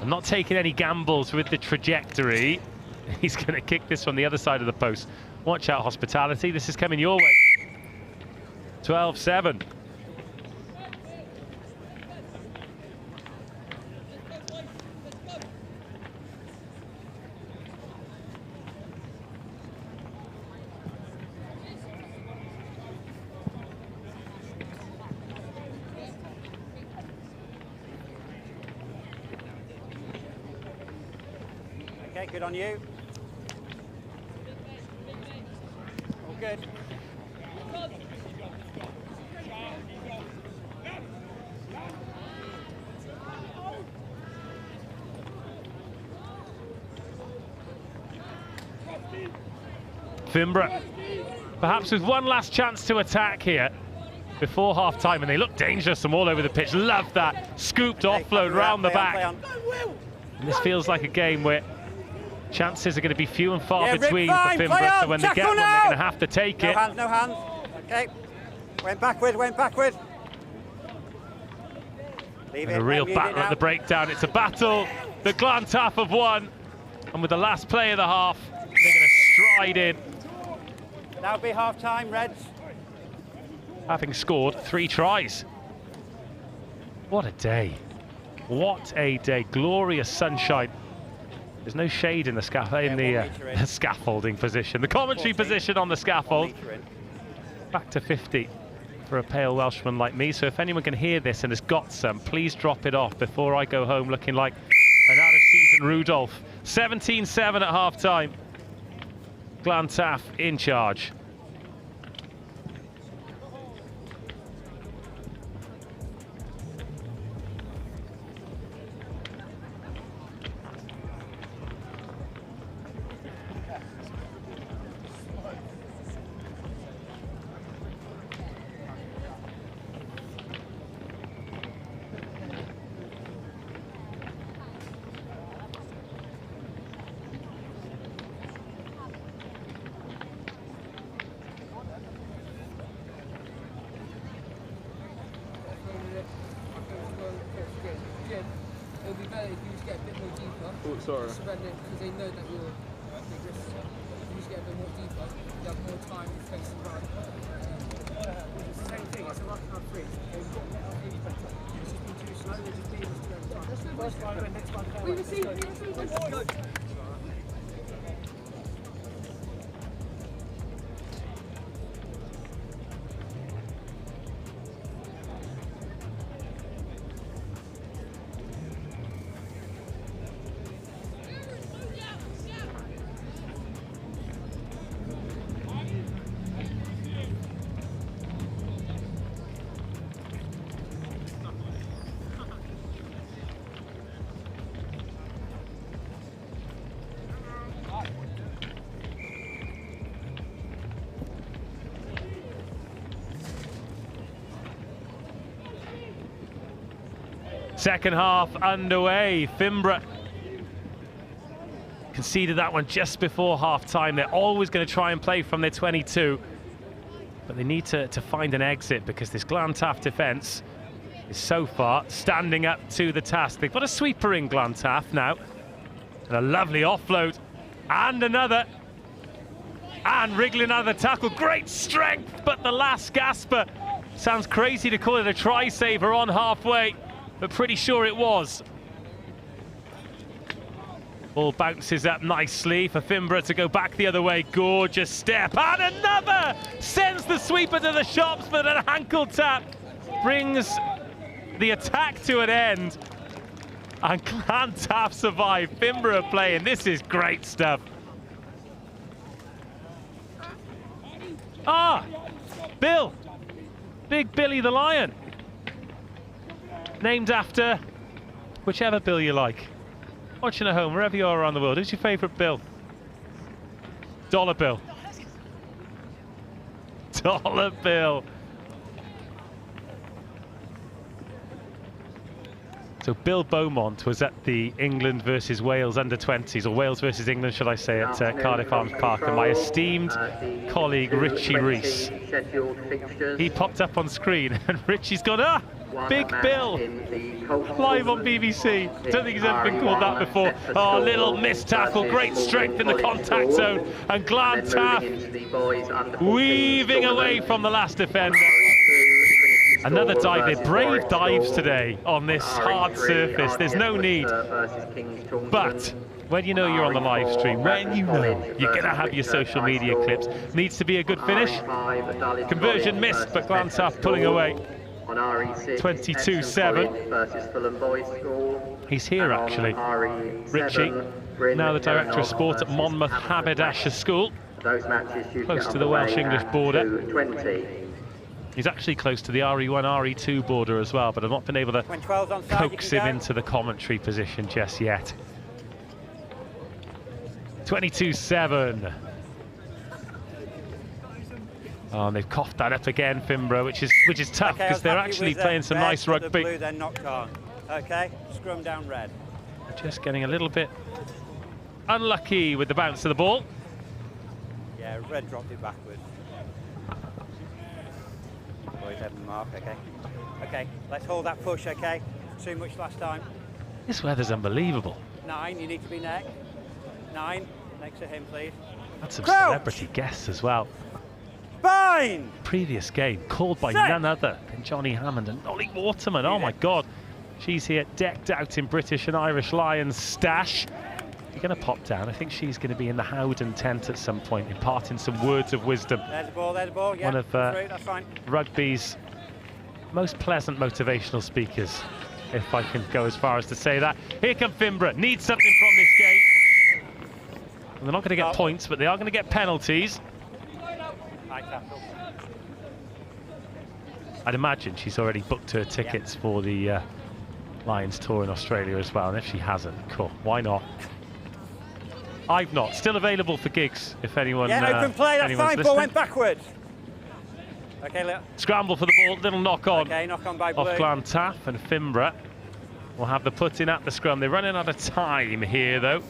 I'm not taking any gambles with the trajectory. He's going to kick this from the other side of the post. Watch out, Hospitality. This is coming your way. 12-7. Okay, good on you. All good. Finbra, perhaps with one last chance to attack here before half-time, and they look dangerous from all over the pitch. Love that scooped offload round the back. And this feels like a game where chances are going to be few and far between for Finbra, so when they get one, they're going to have to take it. No hands. Okay. Went backward, went backward. Leave it. A real battle at the breakdown. It's a battle that Glantaf have won, and with the last play of the half, they're going to stride in. That'll be half-time, Reds. Having scored 3 tries. What a day. What a day. Glorious sunshine. There's no shade in the scaffolding position. The commentary position on the scaffold. Back to 50 for a pale Welshman like me. So if anyone can hear this and has got some, please drop it off before I go home looking like an out-of-season Rudolph. 17-7 at half-time. Glantaf in charge. It'll be better if you just get a bit more deeper. Oh, sorry. Spread it, because they know that you're big risk. If you just get a bit more deeper, you have more time to face the run. It's the same thing, it's a ruck and free. They've got really better. It's just been too slow, they're just being us to go time. First one, next one, we receive, let's go. Second half underway. Finbra conceded that one just before half-time. They're always going to try and play from their 22, but they need to find an exit because this Glantaf defence is so far standing up to the task. They've got a sweeper in Glantaf now, and a lovely offload, and another, and wriggling out of the tackle. Great strength, but the last gasper. Sounds crazy to call it a try-saver on halfway, but pretty sure it was. Ball bounces up nicely for Finbra to go back the other way. Gorgeous step, and another! Sends the sweeper to the shops, but an ankle tap brings the attack to an end. And Glantaf survive. Finbra are playing. This is great stuff. Ah! Bill! Big Billy the Lion. Named after whichever Bill you like. Watching at home, wherever you are around the world, who's your favourite bill? Dollar bill. Dollar bill. So Bill Beaumont was at the England versus Wales under-20s, or Wales versus England, should I say, at Cardiff Arms Park. And my esteemed colleague Richie Rees, he popped up on screen, and Richie's gone, Big Bill, live on BBC. Don't think he's ever been called that before. Oh, little missed tackle, great strength in the contact zone, and Glantaf weaving away from the last defender. Another dive, they're brave dives today on this hard surface. There's no need. But when you know you're on the live stream, when you know you're going to have your social media clips, needs to be a good finish. Conversion missed, but Glantaf pulling away. 22-7. He's here actually. Richie, now the Director of Sport at Monmouth Haberdasher School. Close to the Welsh-English border. He's actually close to the RE1, RE2 border as well, but I've not been able to coax him into the commentary position just yet. 22-7. Oh, and they've coughed that up again, Finbra, which is tough because they're actually playing some nice rugby. Blue, then knocked on. Okay, scrum down red. Just getting a little bit unlucky with the bounce of the ball. Yeah, red dropped it backwards. Boys have the mark, okay. Okay, let's hold that push, okay. Too much last time. This weather's unbelievable. 9, you need to be neck. 9, next to him, please. That's some celebrity guests as well. Fine! Previous game called by none other than Johnny Hammond and Ollie Waterman. Oh my God. She's here decked out in British and Irish Lions stash. You're going to pop down. I think she's going to be in the Howden tent at some point, imparting some words of wisdom. There's the ball, there's the ball. Yeah, one of that's fine. Rugby's most pleasant motivational speakers, if I can go as far as to say that. Here come Finbra. Need something from this game. And they're not going to get points, but they are going to get penalties. I'd imagine she's already booked her tickets for the Lions tour in Australia as well, and if she hasn't, cool, why not? I've not. Still available for gigs if anyone. Yeah, open play. That's fine. Ball went backwards. Okay, scramble for the ball. Little knock on. Okay, knock on by Blue. Off Glantaf, and Finbra will have the put in at the scrum. They're running out of time here, though.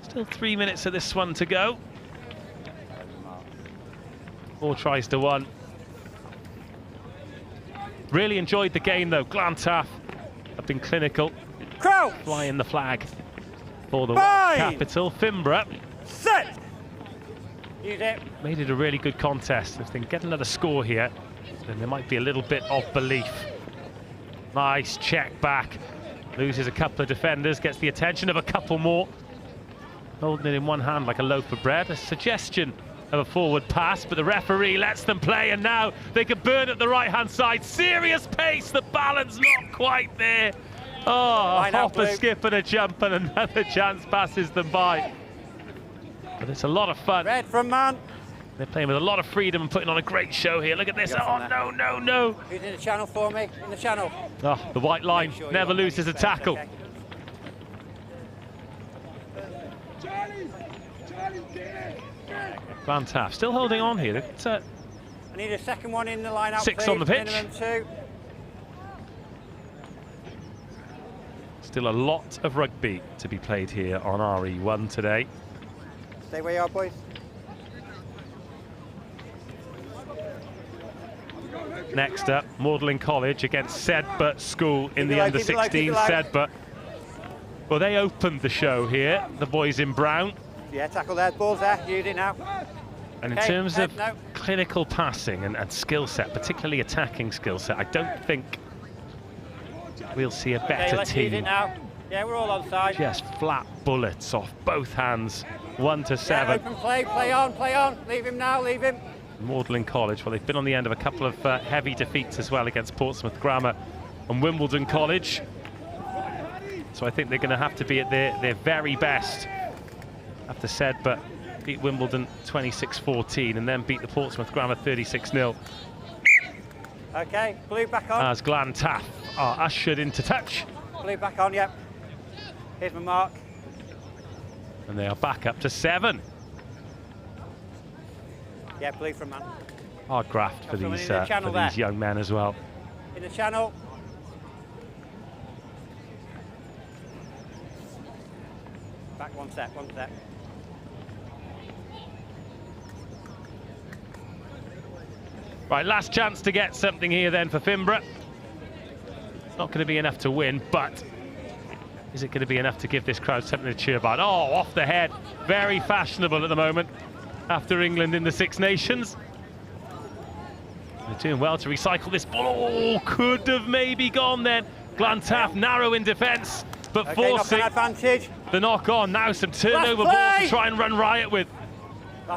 Still 3 minutes of this one to go. 4 tries to 1. Really enjoyed the game, though. Glantaf have been clinical. Crouch! Flying the flag for the Welsh capital. Finbra set. Use it. Made it a really good contest. If they can get another score here, then there might be a little bit of belief. Nice check back. Loses a couple of defenders, gets the attention of a couple more. Holding it in one hand like a loaf of bread. A suggestion of a forward pass, but the referee lets them play, and now they can burn at the right-hand side. Serious pace, the balance not quite there. Oh, a hop, a skip and a jump, and another chance passes them by. But it's a lot of fun. Red from man. They're playing with a lot of freedom and putting on a great show here. Look at this. Oh, no, no, no. Who's in the channel for me? In the channel. Oh, the white line never loses a tackle. Okay. Glantaf still holding on here. I need a second one in the line out, 6 please. on the pitch. Minimum 2. Still a lot of rugby to be played here on RE1 today. Stay where you are, boys. Next up, Magdalen College against Sedbergh School in the under-16. Sedbergh. Well, they opened the show here, the boys in brown. Yeah, tackle there, ball's there, use it now. And in terms of clinical passing and skill set, particularly attacking skill set, I don't think we'll see a better let's team. use it now. Yeah, we're all on side. Just flat bullets off both hands, 1 to 7. Yeah, open play, play on, play on. Leave him now, leave him. Magdalen College, well, they've been on the end of a couple of heavy defeats as well against Portsmouth Grammar and Wimbledon College. So I think they're going to have to be at their very best after Sedbergh beat Wimbledon 26-14 and then beat the Portsmouth Grammar 36-0. Okay, Blue back on. As Glantaf are ushered into touch. Blue back on, yep. Here's my mark. And they are back up to 7. Yeah, blue from man. Hard graft for these young men as well. In the channel. Back one step, one step. Right, last chance to get something here then for Finbra. Not going to be enough to win, but is it going to be enough to give this crowd something to cheer about? Oh, off the head. Very fashionable at the moment after England in the Six Nations. They're doing well to recycle this ball. Oh, could have maybe gone then. Glantaf narrow in defence, but forcing the knock on. Now some turnover ball to try and run riot with.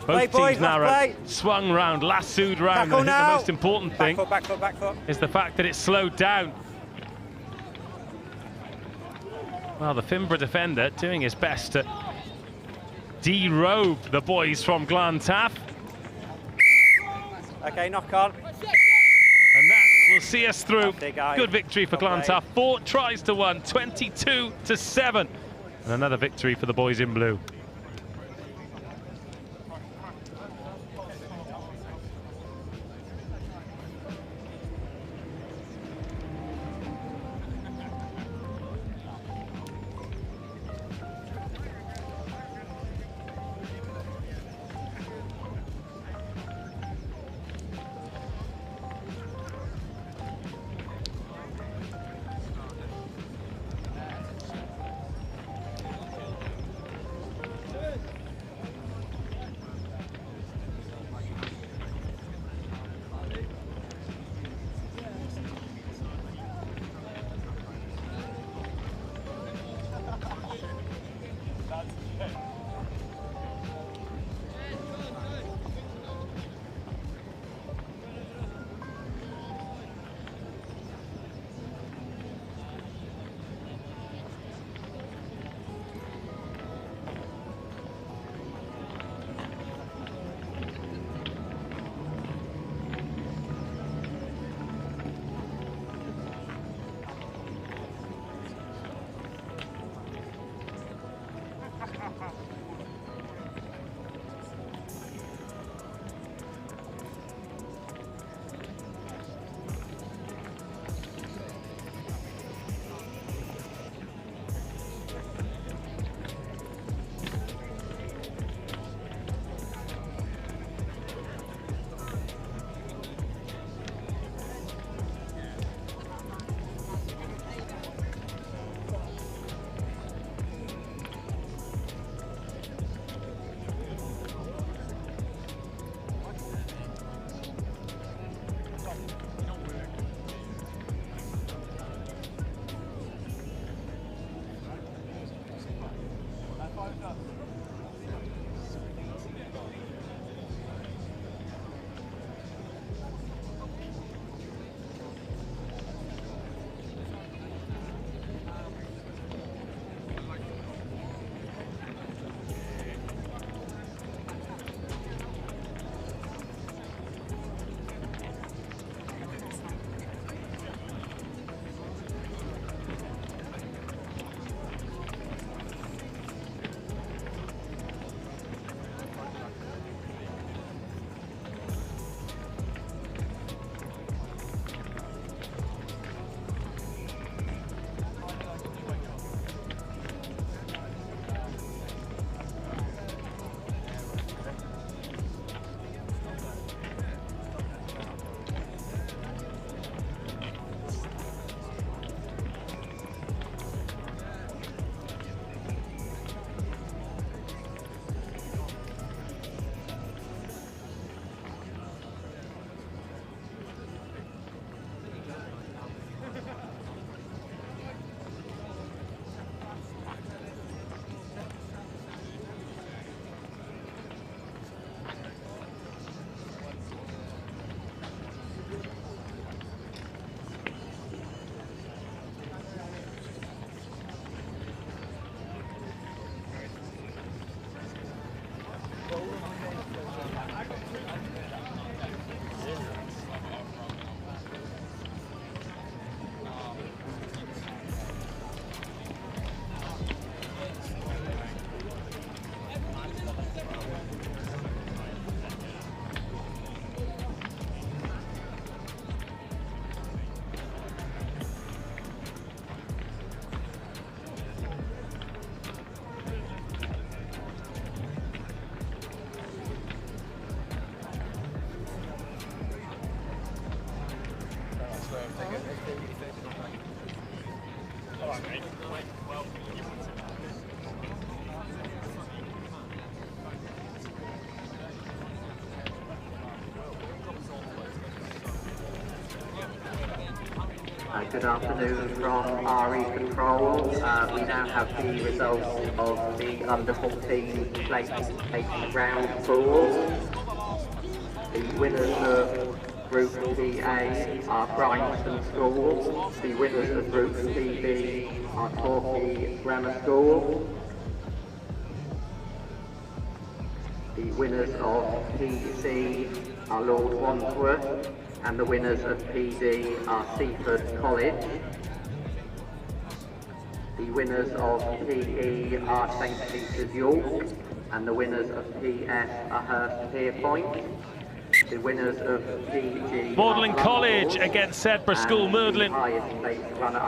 Both teams narrow, swung round, lassoed round. I think the most important thing is the fact that it's slowed down. Well, the Finbra defender doing his best to derobe the boys from Glantaf. Okay, knock on. And that will see us through. Good victory for Glantaf. 4 tries to 1, 22 to 7. And another victory for the boys in blue. Good afternoon from RE Control. We now have the results of the under-14 place 8 round pool. The winners of Group PA are Bryanston School. The winners of Group PB are Torquay Grammar School. The winners of PC are Lord Wandsworth, and the winners of PD are Seaford College. The winners of PE are St Peter's York, and the winners of PF are Hurst Pierpoint. The winners of PG Magdalen College against Sedbergh School. Magdalen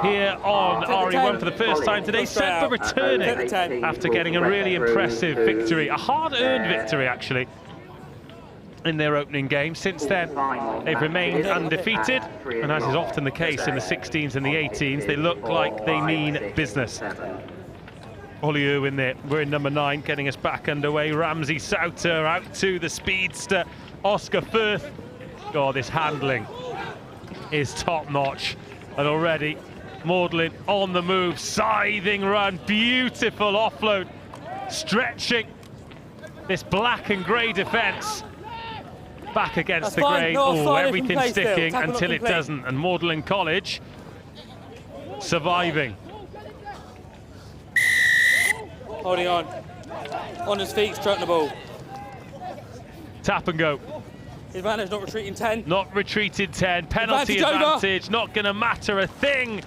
here on RE1 for the first time today. Sedbergh returning after getting a really impressive victory, a hard-earned victory actually, in their opening game. Since then, they've remained undefeated, and as is often the case in the 16s and the 18s, they look like they mean business. Ollie Irwin there, we're in number 9, getting us back underway. Ramsey Souter out to the speedster, Oscar Firth. Oh, this handling is top-notch. And already, Magdalen on the move, scything run, beautiful offload, stretching this black and grey defence. Back against the grain, everything sticking until it doesn't, and Magdalen College surviving. Holding on his feet, stroking the ball. Tap and go. His man is not retreating 10. Not retreated 10, penalty advantage, not going to matter a thing,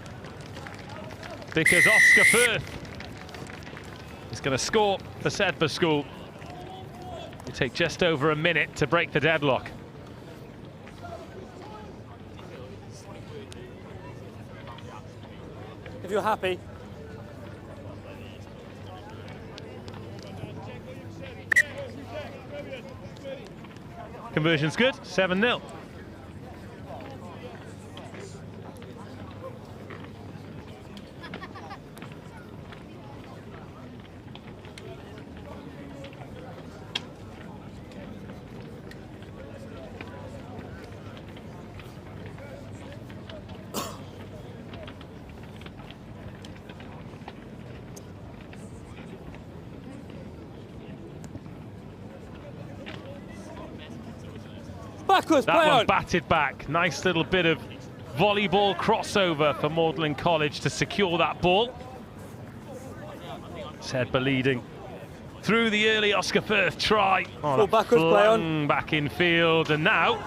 because Oscar Firth is going to score for Sedbergh School. It take just over a minute to break the deadlock. If you're happy. Conversion's good, 7-0. Backwards, that one batted back. Nice little bit of volleyball crossover for Magdalen College to secure that ball. Sedbergh leading through the early Oscar Firth try. Oh, backwards, play on. Back in field, and now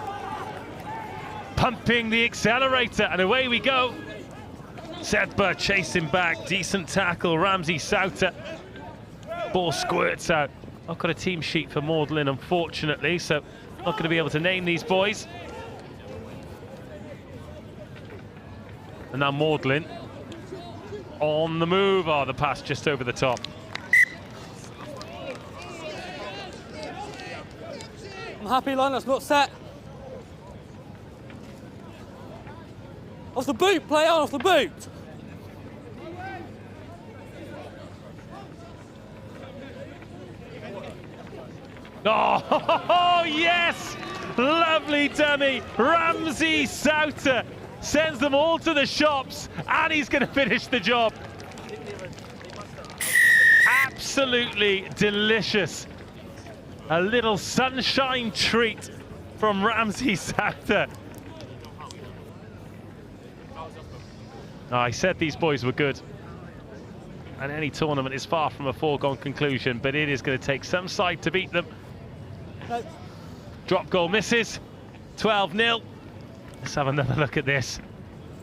pumping the accelerator, and away we go. Sedbergh chasing back, decent tackle, Ramsey Souter. Ball squirts out. I've got a team sheet for Magdalen, unfortunately, so not going to be able to name these boys. And now Magdalen on the move. Oh, the pass just over the top. I'm happy, line, that's not set. Off the boot, play on, off the boot. Oh, yes! Lovely dummy. Ramsey Souter sends them all to the shops, and he's going to finish the job. Absolutely delicious. A little sunshine treat from Ramsey Souter. Oh, I said these boys were good. And any tournament is far from a foregone conclusion, but it is going to take some side to beat them. Drop goal misses, 12-0. Let's have another look at this.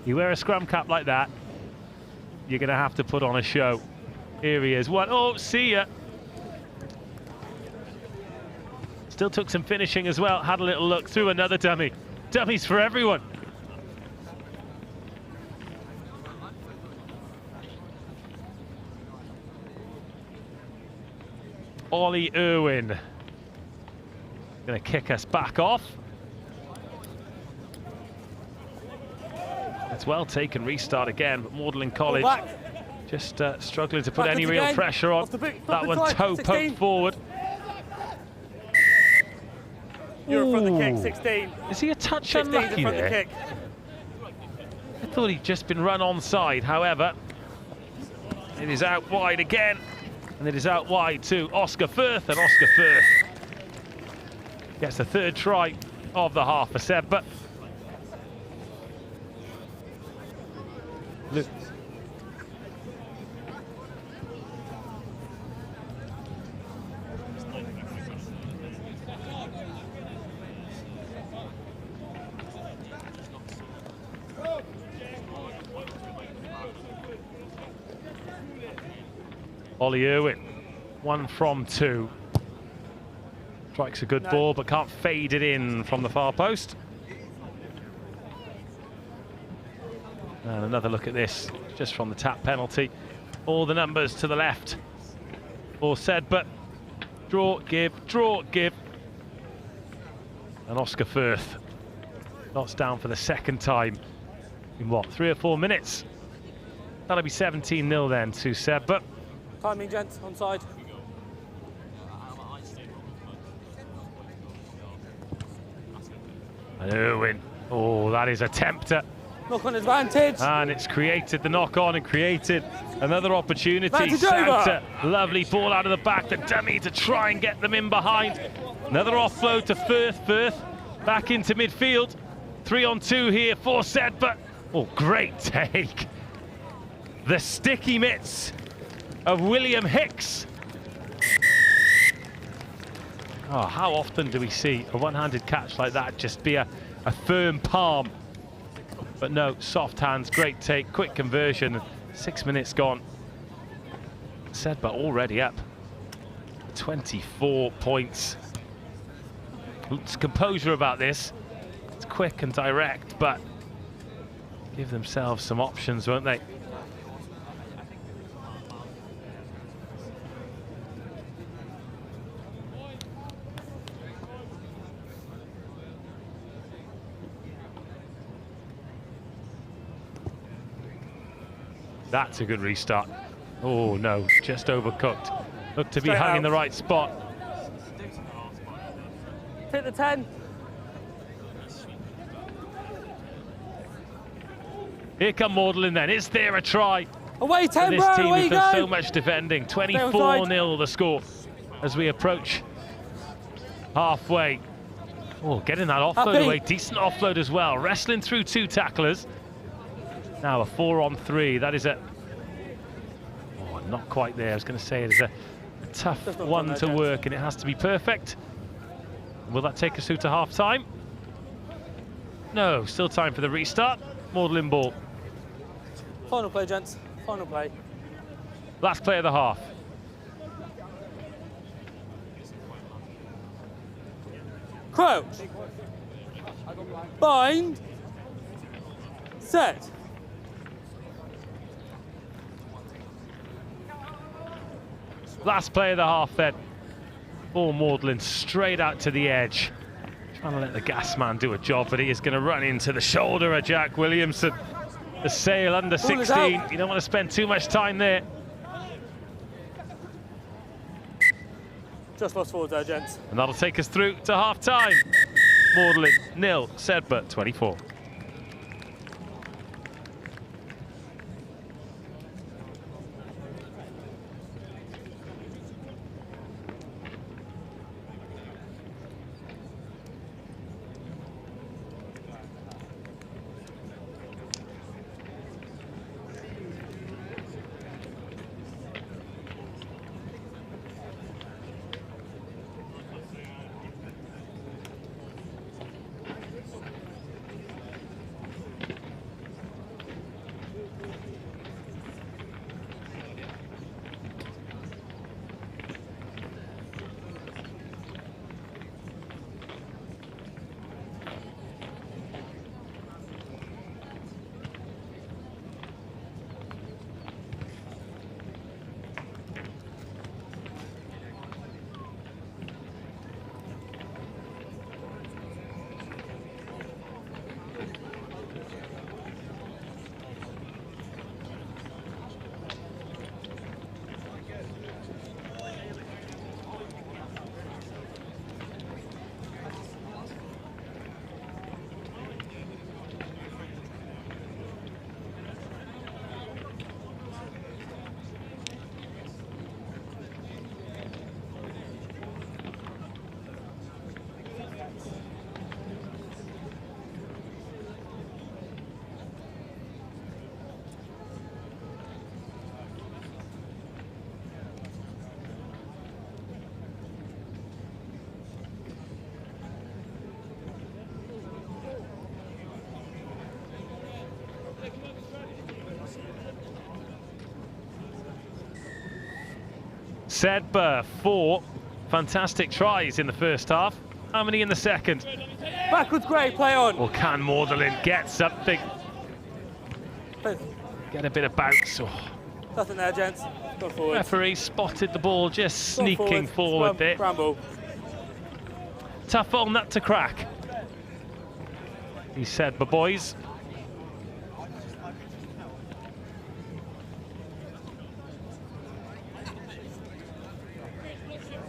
You wear a scrum cap like that, you're going to have to put on a show. Here he is. Oh, see ya. Still took some finishing as well. Had a little look through another dummy. Dummies for everyone. Ollie Irwin going to kick us back off. It's well taken, restart again, but Magdalen College just struggling to put any real pressure on. That one toe poked forward. You're in front of the kick, 16. Is he a touch unlucky there? The kick. A thought he'd just been run onside. However, it is out wide again, and it is out wide to Oscar Firth, and Oscar Firth gets the third try of the half for Sedbergh. Look. Ollie Irwin, 1 from 2. Strikes a good ball, but can't fade it in from the far post. And another look at this, just from the tap penalty. All the numbers to the left for Sedbergh. Draw, give. And Oscar Firth knocks down for the second time in what, 3 or 4 minutes? That'll be 17-0 then to Sedbergh. Timing, gents, onside. And Irwin, oh, that is a tempter. Knock on advantage. And it's created the knock on and created another opportunity. Lovely ball out of the back, the dummy to try and get them in behind. Another offload to Firth. Firth back into midfield. 3 on 2 here for Sedbergh. Oh, great take. The sticky mitts of William Hicks. Oh, how often do we see a one-handed catch like that just be a firm palm? But no, soft hands, great take, quick conversion. 6 minutes gone. Sedbergh already up 24 points. It's composure about this. It's quick and direct, but give themselves some options, won't they? That's a good restart. Oh no, just overcooked. Looked to be hung in the right spot. Hit the 10. Here come Magdalen then. Is there a try? Away 10, this team away has done so much defending. 24-0 the score as we approach halfway. Oh, getting that offload away. Decent offload as well. Wrestling through 2 tacklers. Now a 4 on 3. That is a... Oh, not quite there. I was going to say it is a tough one to work, and it has to be perfect. Will that take us through to half-time? No, still time for the restart. Magdalen ball. Final play, gents. Final play. Last play of the half. Crouch. Bind. Set. Last play of the half then. For Magdalen, straight out to the edge. Trying to let the gas man do a job, but he is going to run into the shoulder of Jack Williamson. The Sale under 16. You don't want to spend too much time there. Just lost forward there, gents. And that'll take us through to half-time. Magdalen 0, Sedbergh 24. Sedbergh, 4 fantastic tries in the first half. How many in the second? Backwards, Gray, play on. Or can Magdalen get something? Get a bit of bounce. Oh. Nothing there, gents. Go forward. Referee spotted the ball just sneaking forward there. Bramble. Tough old nut to crack. He said, but boys.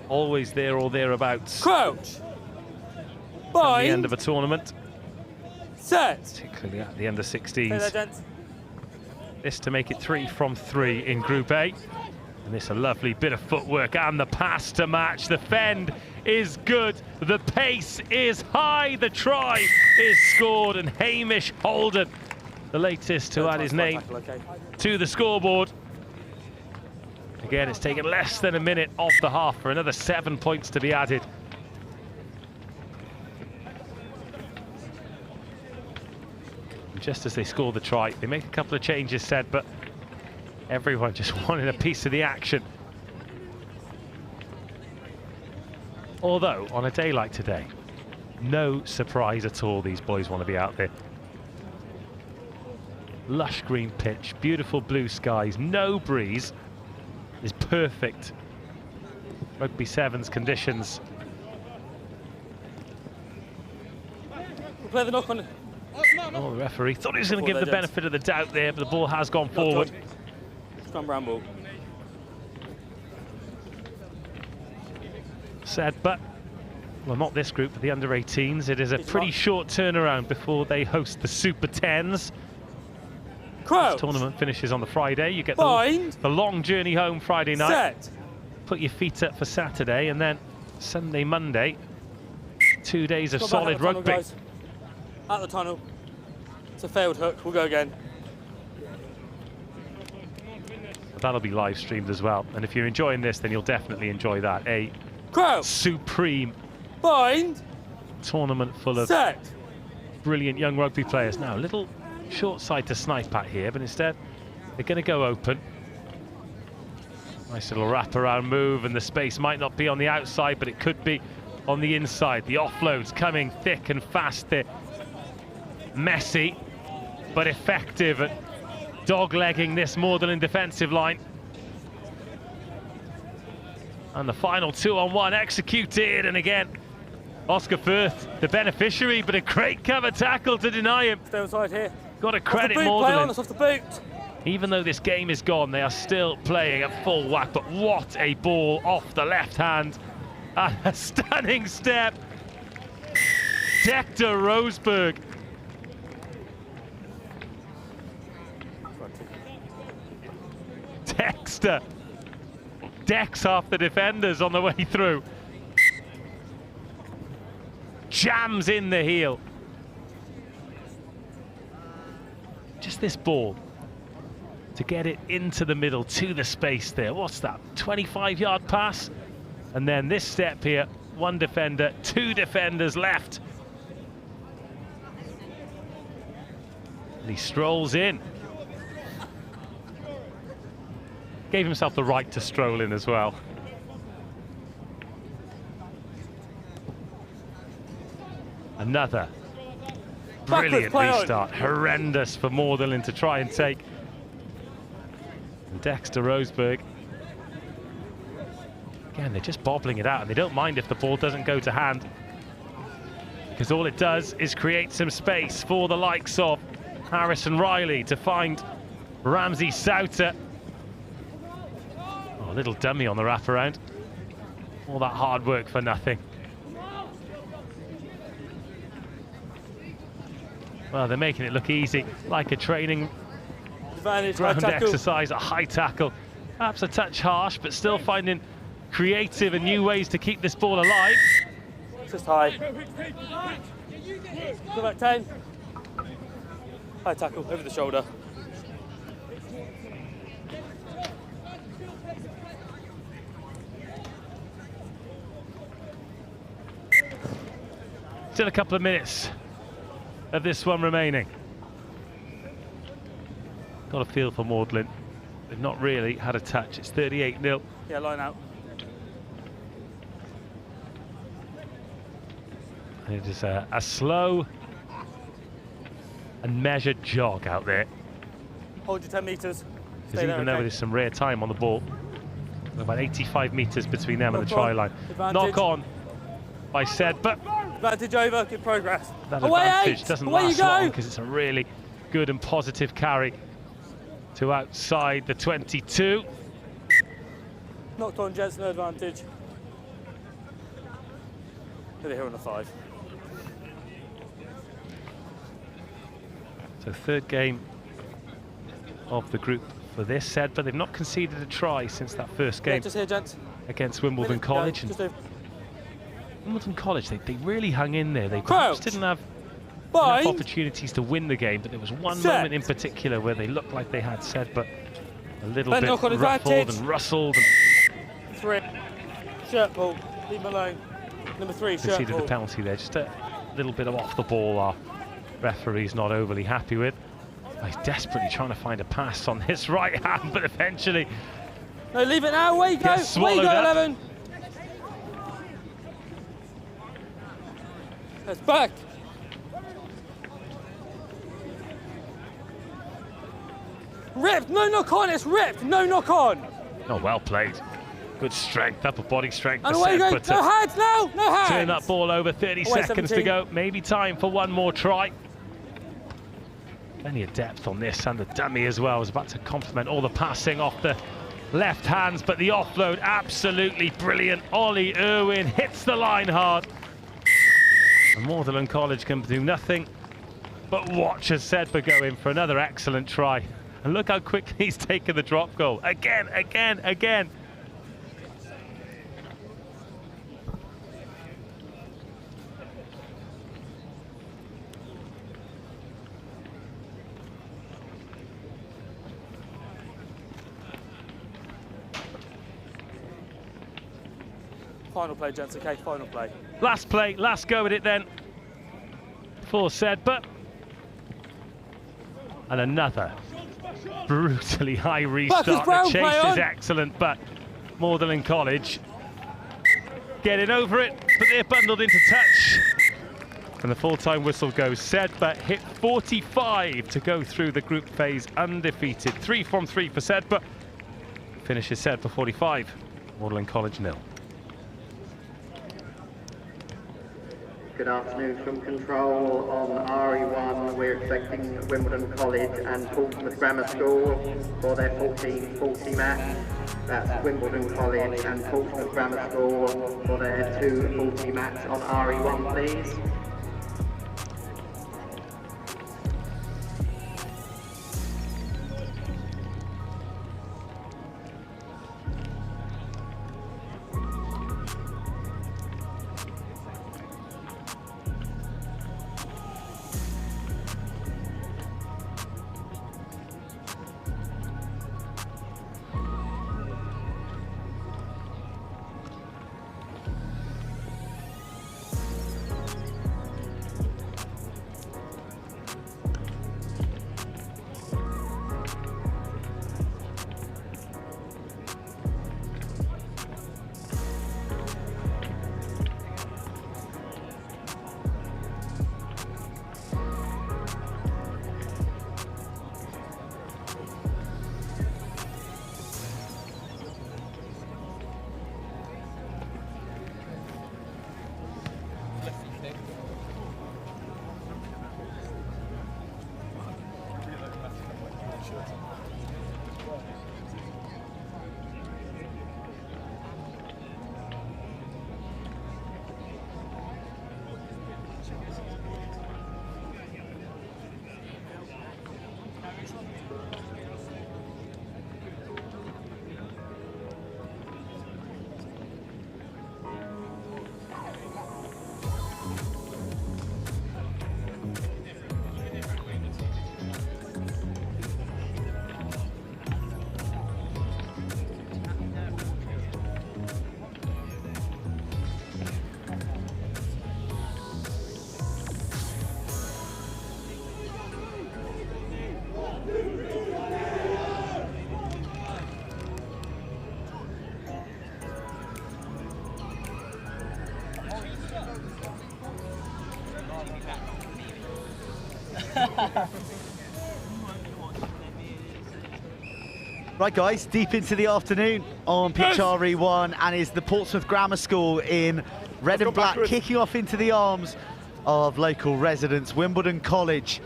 Always there or thereabouts. Crouch. At Bind. the end of a tournament. Set. Particularly at the under 16s. Stay there, gents. This to make it 3 from 3 in Group A. And this a lovely bit of footwork and the pass to match. The fend is good. The pace is high. The try is scored. And Hamish Holden, the latest to add his name to the scoreboard. Again, it's taken less than a minute off the half for another 7 points to be added. Just as they score the try, they make a couple of changes, said, but everyone just wanted a piece of the action. Although, on a day like today, no surprise at all these boys want to be out there. Lush green pitch, beautiful blue skies, no breeze is perfect. Rugby Sevens conditions. We'll play the knock on. Oh, the referee thought he was going to give the benefit of the doubt there, but the ball has gone forward. Scrum Bramble. Said, but well, not this group, but the under 18s. It is a pretty short turnaround before they host the Super 10s. This tournament finishes on the Friday. You get the long journey home Friday night. Set. Put your feet up for Saturday, and then Sunday, Monday, 2 days of solid rugby. Guys. At the tunnel. It's a failed hook. We'll go again. That'll be live streamed as well. And if you're enjoying this, then you'll definitely enjoy that. A supreme tournament full of brilliant young rugby players. Now, a little short side to snipe at here, but instead they're going to go open. Nice little wrap-around move, and the space might not be on the outside, but it could be on the inside. The offloads coming thick and fast there. Messy, but effective at dog-legging this Magdalen defensive line. And the final 2-on-1 executed, and again, Oscar Firth, the beneficiary, but a great cover tackle to deny him. Stay inside here. Got to credit Magdalen. Off the boot. Even though this game is gone, they are still playing at full whack, but what a ball off the left hand. And a stunning step. Dexter Rosberg. Dexter decks half the defenders on the way through. Jams in the heel. Just this ball to get it into the middle to the space there. What's that? 25-yard pass? And then this step here, one defender, two defenders left. And he strolls in. Gave himself the right to stroll in as well. Another brilliant restart. Horrendous for Magdalen to try and take. And Dexter Rosberg. Again, they're just bobbling it out, and they don't mind if the ball doesn't go to hand, because all it does is create some space for the likes of Harrison Riley to find Ramsey Souter. Oh, a little dummy on the wraparound. All that hard work for nothing. Well, they're making it look easy, like a training ground exercise, a high tackle. Perhaps a touch harsh, but still finding creative and new ways to keep this ball alive. Just high. Go back 10. High tackle, over the shoulder. Still a couple of minutes of this one remaining. Got a feel for Magdalen. They've not really had a touch. It's 38-0. Yeah, line out. It is a slow and measured jog out there. Hold your 10 metres. Because even though there's some rare time on the ball, about 85 metres between them and the try line. Knock on by Sedbergh. Advantage over, good progress. That advantage doesn't last long because it's a really good and positive carry to outside the 22. Knocked on, Jets, no advantage. They're here on the 5. So third game of the group for this set, but they've not conceded a try since that first game just here, gents. against Wimbledon College. And Wimbledon College, they really hung in there. They perhaps didn't have enough opportunities to win the game, but there was one moment in particular where they looked like they had Sedbergh a little bit ruffled and rustled. And 3. Shirt pull. Leave him alone. Number 3, shirt pull. Conceded the penalty there. Just a little bit of off the ball. Our referee's not overly happy with. He's desperately trying to find a pass on his right hand, but eventually... No, leave it now. Away you go. Away you go, 11. That's back. Ripped. No knock on. It's ripped. No knock on. Oh, well played. Good strength, upper body strength. And away you go. No hands now. No hands. Turn that ball over. 30 seconds to go. Maybe time for one more try. Plenty of depth on this, and the dummy as well. I was about to compliment all the passing off the left hands, but the offload absolutely brilliant. Ollie Irwin hits the line hard. And Magdalen College can do nothing but watch as Sedbergh go in for another excellent try. And look how quickly he's taken the drop goal. Again, again, again. Final play, gents, okay, final play. Last play, last go at it then for Sedbergh. And another brutally high restart. The chase is excellent, but Magdalen College getting over it, but they're bundled into touch. And the full-time whistle goes. Sedbergh hit 45 to go through the group phase undefeated. 3 from 3 for Sedbergh. Finishes Sedbergh 45, Magdalen College 0. Good afternoon from control on RE1. We're expecting Wimbledon College and Portsmouth Grammar School for their 14-40 match. That's Wimbledon College and Portsmouth Grammar School for their 2-40 match on RE1, please. Right, guys, deep into the afternoon on pitch RE1, and is the Portsmouth Grammar School in red and black kicking off into the arms of local residents Wimbledon College,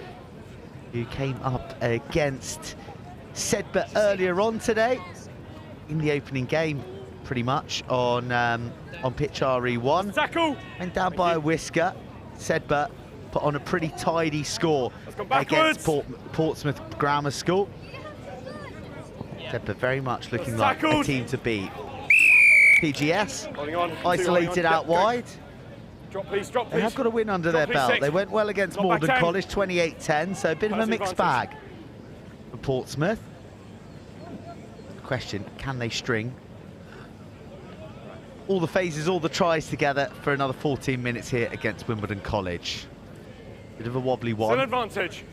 who came up against Sedbergh earlier on today in the opening game, pretty much on pitch RE1. Tackle! Went down by a whisker. Sedbergh put on a pretty tidy score against Portsmouth Grammar School. Sedbergh very much looking like a team to beat. PGS isolated out wide. Drop please, drop please. They have got a win under their belt. They went well against Malden College, 28-10, so a bit of a mixed bag for Portsmouth. Question, can they string all the phases, all the tries together for another 14 minutes here against Wimbledon College? Bit of a wobbly one. Still advantage.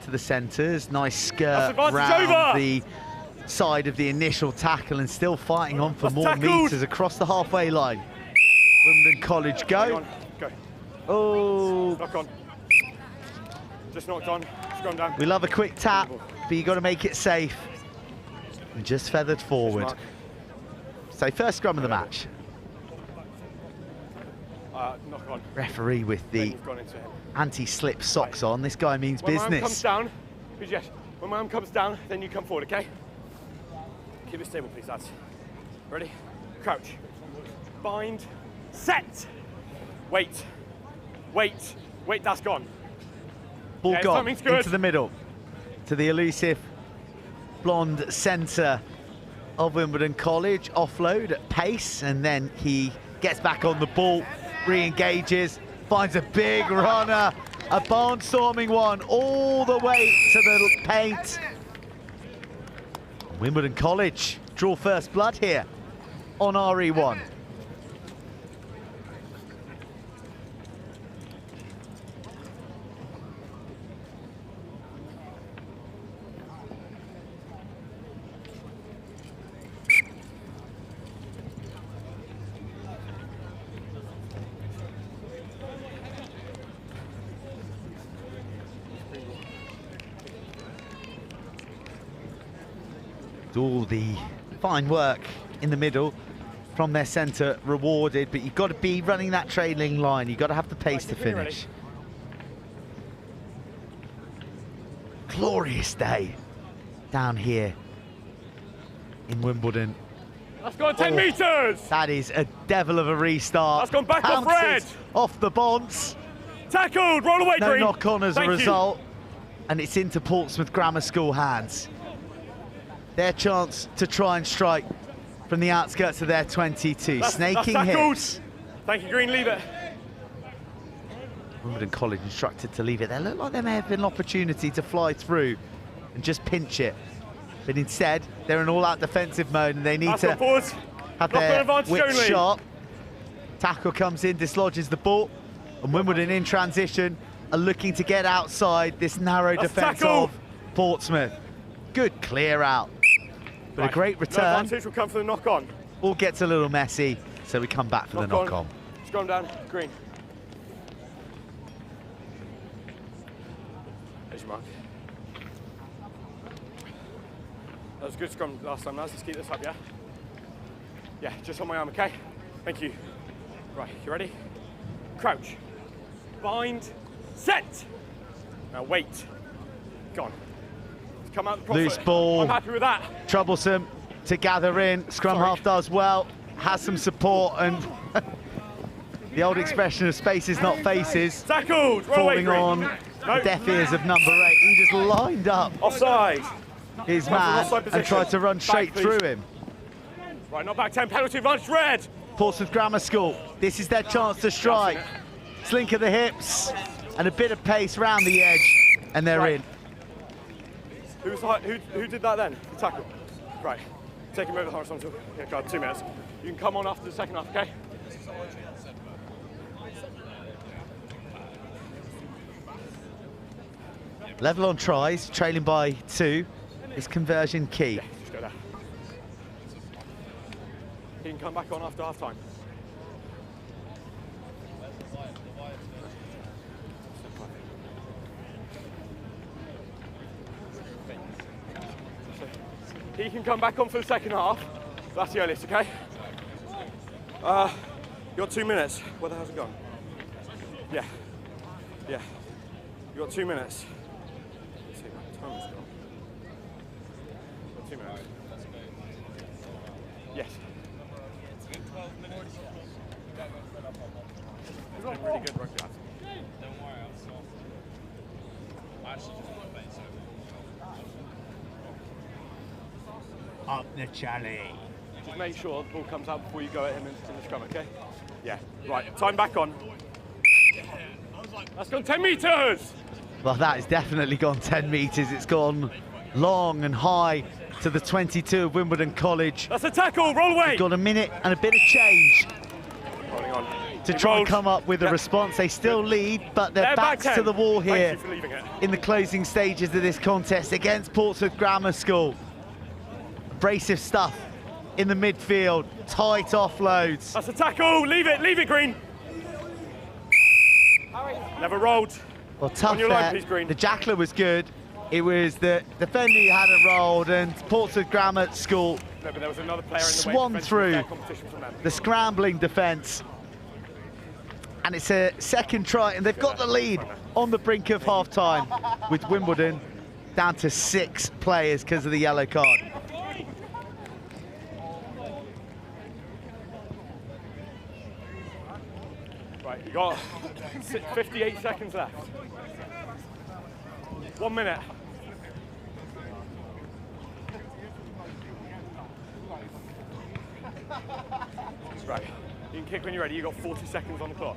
To the centres, nice skirt round the side of the initial tackle, and still fighting on for more metres across the halfway line. Wimbledon College go. Oh. Knock on. Just knocked on. Just gone down. We love a quick tap, but you got to make it safe. And just feathered forward. So first scrum of the match. Knock on. Referee with the anti-slip socks on. This guy means when business. My arm comes down, yes. When my arm comes down, then you come forward, okay? Keep it stable, please, lads. Ready? Crouch. Bind. Set. Wait. Wait. Wait, that's gone. Ball gone into the middle. To the elusive blonde centre of Wimbledon College. Offload at pace, and then he gets back on the ball, re-engages, finds a big runner, a barnstorming one all the way to the paint. Wimbledon College draw first blood here on RE1. All the fine work in the middle from their centre rewarded, but you've got to be running that trailing line. You've got to have the pace to finish. Glorious day down here in Wimbledon. That's gone 10 metres! That is a devil of a restart. That's gone back off red! Off the bonds. Tackled, roll away, no Green. No knock-on as a result. And it's into Portsmouth Grammar School hands. Their chance to try and strike from the outskirts of their 22. Snaking hips. Thank you, Green, leave it. Wimbledon College instructed to leave it. They look like there may have been an opportunity to fly through and just pinch it. But instead, they're in all-out defensive mode, and they need to have their wit sharp. Tackle comes in, dislodges the ball, and Wimbledon in transition are looking to get outside this narrow defence of Portsmouth. Good clear out. But a great return. No advantage will come for the knock-on. All gets a little messy, so we come back for the knock-on. Scrum down, Green. There's your mark. That was a good scrum last time, lads. Let's keep this up, yeah? Yeah, just on my arm, okay? Thank you. Right, you ready? Crouch. Bind. Set. Now wait. Gone. Come out the loose ball. I'm happy with that. Troublesome to gather in. Scrum half does well, has some support, and the old expression of spaces not faces. Tackled. Falling on the deaf ears of number 8. He just lined up offside his man and tried to run straight through him. Right, not back 10, penalty advantage, red. Portsmouth Grammar School, this is their chance to strike. Slink of the hips and a bit of pace round the edge, and they're in. Who did that then? The tackle. Right. Take him over the horizontal. Yeah, God, 2 minutes. You can come on after the second half, okay? Level on tries, trailing by 2. Is conversion key? Yeah, just go there. He can come back on after half time. you can come back on for the second half. That's the earliest, okay? You got 2 minutes. Where the hell's it gone? Yeah. Yeah. You got 2 minutes. Let's see, time is gone. Got 2 minutes. Yes. It's been really good rugby, lads. Don't worry, I'll sort it. I actually just want to bet so. Up the challenge. Just make sure the ball comes out before you go at him into the scrum, okay? Yeah. Right, time back on. That's gone 10 metres! Well, that has definitely gone 10 metres. It's gone long and high to the 22 of Wimbledon College. That's a tackle, roll away! They've got a minute and a bit of change Rolling on. to try and come up with a response. They still lead, but they're backs to the wall here in the closing stages of this contest against Portsmouth Grammar School. Abrasive stuff in the midfield, tight offloads. That's a tackle, leave it, Green. Never rolled. Well, tough On your there. line, please, Green. The jackler was good. It was the defender who hadn't rolled, and Portsmouth Grammar School No, but there was another player in the way. swung through Fair competition from them. the scrambling defence. And it's a second try, and they've got the lead on the brink of half-time with Wimbledon down to 6 players because of the yellow card. Right, you got 58 seconds left. 1 minute. Right, you can kick when you're ready. You got 40 seconds on the clock.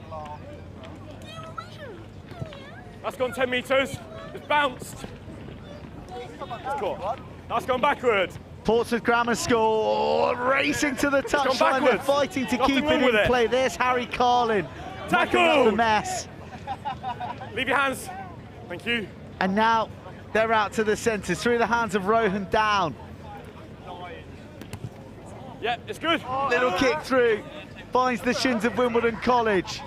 That's gone 10 metres. It's bounced. It's caught. That's gone backward. Portsmouth Grammar School racing to the touchline. They're fighting to keep it in play. There's Harry Carlin. Tackle! The mess. Leave your hands. Thank you. And now they're out to the centre, through the hands of Rohan Down. Yeah, it's good. Little kick through, finds the shins of Wimbledon College.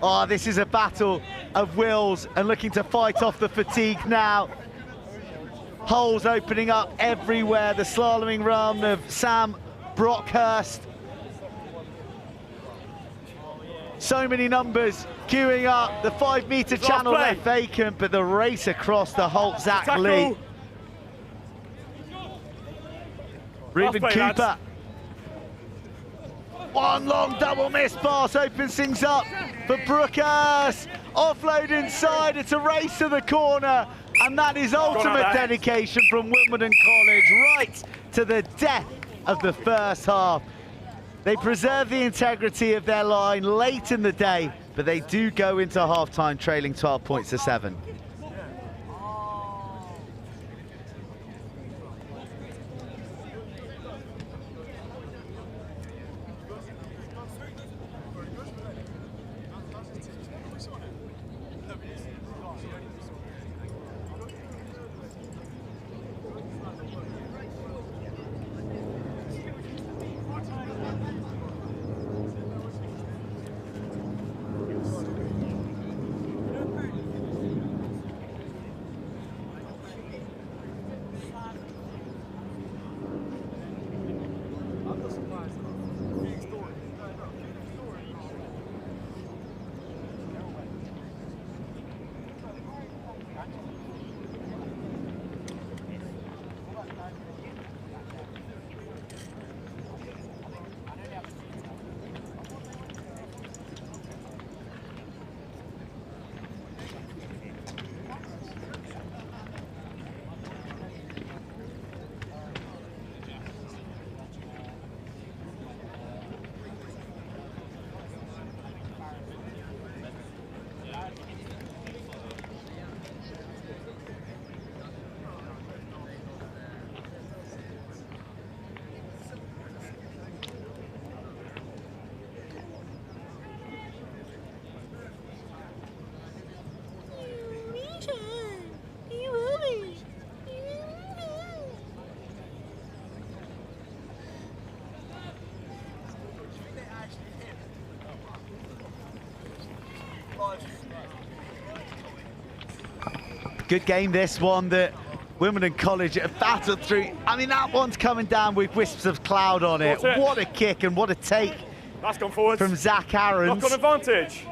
Oh, this is a battle of wills and looking to fight off the fatigue now. Holes opening up everywhere. The slaloming run of Sam Brockhurst. So many numbers queuing up. The 5-metre channel left vacant, but the race across the halt, Zach Lee. Reuben Cooper. One long double miss pass opens things up for Brookhurst. Offload inside, it's a race to the corner, and that is ultimate dedication from Wimbledon College, right to the death of the first half. They preserve the integrity of their line late in the day, but they do go into half-time trailing 12 points to 7. Good game, this one, that Wimbledon College have battled through. I mean, that one's coming down with wisps of cloud on it. What a kick and what a take. That's gone forward. From Zach Aarons. Knock on advantage.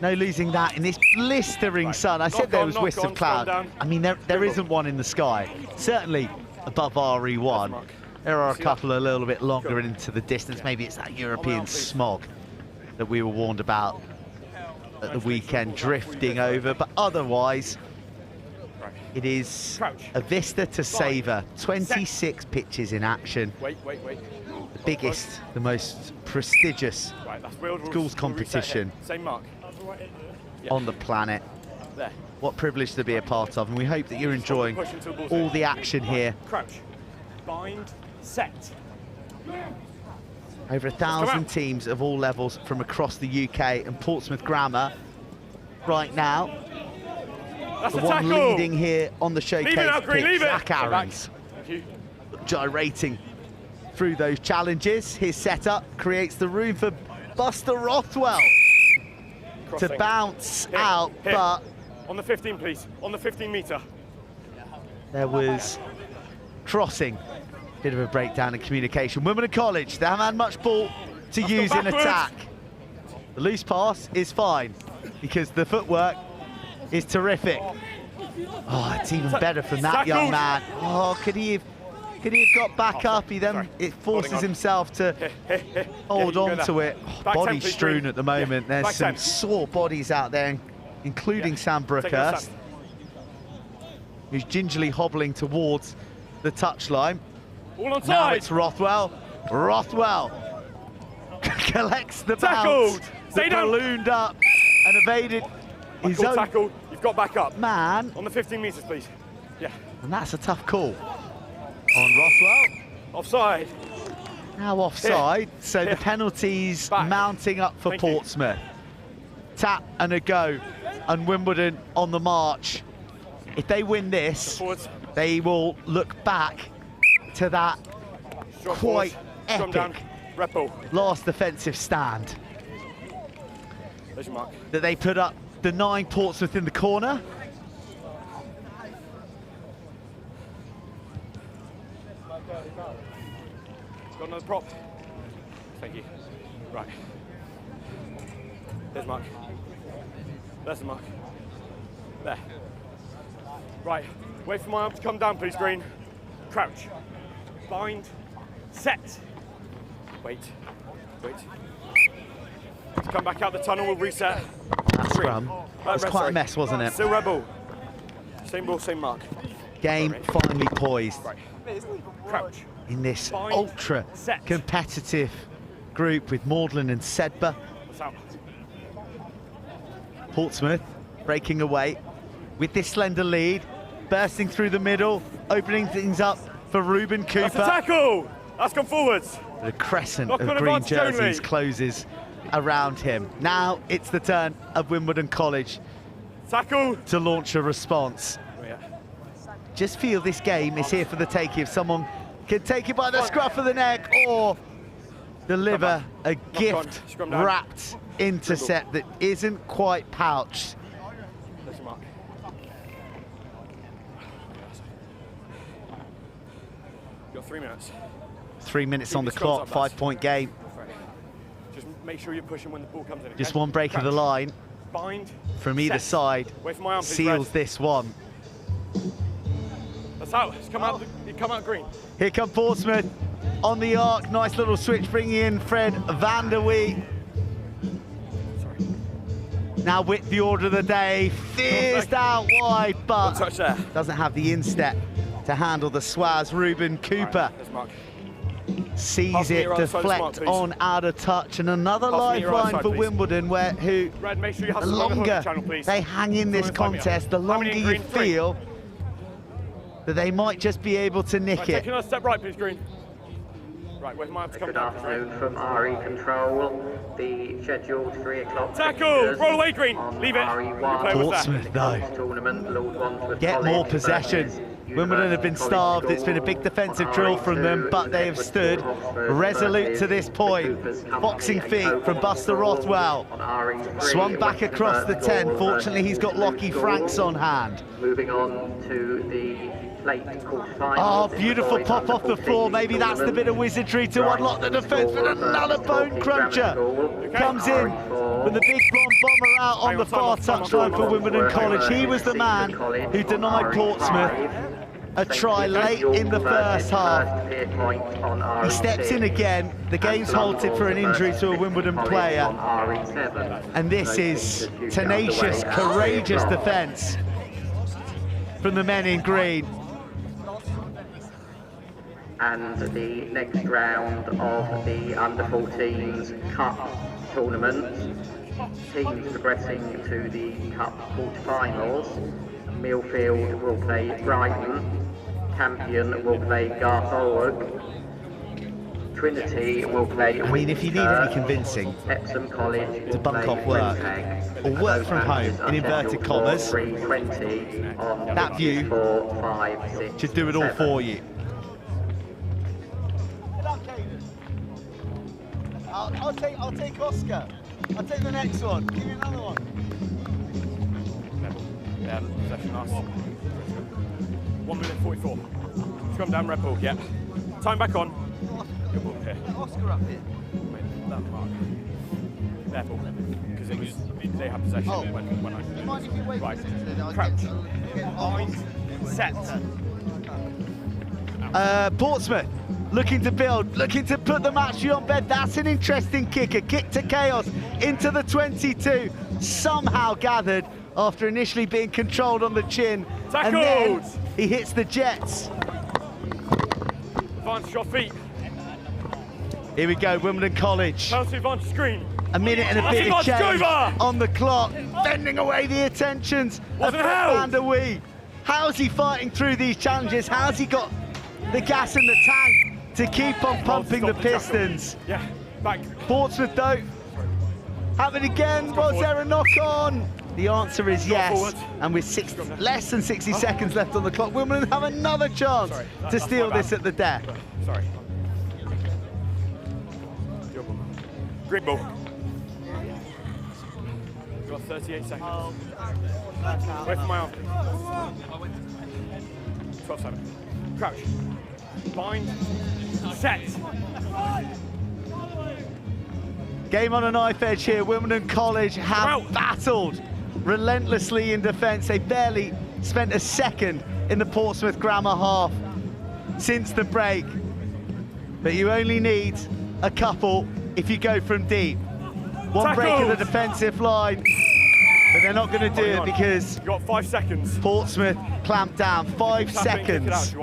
No losing that in this blistering sun. I said there was wisps of cloud. I mean, there isn't one in the sky. Certainly above RE1. There are a couple a little bit longer into the distance. Maybe it's that European smog that we were warned about at the weekend drifting over. But otherwise, it is a vista to savour. 26 pitches in action. The biggest, the most prestigious schools competition on the planet. What privilege to be a part of, and we hope that you're enjoying all the action here. Crouch, bind, set. Over 1,000 teams of all levels from across the UK, and Portsmouth Grammar right now. That's the a one tackle. leading here on the showcase pitch, Zach Aarons. Gyrating through those challenges. His setup creates the room for Buster Rothwell to bounce out, but on the 15, please. On the 15 metre. there was crossing. Bit of a breakdown in communication. Wimbledon College, they haven't had much ball to use in attack. The loose pass is fine because the footwork is terrific. Oh, it's even better from that young man. Oh, could he have got back up? He then it forces himself to hold on to it. Oh, body strewn at the moment. There's some sore bodies out there, including Sam Brookhurst, who's gingerly hobbling towards the touchline. Now it's Rothwell. Rothwell collects the bounce. That ballooned up and evaded his own tackle. You've got back up. Man. On the 15 metres, please. Yeah. And that's a tough call on Rothwell. Offside. Now offside, so the penalties mounting up for Portsmouth. Tap and a go, and Wimbledon on the march. If they win this, they will look back to that quite epic last defensive stand that they put up, denying Portsmouth in the corner. Got another prop. Thank you. Right. There's Mark. There's the mark. There. Right. Wait for my arm to come down, please, Green. Crouch. Bind. Set. Wait. Wait. Come back out the tunnel, we'll reset. That scrum was quite a mess, wasn't it? Still rebel. Same ball, same mark. Game finally poised. Right. Crouch. In this ultra competitive group with Magdalen and Sedbergh. Portsmouth breaking away with this slender lead, bursting through the middle, opening things up for Ruben Cooper. That's a tackle! That's gone forwards. The crescent of green jerseys closes around him. Now it's the turn of Wimbledon College to launch a response. Just feel this game is here for the taking. If someone can take it by the scruff of the neck or deliver a gift wrapped intercept that isn't quite pouched. You've got 3 minutes. 3 minutes on the clock, 5-point game. Just make sure you're pushing when the ball comes in. Just one break of the line from either side seals this one. That's out. It's come out. Come out green. Here come Portsmouth on the arc. Nice little switch, bringing in Fred van der Wee. Now with the order of the day, fizzed out wide, but doesn't have the instep to handle the swaz. Ruben Cooper sees it deflect on out of touch, and another lifeline for Wimbledon, the longer they hang in this contest, the longer you feel that they might just be able to nick it. Take another step right, please, Green. Right, where's my Good afternoon from RE Control. The scheduled 3 o'clock. Tackle! Roll away, Green. Leave it. Portsmouth, though, get more possession. Wimbledon have been starved. It's been a big defensive drill from them, but they have stood resolute to this point. Boxing feet from Buster Rothwell. Swung back across the 10. Fortunately, he's got Lockie Franks on hand. Moving on to the plate quarterfinals. Oh, beautiful pop off the floor. Maybe that's the bit of wizardry to unlock the defence, but another bone cruncher comes in with the big blonde bomber out on the far touchline for Wimbledon College. He was the man who denied Portsmouth a try late in the first half. He steps in again. The game's halted for an injury to a Wimbledon player. And this is tenacious, courageous defence from the men in green. And the next round of the Under-14s Cup tournament. Teams progressing to the Cup quarterfinals. Millfield will play Brighton. Campion will play Garthorpe. Trinity will play I mean, if you need any convincing Epsom College to bunk off work or work from home, in inverted commas, that view should do it all for you. I'll take Oscar. I'll take the next one. Give me another one. Yeah, possession last. 1 minute 44. Scrum down, Red Bull, yeah. Time back on. Good ball here. Oscar up here. Wait, that mark. Their ball. Because it was, they had possession when I... Do you mind if you wait? Right. Crouch. Bind. Set. Portsmouth looking to build, looking to put the match on bed. That's an interesting kicker. Kick to chaos into the 22. Somehow gathered after initially being controlled on the chin. Tackled. And then he hits the jets. Advance your feet. Here we go, Wimbledon College. Penalty advantage screen. A minute and a bit of change on the clock, bending away the attentions of Van der Wee. How's he fighting through these challenges? How's he got the gas in the tank to keep on pumping the pistons? Yeah, back. Portsmouth though, have it again. Was there a knock on? The answer is yes. And with less than 60 seconds left on the clock, Wimbledon have another chance to steal this at the death. Sorry. Green ball. You've got 38 seconds. Wait for my arm. 12-7. Crouch. Bind. Set. Game on a knife edge here. Wimbledon College have battled relentlessly in defence. They barely spent a second in the Portsmouth Grammar half since the break. But you only need a couple if you go from deep. One break in the defensive line, but they're not going to do it because you've got 5 seconds. Portsmouth clamped down. 5 seconds.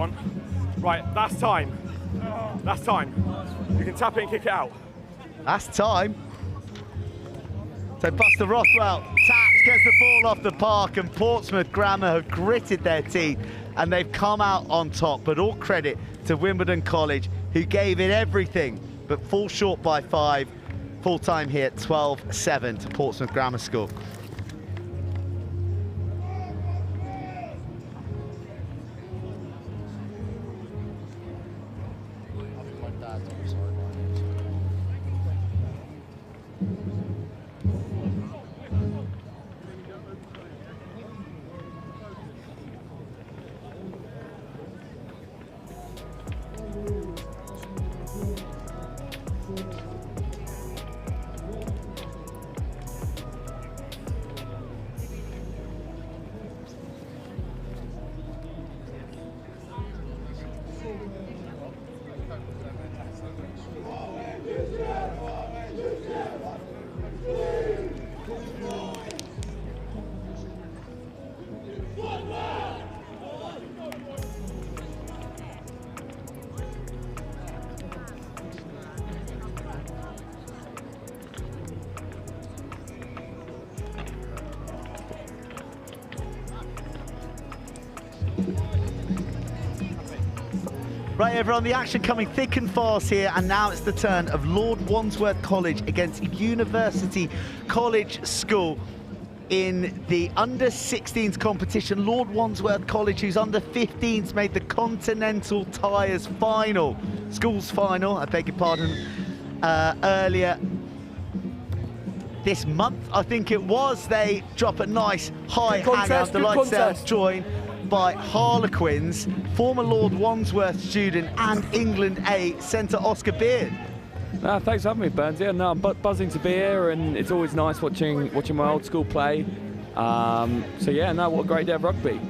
Right, that's time. That's time. You can tap it and kick it out. That's time. So Buster Rothwell taps, gets the ball off the park, and Portsmouth Grammar have gritted their teeth and they've come out on top. But all credit to Wimbledon College, who gave it everything but fall short by 5. Full time here, 12-7 to Portsmouth Grammar School. Right, everyone, the action coming thick and fast here, and now it's the turn of Lord Wandsworth College against University College School. in the under-16s competition. Lord Wandsworth College, who's under-15s, made the Continental Tyres final. Schools final, I beg your pardon, earlier this month, I think it was. They drop a nice high hangout. The lights out, joined by Harlequins, former Lord Wandsworth student and England A centre Oscar Beard. No, thanks for having me, Burns. Yeah, no, I'm buzzing to be here, and it's always nice watching my old school play. So yeah, no, what a great day of rugby.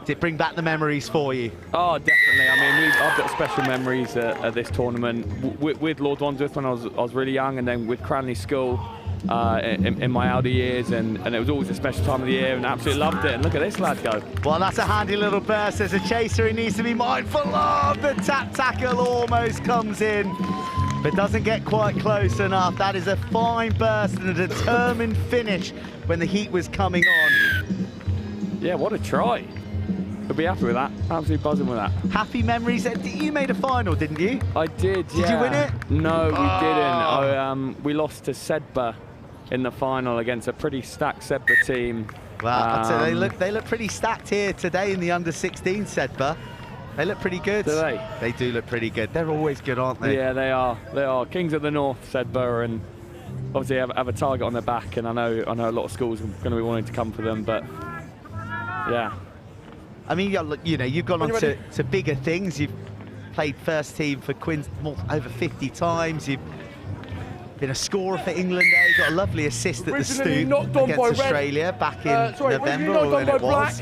Did it bring back the memories for you? Oh, definitely. I mean, I've got special memories at this tournament with Lord Wandsworth when I was really young, and then with Cranley School in my elder years, and it was always a special time of the year, and I absolutely loved it. And look at this lad go. Well, that's a handy little burst. There's a chaser he needs to be mindful of. The tap tackle almost comes in, but doesn't get quite close enough. That is a fine burst and a determined finish when the heat was coming on. Yeah, what a try. We'll be happy with that. Absolutely buzzing with that. Happy memories. You made a final, didn't you? I did, yeah. Did you win it? No, we didn't. We lost to Sedbergh in the final against a pretty stacked Sedbergh team. Well, I'd say they look pretty stacked here today in the under-16 Sedbergh. They look pretty good. Do they? They do look pretty good. They're always good, aren't they? Yeah, they are. They are. Kings of the North, Sedbergh, and obviously have a target on their back, and I know a lot of schools are going to be wanting to come for them, but yeah. I mean, you know, you've gone on to bigger things. You've played first team for Quins over 50 times. You've been a scorer for England there. You got a lovely assist at the Stoop against Australia back in November, or when it was.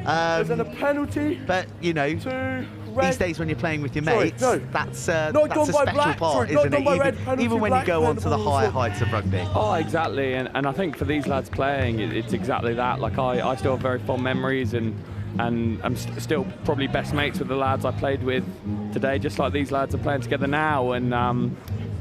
There's a penalty. But, you know, these days when you're playing with your mates, that's a special part, isn't it? Even when you go on to the higher heights of rugby. Oh, exactly. And I think for these lads playing, it's exactly that. Like, I still have very fond memories, and I'm still probably best mates with the lads I played with today, just like these lads are playing together now. And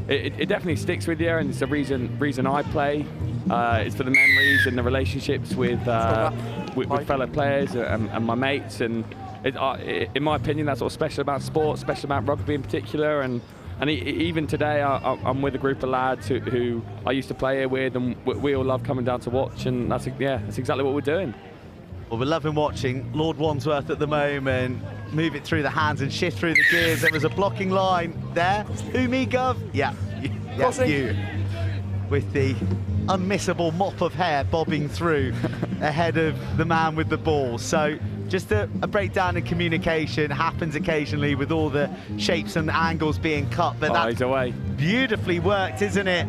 it definitely sticks with you, and it's the reason I play. It's for the memories and the relationships with fellow players and my mates. And in my opinion, that's what's special about sport, special about rugby in particular. And even today, I'm with a group of lads who I used to play here with, and we all love coming down to watch. And that's exactly what we're doing. Well, we're loving watching Lord Wandsworth at the moment move it through the hands and shift through the gears. There was a blocking line there. Who, me, Gov? Yeah, you. With the unmissable mop of hair bobbing through ahead of the man with the ball. So just a breakdown in communication happens occasionally with all the shapes and angles being cut, but that's away. Beautifully worked, isn't it?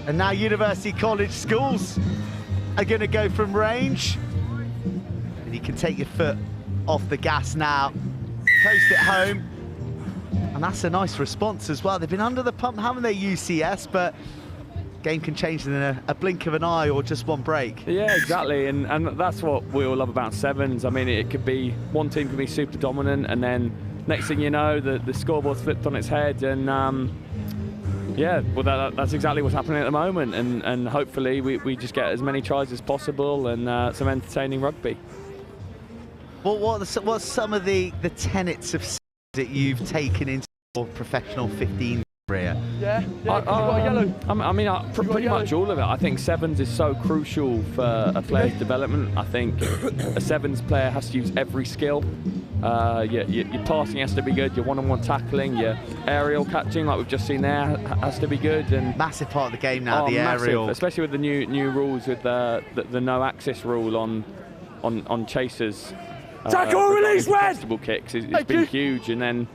And now University College schools are going to go from range. And you can take your foot off the gas now, coast it home. And that's a nice response as well. They've been under the pump, haven't they, UCS? But game can change in a blink of an eye or just one break. Yeah, exactly, and that's what we all love about sevens. I mean, it could be, one team can be super dominant, and then next thing you know, the scoreboard's flipped on its head, and yeah, well, that's exactly what's happening at the moment, and hopefully we just get as many tries as possible and some entertaining rugby. Well, what's some of the tenets of that you've taken into your professional 15 career? Yeah, you got a yellow. I mean, pretty much all of it. I think sevens is so crucial for a player's development. I think a sevens player has to use every skill. Your passing has to be good, your one-on-one tackling, your aerial catching, like we've just seen there, has to be good. And massive part of the game now, the aerial. Massive, especially with the new rules, with the no-access rule on chasers. Tackle, release, red! Kicks, it's been huge, and then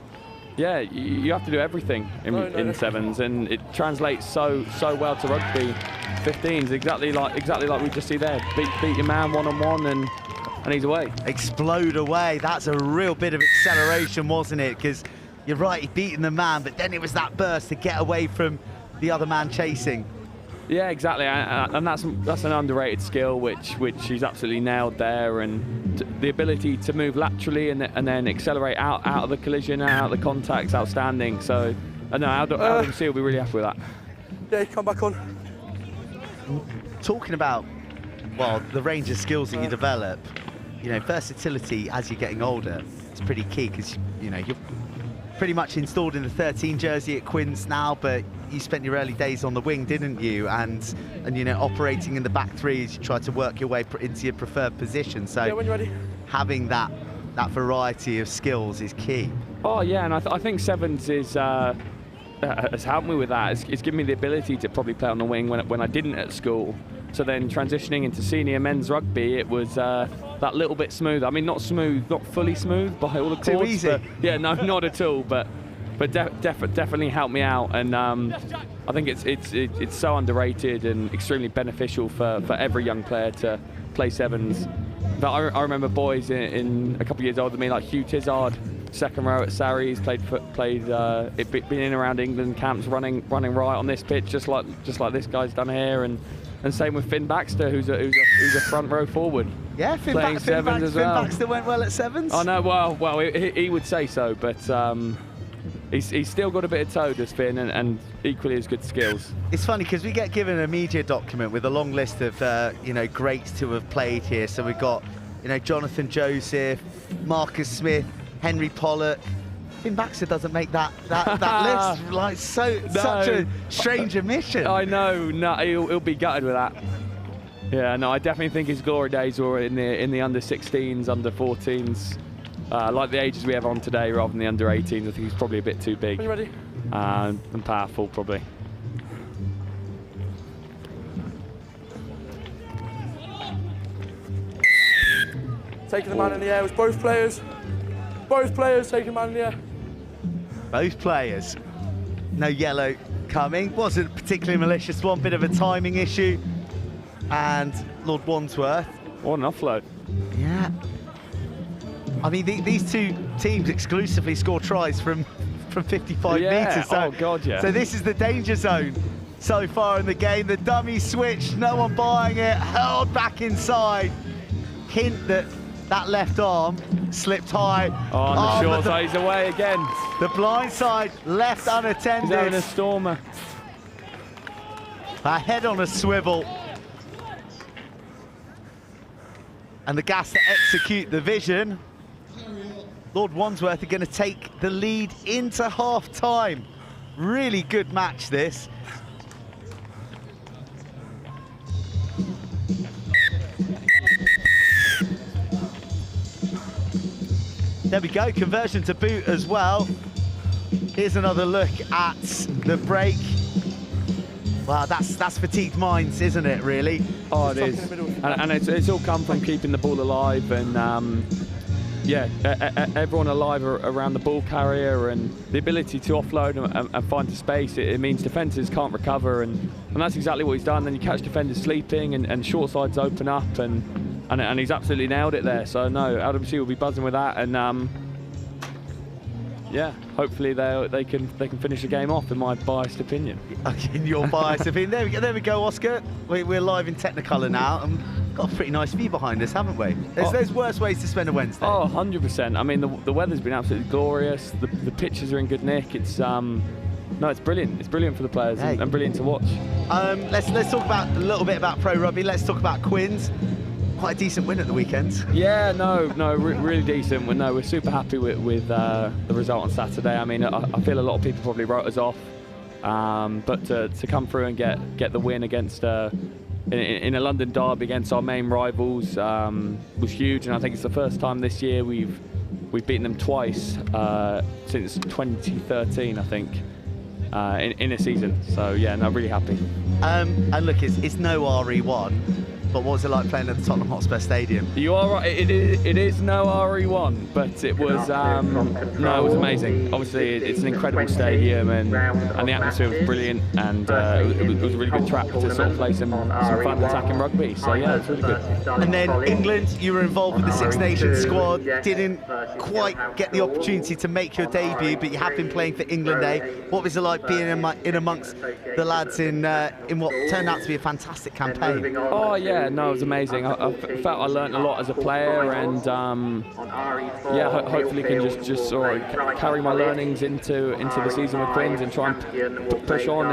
yeah, you have to do everything in sevens, and it translates so well to rugby 15s, exactly like we just see there. Beat your man one-on-one, and he's away. Explode away. That's a real bit of acceleration, wasn't it? Because you're right, he beating the man, but then it was that burst to get away from the other man chasing. Yeah, exactly, and that's an underrated skill, which he's absolutely nailed there, and the ability to move laterally and then accelerate out of the collision, out of the contact's outstanding. So, no, Adam C will be really happy with that. Yeah, come back on. Talking about, well, the range of skills that you develop, you know, versatility as you're getting older, it's pretty key, because you know pretty much installed in the 13 jersey at Quins now, but you spent your early days on the wing, didn't you? And you know, operating in the back three as you try to work your way into your preferred position. So when you're ready. having that variety of skills is key. Oh yeah, and I think sevens is has helped me with that. It's given me the ability to probably play on the wing when I didn't at school. So then transitioning into senior men's rugby, it was that little bit smooth. I mean, not smooth, not fully smooth by all accounts. Too easy. But yeah, no, not at all. But definitely helped me out, and I think it's so underrated and extremely beneficial for every young player to play sevens. But I remember boys in a couple of years older than me, like Hugh Tizard, second row at Sarries, been in and around England camps, running right on this pitch, just like this guy's done here, and same with Finn Baxter, who's a front row forward. Yeah, Finn Baxter went well at sevens. I know. Well, he would say so, but he's still got a bit of toe, does Finn, and equally as good skills. It's funny because we get given a media document with a long list of you know, greats to have played here. So we've got, you know, Jonathan Joseph, Marcus Smith, Henry Pollock. Finn Baxter doesn't make that list. Like such a strange omission. I know. No, he'll be gutted with that. Yeah, no, I definitely think his glory days were in the under 16s, under 14s. Like the ages we have on today rather than the under 18s. I think he's probably a bit too big. Are you ready? And powerful, probably. Taking the man in the air was both players. Both players taking the man in the air. Both players. No yellow coming. Wasn't a particularly malicious one, bit of a timing issue. And Lord Wandsworth. What an offload. Yeah. I mean, these two teams exclusively score tries from 55 metres. So, oh God, yeah. So this is the danger zone so far in the game. The dummy switch, no one buying it, hurled back inside. Hint that left arm slipped high. Oh, on the short side, he's away again. The blind side left unattended. He's having a stormer. A head on a swivel. And the gas to execute the vision. Lord Wandsworth are going to take the lead into half-time. Really good match, this. There we go, conversion to boot as well. Here's another look at the break. Wow, that's fatigued minds, isn't it, really? Oh, it is. And it's all come from keeping the ball alive and, yeah, everyone alive around the ball carrier and the ability to offload and find the space. It means defences can't recover, and that's exactly what he's done. Then you catch defenders sleeping and short sides open up, and he's absolutely nailed it there. So no, LWC will be buzzing with that, and yeah, hopefully they can finish the game off, in my biased opinion. In your biased opinion. There we go, Oscar. We're live in Technicolor now, and got a pretty nice view behind us, haven't we? There's worse ways to spend a Wednesday. Oh, 100%. I mean, the weather's been absolutely glorious. The pitches are in good nick. It's no, it's brilliant. It's brilliant for the players and brilliant to watch. Let's talk about a little bit about pro rugby. Let's talk about Quins. Quite a decent win at the weekend. Yeah, really decent. We're super happy with the result on Saturday. I mean, I feel a lot of people probably wrote us off, but to come through and get the win against in a London derby against our main rivals was huge. And I think it's the first time this year we've beaten them twice since 2013, I think, in a season. So yeah, no, really happy. And look, it's no RE1. But what was it like playing at the Tottenham Hotspur Stadium? You are right. It is no RE1 but it was it was amazing. Obviously, it's an incredible stadium, and the atmosphere was brilliant, and it was a really good track to sort of play some fun attacking rugby. So yeah, it's really good. And then England, you were involved with the Six Nations squad. Didn't quite get the opportunity to make your debut, but you have been playing for England A. What was it like being in amongst the lads in what turned out to be a fantastic campaign? Oh yeah. No, it was amazing. I felt I learnt a lot as a player, and yeah, hopefully can just sort of carry my learnings into the season with Quins and try and push on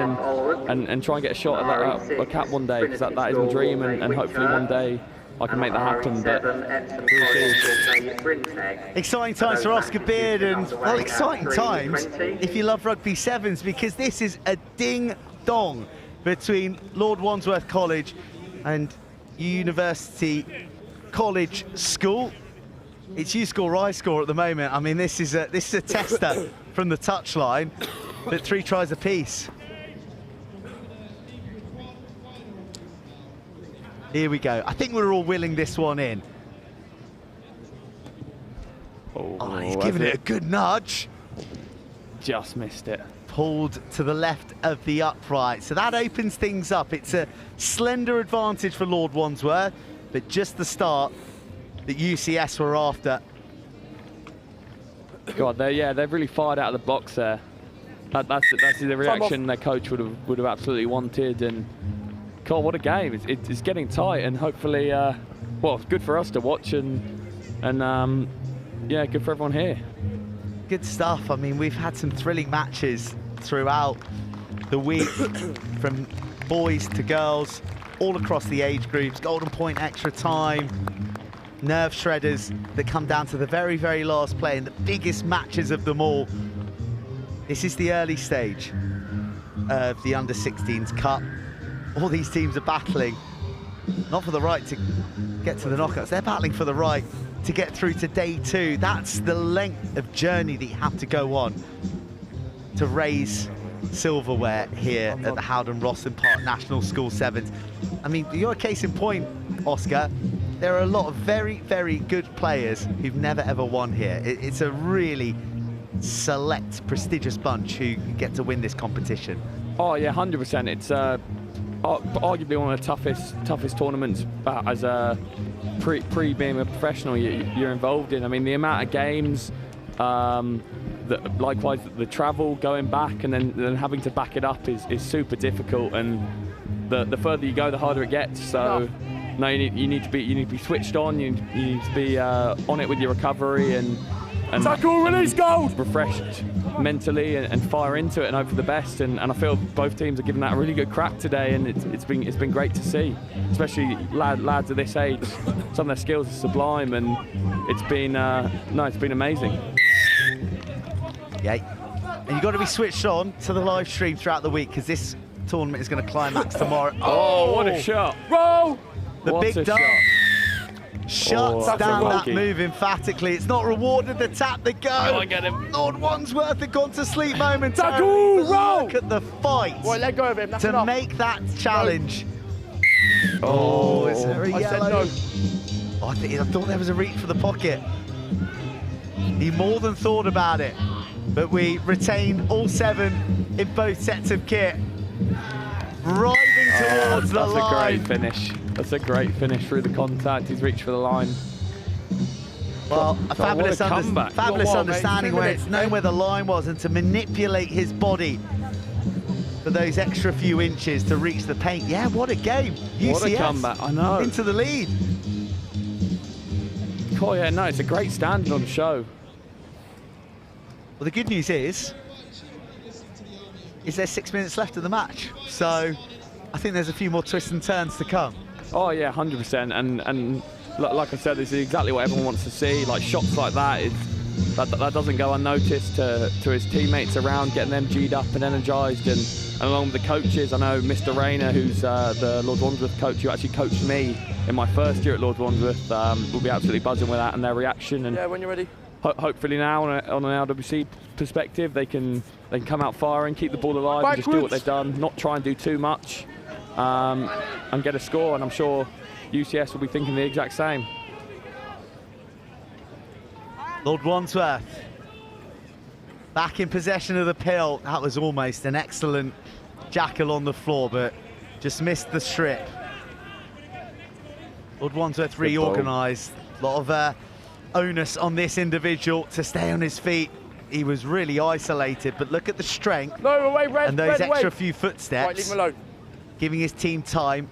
and try and get a shot at a cap one day, because that is my dream, and hopefully one day I can make that happen. But exciting times for Oscar Beard, and well, exciting times if you love rugby sevens, because this is a ding-dong between Lord Wandsworth College and University College School. It's you score, I score at the moment. I mean, this is a tester from the touchline, but 3 tries apiece. Here we go. I think we're all willing this one in. Oh, he's giving it a good nudge. Just missed it. Pulled to the left of the upright. So that opens things up. It's a slender advantage for Lord Wandsworth, but just the start that UCS were after. God, they've really fired out of the box there. That's the reaction their coach would have absolutely wanted. And God, what a game! It's getting tight, and hopefully, well, it's good for us to watch, and yeah, good for everyone here. Good stuff. I mean, we've had some thrilling matches throughout the week, from boys to girls, all across the age groups. Golden point extra time, nerve shredders that come down to the very, very last play, and the biggest matches of them all. This is the early stage of the Under-16s Cup. All these teams are battling, not for the right to get to the knockouts, they're battling for the right to get through to day 2. That's the length of journey that you have to go on to raise silverware here at the Howden Rosslyn Park National School Sevens. I mean, you're a case in point, Oscar. There are a lot of very, very good players who've never ever won here. It's a really select, prestigious bunch who get to win this competition. Oh yeah, 100%. It's arguably one of the toughest tournaments as a pre being a professional you're involved in. I mean, the amount of games, likewise the travel going back, and then having to back it up is super difficult. And the further you go, the harder it gets. So no, you need to be switched on. You need to be on it with your recovery and tackle, release, gold, refreshed mentally and fire into it and hope for the best. And I feel both teams are giving that a really good crack today, and it's been great to see, especially lads of this age. Some of their skills are sublime, and it's been amazing. Yeah, and you've got to be switched on to the live stream throughout the week, because this tournament is going to climax tomorrow. Oh, what a shot! Roll! The What big a dart shot. shuts down that move emphatically. It's not rewarded. The tap, the go. Go on, get him. Lord Wandsworth had gone to sleep momentarily. Tackle, roll! Look at the fight Let go of him. That's to enough. make that challenge. Oh, is there a I said yellow? no. Oh, I thought there was a reach for the pocket. He more than thought about it, but we retained all 7 in both sets of kit. Driving towards the line. That's a great finish. That's a great finish through the contact. He's reached for the line. Well, a fabulous, comeback. Understanding where it's knowing where the line was, and to manipulate his body for those extra few inches to reach the paint. Yeah, what a game. UCS What a comeback, I know. Into the lead. Oh yeah, no, it's a great standing on the show. Well, the good news is there's 6 minutes left of the match, so I think there's a few more twists and turns to come. Oh yeah, 100%. And like I said, this is exactly what everyone wants to see. Like shots like that, that doesn't go unnoticed to his teammates around, getting them G'd up and energised, and along with the coaches. I know Mr. Rayner, who's the Lord Wandsworth coach, who actually coached me in my first year at Lord Wandsworth, will be absolutely buzzing with that and their reaction. And yeah, when you're ready. Hopefully now, on an LWC perspective, they can come out firing, keep the ball alive, and just do what they've done, not try and do too much, and get a score. And I'm sure UCS will be thinking the exact same. Lord Wandsworth back in possession of the pill. That was almost an excellent jackal on the floor, but just missed the strip. Lord Wandsworth reorganised. A lot of onus on this individual to stay on his feet. He was really isolated, but look at the strength and those extra few footsteps. Right, leave him alone. Giving his team time.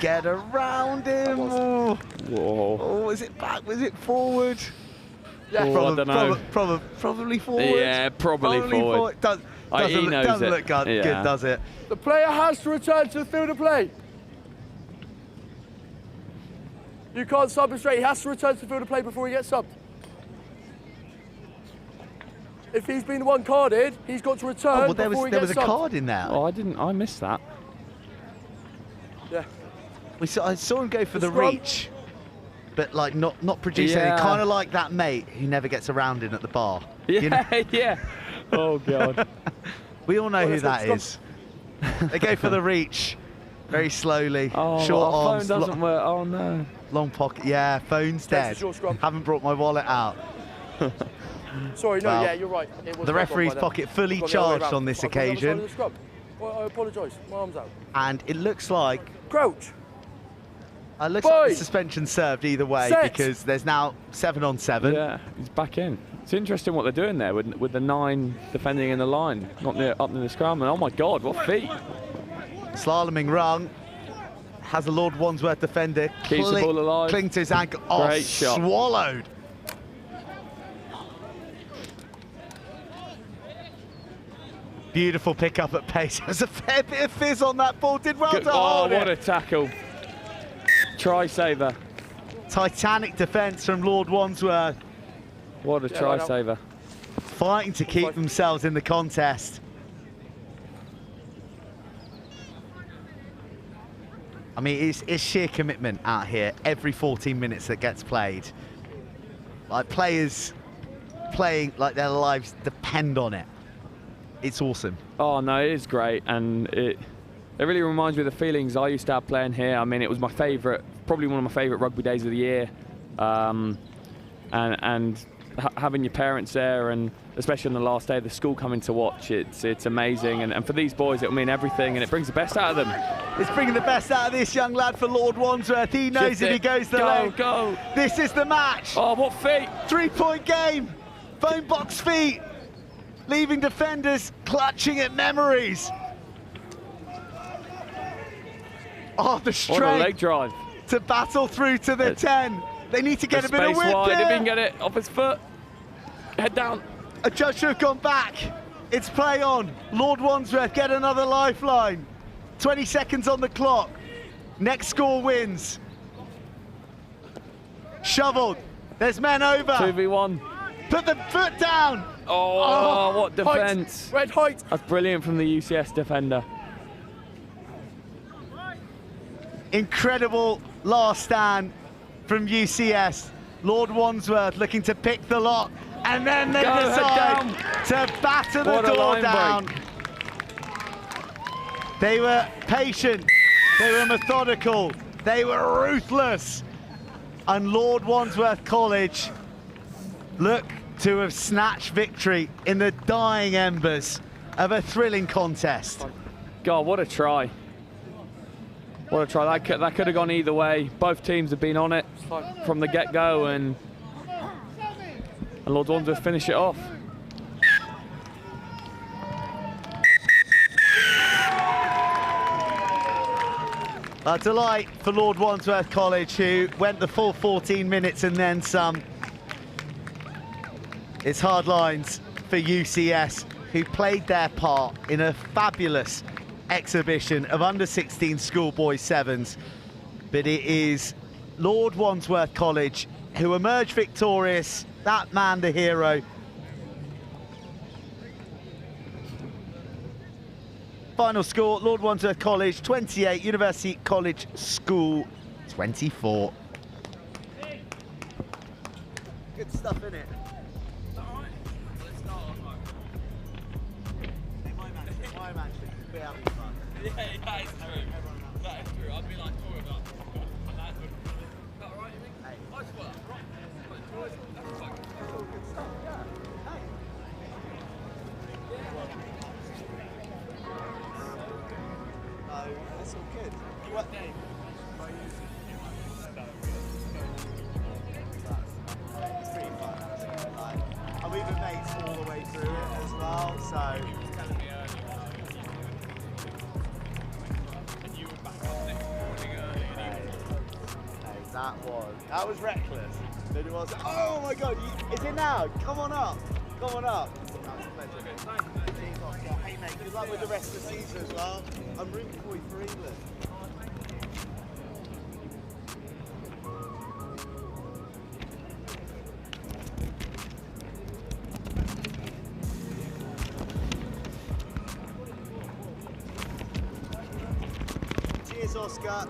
Get around him. Oh, was it back? Was it forward? Yeah, I don't know. Probably forward. Yeah, probably forward. Doesn't look good, does it? The player has to return to the field of play. You can't sub him straight. He has to return to the field of play before he gets subbed. If he's been the one carded, he's got to return before he gets subbed. There was a card in there. Oh, I missed that. Yeah. I saw him go for the scrum. reach, but like not producing Yeah. anything. Kind of like that mate who never gets around in at the bar. Yeah, You know? yeah. Oh, God. We all know who that scrum. is. They go for the reach, very slowly, Oh, short our arms. phone doesn't work. Oh, no. Long pocket. Yeah, phone's dead. your scrum. Haven't brought my wallet out. Sorry, no, Well, yeah, you're right. It was the my referee's fault by pocket then. fully I've gone the other way charged round. on this I've gone the other side occasion. of the scrum. Well, I apologise. My arm's out. And it looks like Crouch. like Boy. the suspension served either way Set. because there's now 7 on 7. Yeah, he's back in. It's interesting what they're doing there with the 9 defending in the line, not near, up in the scrum. And oh my God, what feet! Slaloming rung. Has a Lord Wandsworth defender. Keeps the ball alive. Cling to his ankle. Oh, Great shot. Swallowed. Beautiful pick up at pace. There's a fair bit of fizz on that ball. Did well to Oh, hold what it. a tackle. Try saver. Titanic defence from Lord Wandsworth. What a try saver. Fighting to keep themselves in the contest. I mean, it's sheer commitment out here every 14 minutes that gets played. Like players playing like their lives depend on it. It's awesome. Oh no, it is great, and it really reminds me of the feelings I used to have playing here. I mean, it was my favourite, probably one of my favourite rugby days of the year, and having your parents there, and especially on the last day of the school coming to watch, it's amazing. And for these boys, it'll mean everything, and it brings the best out of them. It's bringing the best out of this young lad for Lord Wandsworth. He knows Shift if he it. goes the Go, lane. go. This is the match. Oh, what feet! 3-point game. Phone box feet. Leaving defenders clutching at memories. Oh, the What a strength leg drive. to battle through to the 10. They need to get a bit of Space width wide, if he here. can get it off his foot. Head down. A judge should have gone back. It's play on. Lord Wandsworth get another lifeline. 20 seconds on the clock. Next score wins. Shoveled. There's men over. 2v1. Put the foot down. Oh, what defence. Red height. That's brilliant from the UCS defender. Incredible last stand from UCS. Lord Wandsworth looking to pick the lock. And then they Go, decide to batter the What a door line down. break. They were patient. They were methodical. They were ruthless. And Lord Wandsworth College look to have snatched victory in the dying embers of a thrilling contest. God, what a try. What a try. That could have gone either way. Both teams have been on it from the get-go, and Lord Wandsworth finish it off. A delight for Lord Wandsworth College, who went the full 14 minutes and then some. It's hard lines for UCS, who played their part in a fabulous exhibition of under-16 schoolboy sevens. But it is Lord Wandsworth College who emerged victorious, that man the hero. Final score, Lord Wandsworth College 28, University College School 24. Good stuff, innit? Yeah, that is true. That is true. I'd be like, talking about that. Is that alright, you think? Hey, nice work, right? That's fine. Good stuff, yeah. Hey. No, that's all good. You what name? It's pretty fun. Like, and we've been mates all the way through it as well, so. That was reckless. Then it was, oh my God, is it now? Come on up. Come on up. That was a pleasure. Hey mate, good luck with the rest of the season as well. I'm rooting for you for England. Thanks, Oscar.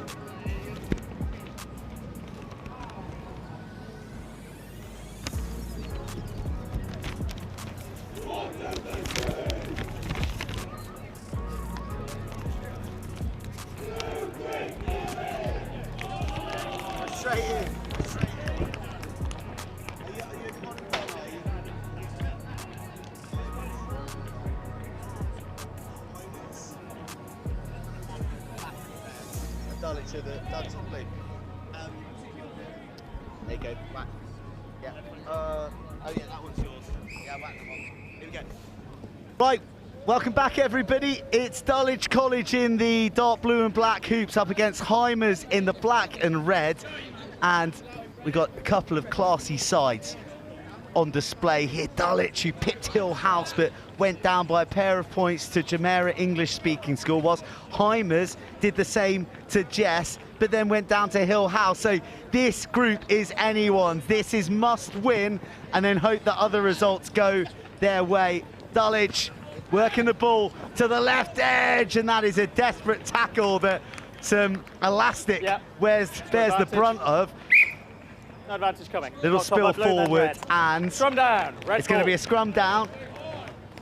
Straight in. Dulich to the Tonbridge. There you go. Whack. Yeah. Oh yeah, that one's yours. Yeah, whack them on. Here we go. Right. Welcome back, everybody. It's Dulwich College in the dark blue and black hoops up against Hymers in the black and red. And we got a couple of classy sides on display here. Dulwich, who pipped Hill House but went down by a pair of points to Jumeirah English-speaking school, whilst Hymers did the same to Jess, but then went down to Hill House. So this group is anyone's. This is must win, and then hope that other results go their way. Dulwich working the ball to the left edge, and that is a desperate tackle that some elastic bears the brunt of. No advantage coming. Little spill forward, and scrum down. It's going to be a scrum down,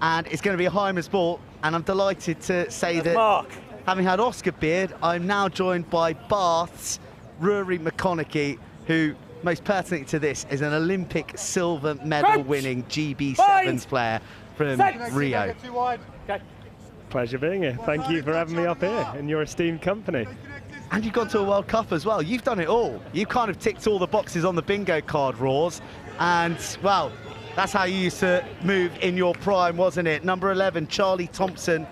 and it's going to be a Hymers ball. And I'm delighted to say that, having had Oscar Beard, I'm now joined by Bath's Rory McConaughey, who, most pertinent to this, is an Olympic silver medal-winning GB Sevens player from Rio. Pleasure being here. Thank you for having me up here in your esteemed company. And you've gone to a World Cup as well. You've done it all. You kind of ticked all the boxes on the bingo card, Raws. And, well, that's how you used to move in your prime, wasn't it? Number 11, Charlie Thompson,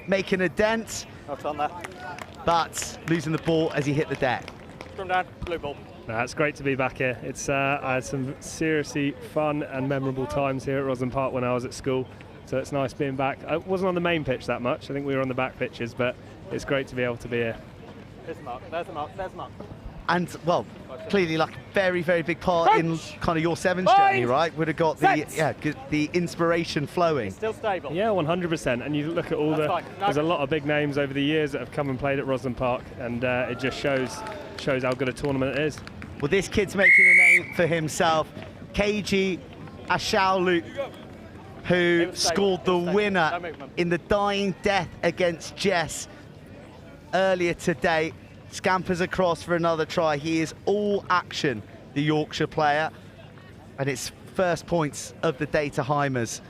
making a dent. Not on there. But losing the ball as he hit the deck. Scrum down, blue ball. It's great to be back here. I had some seriously fun and memorable times here at Rosslyn Park when I was at school. So it's nice being back. I wasn't on the main pitch that much. I think we were on the back pitches, but it's great to be able to be here. There's the mark, there's the mark, there's the mark. And, well, clearly like a very, very big part in kind of your sevens journey, right? Would have got the inspiration flowing. It's still stable. Yeah, 100%. And you look at all there's a lot of big names over the years that have come and played at Rosslyn Park, and it just shows how good a tournament it is. Well, this kid's making a name for himself. KG Ascol, who scored the winner in the dying death against Jess earlier today. Scampers across for another try. He is all action, the Yorkshire player, and it's first points of the day to Hymers.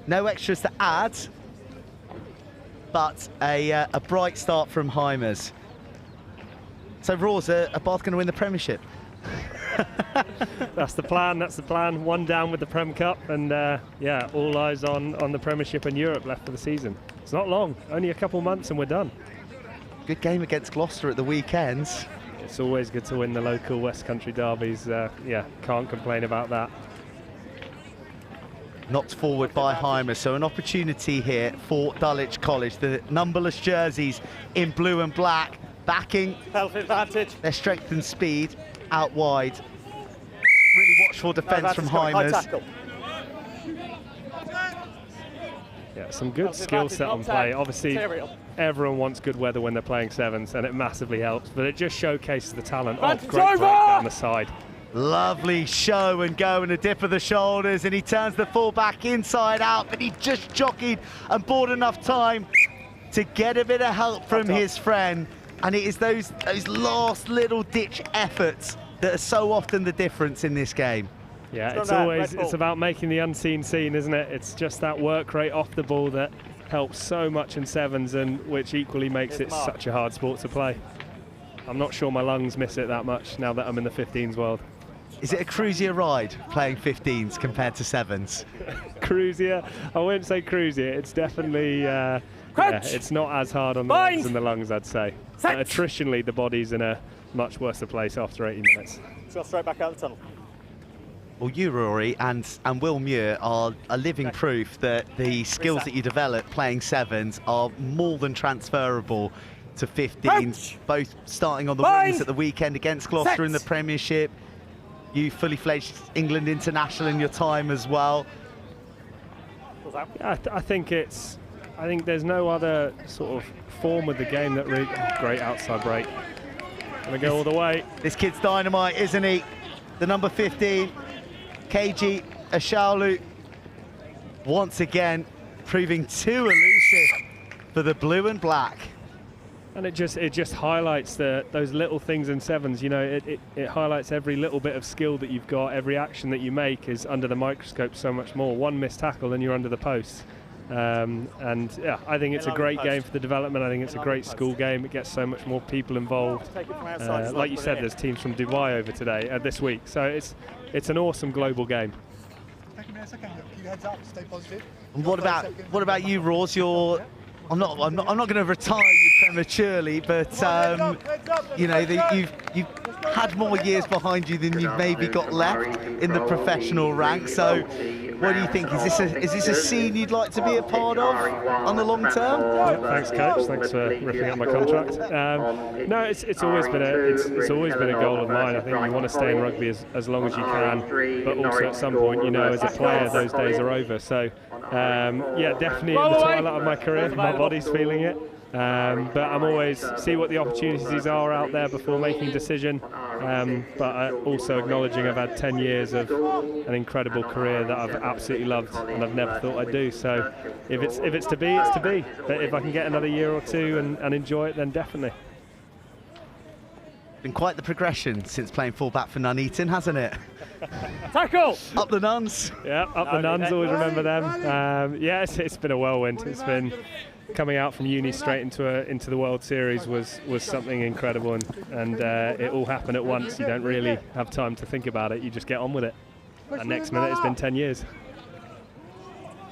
No extras to add, but a bright start from Hymers. So Raws, are Bath going to win the Premiership? That's the plan. One down with the Prem Cup, and yeah, all eyes on the Premiership and Europe left for the season. It's not long, only a couple months and we're done. Good game against Gloucester at the weekends. It's always good to win the local West Country derbies. Yeah, can't complain about that. Knocked forward by Hymers, so an opportunity here for Dulwich College. The numberless jerseys in blue and black, backing their strength and speed out wide. Really watchful defence from Hymers. Yeah, some good skill set on play. Obviously, everyone wants good weather when they're playing sevens, and it massively helps, but it just showcases the talent of great break down the side. Lovely show and go and a dip of the shoulders, and he turns the fullback inside out, but he just jockeyed and bought enough time to get a bit of help from his friend. And it is those last little ditch efforts that are so often the difference in this game. Yeah, it's about making the unseen seen, isn't it? It's just that work rate off the ball that helps so much in sevens, and which equally makes it such a hard sport to play. I'm not sure my lungs miss it that much now that I'm in the 15s world. Is it a cruisier ride playing 15s compared to sevens? Cruisier? I wouldn't say cruisier. It's definitely it's not as hard on the legs and the lungs, I'd say. But attritionally, the body's in a much worse place after 80 minutes. So straight back out the tunnel. Well, you, Rory, and Will Muir are a living proof that the skills that you develop playing sevens are more than transferable to 15s, both starting on the wings at the weekend against Gloucester in the Premiership. You fully fledged England international in your time as well. Yeah, I think there's no other sort of form of the game that really... Great outside break. Gonna go all the way. This kid's dynamite, isn't he? The number 15, KG Ascal, once again proving too elusive for the blue and black. And it just highlights those little things in sevens. You know, it highlights every little bit of skill that you've got. Every action that you make is under the microscope so much more. One missed tackle and you're under the post. And yeah, I think it's a great game for the development. I think it's a great school game. It gets so much more people involved. Like you said, there's teams from Dubai over today, this week. So it's an awesome global game. And what about you, Ross? I'm not going to retire you prematurely, but you know, you've had more years behind you than you've maybe got left in the professional ranks. So, what do you think? Is this a scene you'd like to be a part of on the long term? Yeah, thanks, coach. Thanks for ripping up my contract. No, it's always been a goal of mine. I think you want to stay in rugby as long as you can, but also at some point, you know, as a player, those days are over. So, yeah, definitely in the twilight of my career, my body's feeling it. But I'm always see what the opportunities are out there before making a decision. But also acknowledging I've had 10 years of an incredible career that I've absolutely loved and I've never thought I'd do. So if it's to be, it's to be. But if I can get another year or two and enjoy it, then definitely. Been quite the progression since playing fullback for Nuneaton, hasn't it? Tackle! Up the Nuns. Yeah, up the Nuns, always remember them. Yeah, it's been a whirlwind. It's been coming out from uni straight into the World Series was something incredible, and it all happened at once. You don't really have time to think about it. You just get on with it. And next minute, it's been 10 years.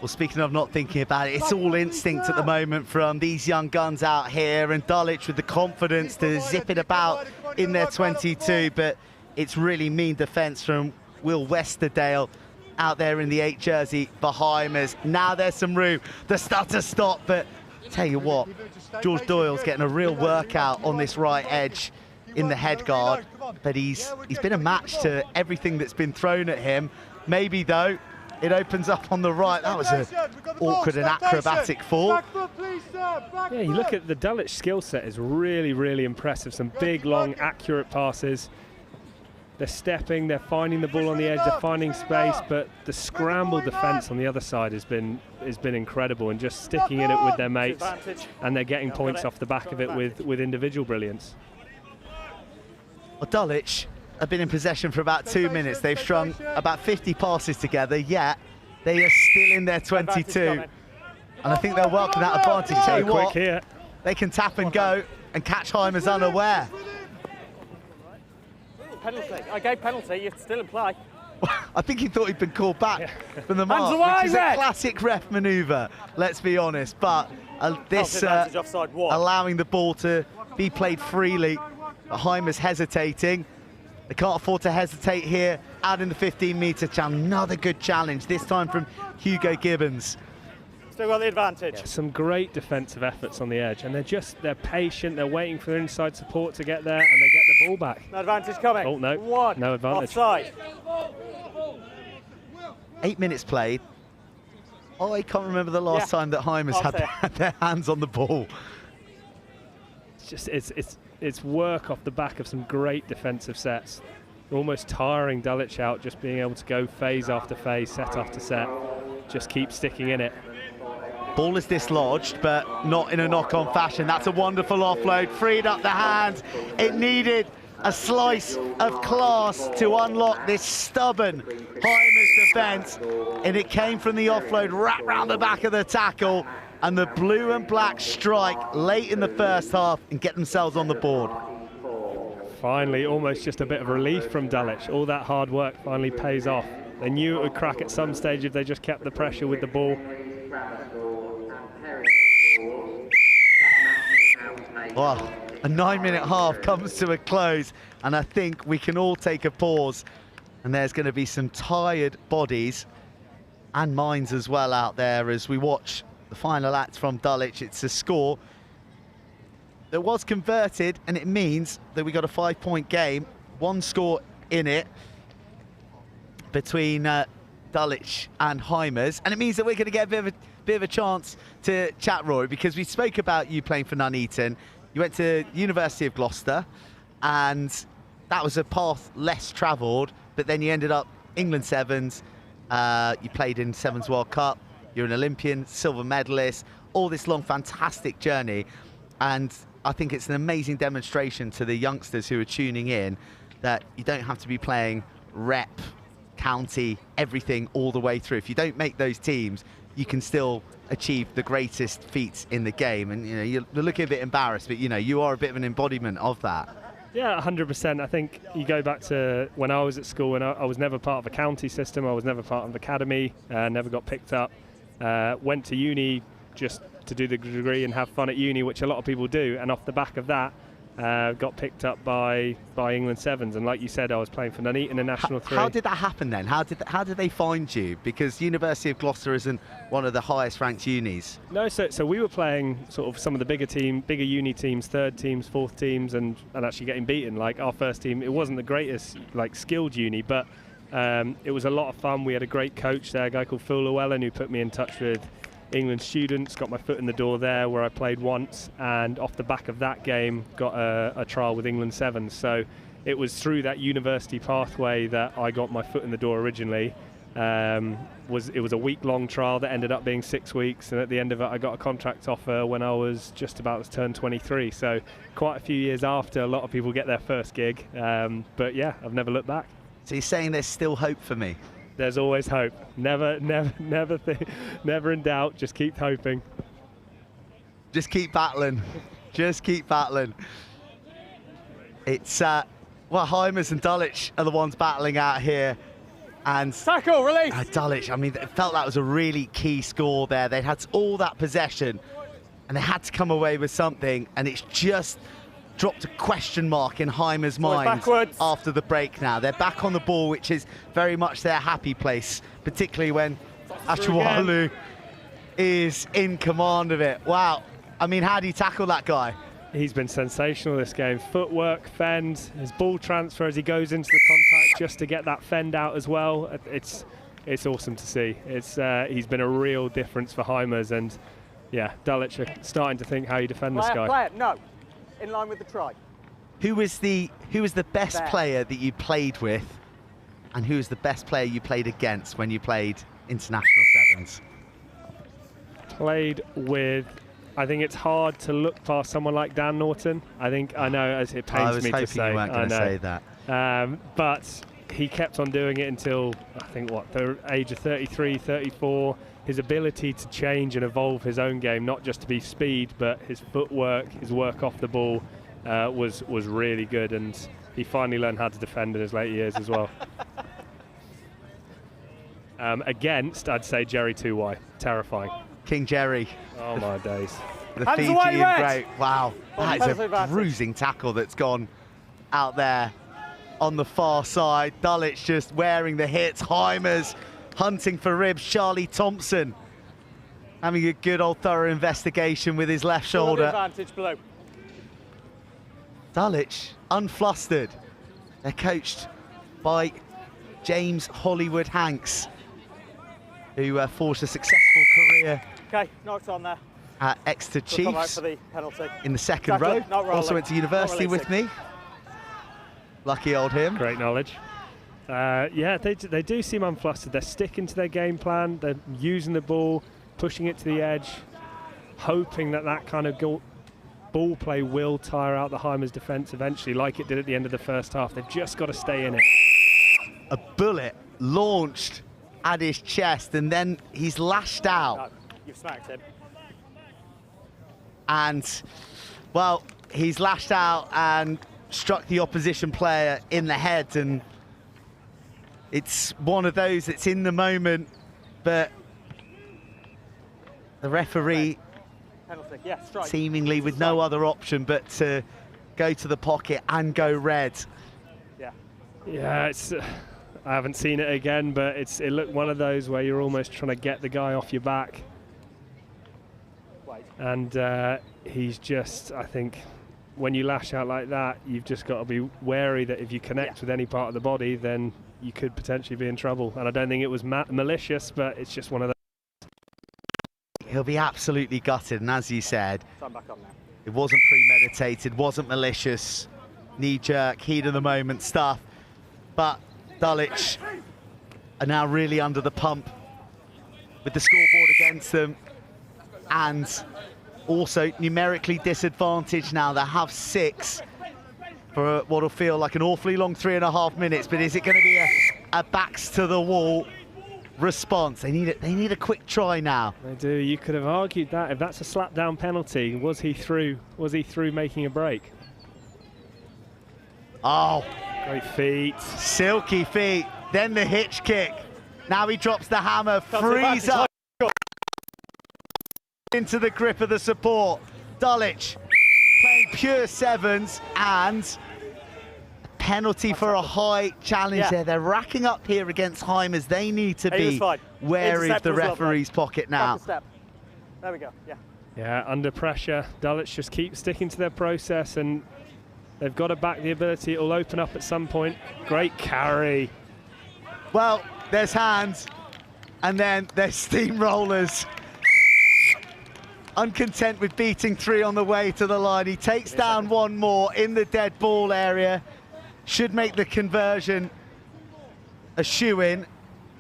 Well, speaking of not thinking about it, it's all instinct at the moment from these young guns out here, and Dulich with the confidence to zip it about in their 22, but it's really mean defence from Will Westerdale out there in the 8 jersey for Hymers. Now there's some room. The stutter stop, but tell you what, George Doyle's getting a real workout on this right edge in the head guard, but he's been a match to everything that's been thrown at him. Maybe though, it opens up on the right. That was an awkward and acrobatic fall. Yeah, you look at the Dulich skill set is really, really impressive. Some big, long, accurate passes. They're stepping, they're finding the ball on the edge, they're finding space, but the scramble defence on the other side has been incredible, and just sticking in it with their mates, and they're getting points off the back of it with individual brilliance. Well, Dulich have been in possession for about 2 minutes. They've strung about 50 passes together, yet they are still in their 22. And I think they'll welcome that advantage. Tell you what, they can tap and go and catch Hymers unaware. Penalty. I gave penalty, you're still in play. I think he thought he'd been called back from the mark, which is a classic ref manoeuvre, let's be honest. But this allowing the ball to be played freely, Hymers hesitating. They can't afford to hesitate here, out in the 15-metre challenge. Another good challenge, this time from Hugo Gibbons. Still got the advantage. Yeah, some great defensive efforts on the edge, and they're patient, they're waiting for their inside support to get there, and they get the ball back. No advantage coming. Oh, no, no advantage. Offside. 8 minutes played. Oh, I can't remember the last time that Hymers had their hands on the ball. It's work off the back of some great defensive sets. Almost tiring Dulich out, just being able to go phase after phase, set after set. Just keep sticking in it. Ball is dislodged, but not in a knock-on fashion. That's a wonderful offload, freed up the hands. It needed a slice of class to unlock this stubborn Hymers defence, and it came from the offload, wrapped round the back of the tackle, and the blue and black strike late in the first half and get themselves on the board. Finally, almost just a bit of relief from Dulich. All that hard work finally pays off. They knew it would crack at some stage if they just kept the pressure with the ball. Well, a 9-minute half comes to a close, and I think we can all take a pause, and there's going to be some tired bodies and minds as well out there as we watch the final act from Dulich. It's a score that was converted, and it means that we got a 5-point game, one score in it between Dulich Dulich and Hymers, and it means that we're going to get a bit of a chance to chat, Rory, because we spoke about you playing for Nuneaton. You went to University of Gloucester, and that was a path less travelled, but then you ended up England Sevens. You played in Sevens World Cup. You're an Olympian, silver medalist, all this long, fantastic journey. And I think it's an amazing demonstration to the youngsters who are tuning in that you don't have to be playing rep, county, everything all the way through. If you don't make those teams, you can still achieve the greatest feats in the game. And you're looking a bit embarrassed, but you are a bit of an embodiment of that. Yeah, 100%. I think you go back to when I was at school, and I was never part of a county system. I was never part of the academy, never got picked up. Went to uni just to do the degree and have fun at uni, which a lot of people do. And off the back of that, got picked up by England Sevens. And like you said, I was playing for Nuneaton in National 3. How did that happen then? How did they find you? Because University of Gloucester isn't one of the highest ranked unis. No, so we were playing sort of some of the bigger uni teams, third teams, fourth teams, and actually getting beaten. Like our first team, it wasn't the greatest skilled uni, but it was a lot of fun. We had a great coach there, a guy called Phil Llewellyn, who put me in touch with England students, got my foot in the door there where I played once, and off the back of that game got a trial with England Sevens. So it was through that university pathway that I got my foot in the door originally. It was a week-long trial that ended up being 6 weeks, and at the end of it I got a contract offer when I was just about to turn 23. So quite a few years after a lot of people get their first gig, but yeah, I've never looked back. So you're saying there's still hope for me? There's always hope. Never in doubt. Just keep hoping. Just keep battling. Just keep battling. It's Hymers and Dulich are the ones battling out here, and tackle release. Dulich. I mean, it felt that was a really key score there. They had all that possession, and they had to come away with something, and it's just dropped a question mark in Hymers' mind after the break now. They're back on the ball, which is very much their happy place, particularly when Ashwalu is in command of it. Wow. I mean, how do you tackle that guy? He's been sensational this game. Footwork, fend, his ball transfer as he goes into the contact just to get that fend out as well. It's awesome to see. He's been a real difference for Hymers, and yeah, Dulich are starting to think how you defend this guy. Player, no. In line with the try. Who was the best player that you played with, and who was the best player you played against when you played international sevens? Played with, I think it's hard to look past someone like Dan Norton. I know, as it pains me to say. I was hoping you weren't going to say that. But he kept on doing it until, I think, the age of 33, 34. His ability to change and evolve his own game, not just to be speed, but his footwork, his work off the ball was really good, and he finally learned how to defend in his late years as well. Against, I'd say, Jerry 2Y. Terrifying. King Jerry. Oh, my days. The Fijian great. Wow. That is a bruising tackle that's gone out there on the far side. Dulich just wearing the hits. Hymers hunting for ribs. Charlie Thompson having a good old thorough investigation with his left shoulder. Advantage below. Dulich unflustered. They're coached by James Hollywood Hanks, who forged a successful career knocked on there. At Exeter Chiefs for the penalty. In the second row. Also went to university with me. Lucky old him. Great knowledge. Yeah, they do seem unflustered. They're sticking to their game plan. They're using the ball, pushing it to the edge, hoping that kind of ball play will tire out the Hymers defence eventually, like it did at the end of the first half. They've just got to stay in it. A bullet launched at his chest, and then he's lashed out. No, you've smacked him. And, well, he's lashed out and struck the opposition player in the head, and it's one of those that's in the moment, but the referee seemingly with no other option but to go to the pocket and go red. Yeah, I haven't seen it again, but it looked one of those where you're almost trying to get the guy off your back. And he's just, I think, when you lash out like that, you've just got to be wary that if you connect with any part of the body, then you could potentially be in trouble. And I don't think it was malicious, but it's just one of those. He'll be absolutely gutted, and as you said, I'm back on now. it wasn't premeditated, wasn't malicious, knee-jerk, heat of the moment stuff. But Dulich are now really under the pump with the scoreboard against them, and also numerically disadvantaged now. They have 6 for what will feel like an awfully long 3.5 minutes, but is it going to be a backs to the wall response? They need a quick try now. They do. You could have argued that if that's a slap down penalty, was he through making a break? Oh, great feet, silky feet, then the hitch kick. Now he drops the hammer, frees up into the grip of the support. Dulich playing pure 7s, and penalty for a high challenge there. They're racking up here against Hymers. They need to be wary of the referee's pocket now. There we go, Yeah, under pressure, Dulich just keeps sticking to their process, and they've got to back the ability. It'll open up at some point. Great carry. Well, there's hands, and then there's steamrollers. Uncontent with beating 3 on the way to the line, he takes down 1 more in the dead ball area. Should make the conversion a shoe-in,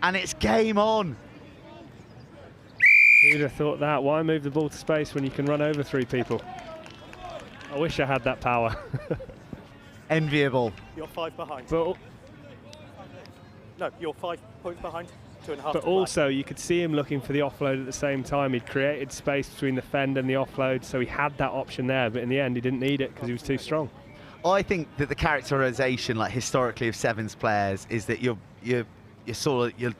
and it's game on. Who'd have thought that? Why move the ball to space when you can run over 3 people? I wish I had that power. Enviable. You're 5 behind. But no, you're 5 points behind. 2.5. But also, you could see him looking for the offload at the same time. He'd created space between the fend and the offload, so he had that option there. But in the end, he didn't need it because he was too strong. I think that the characterization, like historically, of 7s players is that you're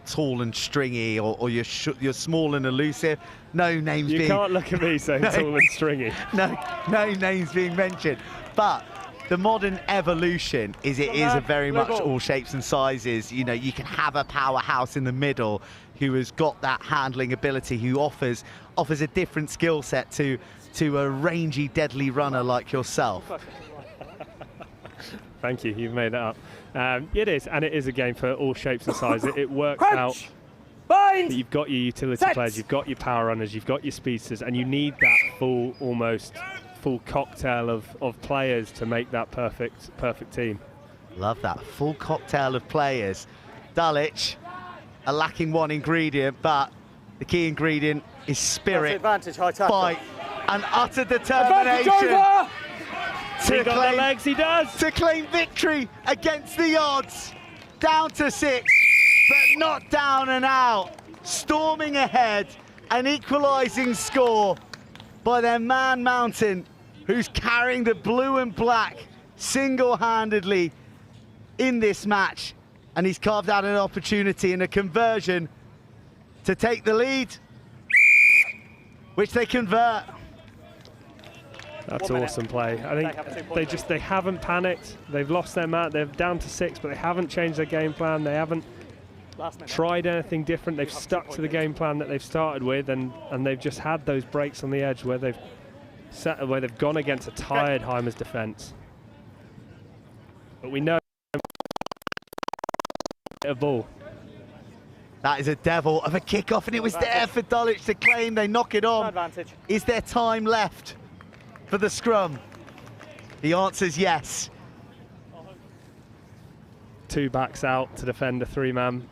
tall and stringy, or you're small and elusive. No names being. You can't look at me saying tall and stringy. No names being mentioned. But the modern evolution is a very much all shapes and sizes. You know, you can have a powerhouse in the middle who has got that handling ability, who offers a different skill set to a rangy, deadly runner like yourself. Thank you, you've made that up. It is, and it is a game for all shapes and sizes. It works out. Bind! You've got your utility players, you've got your power runners, you've got your speedsters, and you need that almost full cocktail of players to make that perfect team. Love that, full cocktail of players. Dulich are lacking 1 ingredient, but the key ingredient is spirit, advantage, high tackle. fight, and utter determination. He got the legs, he does! To claim victory against the odds. Down to 6, but not down and out. Storming ahead, an equalising score by their man Mountain, who's carrying the blue and black single-handedly in this match. And he's carved out an opportunity and a conversion to take the lead, which they convert. That's awesome play. I think they haven't panicked. They've lost their man. They're down to 6, but they haven't changed their game plan. They haven't tried anything different. They've stuck to the game plan that they've started with, and they've just had those breaks on the edge where they've gone against a tired Hymers defence. But we know a ball. That is a devil of a kickoff, and it was there for Dulich to claim. They knock it on. Advantage. Is there time left for the scrum? The answer is yes. 2 backs out to defend a 3-man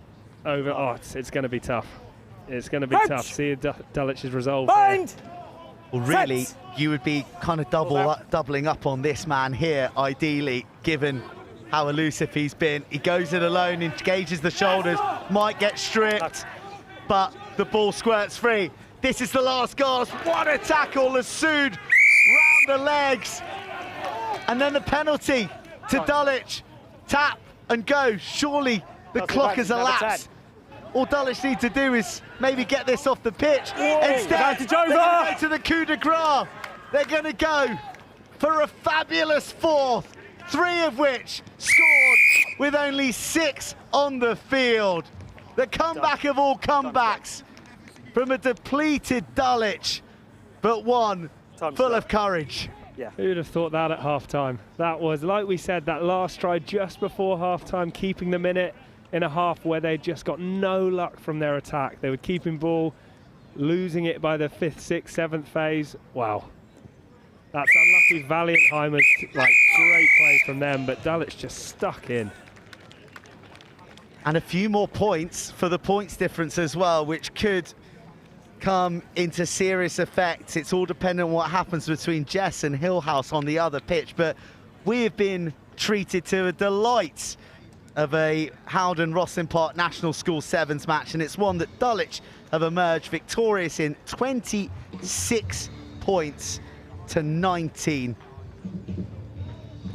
over. Oh, it's going to be tough. It's going to be tough. See Dulich's resolve. Bind! Well, really, you would be kind of doubling up on this man here, ideally, given how elusive he's been. He goes it alone, engages the shoulders, might get stripped, but the ball squirts free. This is the last gasp. What a tackle, Lassoud round the legs. And then the penalty to Dulich. Tap and go. Surely the clock has elapsed. All Dulich need to do is maybe get this off the pitch. Instead, they're going to go to the coup de grace. They're going to go for a fabulous 4th, 3 of which scored with only 6 on the field. The comeback of all comebacks from a depleted Dulich, but one full of courage. Yeah. Who'd have thought that at half-time? That was, like we said, that last try just before half-time, keeping them in it. in a half where they just got no luck from their attack. They were keeping ball, losing it by the 5th, 6th, 7th phase. Wow. That's unlucky. Valiant Hymers, like, great play from them, but Dulich just stuck in. And a few more points for the points difference as well, which could come into serious effect. It's all dependent on what happens between Jess and Hillhouse on the other pitch, but we have been treated to a delight of a Howden Rosslyn Park National School Sevens match, and it's one that Dulich have emerged victorious in. 26 points to 19.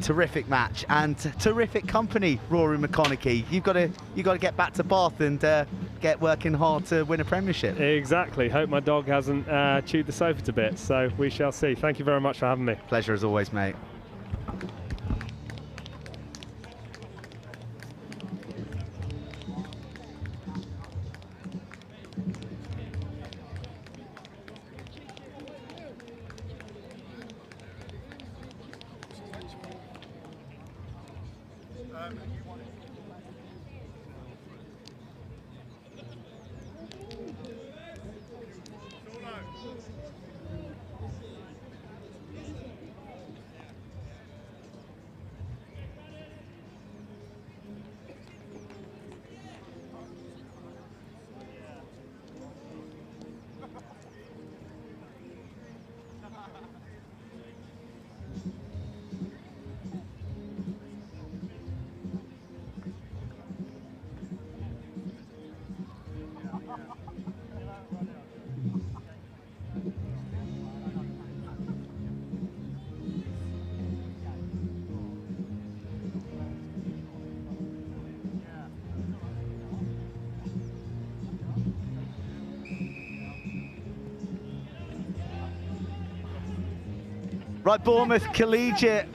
Terrific match and terrific company, Rory McConaughey. You've got to get back to Bath and get working hard to win a premiership. Exactly. Hope my dog hasn't chewed the sofa to bits, so we shall see. Thank you very much for having me. Pleasure as always, mate. Right, Bournemouth Collegiate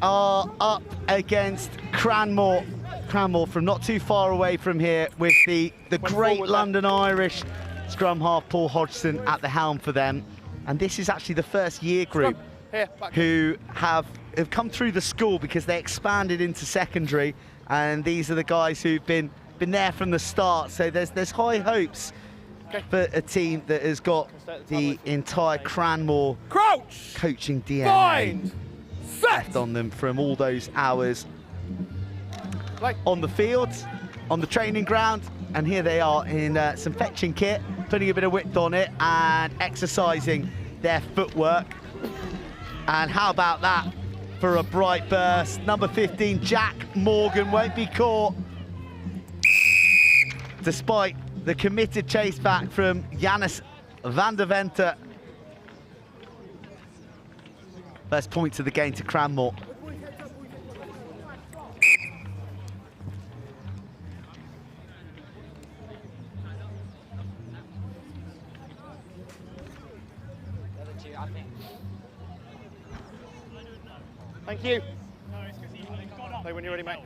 are up against Cranmore. Cranmore from not too far away from here with the great London Irish scrum half Paul Hodgson at the helm for them. And this is actually the first year group who have come through the school because they expanded into secondary, and these are the guys who've been there from the start. So there's high hopes for a team that has got the entire Cranmore coaching DNA left on them from all those hours on the field, on the training ground, and here they are in some fetching kit, putting a bit of width on it and exercising their footwork. And how about that for a bright burst? Number 15, Jack Morgan, won't be caught, despite the committed chase back from Janus van der Venter. First point of the game to Cranmore. Thank you. Play when you're ready, mate.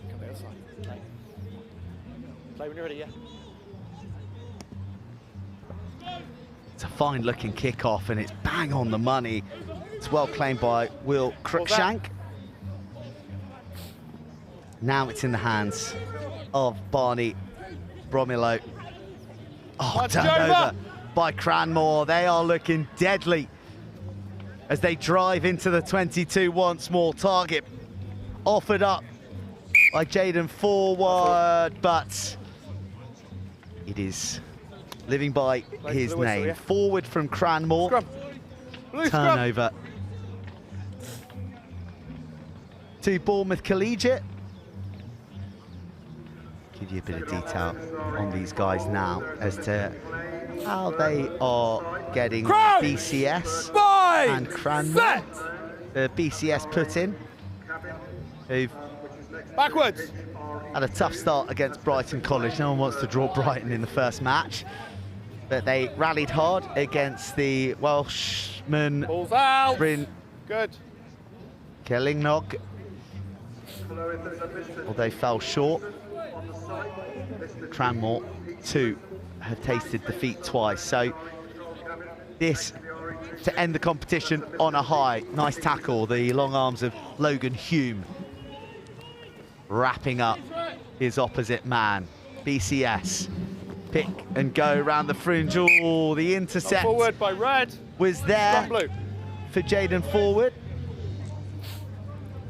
Come the other side. Play when you're ready, yeah. It's a fine looking kick-off and it's bang on the money. It's well claimed by Will Cruikshank. Now it's in the hands of Barney Bromilo. Oh, turnover by Cranmore. They are looking deadly as they drive into the 22 once more. Target offered up by Jaden forward, but it is living by his name. Forward from Cranmore. Turnover to Bournemouth Collegiate. Give you a bit of detail on these guys now as to how they are getting BCS and Cranmore. The BCS put in, who've had a tough start against Brighton College. No one wants to draw Brighton in the first match, but they rallied hard against the Welshman Bryn Kellingnog, although they fell short. Cranmore too have tasted defeat twice, so this to end the competition on a high. Nice tackle, the long arms of Logan Hume. Wrapping up his opposite man. BCS, pick and go around the fringe. Oh, the intercept forward by red. Was there for Jaden Forward.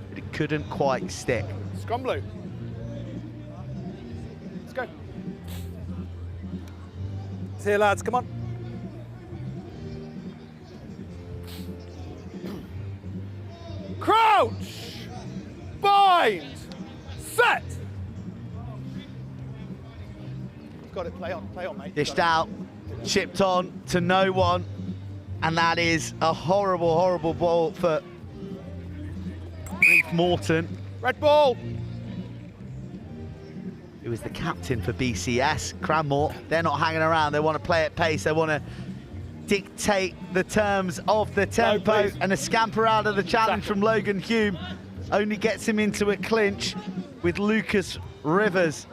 But it couldn't quite stick. Scrum blue. Let's go. See you, lads, come on. Crouch! Bind! Set! Got it, play on, mate. Dished out, chipped on to no one, and that is a horrible, horrible ball for Reef Morton. Red ball! Who is the captain for BCS. Cranmore, they're not hanging around, they want to play at pace, they want to dictate the terms of the tempo, and a scamper out of the challenge from Logan Hume only gets him into a clinch with Lucas Rivers.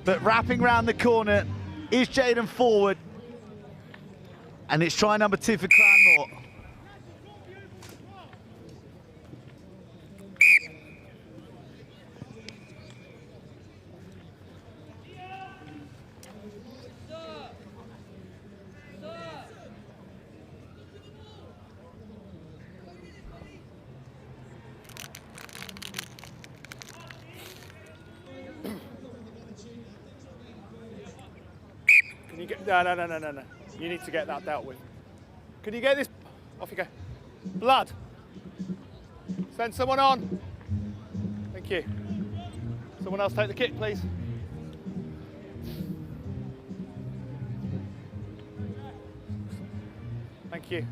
But wrapping round the corner is Jaden Forward, and it's try number 2 for Cranmore. Can you get, no. You need to get that dealt with. Can you get this? Off you go. Blood. Send someone on. Thank you. Someone else take the kick, please. Thank you.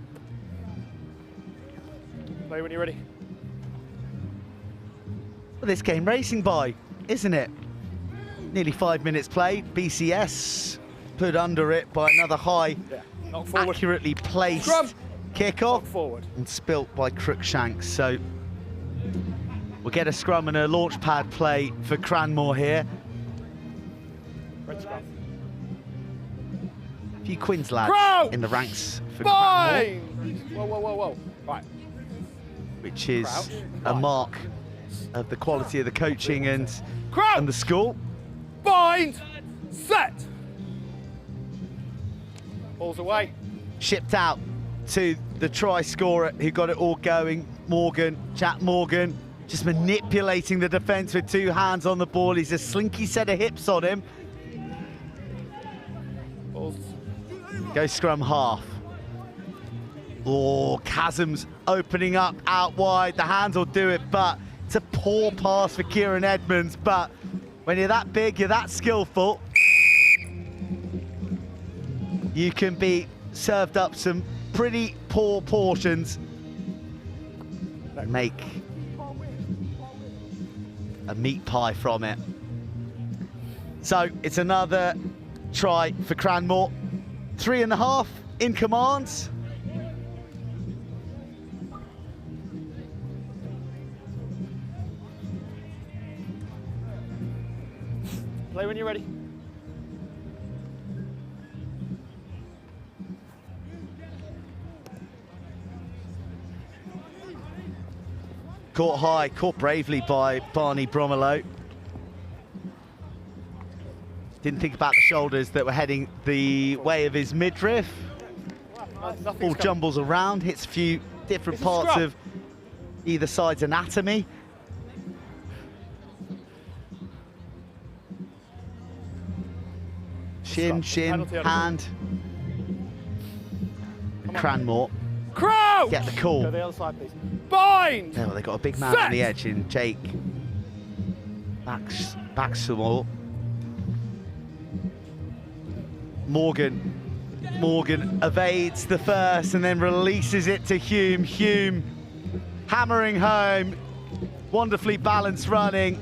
Play when you're ready. Well, this game racing by, isn't it? Nearly 5 minutes played. BCS put under it by another high, accurately placed kick-off and spilt by Crookshanks. So we'll get a scrum and a launch pad play for Cranmore here. Red scrum. A few Quins lads in the ranks for Cranmore, Whoa. Right. which is a mark of the quality of the coaching and the school. Bind, set. Balls away. Shipped out to the try scorer who got it all going, Jack Morgan, just manipulating the defence with 2 hands on the ball. He's a slinky set of hips on him. Balls. Go scrum half. Oh, chasms opening up out wide. The hands will do it, but it's a poor pass for Kieran Edmonds. But when you're that big, you're that skillful, you can be served up some pretty poor portions. Make a meat pie from it. So it's another try for Cranmore. 3.5 in command. Play when you're ready. Caught high, caught bravely by Barney Bromelo. Didn't think about the shoulders that were heading the way of his midriff. Ball jumbles around, hits a few different parts of either side's anatomy. Shin, hand. Cranmore. Crouch! Get the call. Go the other side, please. Bind! Oh, they've got a big man on the edge in Jake Baxamore. Morgan evades the first and then releases it to Hume. Hume hammering home, wonderfully balanced running.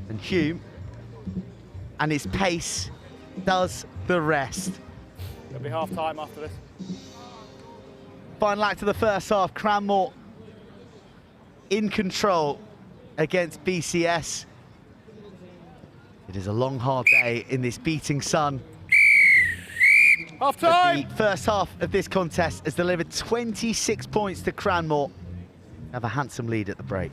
And Hume and his pace does the rest. It'll be half time after this. Final act of the first half, Cranmore in control against BCS. It is a long, hard day in this beating sun. Half time. The first half of this contest has delivered 26 points to Cranmore. Have a handsome lead at the break.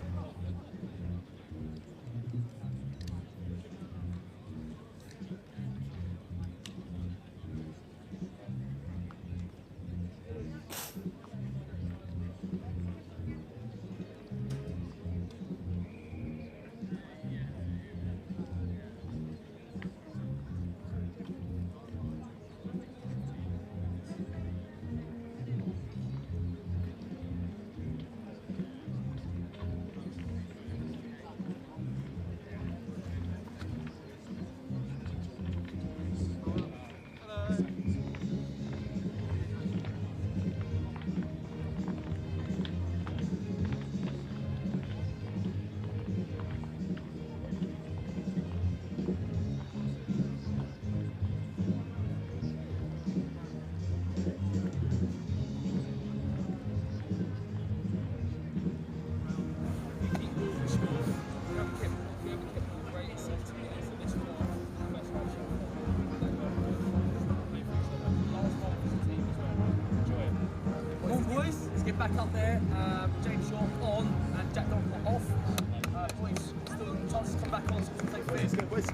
Back up there, James Shaw on and Jack Donald off. Boys, still chances to come back on, so we'll take first. Boys.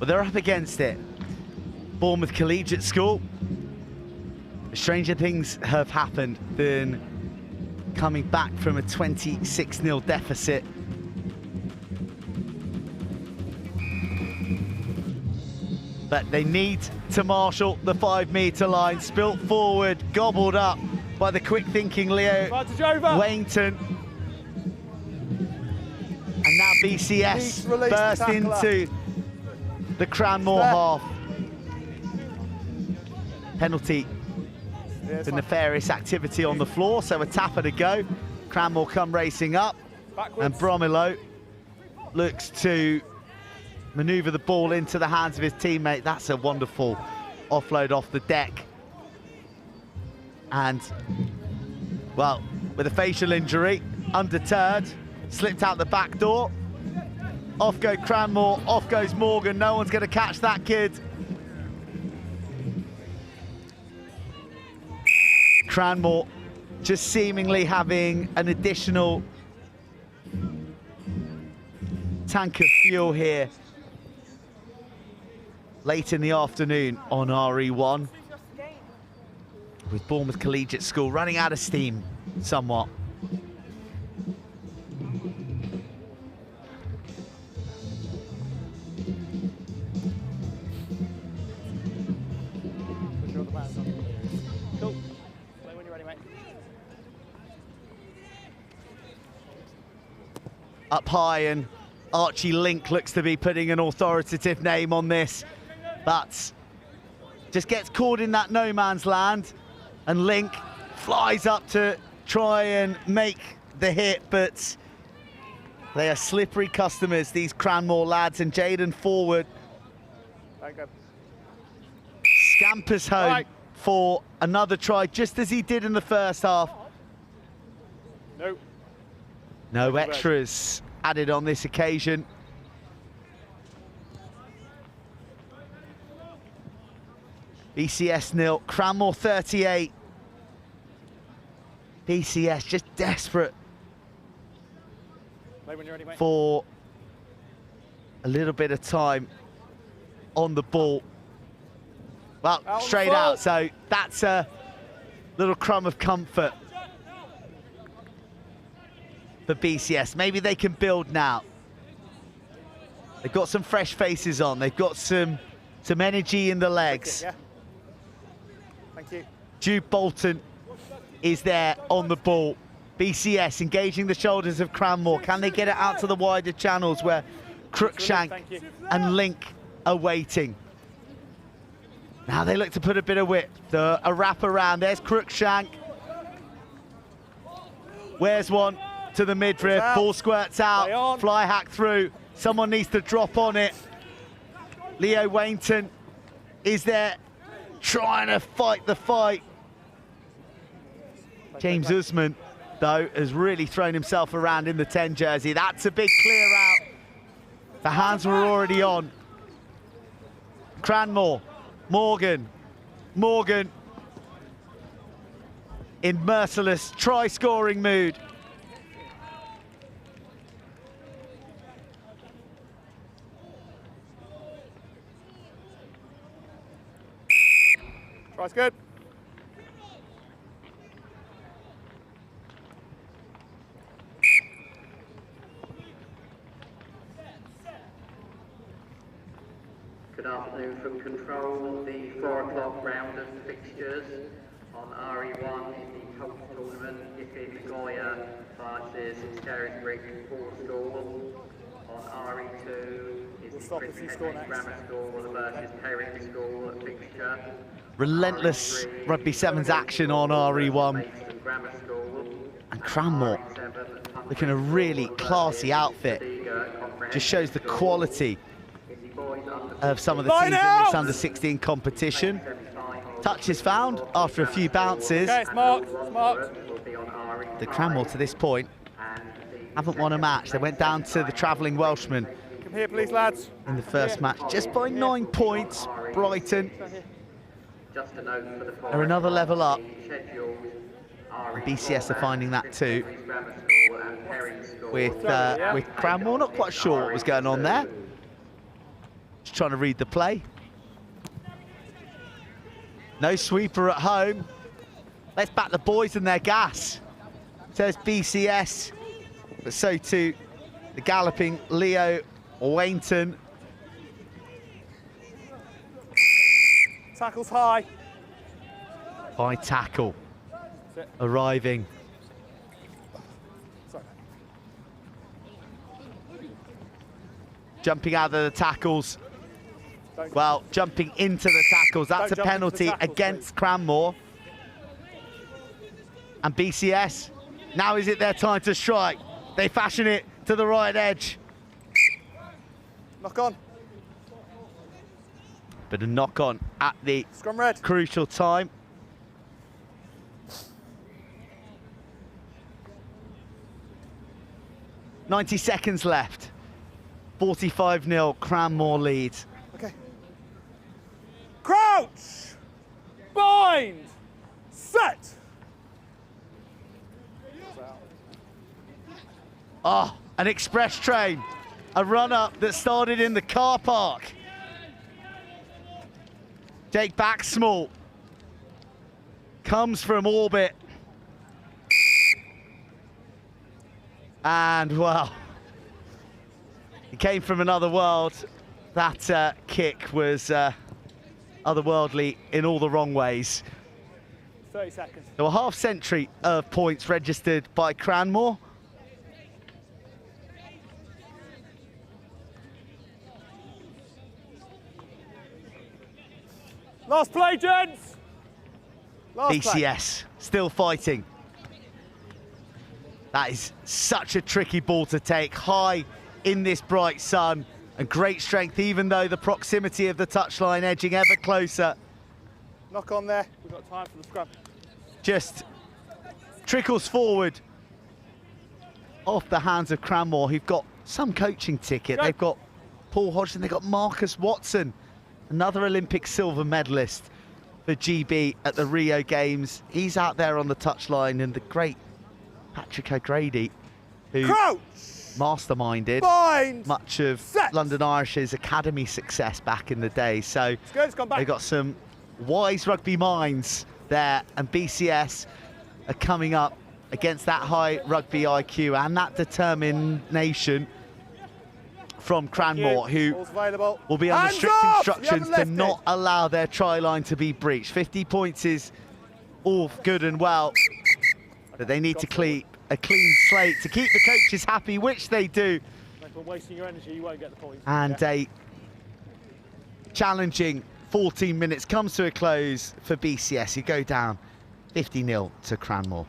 Well, they're up against it. Bournemouth Collegiate School. Stranger things have happened than coming back from a 26-0 deficit. But they need to marshal the 5-metre line. Spilt forward, gobbled up by the quick-thinking Leo Wainton. And now BCS burst into the Cranmore half. Penalty for nefarious activity on the floor, so a tapper to go. Cranmore come racing up, and Bromilo looks to manoeuvre the ball into the hands of his teammate. That's a wonderful offload off the deck. And, well, with a facial injury, undeterred, slipped out the back door. Off go Cranmore, off goes Morgan. No one's going to catch that kid. Cranmore just seemingly having an additional tank of fuel here late in the afternoon on RE1, with Bournemouth Collegiate School running out of steam somewhat. Up high, and Archie Link looks to be putting an authoritative name on this, but just gets caught in that no man's land, and Link flies up to try and make the hit, but they are slippery customers, these Cranmore lads, and Jaden forward scampers home for another try, just as he did in the first half. No extras added on this occasion. BCS 0, Cranmore 38. BCS just desperate for a little bit of time on the ball. Well, straight out, so that's a little crumb of comfort for BCS. Maybe they can build now. They've got some fresh faces on. They've got some energy in the legs. Thank you. Jude Bolton is there on the ball. BCS engaging the shoulders of Cranmore. Can they get it out to the wider channels where Cruikshank and Link are waiting? Now they look to put a bit of width. A wrap around. There's Cruikshank. Where's one? To the midriff, ball squirts out, fly hack through. Someone needs to drop on it. Leo Wainton is there trying to fight the fight. James Usman, though, has really thrown himself around in the 10 jersey. That's a big clear out. The hands were already on. Cranmore, Morgan in merciless try-scoring mood. Try's good. Good afternoon from Control. The 4 o'clock round of fixtures on RE1 in the Coach Tournament. If Goya versus Scarisbrick School. On RE2 is the Clifton Grammar School versus Perins School fixture. Relentless Rugby Sevens action on RE1. And Cranmore looking a really classy outfit. Just shows the quality of some of the teams in this under-16 competition. Touch is found after a few bounces. Okay, it's marked, The Cranmore to this point haven't won a match. They went down to the travelling Welshman Come here, please, lads. in the first match, just by 9 points. Brighton are another level up. And BCS are finding that too. With Cranmore, not quite sure what was going on there. Just trying to read the play. No sweeper at home. Let's back the boys and their gas, says BCS. But so too the galloping Leo Wainton. Tackle's high. High tackle arriving. Sorry. Jumping out of the tackles. Well, jumping into the tackles. That's a penalty against Cranmore. And BCS, now is it their time to strike? They fashion it to the right edge. Knock on. But a knock on at the Scrum red. Crucial time. .90 seconds left. 45-0 Cranmore lead. Okay. Crouch! Bind! Set! Oh, an express train. A run-up that started in the car park. Jake Baxmall comes from orbit. And, well, he came from another world. That kick was otherworldly in all the wrong ways. 30 seconds. There were half century of points registered by Cranmore. Last play, gents! BCS still fighting. That is such a tricky ball to take, high in this bright sun, and great strength, even though the proximity of the touchline edging ever closer. Knock on there. We've got time for the scrum. Just trickles forward off the hands of Cranmore, who've got some coaching ticket. They've got Paul Hodgson, they've got Marcus Watson, another Olympic silver medalist for GB at the Rio Games. He's out there on the touchline, and the great Patrick O'Grady, who masterminded much of London Irish's academy success back in the day. So they've got some wise rugby minds there, and BCS are coming up against that high rugby IQ and that determination from Cranmore, who will be under strict instructions to not allow their try line to be breached. 50 points is all good and well, but they need to keep a clean slate to keep the coaches happy, which they do. When wasting your energy, you won't get the points. And a challenging 14 minutes comes to a close for BCS, who go down 50-0 to Cranmore.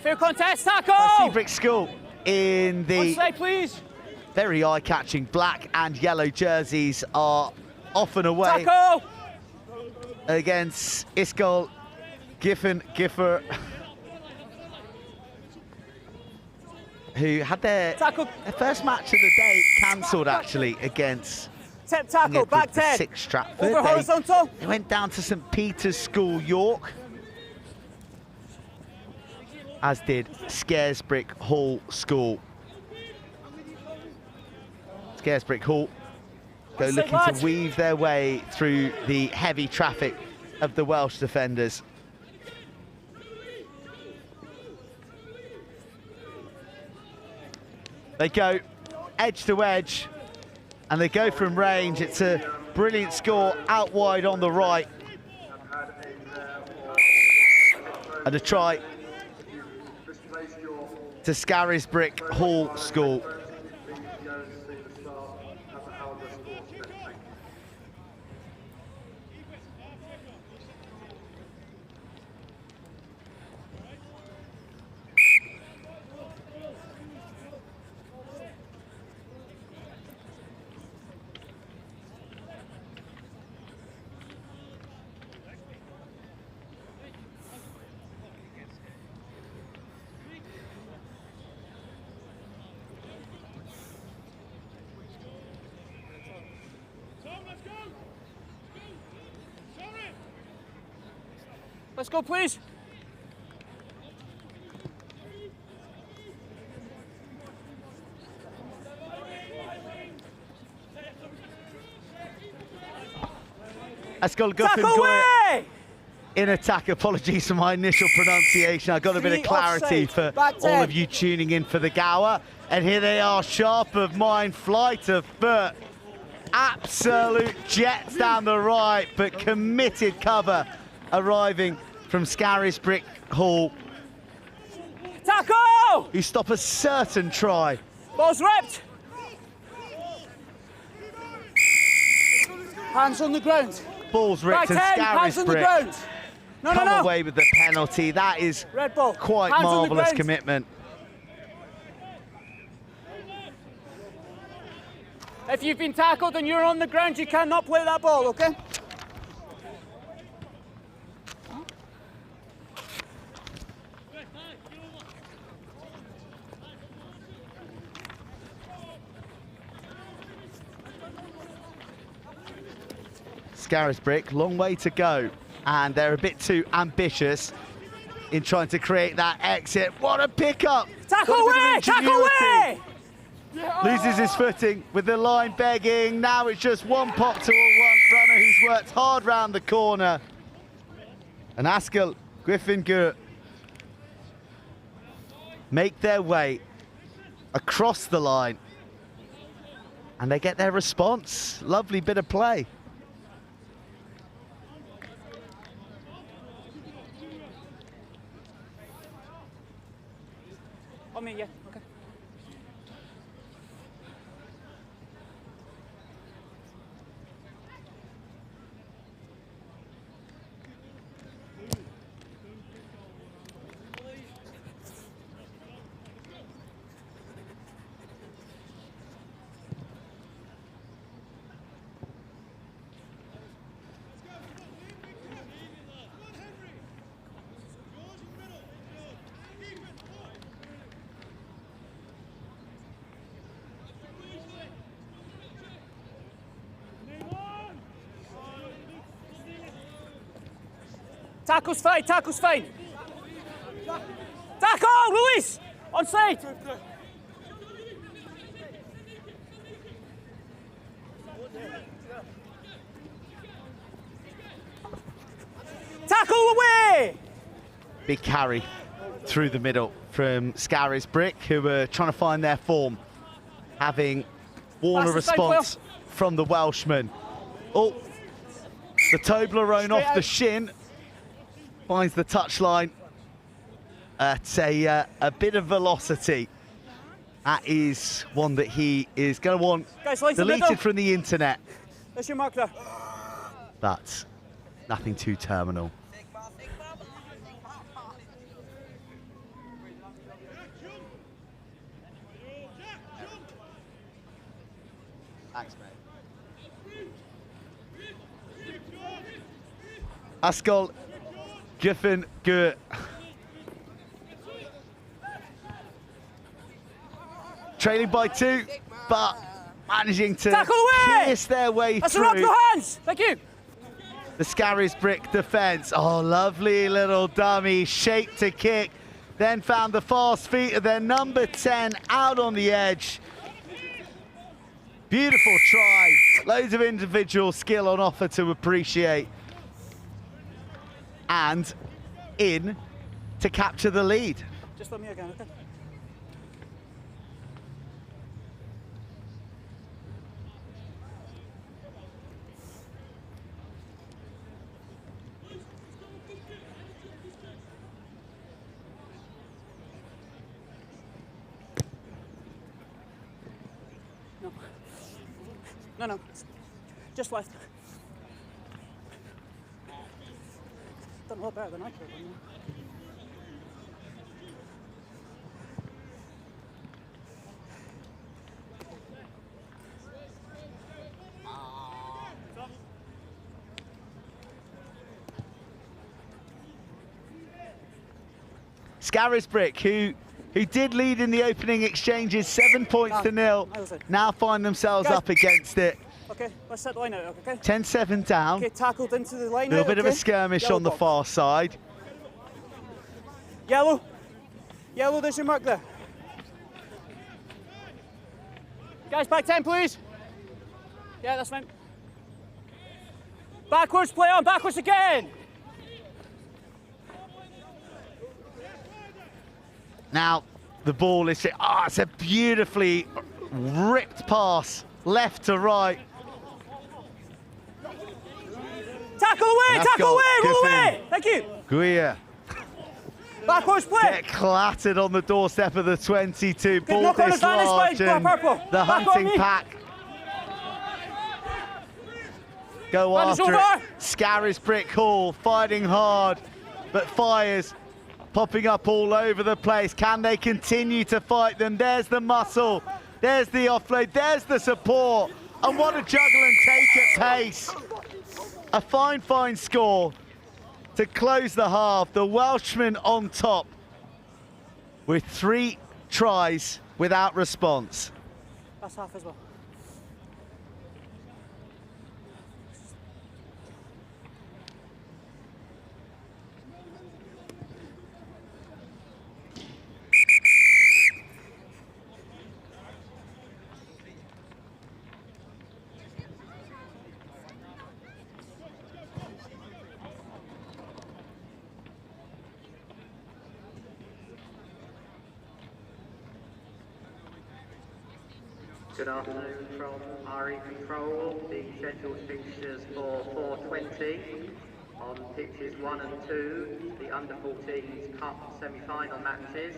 Field contest, tackle! Scarisbrick School in the please. very eye-catching black and yellow jerseys are off and away Tackle! against Ascol Glo, who had their first match of the day cancelled actually against tackle, back 10. 6 Stratford. Over horizontal. They went down to St Peter's School, York, as did Scarisbrick Hall School. Scarisbrick Hall go looking to weave their way through the heavy traffic of the Welsh defenders. They go edge to edge and they go from range. It's a brilliant score out wide on the right. And a try to Scarisbrick Hall School. Let's go, please. Ascol Glo in attack. Apologies for my initial pronunciation. I got a bit of clarity for all of you tuning in for the Gower. And here they are, sharp of mind, flight of foot. Absolute jets down the right, but committed cover arriving from Scarisbrick Hall. Tackle! Who stop a certain try. Ball's ripped. Hands on the ground. Ball's ripped and hands on the ground. Scarisbrick No, come no, no. away with the penalty. That is Red ball. quite Hands on the marvellous ground. commitment. If you've been tackled and you're on the ground, you cannot play that ball, okay? Scarisbrick, long way to go, and they're a bit too ambitious in trying to create that exit. What a pickup! Tackle away! Tackle away! Loses his footing with the line begging. Now it's just one pop to a one runner who's worked hard round the corner. And Ascol Glo make their way across the line. And they get their response. Lovely bit of play. On me, yeah, okay. Tackle's fine, tackle's fine. Tackle, Luis! Onside! Tackle away! Big carry through the middle from Scarisbrick, who were trying to find their form, having worn a response from the Welshman. Oh, the Toblerone off the shin. Finds the touchline at a bit of velocity. That is one that he is going to want deleted from the internet. That's your mark there. But nothing too terminal. Ascol Glo. Trailing by 2, but managing to pierce their way That's through. your hands. Thank you. The Scarisbrick defence. Oh, lovely little dummy, shape to kick. Then found the fast feet of their number 10 out on the edge. Beautiful try. Loads of individual skill on offer to appreciate. And in to capture the lead. Just let me again, okay? No, just left. Done a lot better than I could. Scarisbrick, who did lead in the opening exchanges, 7 points to 0, now find themselves up against it. Okay, let's set the line out, okay? 10-7 down. Okay, tackled into the line. A little bit of a skirmish Yellow on the box. far side. Yellow. Yellow, there's your mark there. Guys, back 10, please. Yeah, that's fine. Backwards, play on, backwards again. Now, the ball is... it's a beautifully ripped pass, left to right. Tackle away, tackle away, roll away. Thank you. Guia. Backwards play. Get clattered on the doorstep of the 22. Ball knock on dislodged advantage, and purple. the Back on hunting me. pack go Run us after over. it. Scarisbrick Hall fighting hard, but fires popping up all over the place. Can they continue to fight them? There's the muscle, there's the offload, there's the support, and what a juggle and take at pace. A fine score to close the half. The Welshmen on top with 3 tries without response. That's half as well. Good afternoon from RE Control. The scheduled fixtures for 4:20 on pitches 1 and 2, the under-14s Cup semi-final matches.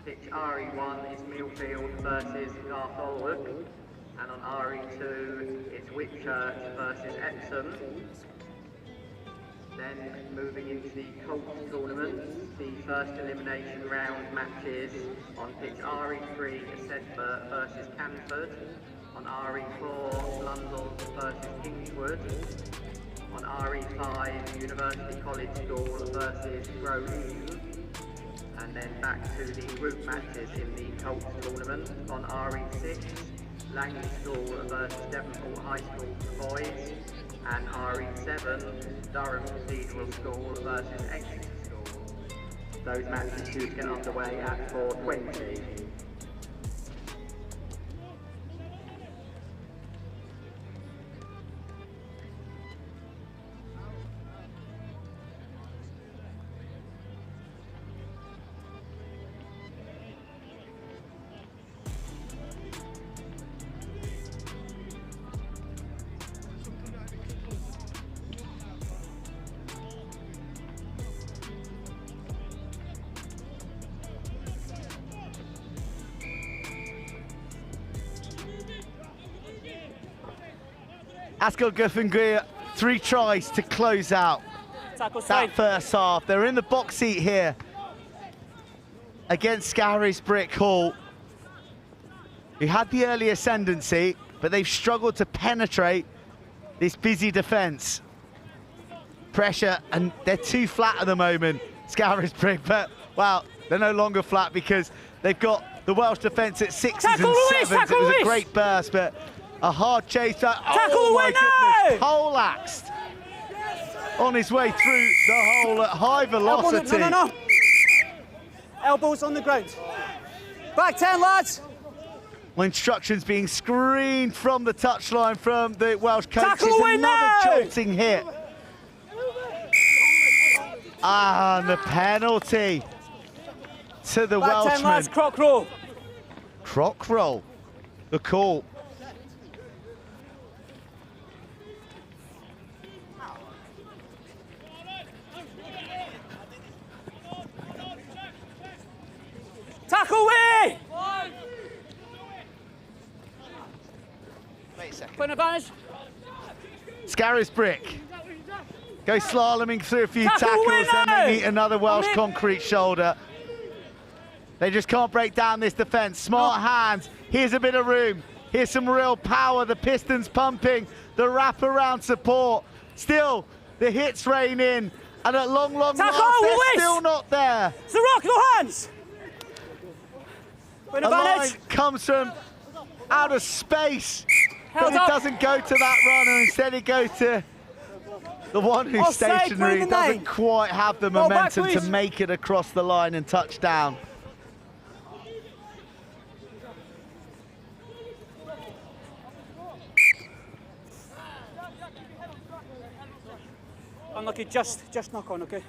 Pitch RE1 is Millfield versus Gartholwick, and on RE2 it's Whitchurch versus Epsom. Then moving into the Colts tournament, the first elimination round matches on pitch RE3 is Sedbergh versus Canford, on RE4 Blundell versus Kingswood, on RE5 University College School versus Rugby, and then back to the group matches in the Colts tournament on RE6 Langley School versus Devonport High School for boys, and RE7 Durham Cathedral School versus Exeter School. Those matches due to get underway at 4:20. Ascol Glo, 3 tries to close out that first half. They're in the box seat here against Scarisbrick Hall, who had the early ascendancy, but they've struggled to penetrate this busy defence. pressure, and they're too flat at the moment, Scarisbrick, but, well, they're no longer flat because they've got the Welsh defence at 6s and 7s. It was a great burst, but a hard chase. Oh my goodness, poleaxed on his way through the hole at high velocity. No. Elbows on the ground. Back 10, lads. Well, instructions being screened from the touchline from the Welsh coaches. Tackle away now! Another jolting hit. And the penalty to the Back Welshman. 10, lads, croc roll. Croc roll, the call. Tackle away! Wait a second. Point advantage. Scarisbrick go slaloming through a few Tackle tackles, away and they meet another Welsh concrete shoulder. They just can't break down this defence. Smart hands. Here's a bit of room. Here's some real power. The pistons pumping. The wraparound support. Still, the hits rain in. And at long last, they're still not there. It's the rock, no hands. A line comes from out of space, but it doesn't go to that runner. Instead, it goes to the one who's stationary. It doesn't quite have the momentum to make it across the line and touch down. Unlucky, just knock on, okay?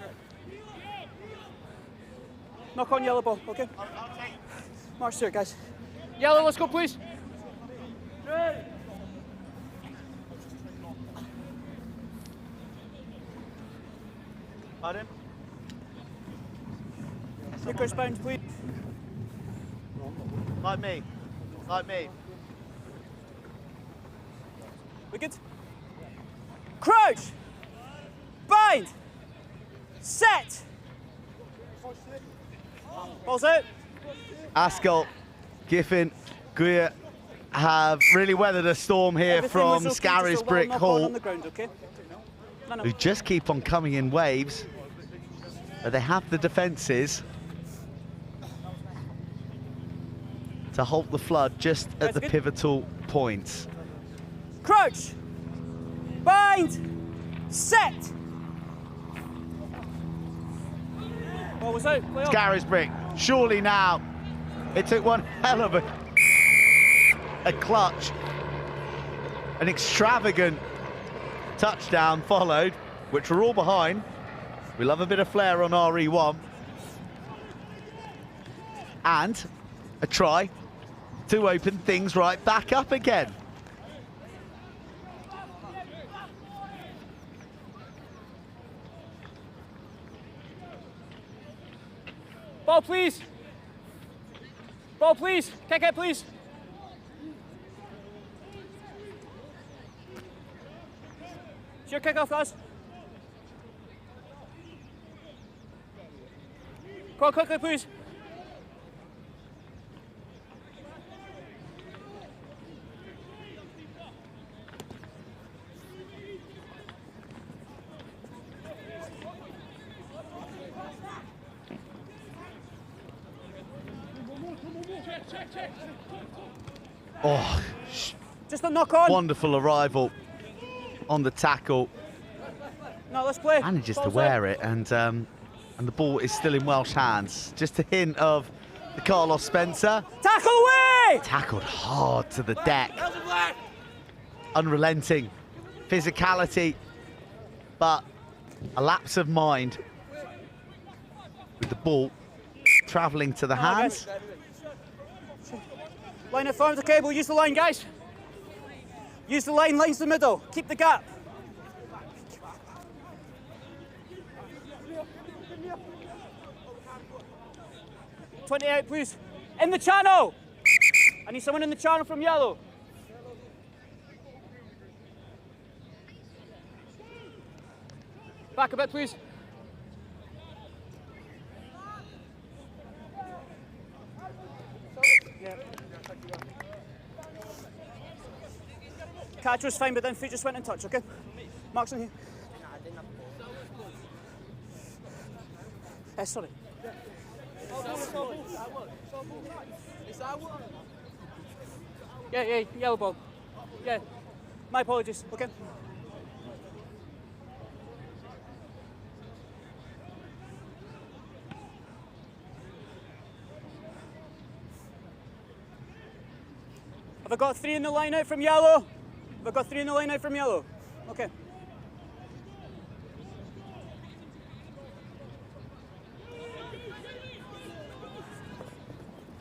Knock on yellow ball, okay? March through it, guys. Yellow, let's go, please. Pardon? Nickers bounce, please. Like me. Like me. We good? Crouch! Bind! Set! Balls out. Ascol, Giffen, Guia have really weathered a storm here from Scarisbrick Hall, who just keep on coming in waves. But they have the defences to halt the flood just at the pivotal points. Crouch! Bind! Set! Ball was out. Scarisbrick, surely now. It took one hell of a clutch. An extravagant touchdown followed, which we're all behind. We love a bit of flair on RE1. And a try to open things right back up again. Ball, please. Ball, please. Kick it, please. It's your kick off, guys. Go on, quickly, please. Oh, just a knock on. Wonderful arrival on the tackle. No, let's play. Manages to wear it, and the ball is still in Welsh hands. Just a hint of the Carlos Spencer. Tackle away! Tackled hard to the deck. Unrelenting physicality, but a lapse of mind with the ball travelling to the hands. Line it firm to the cable, use the line, guys. Use the line, line's the middle. Keep the gap. "20 out, please. In the channel. I need someone in the channel from yellow. Back a bit, please. Catch was fine, but then feet just went in touch, okay? Mark's on here. Sorry. Yeah, yellow ball. Yeah, my apologies, okay. Have I got 3 in the line out from yellow? Have I got 3 in the line out from yellow? Okay.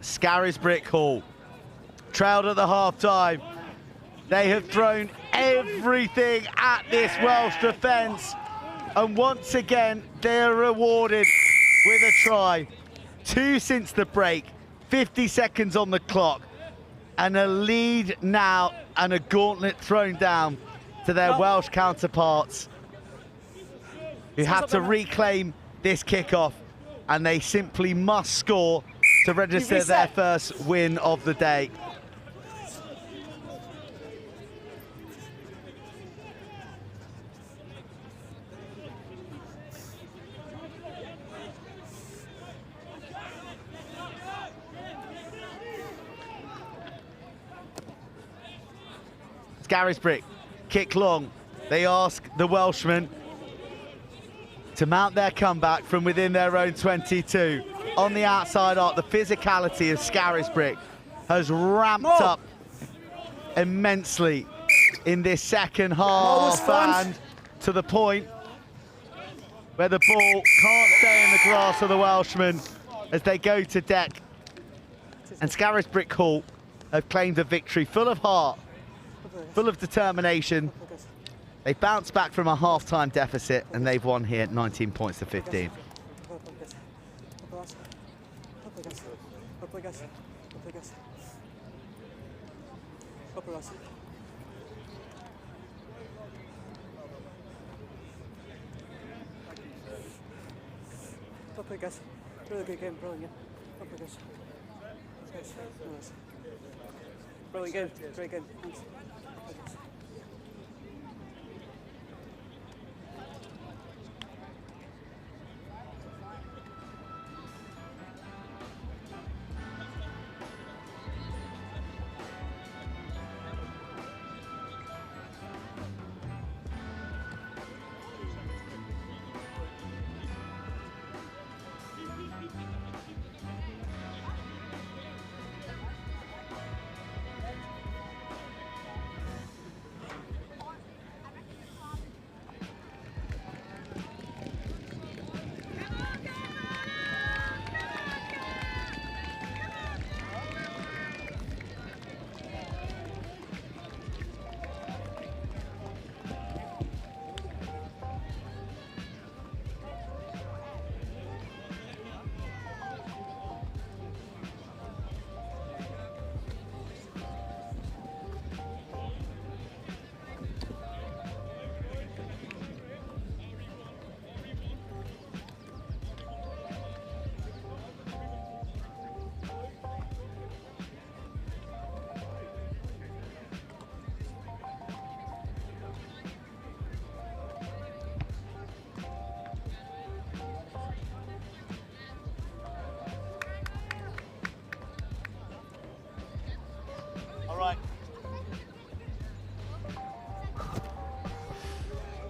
Scarisbrick Hall, trailed at the half-time. They have thrown everything at this Welsh defence, and once again they're rewarded with a try. 2 since the break, 50 seconds on the clock, and a lead now and a gauntlet thrown down to their Welsh counterparts, who have to reclaim this kickoff, and they simply must score to register their first win of the day. Scarisbrick, kick long. They ask the Welshmen to mount their comeback from within their own 22. On the outside arc, the physicality of Scarisbrick has ramped up immensely in this second half, and to the point where the ball can't stay in the grasp of the Welshmen as they go to deck. And Scarisbrick Hall have claimed a victory full of heart, full of determination. They bounced back from a half-time deficit, and they've won here 19 points to 15. Guys. Really good game, brilliant. Guys. Brilliant game, great game. Thanks.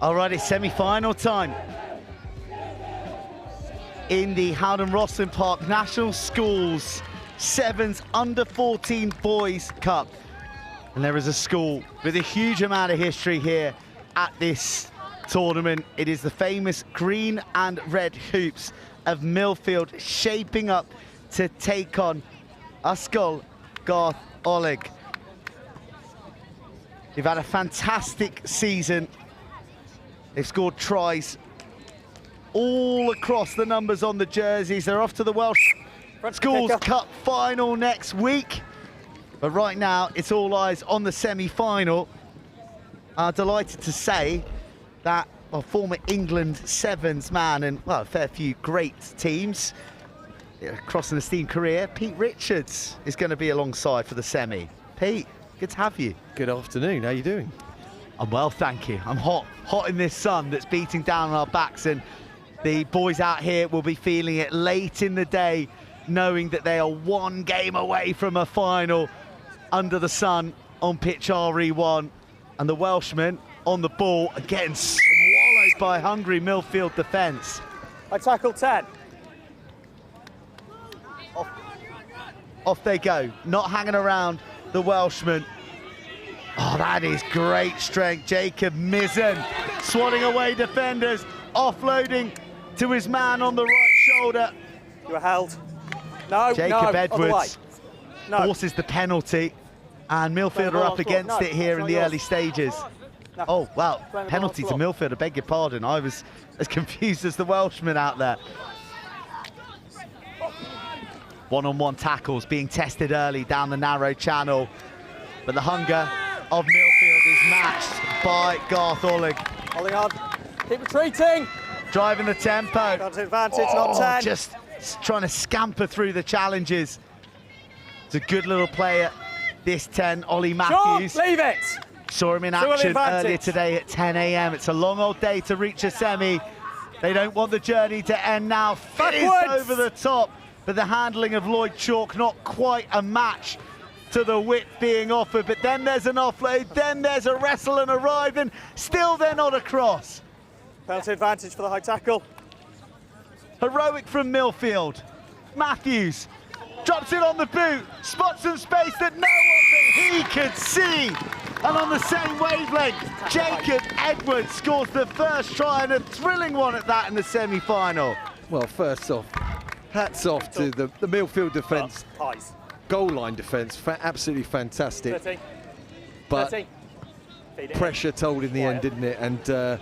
All right, it's semi-final time in the Howden Rosslyn Park National Schools Sevens Under 14 Boys Cup. And there is a school with a huge amount of history here at this tournament. It is the famous green and red hoops of Millfield shaping up to take on Ascol Glo. They've had a fantastic season. They've scored tries all across the numbers on the jerseys. They're off to the Welsh Schools Cup final next week. But right now, it's all eyes on the semi-final. I'm delighted to say that a former England Sevens man and, well, a fair few great teams across an esteemed career, Pete Richards is going to be alongside for the semi. Pete, good to have you. Good afternoon, how are you doing? I'm well, thank you. I'm hot in this sun that's beating down on our backs, and The boys out here will be feeling it late in the day, knowing that they are one game away from a final under the sun on pitch RE1. And the Welshmen on the ball are getting swallowed by hungry Millfield defence. I tackle 10. Off they go, not hanging around the Welshmen. Oh, that is great strength. Jacob Mizzen swatting away defenders, offloading to his man on the right shoulder. You were held. No, Jacob Edwards forces the penalty, and Millfield are up against it here in the early stages. Oh, wow, penalty to Millfield, I beg your pardon. I was as confused as the Welshmen out there. One-on-one tackles being tested early down the narrow channel, but the hunger of Millfield is matched by Garth Oleg. Holding on, keep retreating. Driving the tempo. Got advantage, not 10. Just trying to scamper through the challenges. It's a good little player, this 10, Ollie Matthews. Sure, leave it. Saw him in action earlier today at 10 a.m. It's a long old day to reach a semi. They don't want the journey to end now. Fizz over the top. But the handling of Lloyd Chalk, not quite a match to the width being offered. But then there's an offload, then there's a wrestle and arrive, and still they're not across. Penalty advantage for the high tackle. Heroic from Millfield. Matthews drops it on the boot, spots some space that no one but he could see. And on the same wavelength, Jacob Edwards scores the first try, and a thrilling one at that in the semi-final. Well, first off, hats off to the Millfield defence, goal line defence, absolutely fantastic. 30. But 30. pressure told in the end, didn't it? And a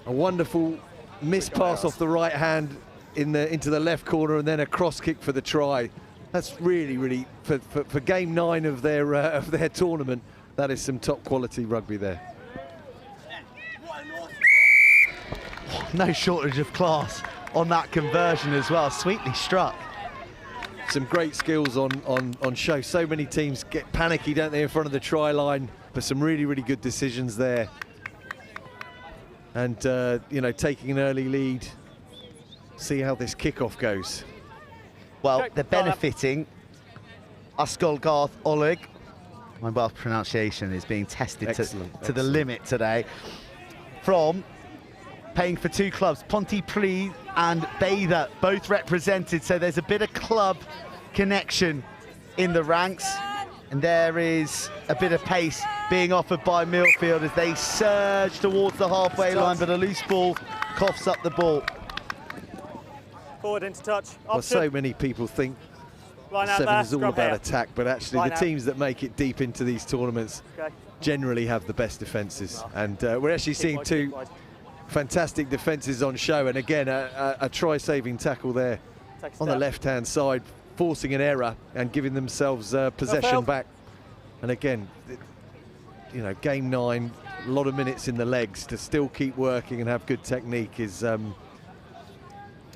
wonderful miss pass off the right hand into the left corner, and then a cross kick for the try. That's really for game 9 of their tournament. That is some top quality rugby there. No shortage of class on that conversion as well, sweetly struck. Some great skills on show. So many teams get panicky, don't they, in front of the try line, but some really good decisions there. And you know, taking an early lead, see how this kickoff goes. Well, they're benefiting. Ascol Garth Oleg, my Welsh pronunciation is being tested to the limit today, from paying for 2 clubs, Pontypridd and Bather, both represented, so there's a bit of club connection in the ranks, and there is a bit of pace being offered by Millfield as they surge towards the halfway line, but a loose ball coughs up the ball. Forward into touch. Well, so many people think Sevens is all about attack, but actually the teams that make it deep into these tournaments generally have the best defences, and we're actually seeing 2 fantastic defences on show, and again a try-saving tackle there on the left-hand side, forcing an error and giving themselves possession back. And again, you know, game 9, a lot of minutes in the legs to still keep working and have good technique is a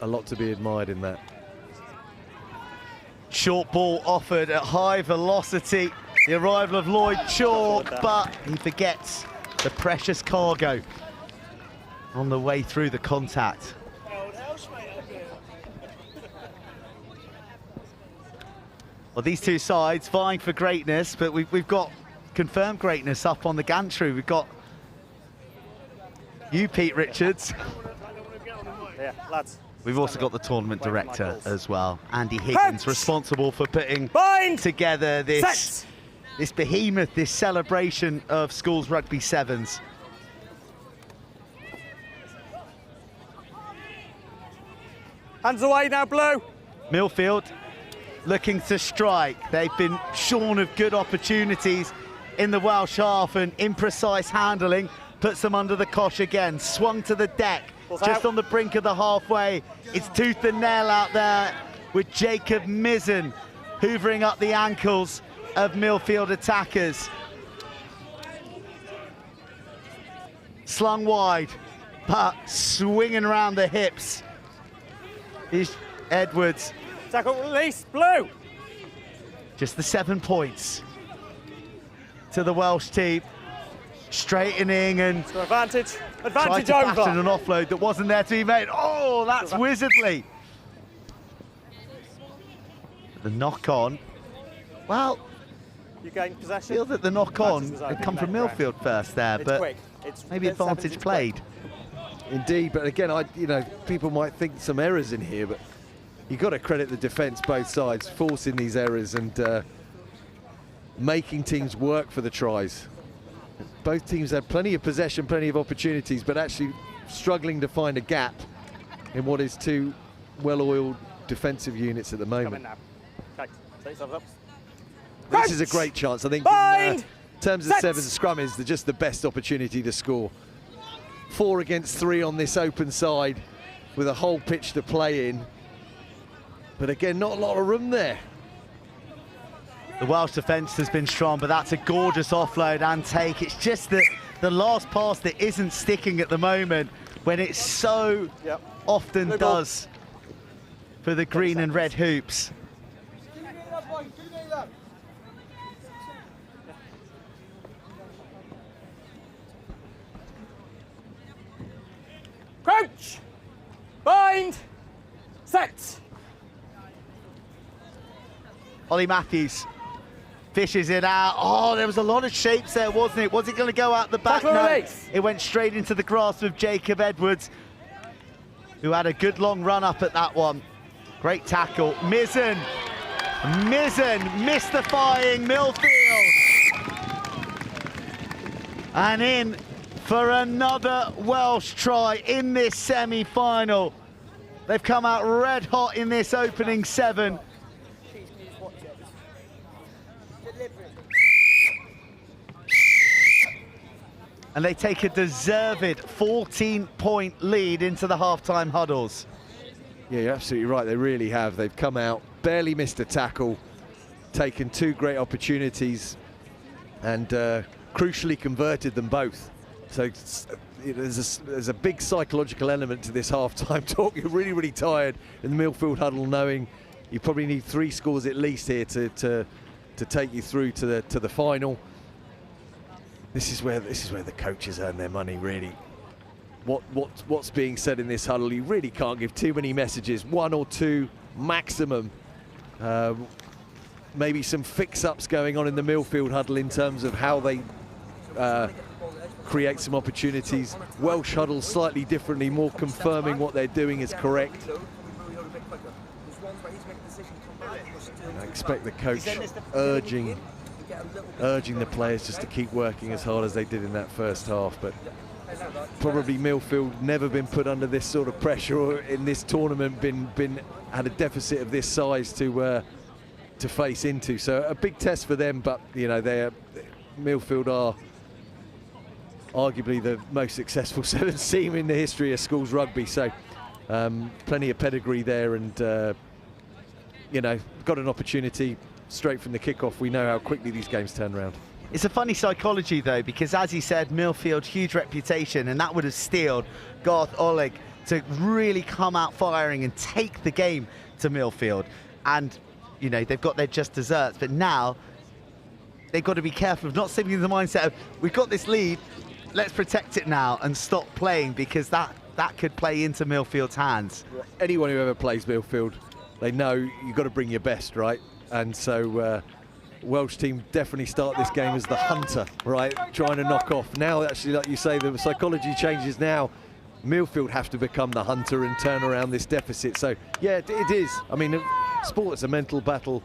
lot to be admired in that. Short ball offered at high velocity. The arrival of Lloyd Chalk, but he forgets the precious cargo on the way through the contact. Well, these 2 sides vying for greatness, but we've got confirmed greatness up on the gantry. We've got you, Pete Richards. Yeah, lads. We've also got the tournament director as well, Andy Higgins, responsible for putting together this behemoth, this celebration of schools rugby sevens. Hands away now, Blue. Millfield looking to strike. They've been shorn of good opportunities in the Welsh half, and imprecise handling puts them under the cosh again. Swung to the deck, just on the brink of the halfway. It's tooth and nail out there with Jacob Mizzen hoovering up the ankles of Millfield attackers. Slung wide, but swinging around the hips is Edwards. Tackle release, Blue. Just the 7 points to the Welsh team. Straightening and advantage. Tried to fashion an offload that wasn't there to be made. Oh, that's wizardly. The knock-on. Well, you gain possession. I feel that the knock-on had come from Millfield first there, but maybe advantage played. Indeed, but again, people might think some errors in here, but you've got to credit the defence both sides, forcing these errors and making teams work for the tries. Both teams had plenty of possession, plenty of opportunities, but actually struggling to find a gap in what is two well-oiled defensive units at the moment. This is a great chance. I think in terms of sevens, scrum is just the best opportunity to score. 4 against 3 on this open side with a whole pitch to play in. But again, not a lot of room there. The Welsh defence has been strong, but that's a gorgeous offload and take. It's just that the last pass that isn't sticking at the moment when it so often does for the green and red hoops. Crouch! Bind! Set! Ollie Matthews fishes it out. Oh, there was a lot of shapes there, wasn't it? Was it going to go out the back? No, it went straight into the grasp of Jacob Edwards, who had a good long run up at that one. Great tackle. Mizzen mystifying Millfield. And in for another Welsh try in this semi-final. They've come out red hot in this opening 7. And they take a deserved 14-point lead into the half-time huddles. Yeah, you're absolutely right. They really have. They've come out, barely missed a tackle, taken 2 great opportunities, and crucially converted them both. So there's a big psychological element to this half-time talk. You're really, really tired in the Millfield huddle, knowing you probably need 3 scores at least here to take you through to the final. This is where the coaches earn their money, really. What's being said in this huddle, you really can't give too many messages. 1 or 2 maximum. Maybe some fix-ups going on in the Millfield huddle in terms of how they create some opportunities. Welsh huddle slightly differently, more confirming what they're doing is correct. And I expect the coach urging the players just to keep working as hard as they did in that first half, but probably Millfield never been put under this sort of pressure or in this tournament had a deficit of this size to face into. So a big test for them, but Millfield are arguably the most successful 7th team in the history of schools rugby, so plenty of pedigree there, and got an opportunity straight from the kickoff. We know how quickly these games turn around. It's a funny psychology though, because as he said, Millfield, huge reputation, and that would have steeled Garth Oleg to really come out firing and take the game to Millfield. And they've got their just desserts, but now they've got to be careful of not sitting in the mindset of, we've got this lead, let's protect it now and stop playing, because that could play into Millfield's hands. Anyone who ever plays Millfield, they know you've got to bring your best, right? And so Welsh team definitely start this game as the hunter, right? Trying to knock off. Now, actually, like you say, the psychology changes now. Millfield have to become the hunter and turn around this deficit. So, yeah, it is. I mean, sport's a mental battle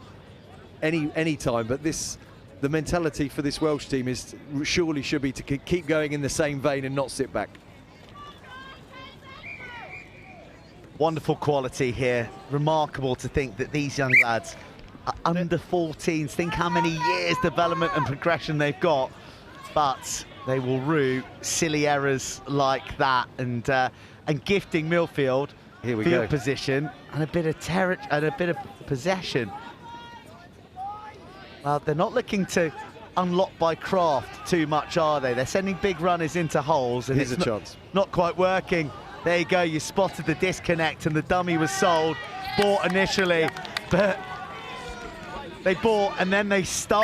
any time, but the mentality for this Welsh team surely should be to keep going in the same vein and not sit back. Wonderful quality here. Remarkable to think that these young lads are under 14s. Think how many years development and progression they've got, but they will rue silly errors like that, and gifting Millfield field position and a bit of terror and a bit of possession. Well, they're not looking to unlock by craft too much, are they? They're sending big runners into holes, and here's a chance. Not quite working. There you go, you spotted the disconnect, and the dummy was sold, bought initially, but they bought and then they stole.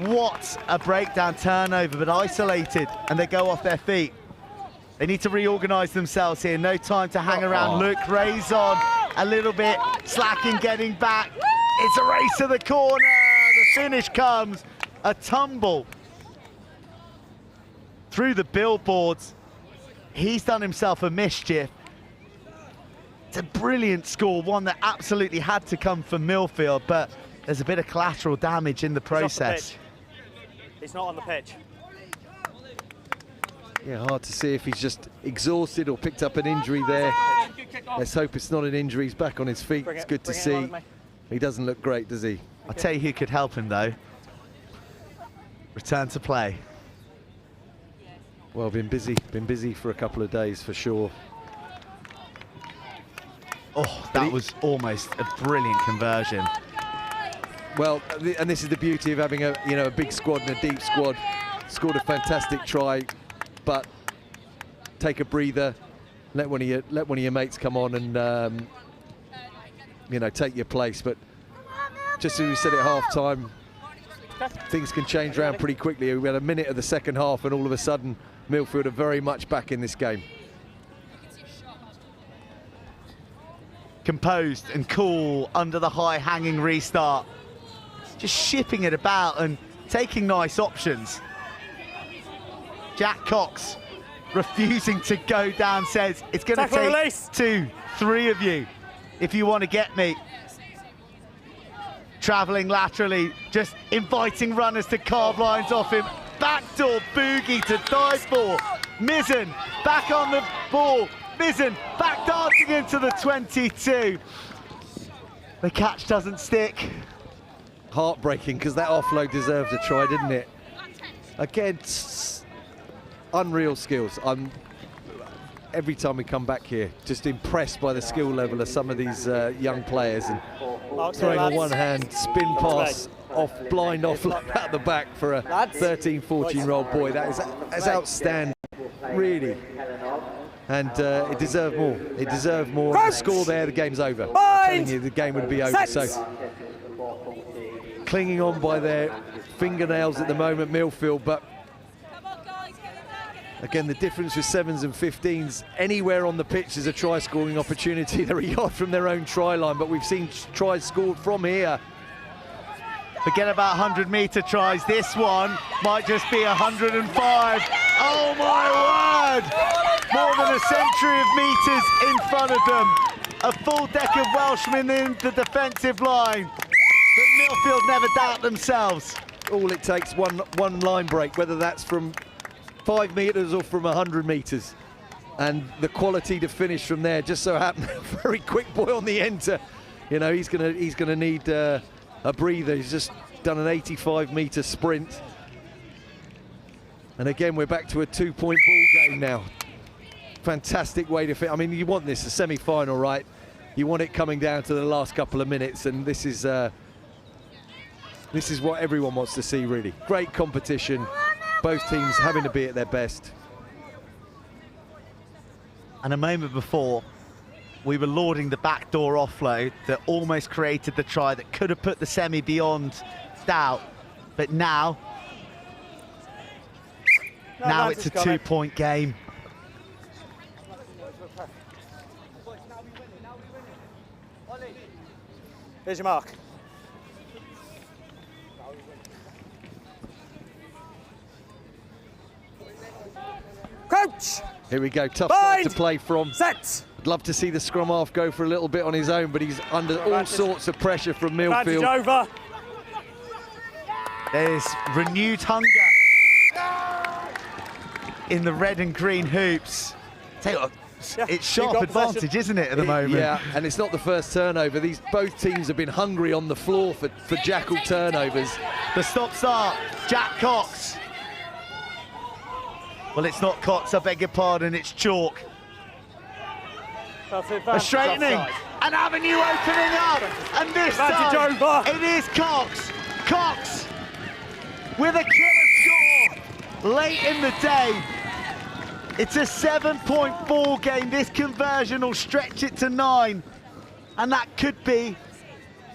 What a breakdown turnover, but isolated, and they go off their feet. They need to reorganise themselves here. No time to hang around. Look, Ray's on a little bit, slacking, getting back. It's a race to the corner. The finish comes. A tumble through the billboards. He's done himself a mischief. It's a brilliant score, one that absolutely had to come from Millfield, but there's a bit of collateral damage in the process. He's not on the pitch. Yeah, hard to see if he's just exhausted or picked up an injury there. Let's hope it's not an injury. He's back on his feet. It's good to see. He doesn't look great, does he? I'll tell you who could help him, though. Return to play. Well, been busy for a couple of days for sure. Oh, that was almost a brilliant conversion. Well, and this is the beauty of having a big squad and a deep squad. Scored a fantastic try, but take a breather. Let one of your mates come on and take your place. But just as we said at half time, things can change around pretty quickly. We had a minute of the second half, and all of a sudden, Millfield are very much back in this game. Composed and cool under the high hanging restart. Just shipping it about and taking nice options. Jack Cox refusing to go down, says it's going to take 2, 3 of you if you want to get me. Travelling laterally, just inviting runners to carve lines off him. Backdoor boogie to die for. Mizzen back on the ball. Mizzen back dancing into the 22. The catch doesn't stick. Heartbreaking, because that offload deserved a try, didn't it? Again, unreal skills. I'm every time we come back here, just impressed by the skill level of some of these young players. And throwing a one-hand spin pass blind offload out the back for a 13, 14-year-old boy. That's outstanding, really. And it deserved more. It deserved more. The score there, the game's over. I'm telling you, the game would be over. So clinging on by their fingernails at the moment, Millfield, but again, the difference with 7s and 15s, anywhere on the pitch is a try-scoring opportunity. They're a yard from their own try line, but we've seen tries scored from here. Forget about 100-metre tries. This one might just be 105. Oh, my word! More than a century of metres in front of them. A full deck of Welshmen in the defensive line. But Millfield never doubt themselves. All it takes, one line break, whether that's from 5 metres or from 100 metres. And the quality to finish from there, just so happened, very quick boy on the enter. You know, he's gonna need a breather. He's just done an 85-metre sprint. And again, we're back to a 2-point ball game now. Fantastic way to fit. I mean, you want this, a semi-final, right? You want it coming down to the last couple of minutes, and this is what everyone wants to see, really. Great competition. Both teams having to be at their best. And a moment before, we were lauding the backdoor offload that almost created the try that could have put the semi beyond doubt. But now it's a 2-point game. Here's your mark. Crouch! Here we go, tough side to play from. Set! I'd love to see the scrum half go for a little bit on his own, but he's under all sorts of pressure from Millfield. Over. There's renewed hunger in the red and green hoops. Tell you what, it's sharp advantage, isn't it, at the moment? Yeah, and it's not the first turnover. Both teams have been hungry on the floor for jackal turnovers. The stop-start, Jack Cox. Well, it's not Cox, I beg your pardon, it's Chalk. A straightening, an avenue opening up, and this time it is Cox. Cox with a killer score late in the day. It's a 7-point ball game. This conversion will stretch it to 9, and that could be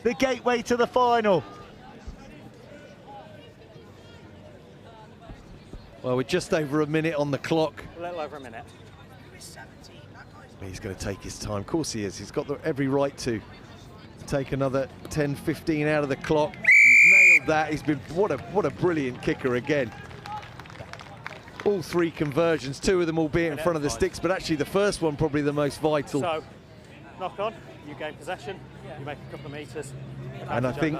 the gateway to the final. Well, we're just over a minute on the clock. A little over a minute. He's going to take his time. Of course he is. He's got every right to take another 10, 15 out of the clock. He's nailed that. He's been what a brilliant kicker again. All 3 conversions, 2 of them albeit in front of the sticks, but actually the first one probably the most vital. So, knock on, you gain possession, you make a couple of metres. And I think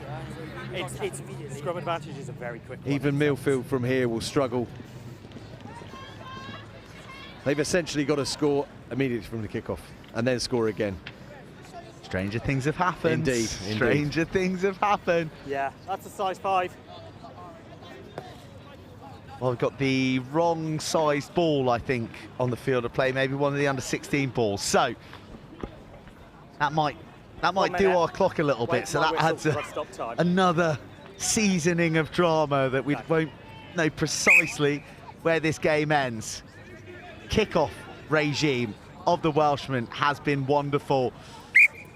it's scrum advantage is a very quick one. even Millfield from here will struggle. They've essentially got to score immediately from the kickoff and then score again. Stranger things have happened. Indeed. Stranger things have happened. Yeah, that's a size 5. Well, we've got the wrong sized ball, I think, on the field of play. Maybe one of the under-16 balls. So that might do our clock a little bit. So that adds another seasoning of drama that we won't know precisely where this game ends. Kickoff regime of the Welshman has been wonderful,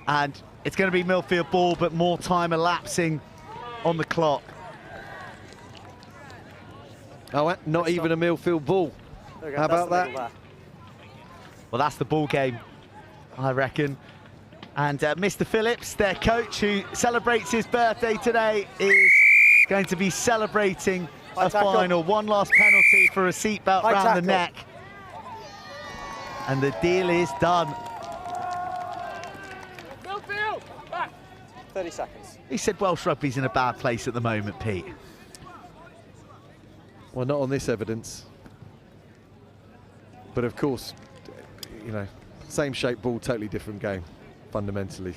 and it's going to be Millfield ball, but more time elapsing on the clock. Oh, not even a Millfield ball. How about that? Well, that's the ball game, I reckon. And Mr. Phillips, their coach, who celebrates his birthday today, is going to be celebrating a final. One last penalty for a seatbelt round the neck. And the deal is done. 30 seconds. He said Welsh rugby's in a bad place at the moment, Pete. Well, not on this evidence. But of course, you know, same shape ball, totally different game, fundamentally.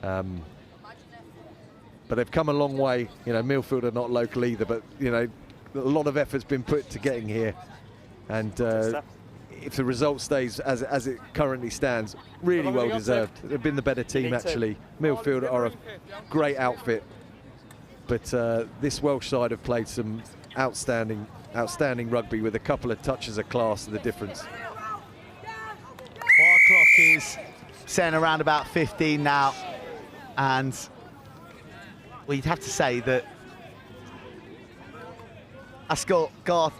But they've come a long way. You know, Millfield are not local either, but, you know, a lot of effort's been put to getting here. And if the result stays as it currently stands, really well deserved. They've been the better team, actually. Millfield are a great outfit. But this Welsh side have played some outstanding rugby with a couple of touches of class to the difference. Our clock is saying around about 15 now, and well, you'd have to say that Ascol Glo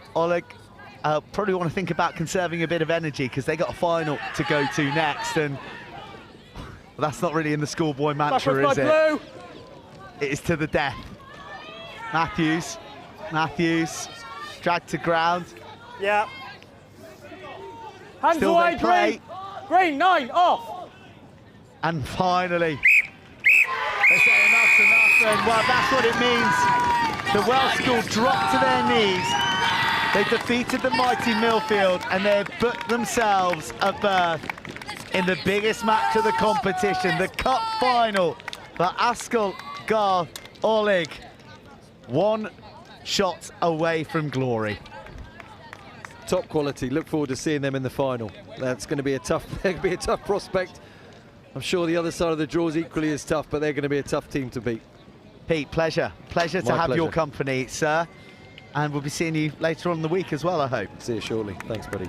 probably want to think about conserving a bit of energy because they got a final to go to next, and well, that's not really in the schoolboy mantra, is it? It is to the death. Matthews, dragged to ground. Yeah. Hands Still away, they play. Green, 9, off. And finally, they say enough's enough, and well, that's what it means. The Welsh school dropped to their knees. They defeated the mighty Millfield, and they've booked themselves a berth in the biggest match of the competition, the cup final for Ascol Glo. One shot away from glory. Top quality. Look forward to seeing them in the final. That's going to be a tough prospect. I'm sure the other side of the draw is equally as tough, but they're going to be a tough team to beat. Pete, pleasure to have your company, sir. And we'll be seeing you later on in the week as well, I hope. See you shortly. Thanks, buddy.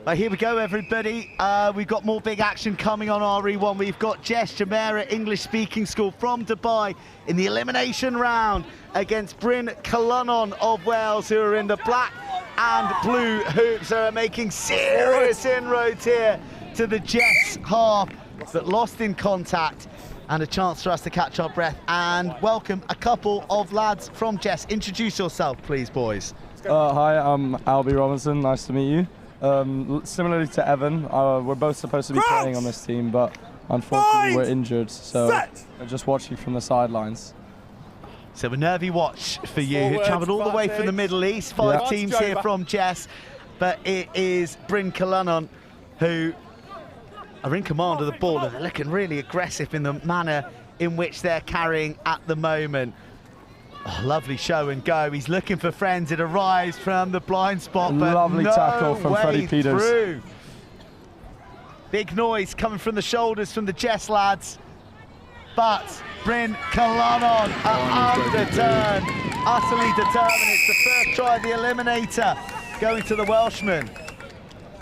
Right, here we go, everybody. We've got more big action coming on RE1. We've got Jess Jamera, English-speaking school from Dubai, in the elimination round against Bryn Colonnon of Wales, who are in the black and blue hoops, who are making serious inroads here to the Jess half, but lost in contact, and a chance for us to catch our breath and welcome a couple of lads from Jess. Introduce yourself, please, boys. Hi, I'm Albie Robinson. Nice to meet you. Similarly to Evan, we're both supposed to be playing on this team, but unfortunately we're injured, so we're just watching from the sidelines. So a nervy watch for you, who travelled all the way from the Middle East. Five teams here from Jess, but it is Bryn Colonnon who are in command of the ball, and they're looking really aggressive in the manner in which they're carrying at the moment. Oh, lovely show and go. He's looking for friends. It arrives from the blind spot, but lovely tackle from Freddie Peters. Through. Big noise coming from the shoulders from the Jess lads, but Bryn Colonnon are undeterred, utterly determined. It's the first try of the eliminator going to the Welshman.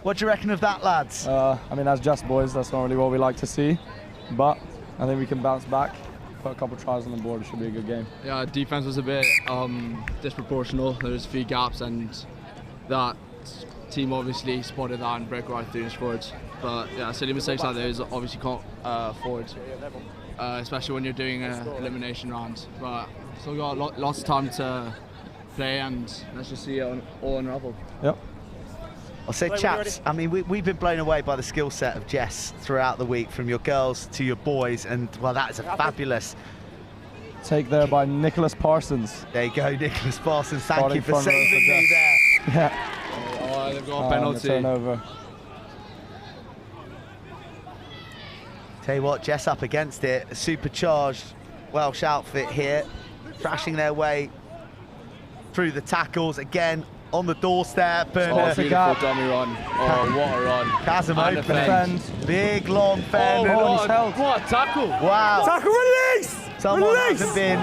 What do you reckon of that, lads? I mean, as Jess boys, that's not really what we like to see, but I think we can bounce back, put a couple of tries on the board. It should be a good game. Yeah, defense was a bit disproportional. There was a few gaps, and that team obviously spotted that and broke right through and scored. But yeah, silly mistakes like those obviously can't afford, especially when you're doing an elimination round. But still got lots of time to play, and let's just see it all unravel. Yep. I'll say, chaps, I mean, we've been blown away by the skill set of Jess throughout the week, from your girls to your boys, and, well, that is a fabulous take there by Nicholas Parsons. There you go, Nicholas Parsons. Thank you for saving me there. Yeah. Oh, they've got a penalty. Turnover. Tell you what, Jess up against it. A supercharged Welsh outfit here, thrashing their way through the tackles again. On the doorstep, and beautiful dummy run. Oh, what a run. Chasm opening. Big long fend. Oh, what a tackle. Wow. Tackle release! Someone hasn't been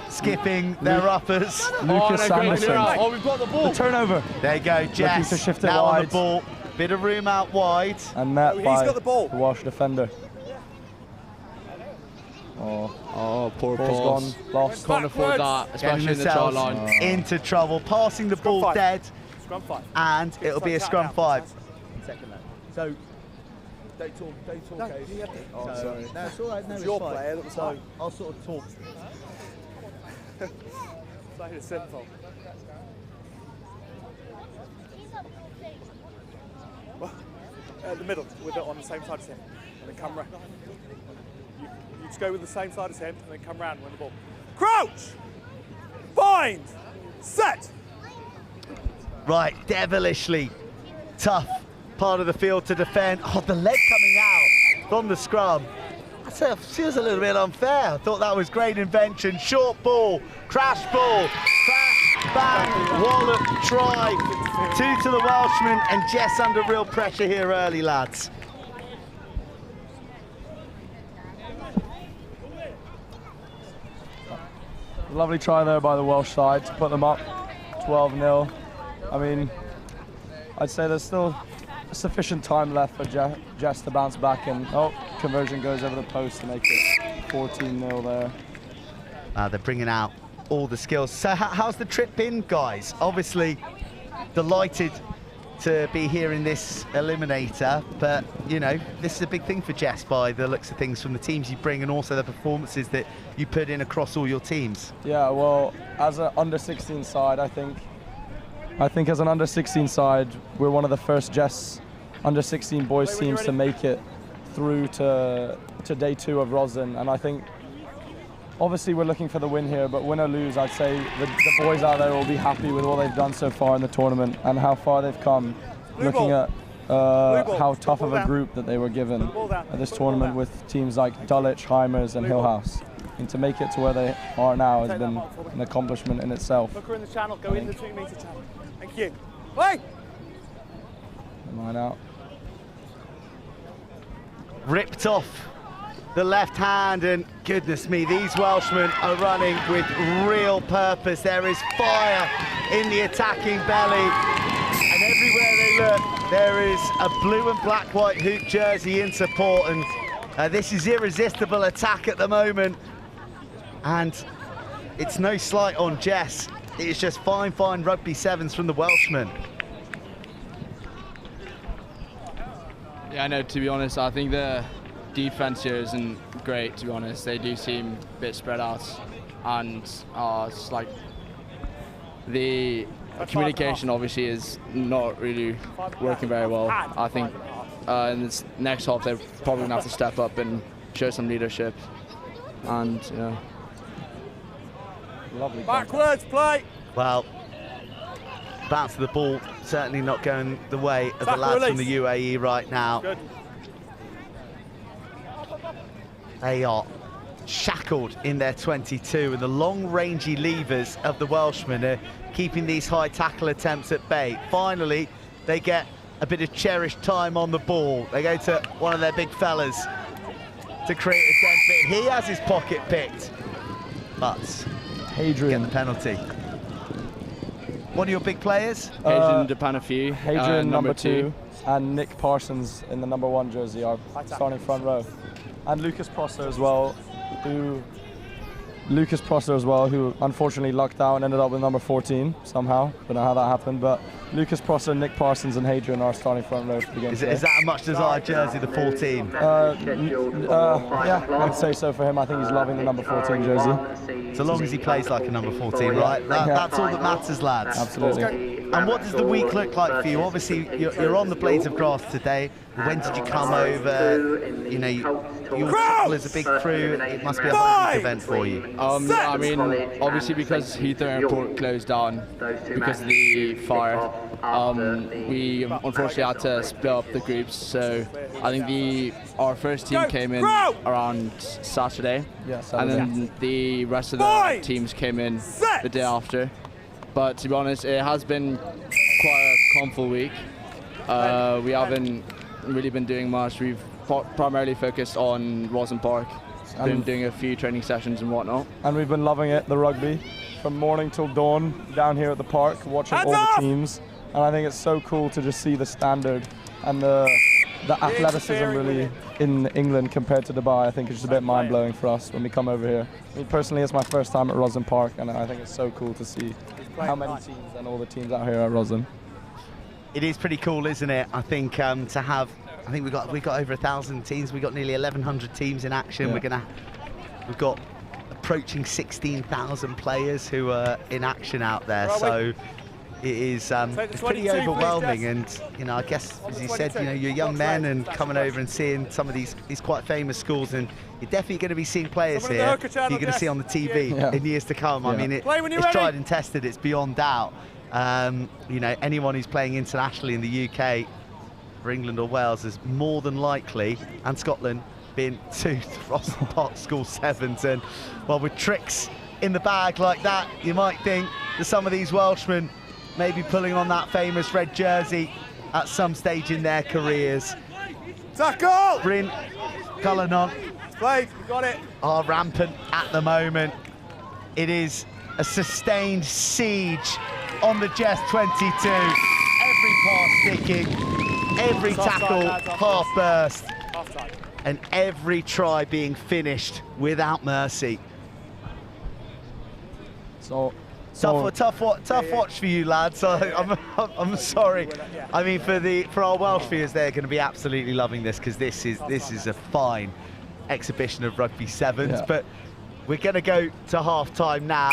skipping their uppers. Lucas Samuelson. Oh, we've got the ball. The turnover. There you go, Jess. Looking to shift it now wide. on the ball. Bit of room out wide. And met by got the ball. the Welsh defender. Oh, poor ball's gone, lost. Can't afford that, especially in the try line. Into trouble, passing the ball dead, and it'll be a scrum 5. Second left. So, don't talk, Ace. Oh, sorry. No, it's all right. No, It's it's your fine. player that was So like- I'll sort of talk. Play it simple. Well, the middle, with it on the same side as him, and then come round. You just go with the same side as him, and then come round and win the ball. Crouch! Bind! Set! Right, devilishly tough part of the field to defend. Oh, the leg coming out from the scrum. That feels a little bit unfair. I thought that was great invention. Short ball, crash ball, crash, bang, wallop, try. 2 to the Welshman, and Jess under real pressure here early, lads. Lovely try there by the Welsh side to put them up 12-0. I mean, I'd say there's still sufficient time left for Jess to bounce back, and conversion goes over the post to make it 14-0 there. They're bringing out all the skills. So how's the trip been, guys? Obviously delighted to be here in this eliminator, but you know, this is a big thing for Jess by the looks of things, from the teams you bring and also the performances that you put in across all your teams. Yeah, well, as an under-16 side, I think as an under-16 side, we're one of the first Jess under-16 boys teams to make it through to day 2 of Rosslyn, and I think obviously we're looking for the win here, but win or lose, I'd say the boys out there will be happy with what they've done so far in the tournament and how far they've come, looking at how tough of a group that they were given at this tournament with teams like Dulich, Hymers and Hillhouse. And to make it to where they are now has been an accomplishment in itself. Look her in the channel, go in the 2-metre channel. Thank you. Hey! Line out. Ripped off the left hand, and goodness me, these Welshmen are running with real purpose. There is fire in the attacking belly, and everywhere they look, there is a blue and black-white hoop jersey in support, and this is irresistible attack at the moment. And it's no slight on Jess. It is just fine rugby sevens from the Welshman. Yeah, no, to be honest, I think the defence here isn't great, to be honest. They do seem a bit spread out, and it's like the communication obviously is not really working very well. I think in this next half they're probably going to have to step up and show some leadership, and you know. Lovely. Backwards play. Well, bounce of the ball certainly not going the way of the lads from the UAE right now. Good. They are shackled in their 22, and the long rangy levers of the Welshmen are keeping these high tackle attempts at bay. Finally, they get a bit of cherished time on the ball. They go to one of their big fellas to create a dent, but he has his pocket picked. But Hadrian the penalty. One of your big players? Hadrian Depanafiu, Hadrian number 2, and Nick Parsons in the number 1 jersey, our starting front row. And Lucas Prosser as well, who unfortunately lucked out and ended up with number 14 somehow. Don't know how that happened, but Lucas Prosser, Nick Parsons and Hadrian are starting front row for the game. Is that a much desired jersey, the 14? Yeah, I'd say so for him. I think he's loving the number 14 jersey. So long as he plays like a number 14, right? That's all that matters, lads. Absolutely. And what does the week look like for you? Obviously, you're on the Blades of Grass today. When did you come over? You know, your football is a big crew. It must be a big event for you. I mean, obviously because Heathrow Airport closed down because of the fire, we unfortunately had to split up the groups. So I think our first team came in around Saturday, and then the rest of the teams came in the day after. But to be honest, it has been quite a calmful week. We haven't really been doing much. We've primarily focused on Rosslyn Park, been doing a few training sessions and whatnot. And we've been loving it, the rugby, from morning till dawn down here at the park, watching all the teams. And I think it's so cool to just see the standard and the athleticism really in England compared to Dubai. I think it's just a bit mind-blowing for us when we come over here. I mean, personally, it's my first time at Rosslyn Park, and I think it's so cool to see how many teams and all the teams out here at Rosslyn. It is pretty cool, isn't it? I think to have, I think we got over 1,000 teams. We got nearly 1,100 teams in action. Yeah. We've got approaching 16,000 players who are in action out there. So it is it's pretty overwhelming. And you know, I guess as you said, you know, you're young men and coming over and seeing some of these quite famous schools, and you're definitely going to be seeing players here you're going to see on the TV in years to come. I mean, it's tried and tested. It's beyond doubt. You know, anyone who's playing internationally in the UK, for England or Wales, is more than likely, and Scotland, been to Rosslyn Park School Sevens. And well, with tricks in the bag like that, you might think that some of these Welshmen may be pulling on that famous red jersey at some stage in their careers. Tackle! Bryn, Cullinan, Blade, you got it. Are rampant at the moment. It is a sustained siege on the Jess 22. Every pass sticking, every tackle half burst, and every try being finished without mercy. So tough watch for you, lads. I'm sorry. I mean, for our Welsh viewers, they're going to be absolutely loving this, because this is a fine exhibition of rugby sevens. Yeah. But we're going to go to half time now.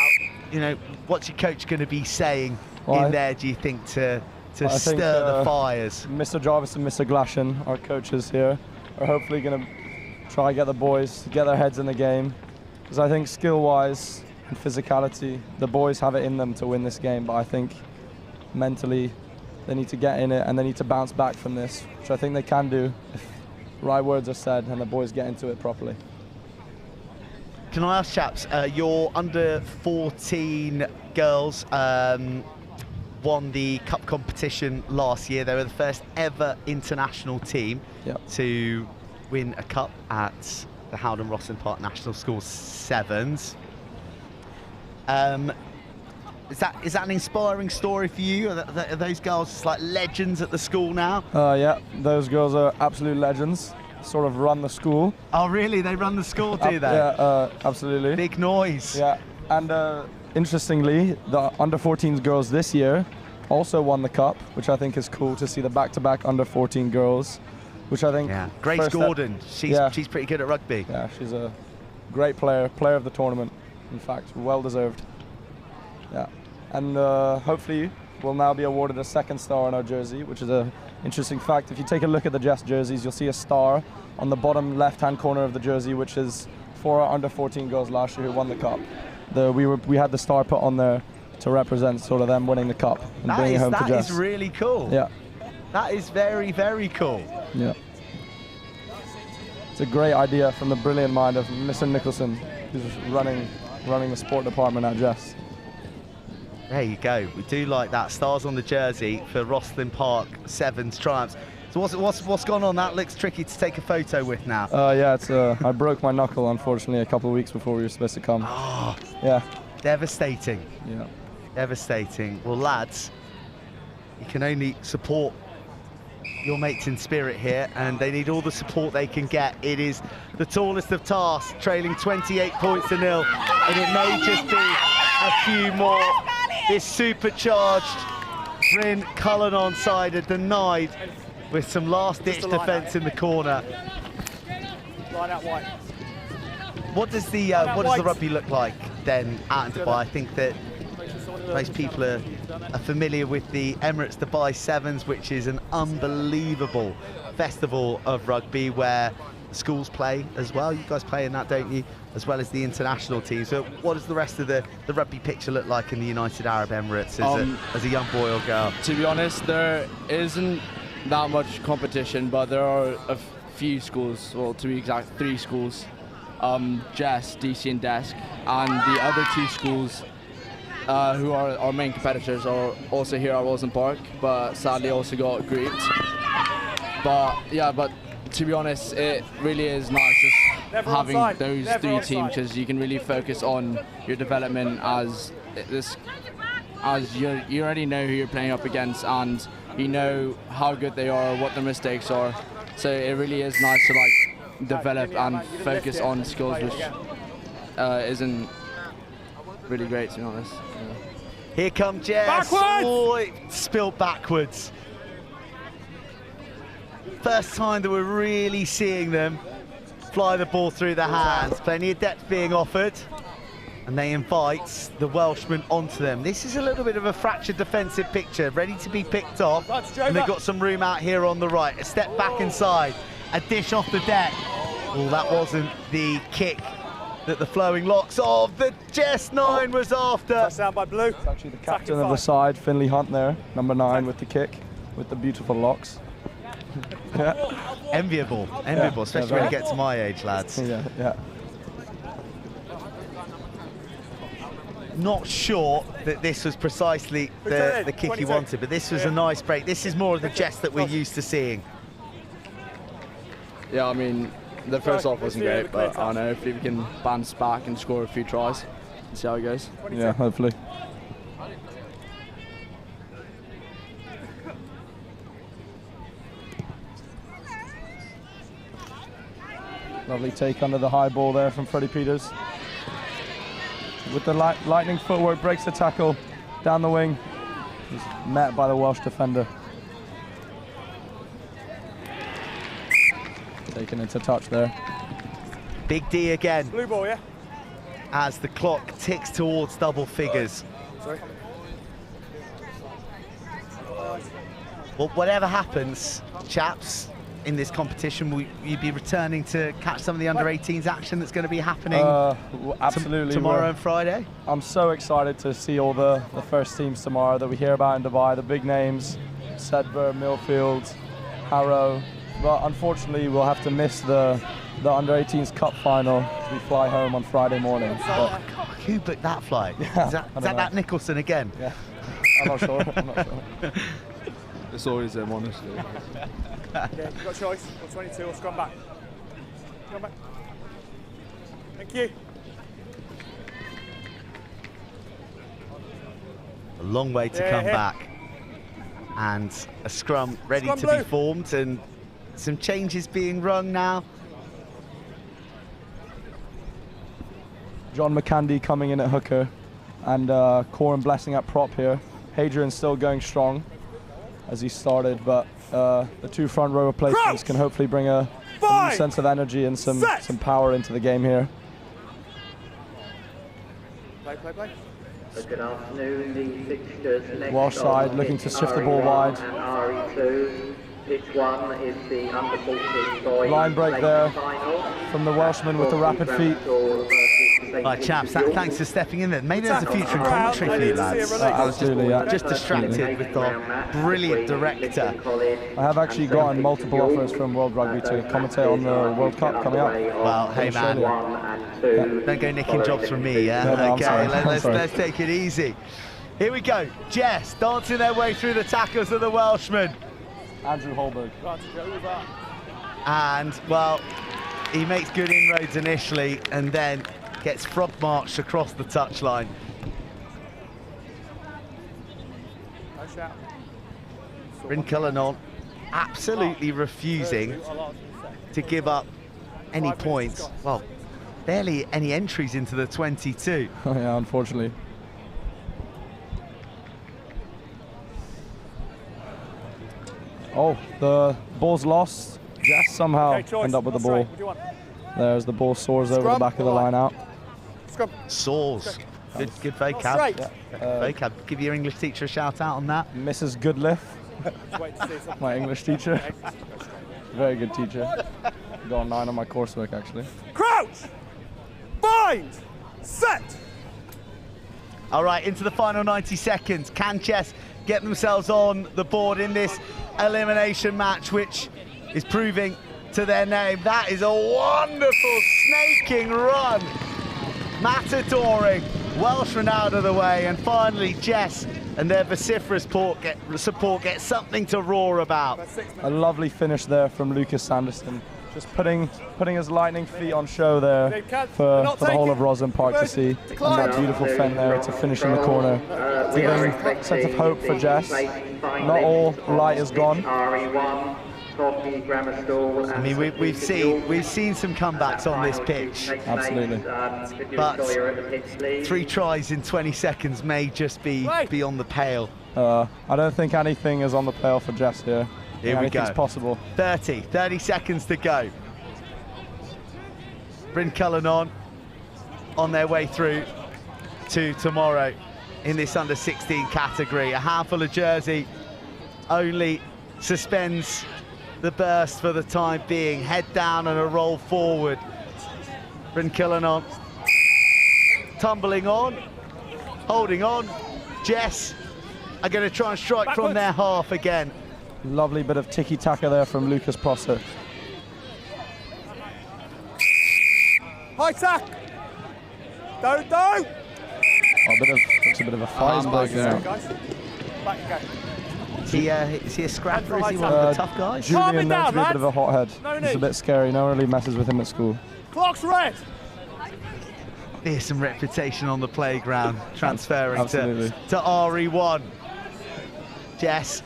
You know, what's your coach going to be saying there, do you think, to stir the fires? Mr. Jarvis and Mr. Glashan, our coaches here, are hopefully going to try to get the boys to get their heads in the game, because I think skill-wise and physicality, the boys have it in them to win this game, but I think mentally they need to get in it and they need to bounce back from this, which I think they can do if right words are said and the boys get into it properly. Can I ask, chaps, your under 14 girls won the cup competition last year. They were the first ever international team to win a cup at the Howden Rosslyn Park National School Sevens. Is that an inspiring story for you? Are those girls just like legends at the school now? Yeah, those girls are absolute legends. Sort of run the school. Oh, really? They run the school, do they? Yeah, absolutely. Big noise. Yeah, and interestingly, the under-14s girls this year also won the cup, which I think is cool to see the back-to-back under-14 girls, which I think. Yeah. Grace Gordon. She's pretty good at rugby. Yeah, she's a great player of the tournament. In fact, well deserved. Yeah, and hopefully we'll now be awarded a second star on our jersey, which is a interesting fact. If you take a look at the Jess jerseys, you'll see a star on the bottom left-hand corner of the jersey, which is for our under-14 girls last year who won the cup. We had the star put on there to represent sort of them winning the cup and bringing it home to Jess. That is really cool. Yeah. That is very, very cool. Yeah. It's a great idea from the brilliant mind of Mr. Nicholson, who's running the sport department at Jess. There you go. We do like that. Stars on the jersey for Rosslyn Park Sevens triumphs. So what's gone on? That looks tricky to take a photo with now. Yeah, it's I broke my knuckle unfortunately a couple of weeks before we were supposed to come. Oh, yeah. Devastating. Yeah. Devastating. Well, lads, you can only support your mates in spirit here, and they need all the support they can get. It is the tallest of tasks, trailing 28 points to 0, and it may just be a few more. This supercharged Bryn Cullen onside are denied with some last-ditch defence in the corner. Line out wide. What does the rugby look like then out in Dubai? I think that most people are familiar with the Emirates Dubai Sevens, which is an unbelievable festival of rugby where the schools play as well. You guys play in that, don't you? As well as the international team. So what does the rest of the rugby picture look like in the United Arab Emirates as a young boy or girl? To be honest, there isn't that much competition, but there are a few schools, well, to be exact, 3 schools, Jess, DC and Desk, and the other 2 schools who are our main competitors are also here at Rosslyn Park, but sadly also got grouped. But yeah, but to be honest, it really is nice just having those 3 teams, because you can really focus on your development as you already know who you're playing up against, and you know how good they are, what their mistakes are. So it really is nice to like develop and focus on skills, which isn't really great, to be honest. Yeah. Here come Jess. Backwards! Oh, it spilled backwards. First time that we're really seeing them fly the ball through their hands. Plenty of depth being offered, and they invite the Welshman onto them. This is a little bit of a fractured defensive picture, ready to be picked off, and they've got some room out here on the right. A step back inside, a dish off the deck. Well, that wasn't the kick that the flowing locks of the Jess 9 was after. Touchdown by Blue. It's actually the captain of the side, Finley Hunt there, number 9 with the kick, with the beautiful locks. Yeah. Enviable, especially when you get to my age, lads. Yeah. Not sure that this was precisely the kick he wanted, but this was a nice break. This is more of the Jess that we're used to seeing. Yeah, I mean, the first half wasn't great, but I don't know, hopefully we can bounce back and score a few tries and see how it goes. Yeah, hopefully. Lovely take under the high ball there from Freddie Peters. With the lightning footwork, breaks the tackle down the wing. He's met by the Welsh defender. Taken into touch there. Big D again. Blue ball, yeah? As the clock ticks towards double figures. Sorry. Well, whatever happens, chaps, in this competition, will you be returning to catch some of the under-18s action that's going to be happening absolutely tomorrow and Friday? I'm so excited to see all the first teams tomorrow that we hear about in Dubai, the big names, Sedbergh, Millfield, Harrow. But unfortunately, we'll have to miss the under-18s cup final as we fly home on Friday morning. But who booked that flight? Yeah, is that Nicholson again? Yeah, I'm not sure. It's always them, honestly. Okay, you've got a choice, or 22, or scrum back. Scrum back. Thank you. A long way to come back. And a scrum ready to be formed, and some changes being rung now. John McCandy coming in at hooker, and Corin Blessing at prop here. Hadrian still going strong as he started, but the two front row replacements can hopefully bring a new sense of energy and some power into the game here. Play. Good afternoon, the fixtures next Welsh side looking to shift the ball wide. RE2. Pitch 1 is the under 14 boys. Line break there from the Welshman with the rapid feet. Right, chaps, thanks for stepping in there. Maybe there's a future in commentary for you lads. Absolutely, yeah. Just distracted with our brilliant director. I have actually gotten multiple offers from World Rugby to commentate on the World Cup coming up. Well, hey man, don't go nicking jobs from me, yeah? No, okay, let's take it easy. Here we go, Jess dancing their way through the tackles of the Welshman. Andrew Holberg. And, well, he makes good inroads initially and then gets frog marched across the touchline. Bryn Cullinan absolutely refusing to give up any points. Well, barely any entries into the 22. Oh, yeah, unfortunately. Oh, the ball's lost. Jess somehow end up with the ball. There's the ball, soars over the back of the line out. Soars. Good vocab. Vocab. Give your English teacher a shout out on that. Mrs. Goodliff, my English teacher. Very good teacher. Got a 9 on my coursework actually. Crouch! Bind! Set! All right, into the final 90 seconds. Can Chess get themselves on the board in this elimination match, which is proving to their name? That is a wonderful snaking run. Matadoring, Welshman out of the way, and finally Jess and their vociferous support get something to roar about. A lovely finish there from Lucas Sanderson. Just putting his lightning feet on show there for the whole of Rosslyn Park to see. And that beautiful fen there to finish in the corner. Giving a sense of hope for Jess. Not all light is gone. I mean, we've seen some comebacks on this pitch. Absolutely. But 3 tries in 20 seconds may just be beyond the pale. I don't think anything is on the pale for Jess here. Here we go. Anything's possible. 30 seconds to go. Bryn Cullinan on their way through to tomorrow in this under-16 category. A handful of jersey only suspends the burst for the time being. Head down and a roll forward. Bryn Cullinan tumbling on, holding on. Jess are going to try and strike from their half again. Lovely bit of tiki-taka there from Lucas Prosser. High tack! Don't! Oh, looks a bit of a fight back there. Is he a scrapper? Is he one of the tough guys? Julian knows to be a bit of a hothead. He's a bit scary. No one really messes with him at school. Clock's red! There's some reputation on the playground, transferring to RE1. Jess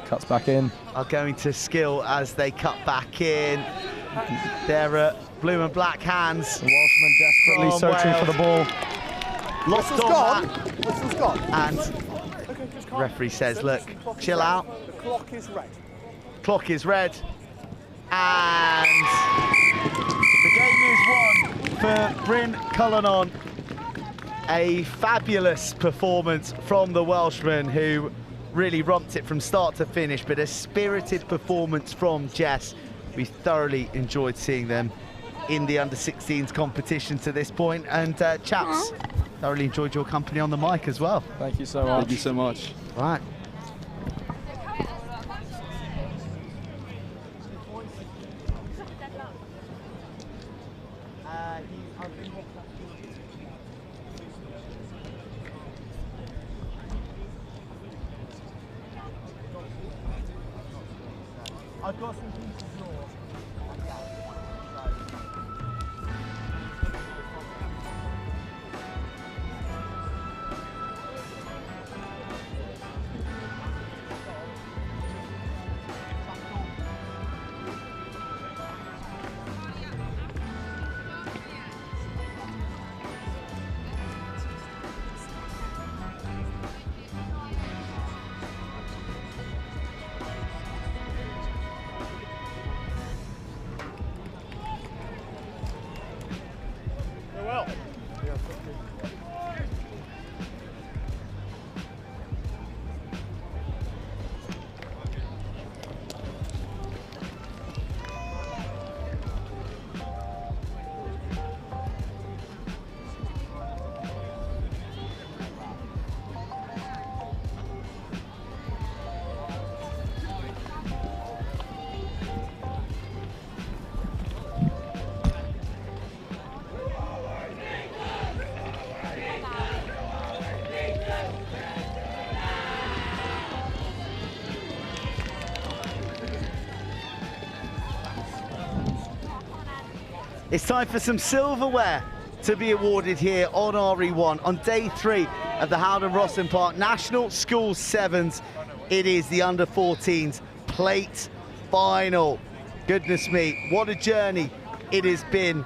cuts back in. Are going to skill as they cut back in. They're blue and black hands. The Welshman desperately searching for the ball. Lost on that. And referee says, look, chill out. The clock is red. Clock is red. And the game is won for Bryn Cullinan. A fabulous performance from the Welshman, who really romped it from start to finish, but a spirited performance from Jess. We thoroughly enjoyed seeing them in the under-16s competition to this point. And chaps, thoroughly enjoyed your company on the mic as well. Thank you so much. Thank you so much. Right. I've got some pieces of yours. It's time for some silverware to be awarded here on RE1 on day 3 of the Howden Rosslyn Park National School Sevens. It is the under-14s plate final. Goodness me, what a journey it has been.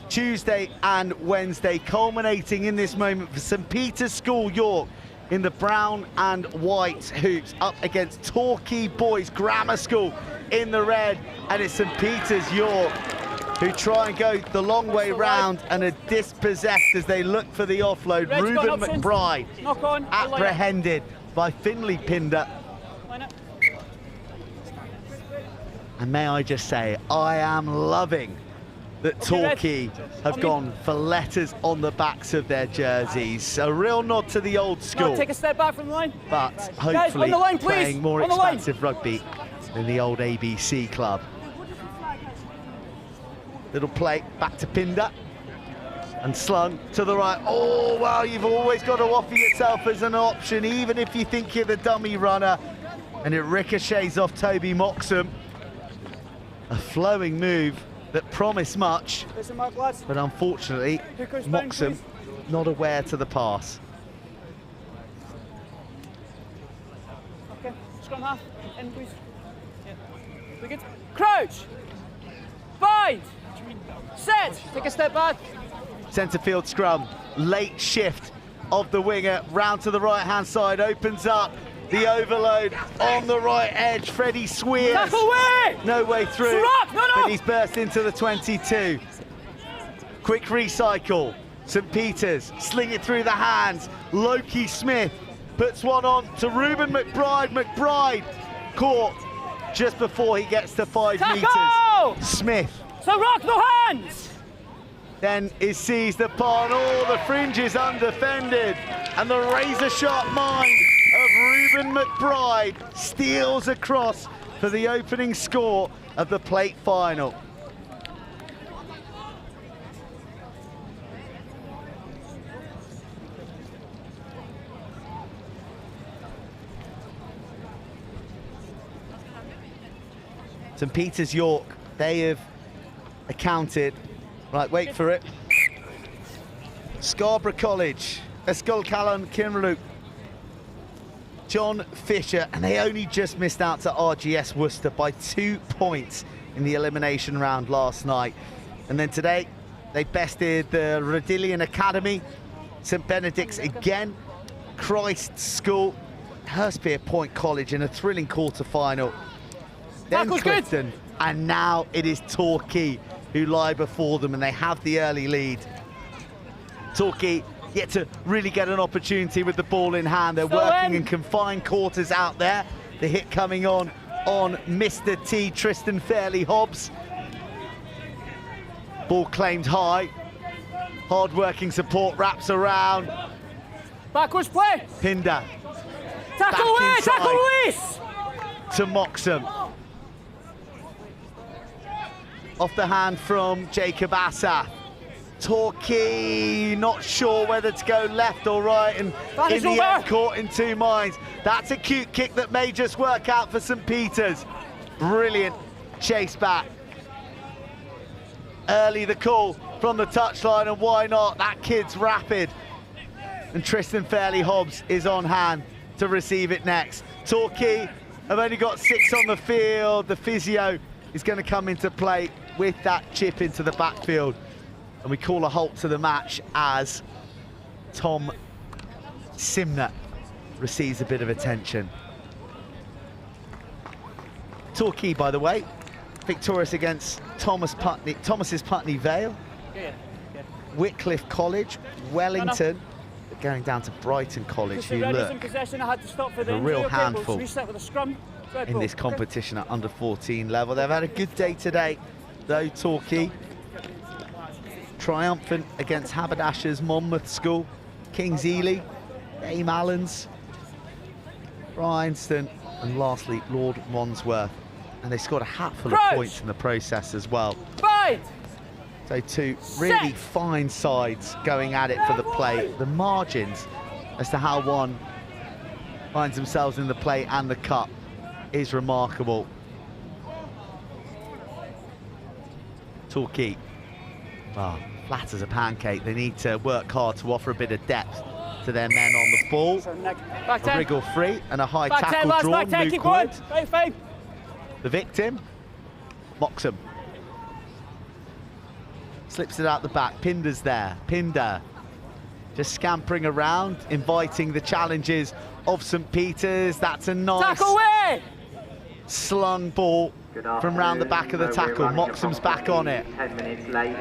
Tuesday and Wednesday, culminating in this moment for St Peter's School York in the brown and white hoops up against Torquay Boys Grammar School in the red, and it's St Peter's York who try and go the long way round and are dispossessed as they look for the offload. Reuben McBride apprehended by Finley Pinder. And may I just say, I am loving that Torquay have gone for letters on the backs of their jerseys. A real nod to the old school. No, take a step back from the line. But hopefully playing more expansive rugby than the old ABC club. Little play back to Pinder and slung to the right. Oh, well, you've always got to offer yourself as an option, even if you think you're the dummy runner. And it ricochets off Toby Moxham. A flowing move that promised much, but unfortunately, Moxham not aware to the pass. Okay, scrum half, end please. Yeah. We good? Crouch! Bind! Set! Take a step back. Centre field scrum, late shift of the winger, round to the right-hand side, opens up. The overload on the right edge, Freddie Swears. No way through, but he's burst into the 22. Quick recycle. St Peter's sling it through the hands. Loki Smith puts one on to Reuben McBride. McBride caught just before he gets to 5 metres. Smith. So rock no hands. Then is seized upon. All the fringes undefended, and the razor-sharp mind of Reuben McBride steals across for the opening score of the plate final. St Peter's York, they have accounted, right, wait for it. Scarborough College, Ascol Glo, John Fisher, and they only just missed out to RGS Worcester by 2 points in the elimination round last night. And then today, they bested the Rodillian Academy, St Benedict's again, Christ School, Hurstpere Point College in a thrilling quarter-final. Then Clifton, and now it is Torquay who lie before them, and they have the early lead. Torquay yet to really get an opportunity with the ball in hand. They're working in confined quarters out there. The hit coming on Mr. T, Tristan Fairley-Hobbs. Ball claimed high. Hard-working support wraps around. Backwards play. Pinder. Tackle away, tackle away. To Moxham. Off the hand from Jacob Assa. Torquay not sure whether to go left or right, and in the end caught in 2 minds. That's a cute kick that may just work out for St Peter's. Brilliant chase back. Early the call from the touchline, and why not? That kid's rapid. And Tristan Fairley-Hobbs is on hand to receive it next. Torquay have only got 6 on the field. The physio is going to come into play with that chip into the backfield. And we call a halt to the match as Tom Simner receives a bit of attention. Torquay, by the way, victorious against Thomas's Putney Vale, Whitgift College, Wellington, but going down to Brighton College, who look a real handful in this competition at under 14 level. They've had a good day today, though. Torquay triumphant against Haberdashers, Monmouth School, Kings Ely, Dame Allens, Bryanston, and lastly Lord Wandsworth. And they scored a hatful of points in the process as well. So 2 really fine sides going at it for the play. The margins as to how one finds themselves in the play and the cup is remarkable. Torquay well, flat as a pancake. They need to work hard to offer a bit of depth to their men on the ball. A wriggle free and a high tackle drawn. Luke Wood, the victim. Moxham slips it out the back. Pinder's there. Pinder just scampering around, inviting the challenges of St Peters. That's a nice slung ball from round the back of the tackle. Moxham's back on it,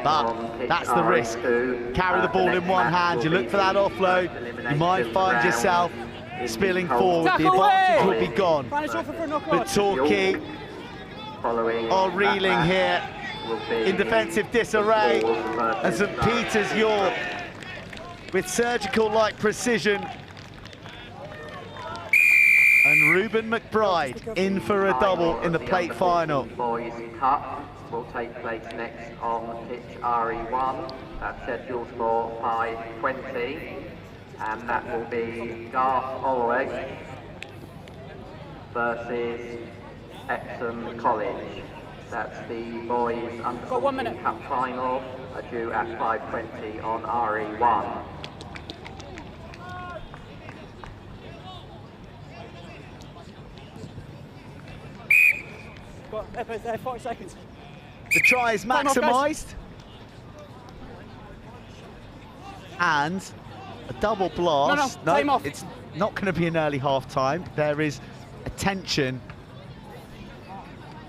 but that's the risk. Carry the ball in one hand, you look for that offload, you might find yourself spilling forward. The advantage will be gone, but Torquay are reeling here in defensive disarray, and St Peters York with surgical-like precision. And Ruben McBride in for a double in the plate final. Boys Cup will take place next on pitch RE1. That's scheduled for 5:20, and that will be Garth Holloway versus Epsom College. That's the boys under 14 cup final, due at 5:20 on RE1. There, 40 seconds. The try is maximised. And a double blast. No, time off. It's not going to be an early half-time. There is attention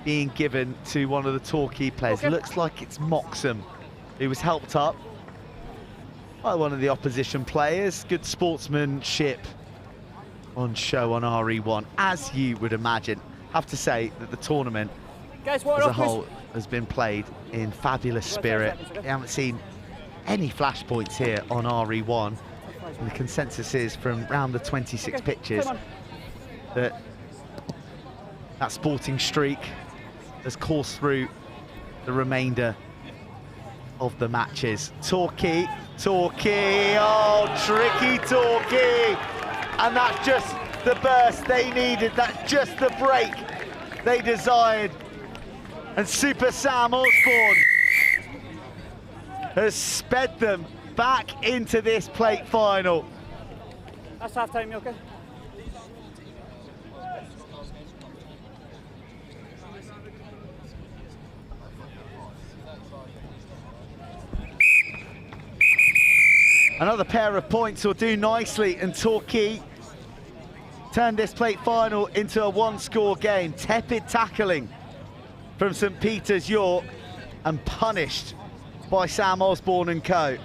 being given to one of the Torquay players. Okay. Looks like it's Moxham, who was helped up by one of the opposition players. Good sportsmanship on show on RE1, as you would imagine. Have to say that the tournament as a whole has been played in fabulous spirit. We haven't seen any flashpoints here on RE1. And the consensus is from round the 26 pitches that sporting streak has coursed through the remainder of the matches. Torquay, oh, tricky Torquay. And that's just the burst they needed, that's just the break they desired. And Super Sam Osborne has sped them back into this plate final. That's half time, okay? Another pair of points will do nicely, and Torquay turned this plate final into a one-score game. Tepid tackling from St Peters York and punished by Sam Osborne and co.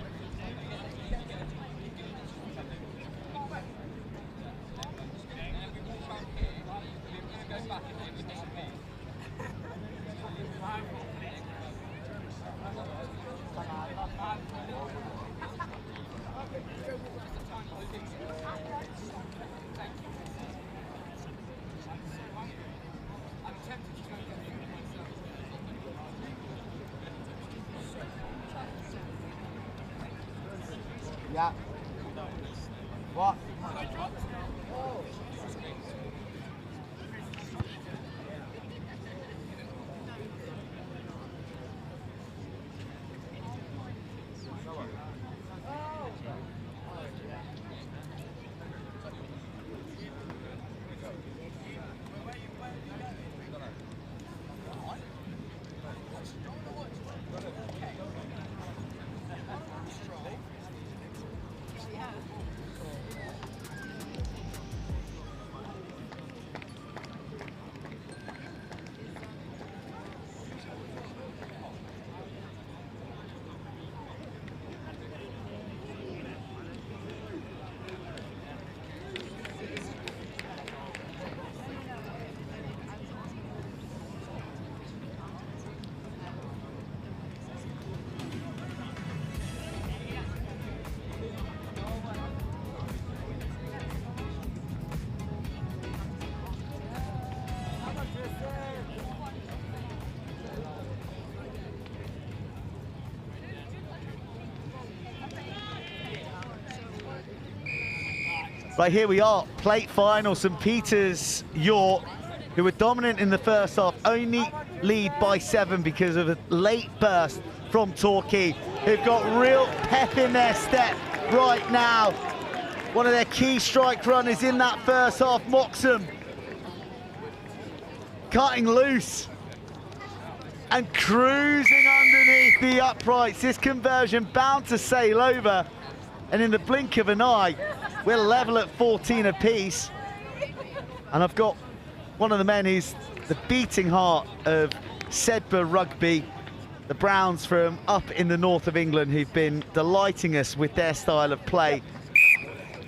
Yeah. What? Right, here we are, plate final. St Peters York, who were dominant in the first half, only lead by 7 because of a late burst from Torquay, who've got real pep in their step right now. One of their key strike runners in that first half, Moxham, cutting loose and cruising underneath the uprights. This conversion bound to sail over, and in the blink of an eye, we're level at 14 apiece. And I've got one of the men who's the beating heart of Sedbergh Rugby, the Browns from up in the north of England, who've been delighting us with their style of play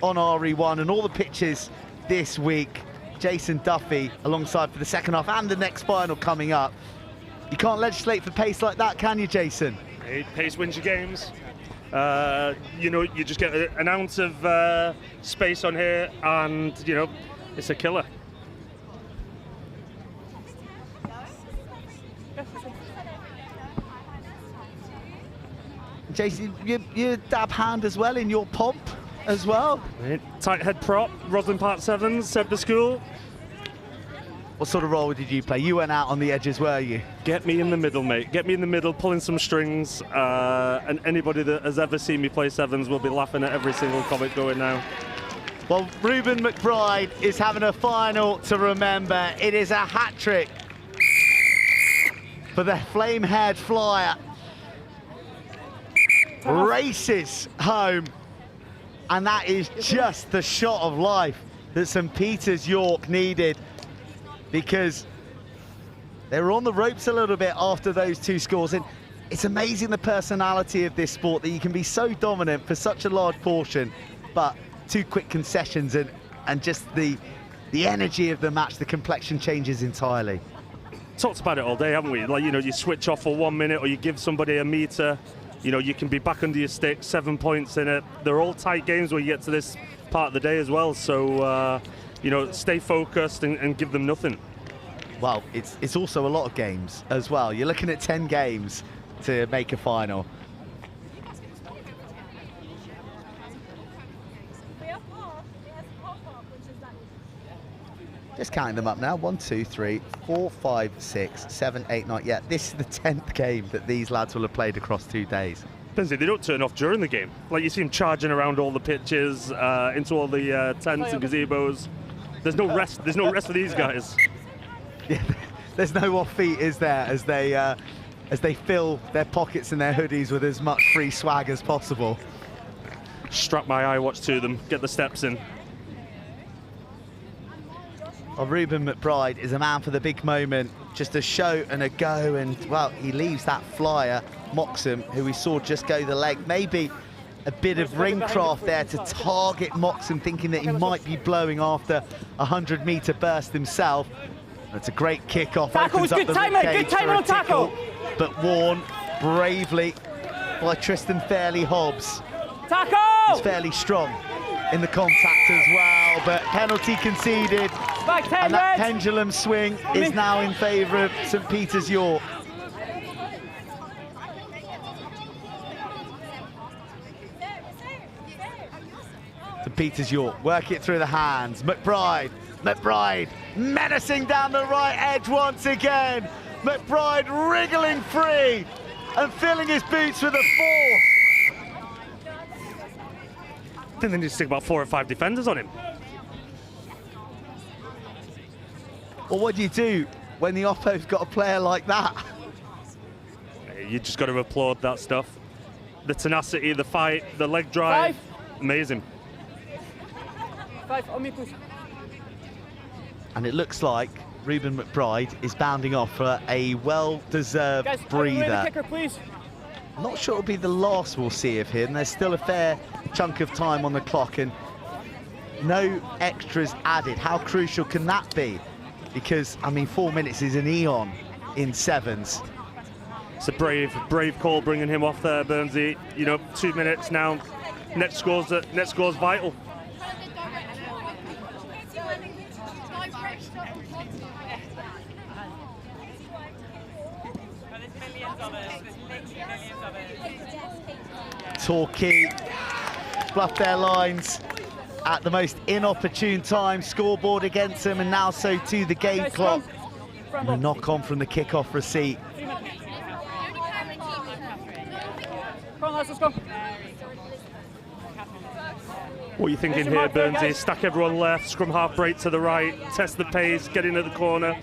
on RE1 and all the pitches this week. Jason Duffy alongside for the second half and the next final coming up. You can't legislate for pace like that, can you, Jason? Hey, pace wins your games. You know, you just get an ounce of space on here and, you know, it's a killer. Jason, you dab hand as well in your pomp as well? Tight head prop, Rosslyn Park 7s, Sedbergh School. What sort of role did you play? You went out on the edges, were you? Get me in the middle, mate. Get me in the middle, pulling some strings. And anybody that has ever seen me play 7s will be laughing at every single comic going now. Well, Reuben McBride is having a final to remember. It is a hat-trick for the flame-haired flyer. Races home, and that is just the shot of life that St Peter's York needed, because they were on the ropes a little bit after those two scores. And it's amazing the personality of this sport, that you can be so dominant for such a large portion, but two quick concessions and just the energy of the match, the complexion changes entirely. Talked about it all day, haven't we? Like, you know, you switch off for 1 minute or you give somebody a metre. You know, you can be back under your stick, 7 points in it. They're all tight games when you get to this part of the day as well. So, you know, stay focused and give them nothing. Well, it's also a lot of games as well. You're looking at 10 games to make a final. Just counting them up now. 1, 2, 3, 4, 5, 6, 7, 8, 9. Yeah, this is the 10th game that these lads will have played across 2 days. They don't turn off during the game. Like, you see them charging around all the pitches, into all the tents and gazebos. There's no rest. There's no rest for these guys. Yeah, there's no off feet, is there, as they fill their pockets and their hoodies with as much free swag as possible. Strap my iWatch to them. Get the steps in. Well, Reuben McBride is a man for the big moment, just a show and a go, and well, he leaves that flyer, Moxham, who we saw just go the leg. Maybe a bit of ringcraft there to target Moxham, thinking that he might be blowing after a 100-metre burst himself. That's a great kick-off. Tackle, good timing, good timing on tackle. But worn bravely by Tristan Fairley-Hobbs. Tackle! He's fairly strong in the contact as well, but penalty conceded. And that pendulum swing is now in favour of St Peter's York. St Peter's York, work it through the hands. McBride menacing down the right edge once again. McBride wriggling free and filling his boots with a fourth. I think they need to stick about 4 or 5 defenders on him. Well, what do you do when the oppo's got a player like that? You just got to applaud that stuff. The tenacity, the fight, the leg drive, amazing. 5 on me, push. And it looks like Reuben McBride is bounding off for a well-deserved breather. The kicker, please. I'm not sure it'll be the last we'll see of him. There's still a fair chunk of time on the clock and no extras added. How crucial can that be? Because, I mean, 4 minutes is an eon in 7s. It's a brave call bringing him off there, Burnsy. You know, 2 minutes now. Net score's vital. Torquay bluffed their lines at the most inopportune time. Scoreboard against them, and now so too the game clock. And a knock on from the kick-off receipt. Come on, let's go. What are you thinking here, Burnsy? Stack everyone left, scrum half break to the right, test the pace, get in at the corner.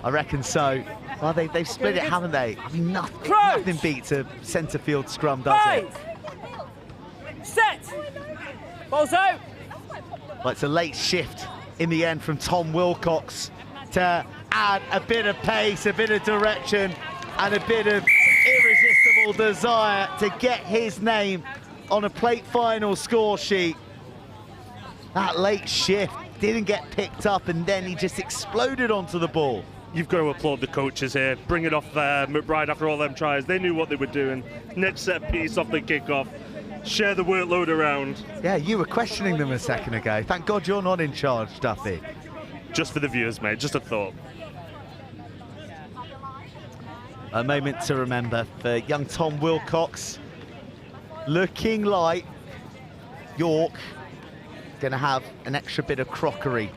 I reckon so. Well, they've split it, haven't they? I mean, nothing beats a centre field scrum, does it? Set. Balls out. Well, it's a late shift in the end from Tom Wilcox to add a bit of pace, a bit of direction, and a bit of irresistible desire to get his name on a plate final score sheet. That late shift didn't get picked up, and then he just exploded onto the ball. You've got to applaud the coaches here. Bring it off McBride after all them tries. They knew what they were doing. Next set piece off the kickoff. Share the workload around. Yeah, you were questioning them a second ago. Thank God you're not in charge, Duffy. Just for the viewers, mate. Just a thought. A moment to remember for young Tom Wilcox. Looking like York going to have an extra bit of crockery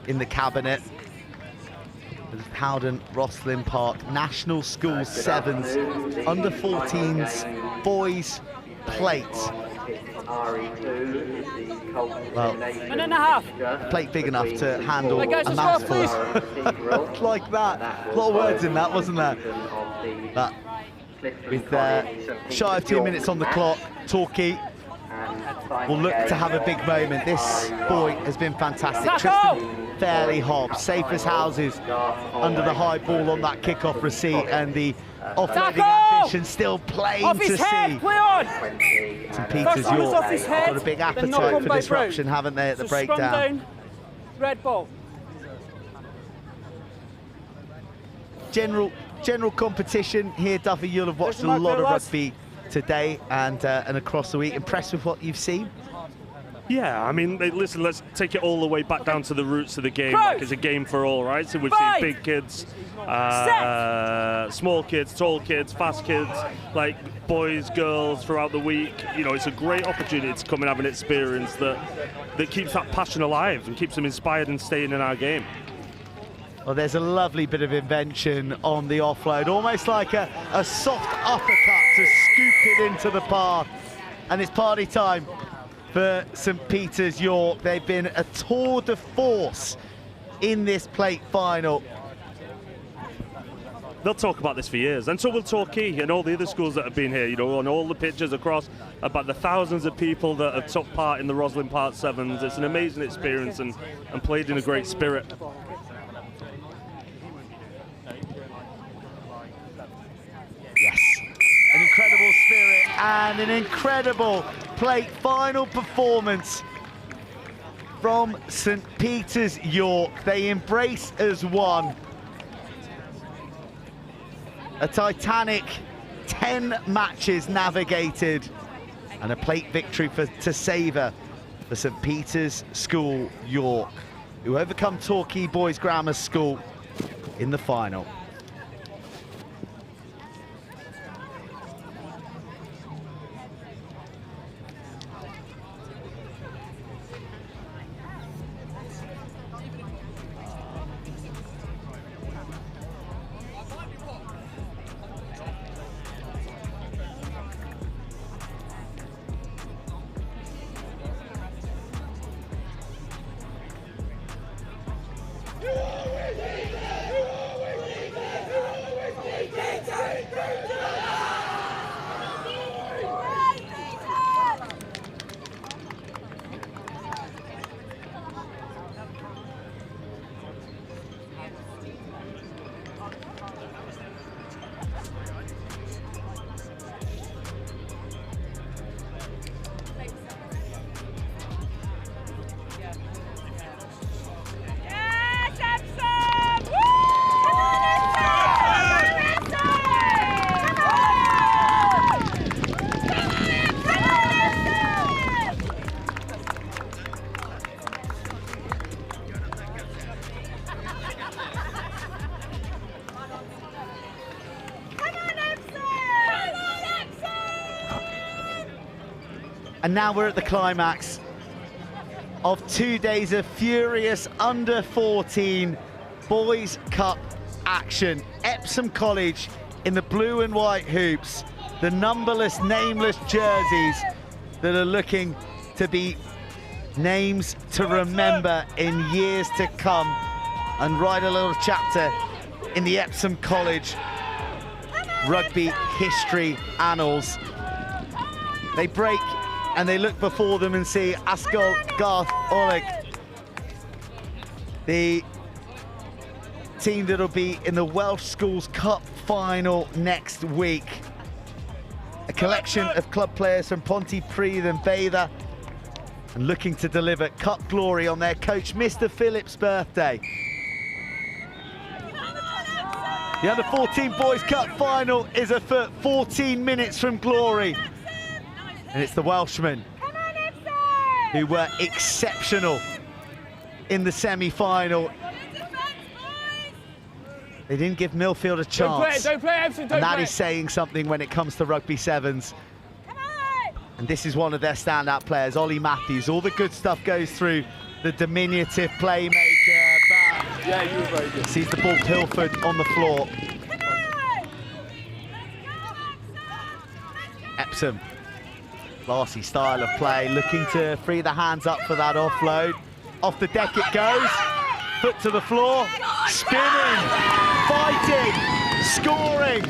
in the cabinet. Howden, Rosslyn Park, National School Sevens, under 14s, boys plates. Well, minute and a half. Plate big enough to handle a mouthful. Like that. A lot of words in that, wasn't there? But with shy of 2 minutes on the clock, Torquay will look to have a big moment. This boy has been fantastic. Tristan Fairley Hobbs, safe as houses under the high ball on that kickoff receipt, and the offloading ambition still plain to see. St Peters York got a big appetite for disruption, haven't they, at the breakdown? Red ball. General competition here, Duffy. You'll have watched a lot of rugby today and across the week. Impressed with what you've seen? Yeah, I mean, listen, let's take it all the way back down to the roots of the game. Like, it's a game for all, right? So we've seen big kids, small kids, tall kids, fast kids, like boys, girls throughout the week. You know, it's a great opportunity to come and have an experience that keeps that passion alive and keeps them inspired and staying in our game. Well, there's a lovely bit of invention on the offload, almost like a soft uppercut to scoop it into the path. And it's party time for St Peters York. They've been a tour de force in this plate final. They'll talk about this for years, and so will Torquay and all the other schools that have been here, you know, on all the pitches across, about the thousands of people that have took part in the Rosslyn Park Sevens. It's an amazing experience and played in a great spirit. An incredible spirit and an incredible plate final performance from St Peters York. They embrace as one. A titanic 10 matches navigated and a plate victory to savour for St Peters School York, who overcome Torquay Boys Grammar School in the final. And now we're at the climax of 2 days of furious under 14 Boys Cup action. Epsom College in the blue and white hoops the numberless, nameless jerseys that are looking to be names to remember in years to come and write a little chapter in the Epsom College rugby history annals. They break and they look before them and see Ascol Glo, the team that'll be in the Welsh Schools Cup final next week. A collection of club players from Pontypridd and Baither, and looking to deliver cup glory on their coach Mr. Phillips' birthday. The Under-14 Boys Cup final is afoot, 14 minutes from glory. And it's the Welshmen who were exceptional in the semi-final. They didn't give Millfield a chance. Don't play Epsom, and that is saying something when it comes to rugby sevens. And this is one of their standout players, Ollie Matthews. All the good stuff goes through the diminutive playmaker. But yeah, you were very good. Sees the ball pilfered on the floor. Epsom, classy style of play, looking to free the hands up for that offload. Off the deck it goes, foot to the floor, spinning, fighting, scoring.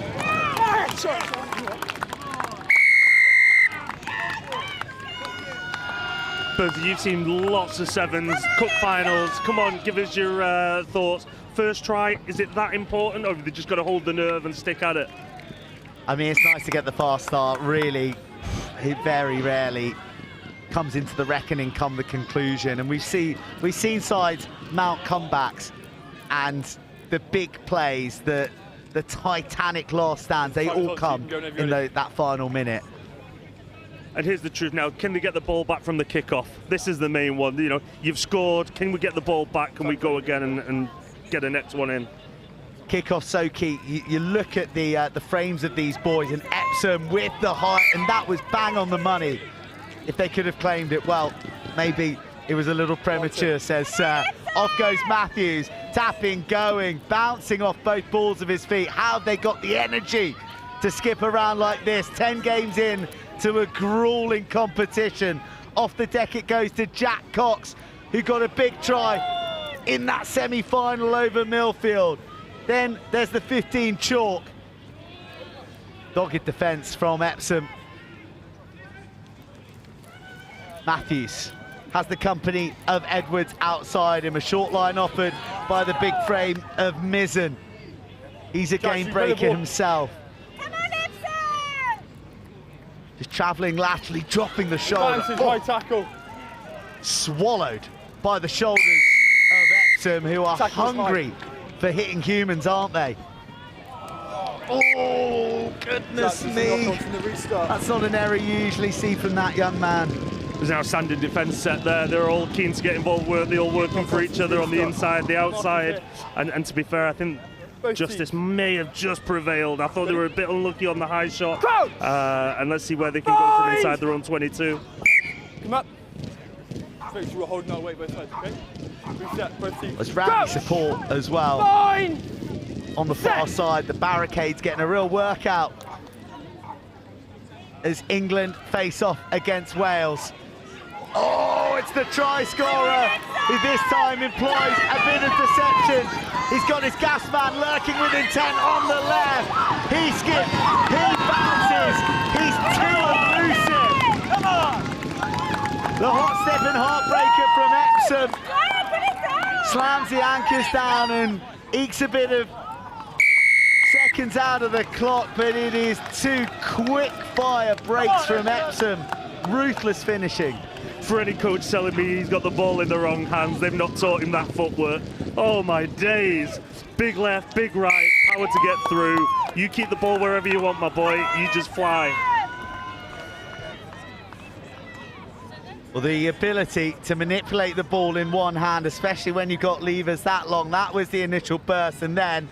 Both of you've seen lots of sevens, cup finals. Come on, give us your thoughts. First try, is it that important, or have they just got to hold the nerve and stick at it? I mean, it's nice to get the fast start, really. It very rarely comes into the reckoning come the conclusion. And we've seen sides mount comebacks, and the big plays, the titanic last stands, they all come in that final minute. And here's the truth now, can they get the ball back from the kickoff? This is the main one. You know, you've scored, can we get the ball back? Can we go again and get the next one in? Kickoff so key. You look at the frames of these boys, and Epsom with the height, and that was bang on the money. If they could have claimed it, well, maybe it was a little premature, says Sir. Off goes Matthews, tapping, going, bouncing off both balls of his feet. How have they got the energy to skip around like this? 10 games in to a grueling competition. Off the deck it goes to Jack Cox, who got a big try in that semi-final over Millfield. Then there's the 15 chalk. Dogged defence from Epsom. Matthews has the company of Edwards outside him. A short line offered by the big frame of Mizzen. He's a game breaker himself. Just travelling laterally, dropping the shoulder. High tackle. Swallowed by the shoulders of Epsom, who are hungry for hitting humans, aren't they? Oh, goodness me. That's not an error you usually see from that young man. There's an outstanding defence set there. They're all keen to get involved. They're all working for each other on the inside, the outside. And to be fair, I think justice may have just prevailed. I thought they were a bit unlucky on the high shot. And let's see where they can go from inside their own 22. Come up. Make sure we're holding our weight both sides, okay? Reset, both teams. There's rally support as well. On the far side, the barricade's getting a real workout as England face off against Wales. Oh, it's the try scorer, who this time employs a bit of deception. He's got his gas man lurking with intent on the left. He skips, he bounces, he's too elusive. Come on! The hot step and heartbreaker from Epsom. Slams the anchors down and ekes a bit of seconds out of the clock, but it is two quick fire breaks from Epsom. Ruthless finishing. For any coach telling me he's got the ball in the wrong hands, they've not taught him that footwork. Oh my days. Big left, big right, power to get through. You keep the ball wherever you want, my boy. You just fly. Well, the ability to manipulate the ball in one hand, especially when you've got levers that long, that was the initial burst, and then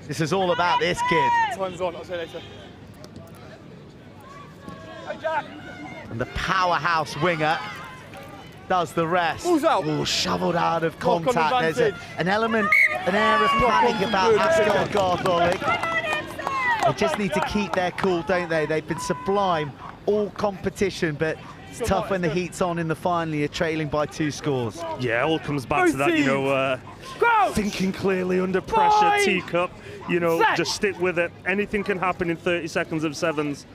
this is all about this kid. Time's on, I'll say later. Hey, Jack. And the powerhouse winger does the rest. Oh, shoveled out of contact. There's an element, an air of panic about Ascal Glo. They just need to keep their cool, don't they? They've been sublime all competition, but it's tough when the heat's on in the final. You're trailing by 2 scores. Yeah, it all comes back to that, you know, thinking clearly under pressure, teacup, you know, just stick with it. Anything can happen in 30 seconds of sevens.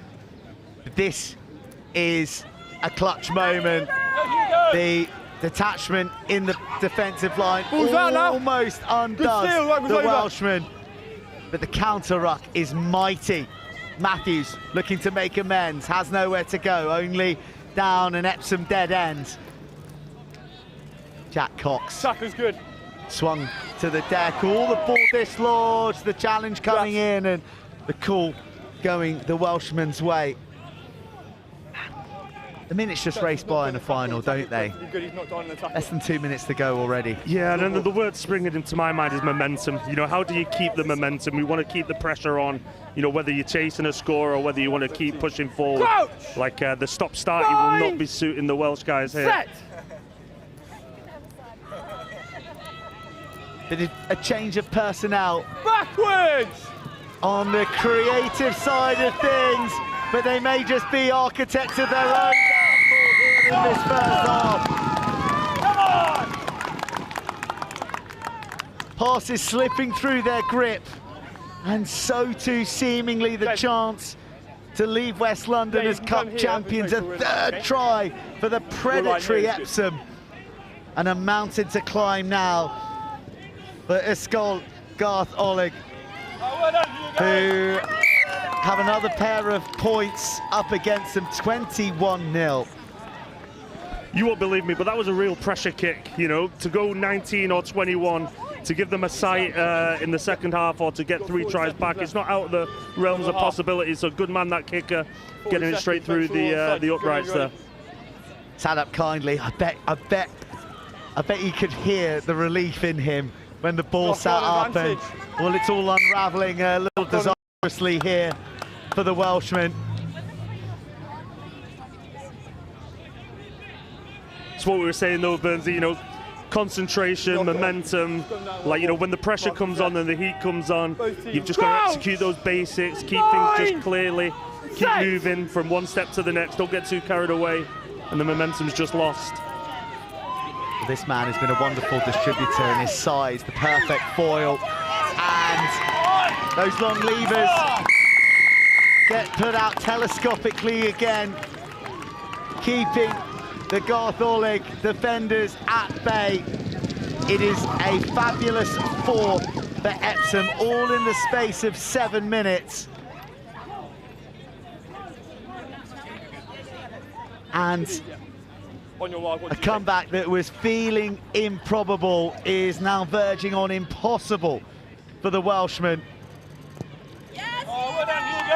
This is a clutch moment. The detachment in the defensive line almost undoes the Welshman, but the counter ruck is mighty. Matthews looking to make amends, has nowhere to go, only down an Epsom dead end. Jack Cox Tucker's good. Swung to the deck, all the ball dislodged, the challenge coming in, and the call going the Welshman's way. The minutes just race by in the final, don't they? Less than 2 minutes to go already. Yeah, and then the word springing into my mind is momentum. You know, how do you keep the momentum? We want to keep the pressure on, you know, whether you're chasing a score or whether you want to keep pushing forward. Like the stop-start will not be suiting the Welsh guys here. Set. But a change of personnel. Backwards! On the creative side of things, but they may just be architects of their own downfall here in this first half. Come on! Passes slipping through their grip, and so too seemingly the chance to leave West London as cup champions. A third try for the predatory Epsom, and a mountain to climb now for Ascol Glo, who have another pair of points up against them, 21-0. You won't believe me, but that was a real pressure kick, you know, to go 19 or 21, to give them a sight in the second half or to get 3 tries back. It's not out of the realms of possibilities, so good man, that kicker, getting it straight through the uprights there. Sat up kindly. I bet you could hear the relief in him when the ball sat up, and well, it's all unravelling a little disastrously here for the Welshman. It's what we were saying though, Burnsy, you know, concentration, momentum, like, you know, when the pressure comes on and the heat comes on, you've just got to execute those basics, keep things just clearly, keep moving from one step to the next, don't get too carried away, and the momentum's just lost. This man has been a wonderful distributor in his size, the perfect foil, and those long levers get put out telescopically again, keeping the Gartholig defenders at bay. It is a fabulous 4 for Epsom, all in the space of 7 minutes. And a comeback that was feeling improbable is now verging on impossible for the Welshman.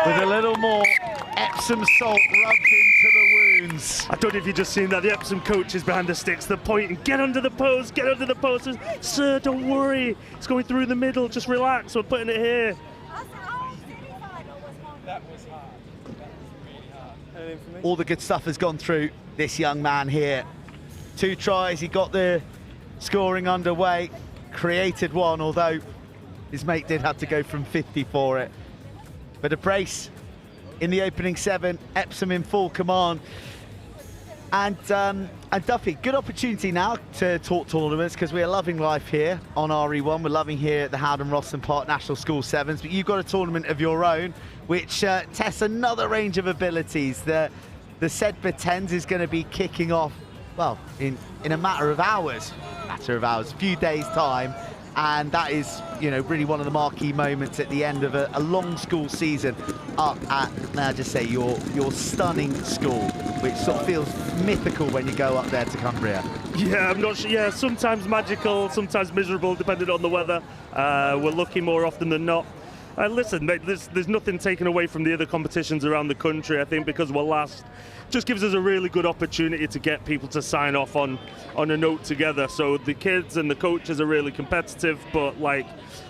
With a little more Epsom salt rubbed into the wounds. I don't know if you've just seen that, the Epsom coach is behind the sticks, they're pointing, get under the post, get under the post. Sir, don't worry, it's going through the middle, just relax, we're putting it here. All the good stuff has gone through this young man here. 2 tries, he got the scoring underway, created 1, although his mate did have to go from 50 for it. But a brace in the opening 7, Epsom in full command. And Duffy, good opportunity now to talk tournaments, because we are loving life here on RE1. We're loving here at the Howden Rosslyn Park National School Sevens, but you've got a tournament of your own, which tests another range of abilities. The Sedbergh 10s is going to be kicking off, well, in a matter of hours, a few days' time. And that is, you know, really one of the marquee moments at the end of a long school season up at, may I just say, your stunning school, which sort of feels mythical when you go up there to Cumbria. Yeah, I'm not sure. Yeah, sometimes magical, sometimes miserable, depending on the weather. We're lucky more often than not. Listen, mate, there's nothing taken away from the other competitions around the country. I think because we're last, just gives us a really good opportunity to get people to sign off on a note together. So the kids and the coaches are really competitive, but like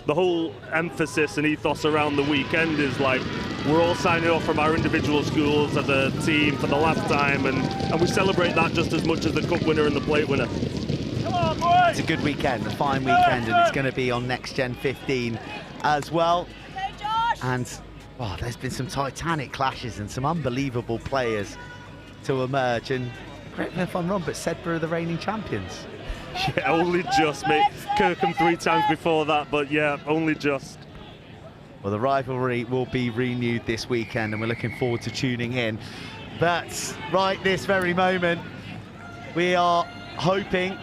the whole emphasis and ethos around the weekend is like we're all signing off from our individual schools as a team for the last time, and we celebrate that just as much as the cup winner and the plate winner. Come on, boys! It's a good weekend, a fine weekend, and it's going to be on Next Gen 15 as well. And Oh, there's been some titanic clashes and some unbelievable players to emerge. And correct me if I'm wrong, but Sedbergh are the reigning champions. Yeah, only just, mate. Kirkham 3 times before that, but yeah, only just. Well, the rivalry will be renewed this weekend, and we're looking forward to tuning in. But right this very moment, we are hoping,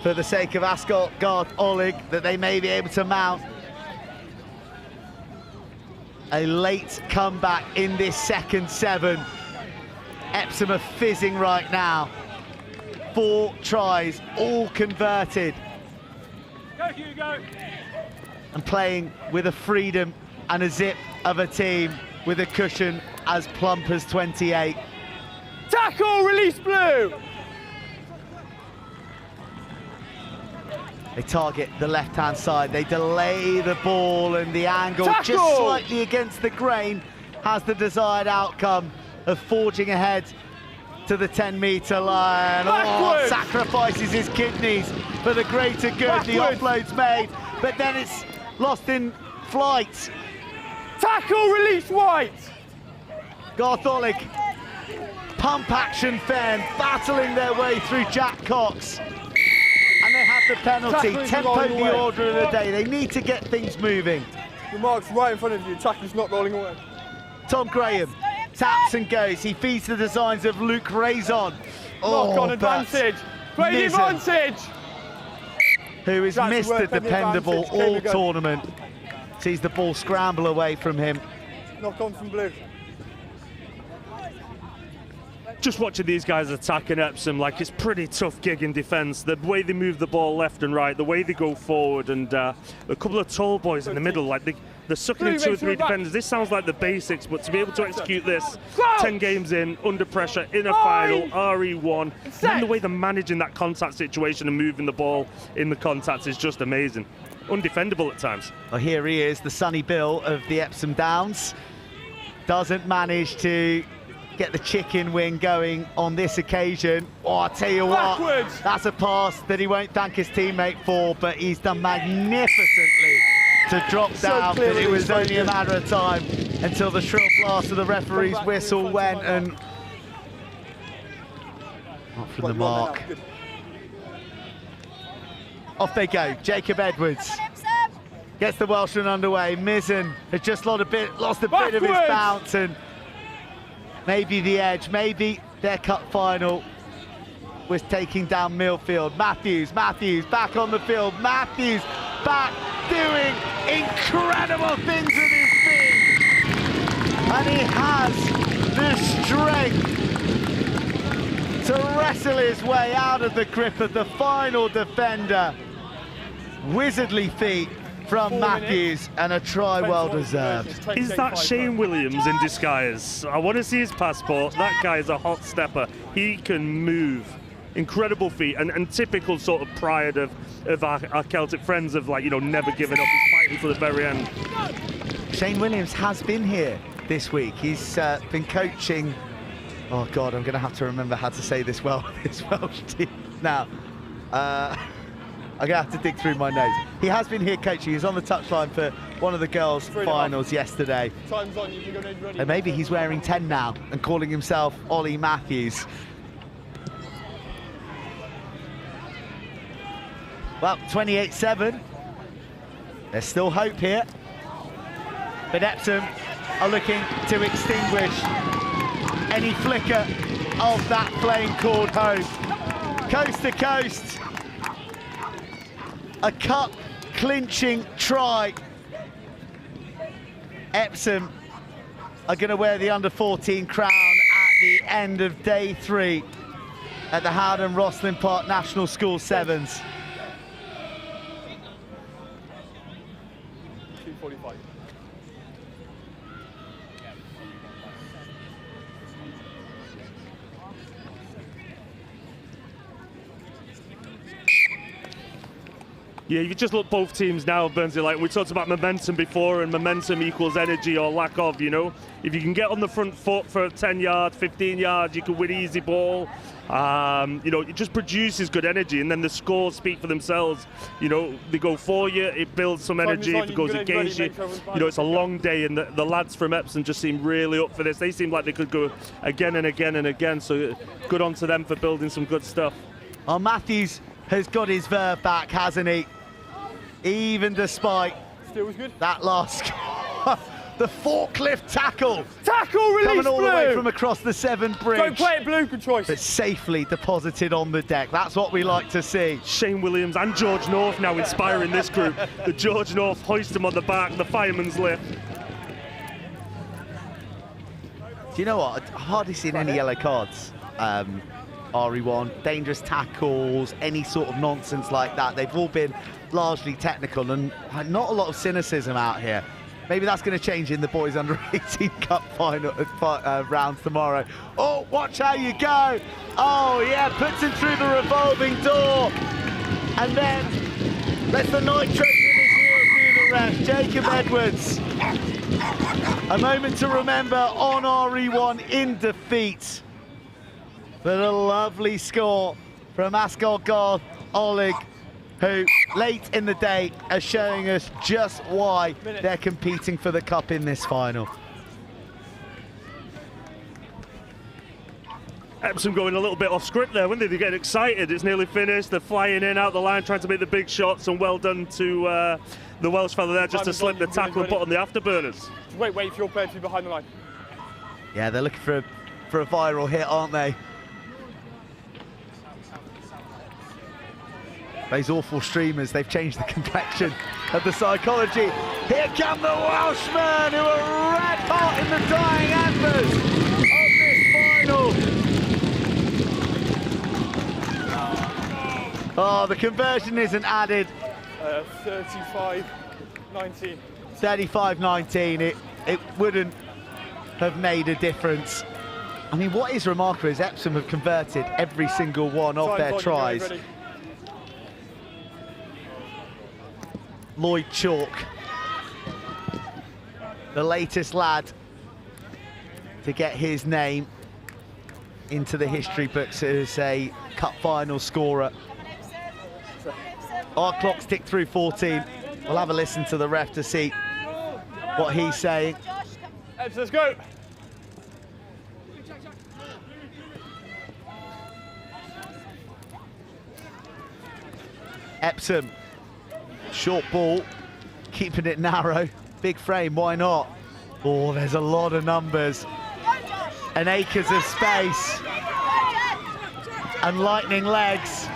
for the sake of Ascol Glo, that they may be able to mount a late comeback in this second 7. Epsom are fizzing right now. 4 tries, all converted. Go, Hugo. And playing with a freedom and a zip of a team with a cushion as plump as 28. Tackle, release blue. They target the left-hand side, they delay the ball, and the angle Tackle! just slightly against the grain has the desired outcome of forging ahead to the 10-metre line. Oh, sacrifices his kidneys for the greater good. Backwards. The offload's made, but then it's lost in flight. Tackle, release White. Gartholic, pump action fan, battling their way through Jack Cox. And they have the penalty. Tackling's Tempo rolling the away. order of the day. They need to get things moving. The mark's right in front of you. Tackle's not rolling away. Tom Graham taps and goes. He feeds the designs of Luke Raison. Knock on advantage. Play the advantage. Who is That's Mr. work on the Dependable advantage. Came all again. tournament. Sees the ball scramble away from him. Knock on from blue. Just watching these guys attack in Epsom, like, it's pretty tough gig in defence. The way they move the ball left and right, the way they go forward, and a couple of tall boys in the middle, like they're sucking in 2 or 3 defenders. This sounds like the basics, but to be able to execute this 10 games in, under pressure, in a final, RE1, and then the way they're managing that contact situation and moving the ball in the contacts is just amazing. Undefendable at times. Well, here he is, the Sonny Bill of the Epsom Downs. Doesn't manage to get the chicken wing going on this occasion. Oh, I tell you what, that's a pass that he won't thank his teammate for, but he's done magnificently to drop down, but it was only a matter of time until the shrill blast of the referee's whistle went, and not from the mark. Off they go, Jacob Edwards gets the Welshman underway. Mizzen has just lost a bit of his bounce, and maybe the edge, maybe their cup final was taking down Millfield. Matthews back on the field. Matthews back doing incredible things with his feet. And he has the strength to wrestle his way out of the grip of the final defender. Wizardly feet from Matthews, and a try well deserved. Is that Shane Williams in disguise? I want to see his passport. That guy is a hot stepper. He can move. Incredible feet, and typical sort of pride of our Celtic friends of, like, you know, never giving up. He's fighting for the very end. Shane Williams has been here this week. He's been coaching. Oh God, I'm going to have to remember how to say this Welsh team now. I'm going to have to dig through my notes. He has been here coaching. He was on the touchline for one of the girls' finals yesterday. Time's on, you can go ready. And maybe he's wearing 10 now and calling himself Ollie Matthews. Well, 28-7. There's still hope here. But Epsom are looking to extinguish any flicker of that flame called home. Coast to coast. A cup clinching try. Epsom are going to wear the under-14 crown at the end of day 3 at the Howden Rosslyn Park National School Sevens. 2:45. Yeah, you just look both teams now, Burnsy, like we talked about momentum before, and momentum equals energy or lack of, you know. If you can get on the front foot for 10 yards, 15 yards, you can win easy ball. You know, it just produces good energy, and then the scores speak for themselves. You know, they go for you, it builds some energy. If it goes against you, you know, it's a long day, and the lads from Epsom just seem really up for this. They seem like they could go again and again and again, so good on to them for building some good stuff. Well, Matthews has got his verve back, hasn't he? Even despite that last the forklift tackle. Tackle, release coming all Blue. The way from across the Severn Bridge. Don't play it Blue, good choice. But safely deposited on the deck. That's what we like to see. Shane Williams and George North now inspiring this group. The George North hoist him on the back, the fireman's lift. Do you know what? I've hardly seen any yellow cards. RE1, dangerous tackles, any sort of nonsense like that. They've all been largely technical and not a lot of cynicism out here. Maybe that's going to change in the boys under 18 cup final round tomorrow. Oh, watch how you go. Oh yeah, puts him through the revolving door. And then lets the nitro in his wheel through the ref. Jacob Edwards. A moment to remember on RE1 in defeat. But a lovely score from Ascol Glo, who late in the day are showing us just why they're competing for the cup in this final. Epsom going a little bit off script there, weren't they? They're getting excited. It's nearly finished. They're flying in out the line, trying to make the big shots, and well done to the Welsh fella there just to slip the tackle and put on the afterburners. Wait for your player to be behind the line. Yeah, they're looking for a viral hit, aren't they? Those awful streamers, they've changed the complexion of the psychology. Here come the Welshmen, who are red hot in the dying embers of this final. Oh, the conversion isn't added. 35-19. 35-19, it wouldn't have made a difference. I mean, what is remarkable is Epsom have converted every single one of their tries. Lloyd Chalk, the latest lad to get his name into the history books as a cup final scorer. Our clock's ticked through 14. We'll have a listen to the ref to see what he's saying. Let's go. Epsom, short ball, keeping it narrow. Big frame, why not? Oh, there's a lot of numbers and acres of space and lightning legs.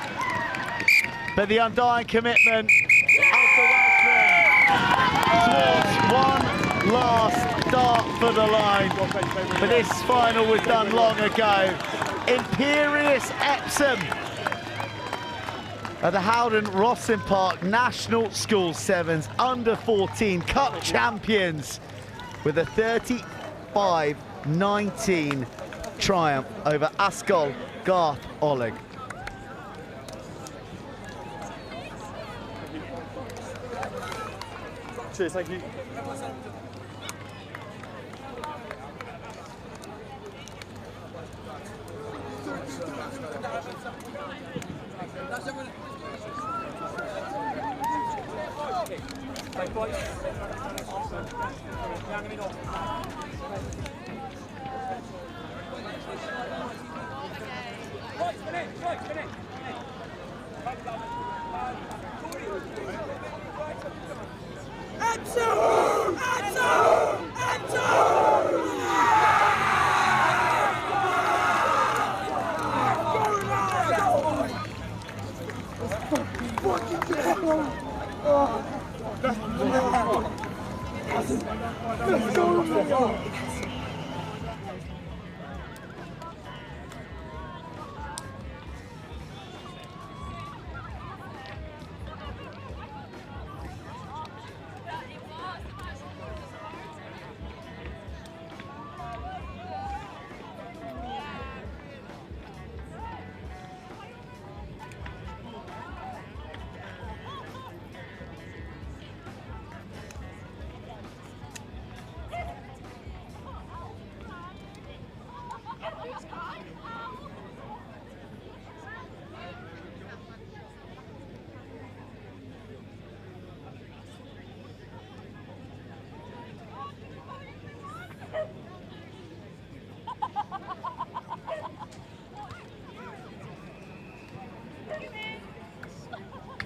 But the undying commitment of the Welshmen towards one last dart for the line. But this final was done long ago. Imperious Epsom are the Howden Rosslyn Park National School Sevens under 14 Cup champions with a 35-19 triumph over Ascol Glo. Cheers, thank you.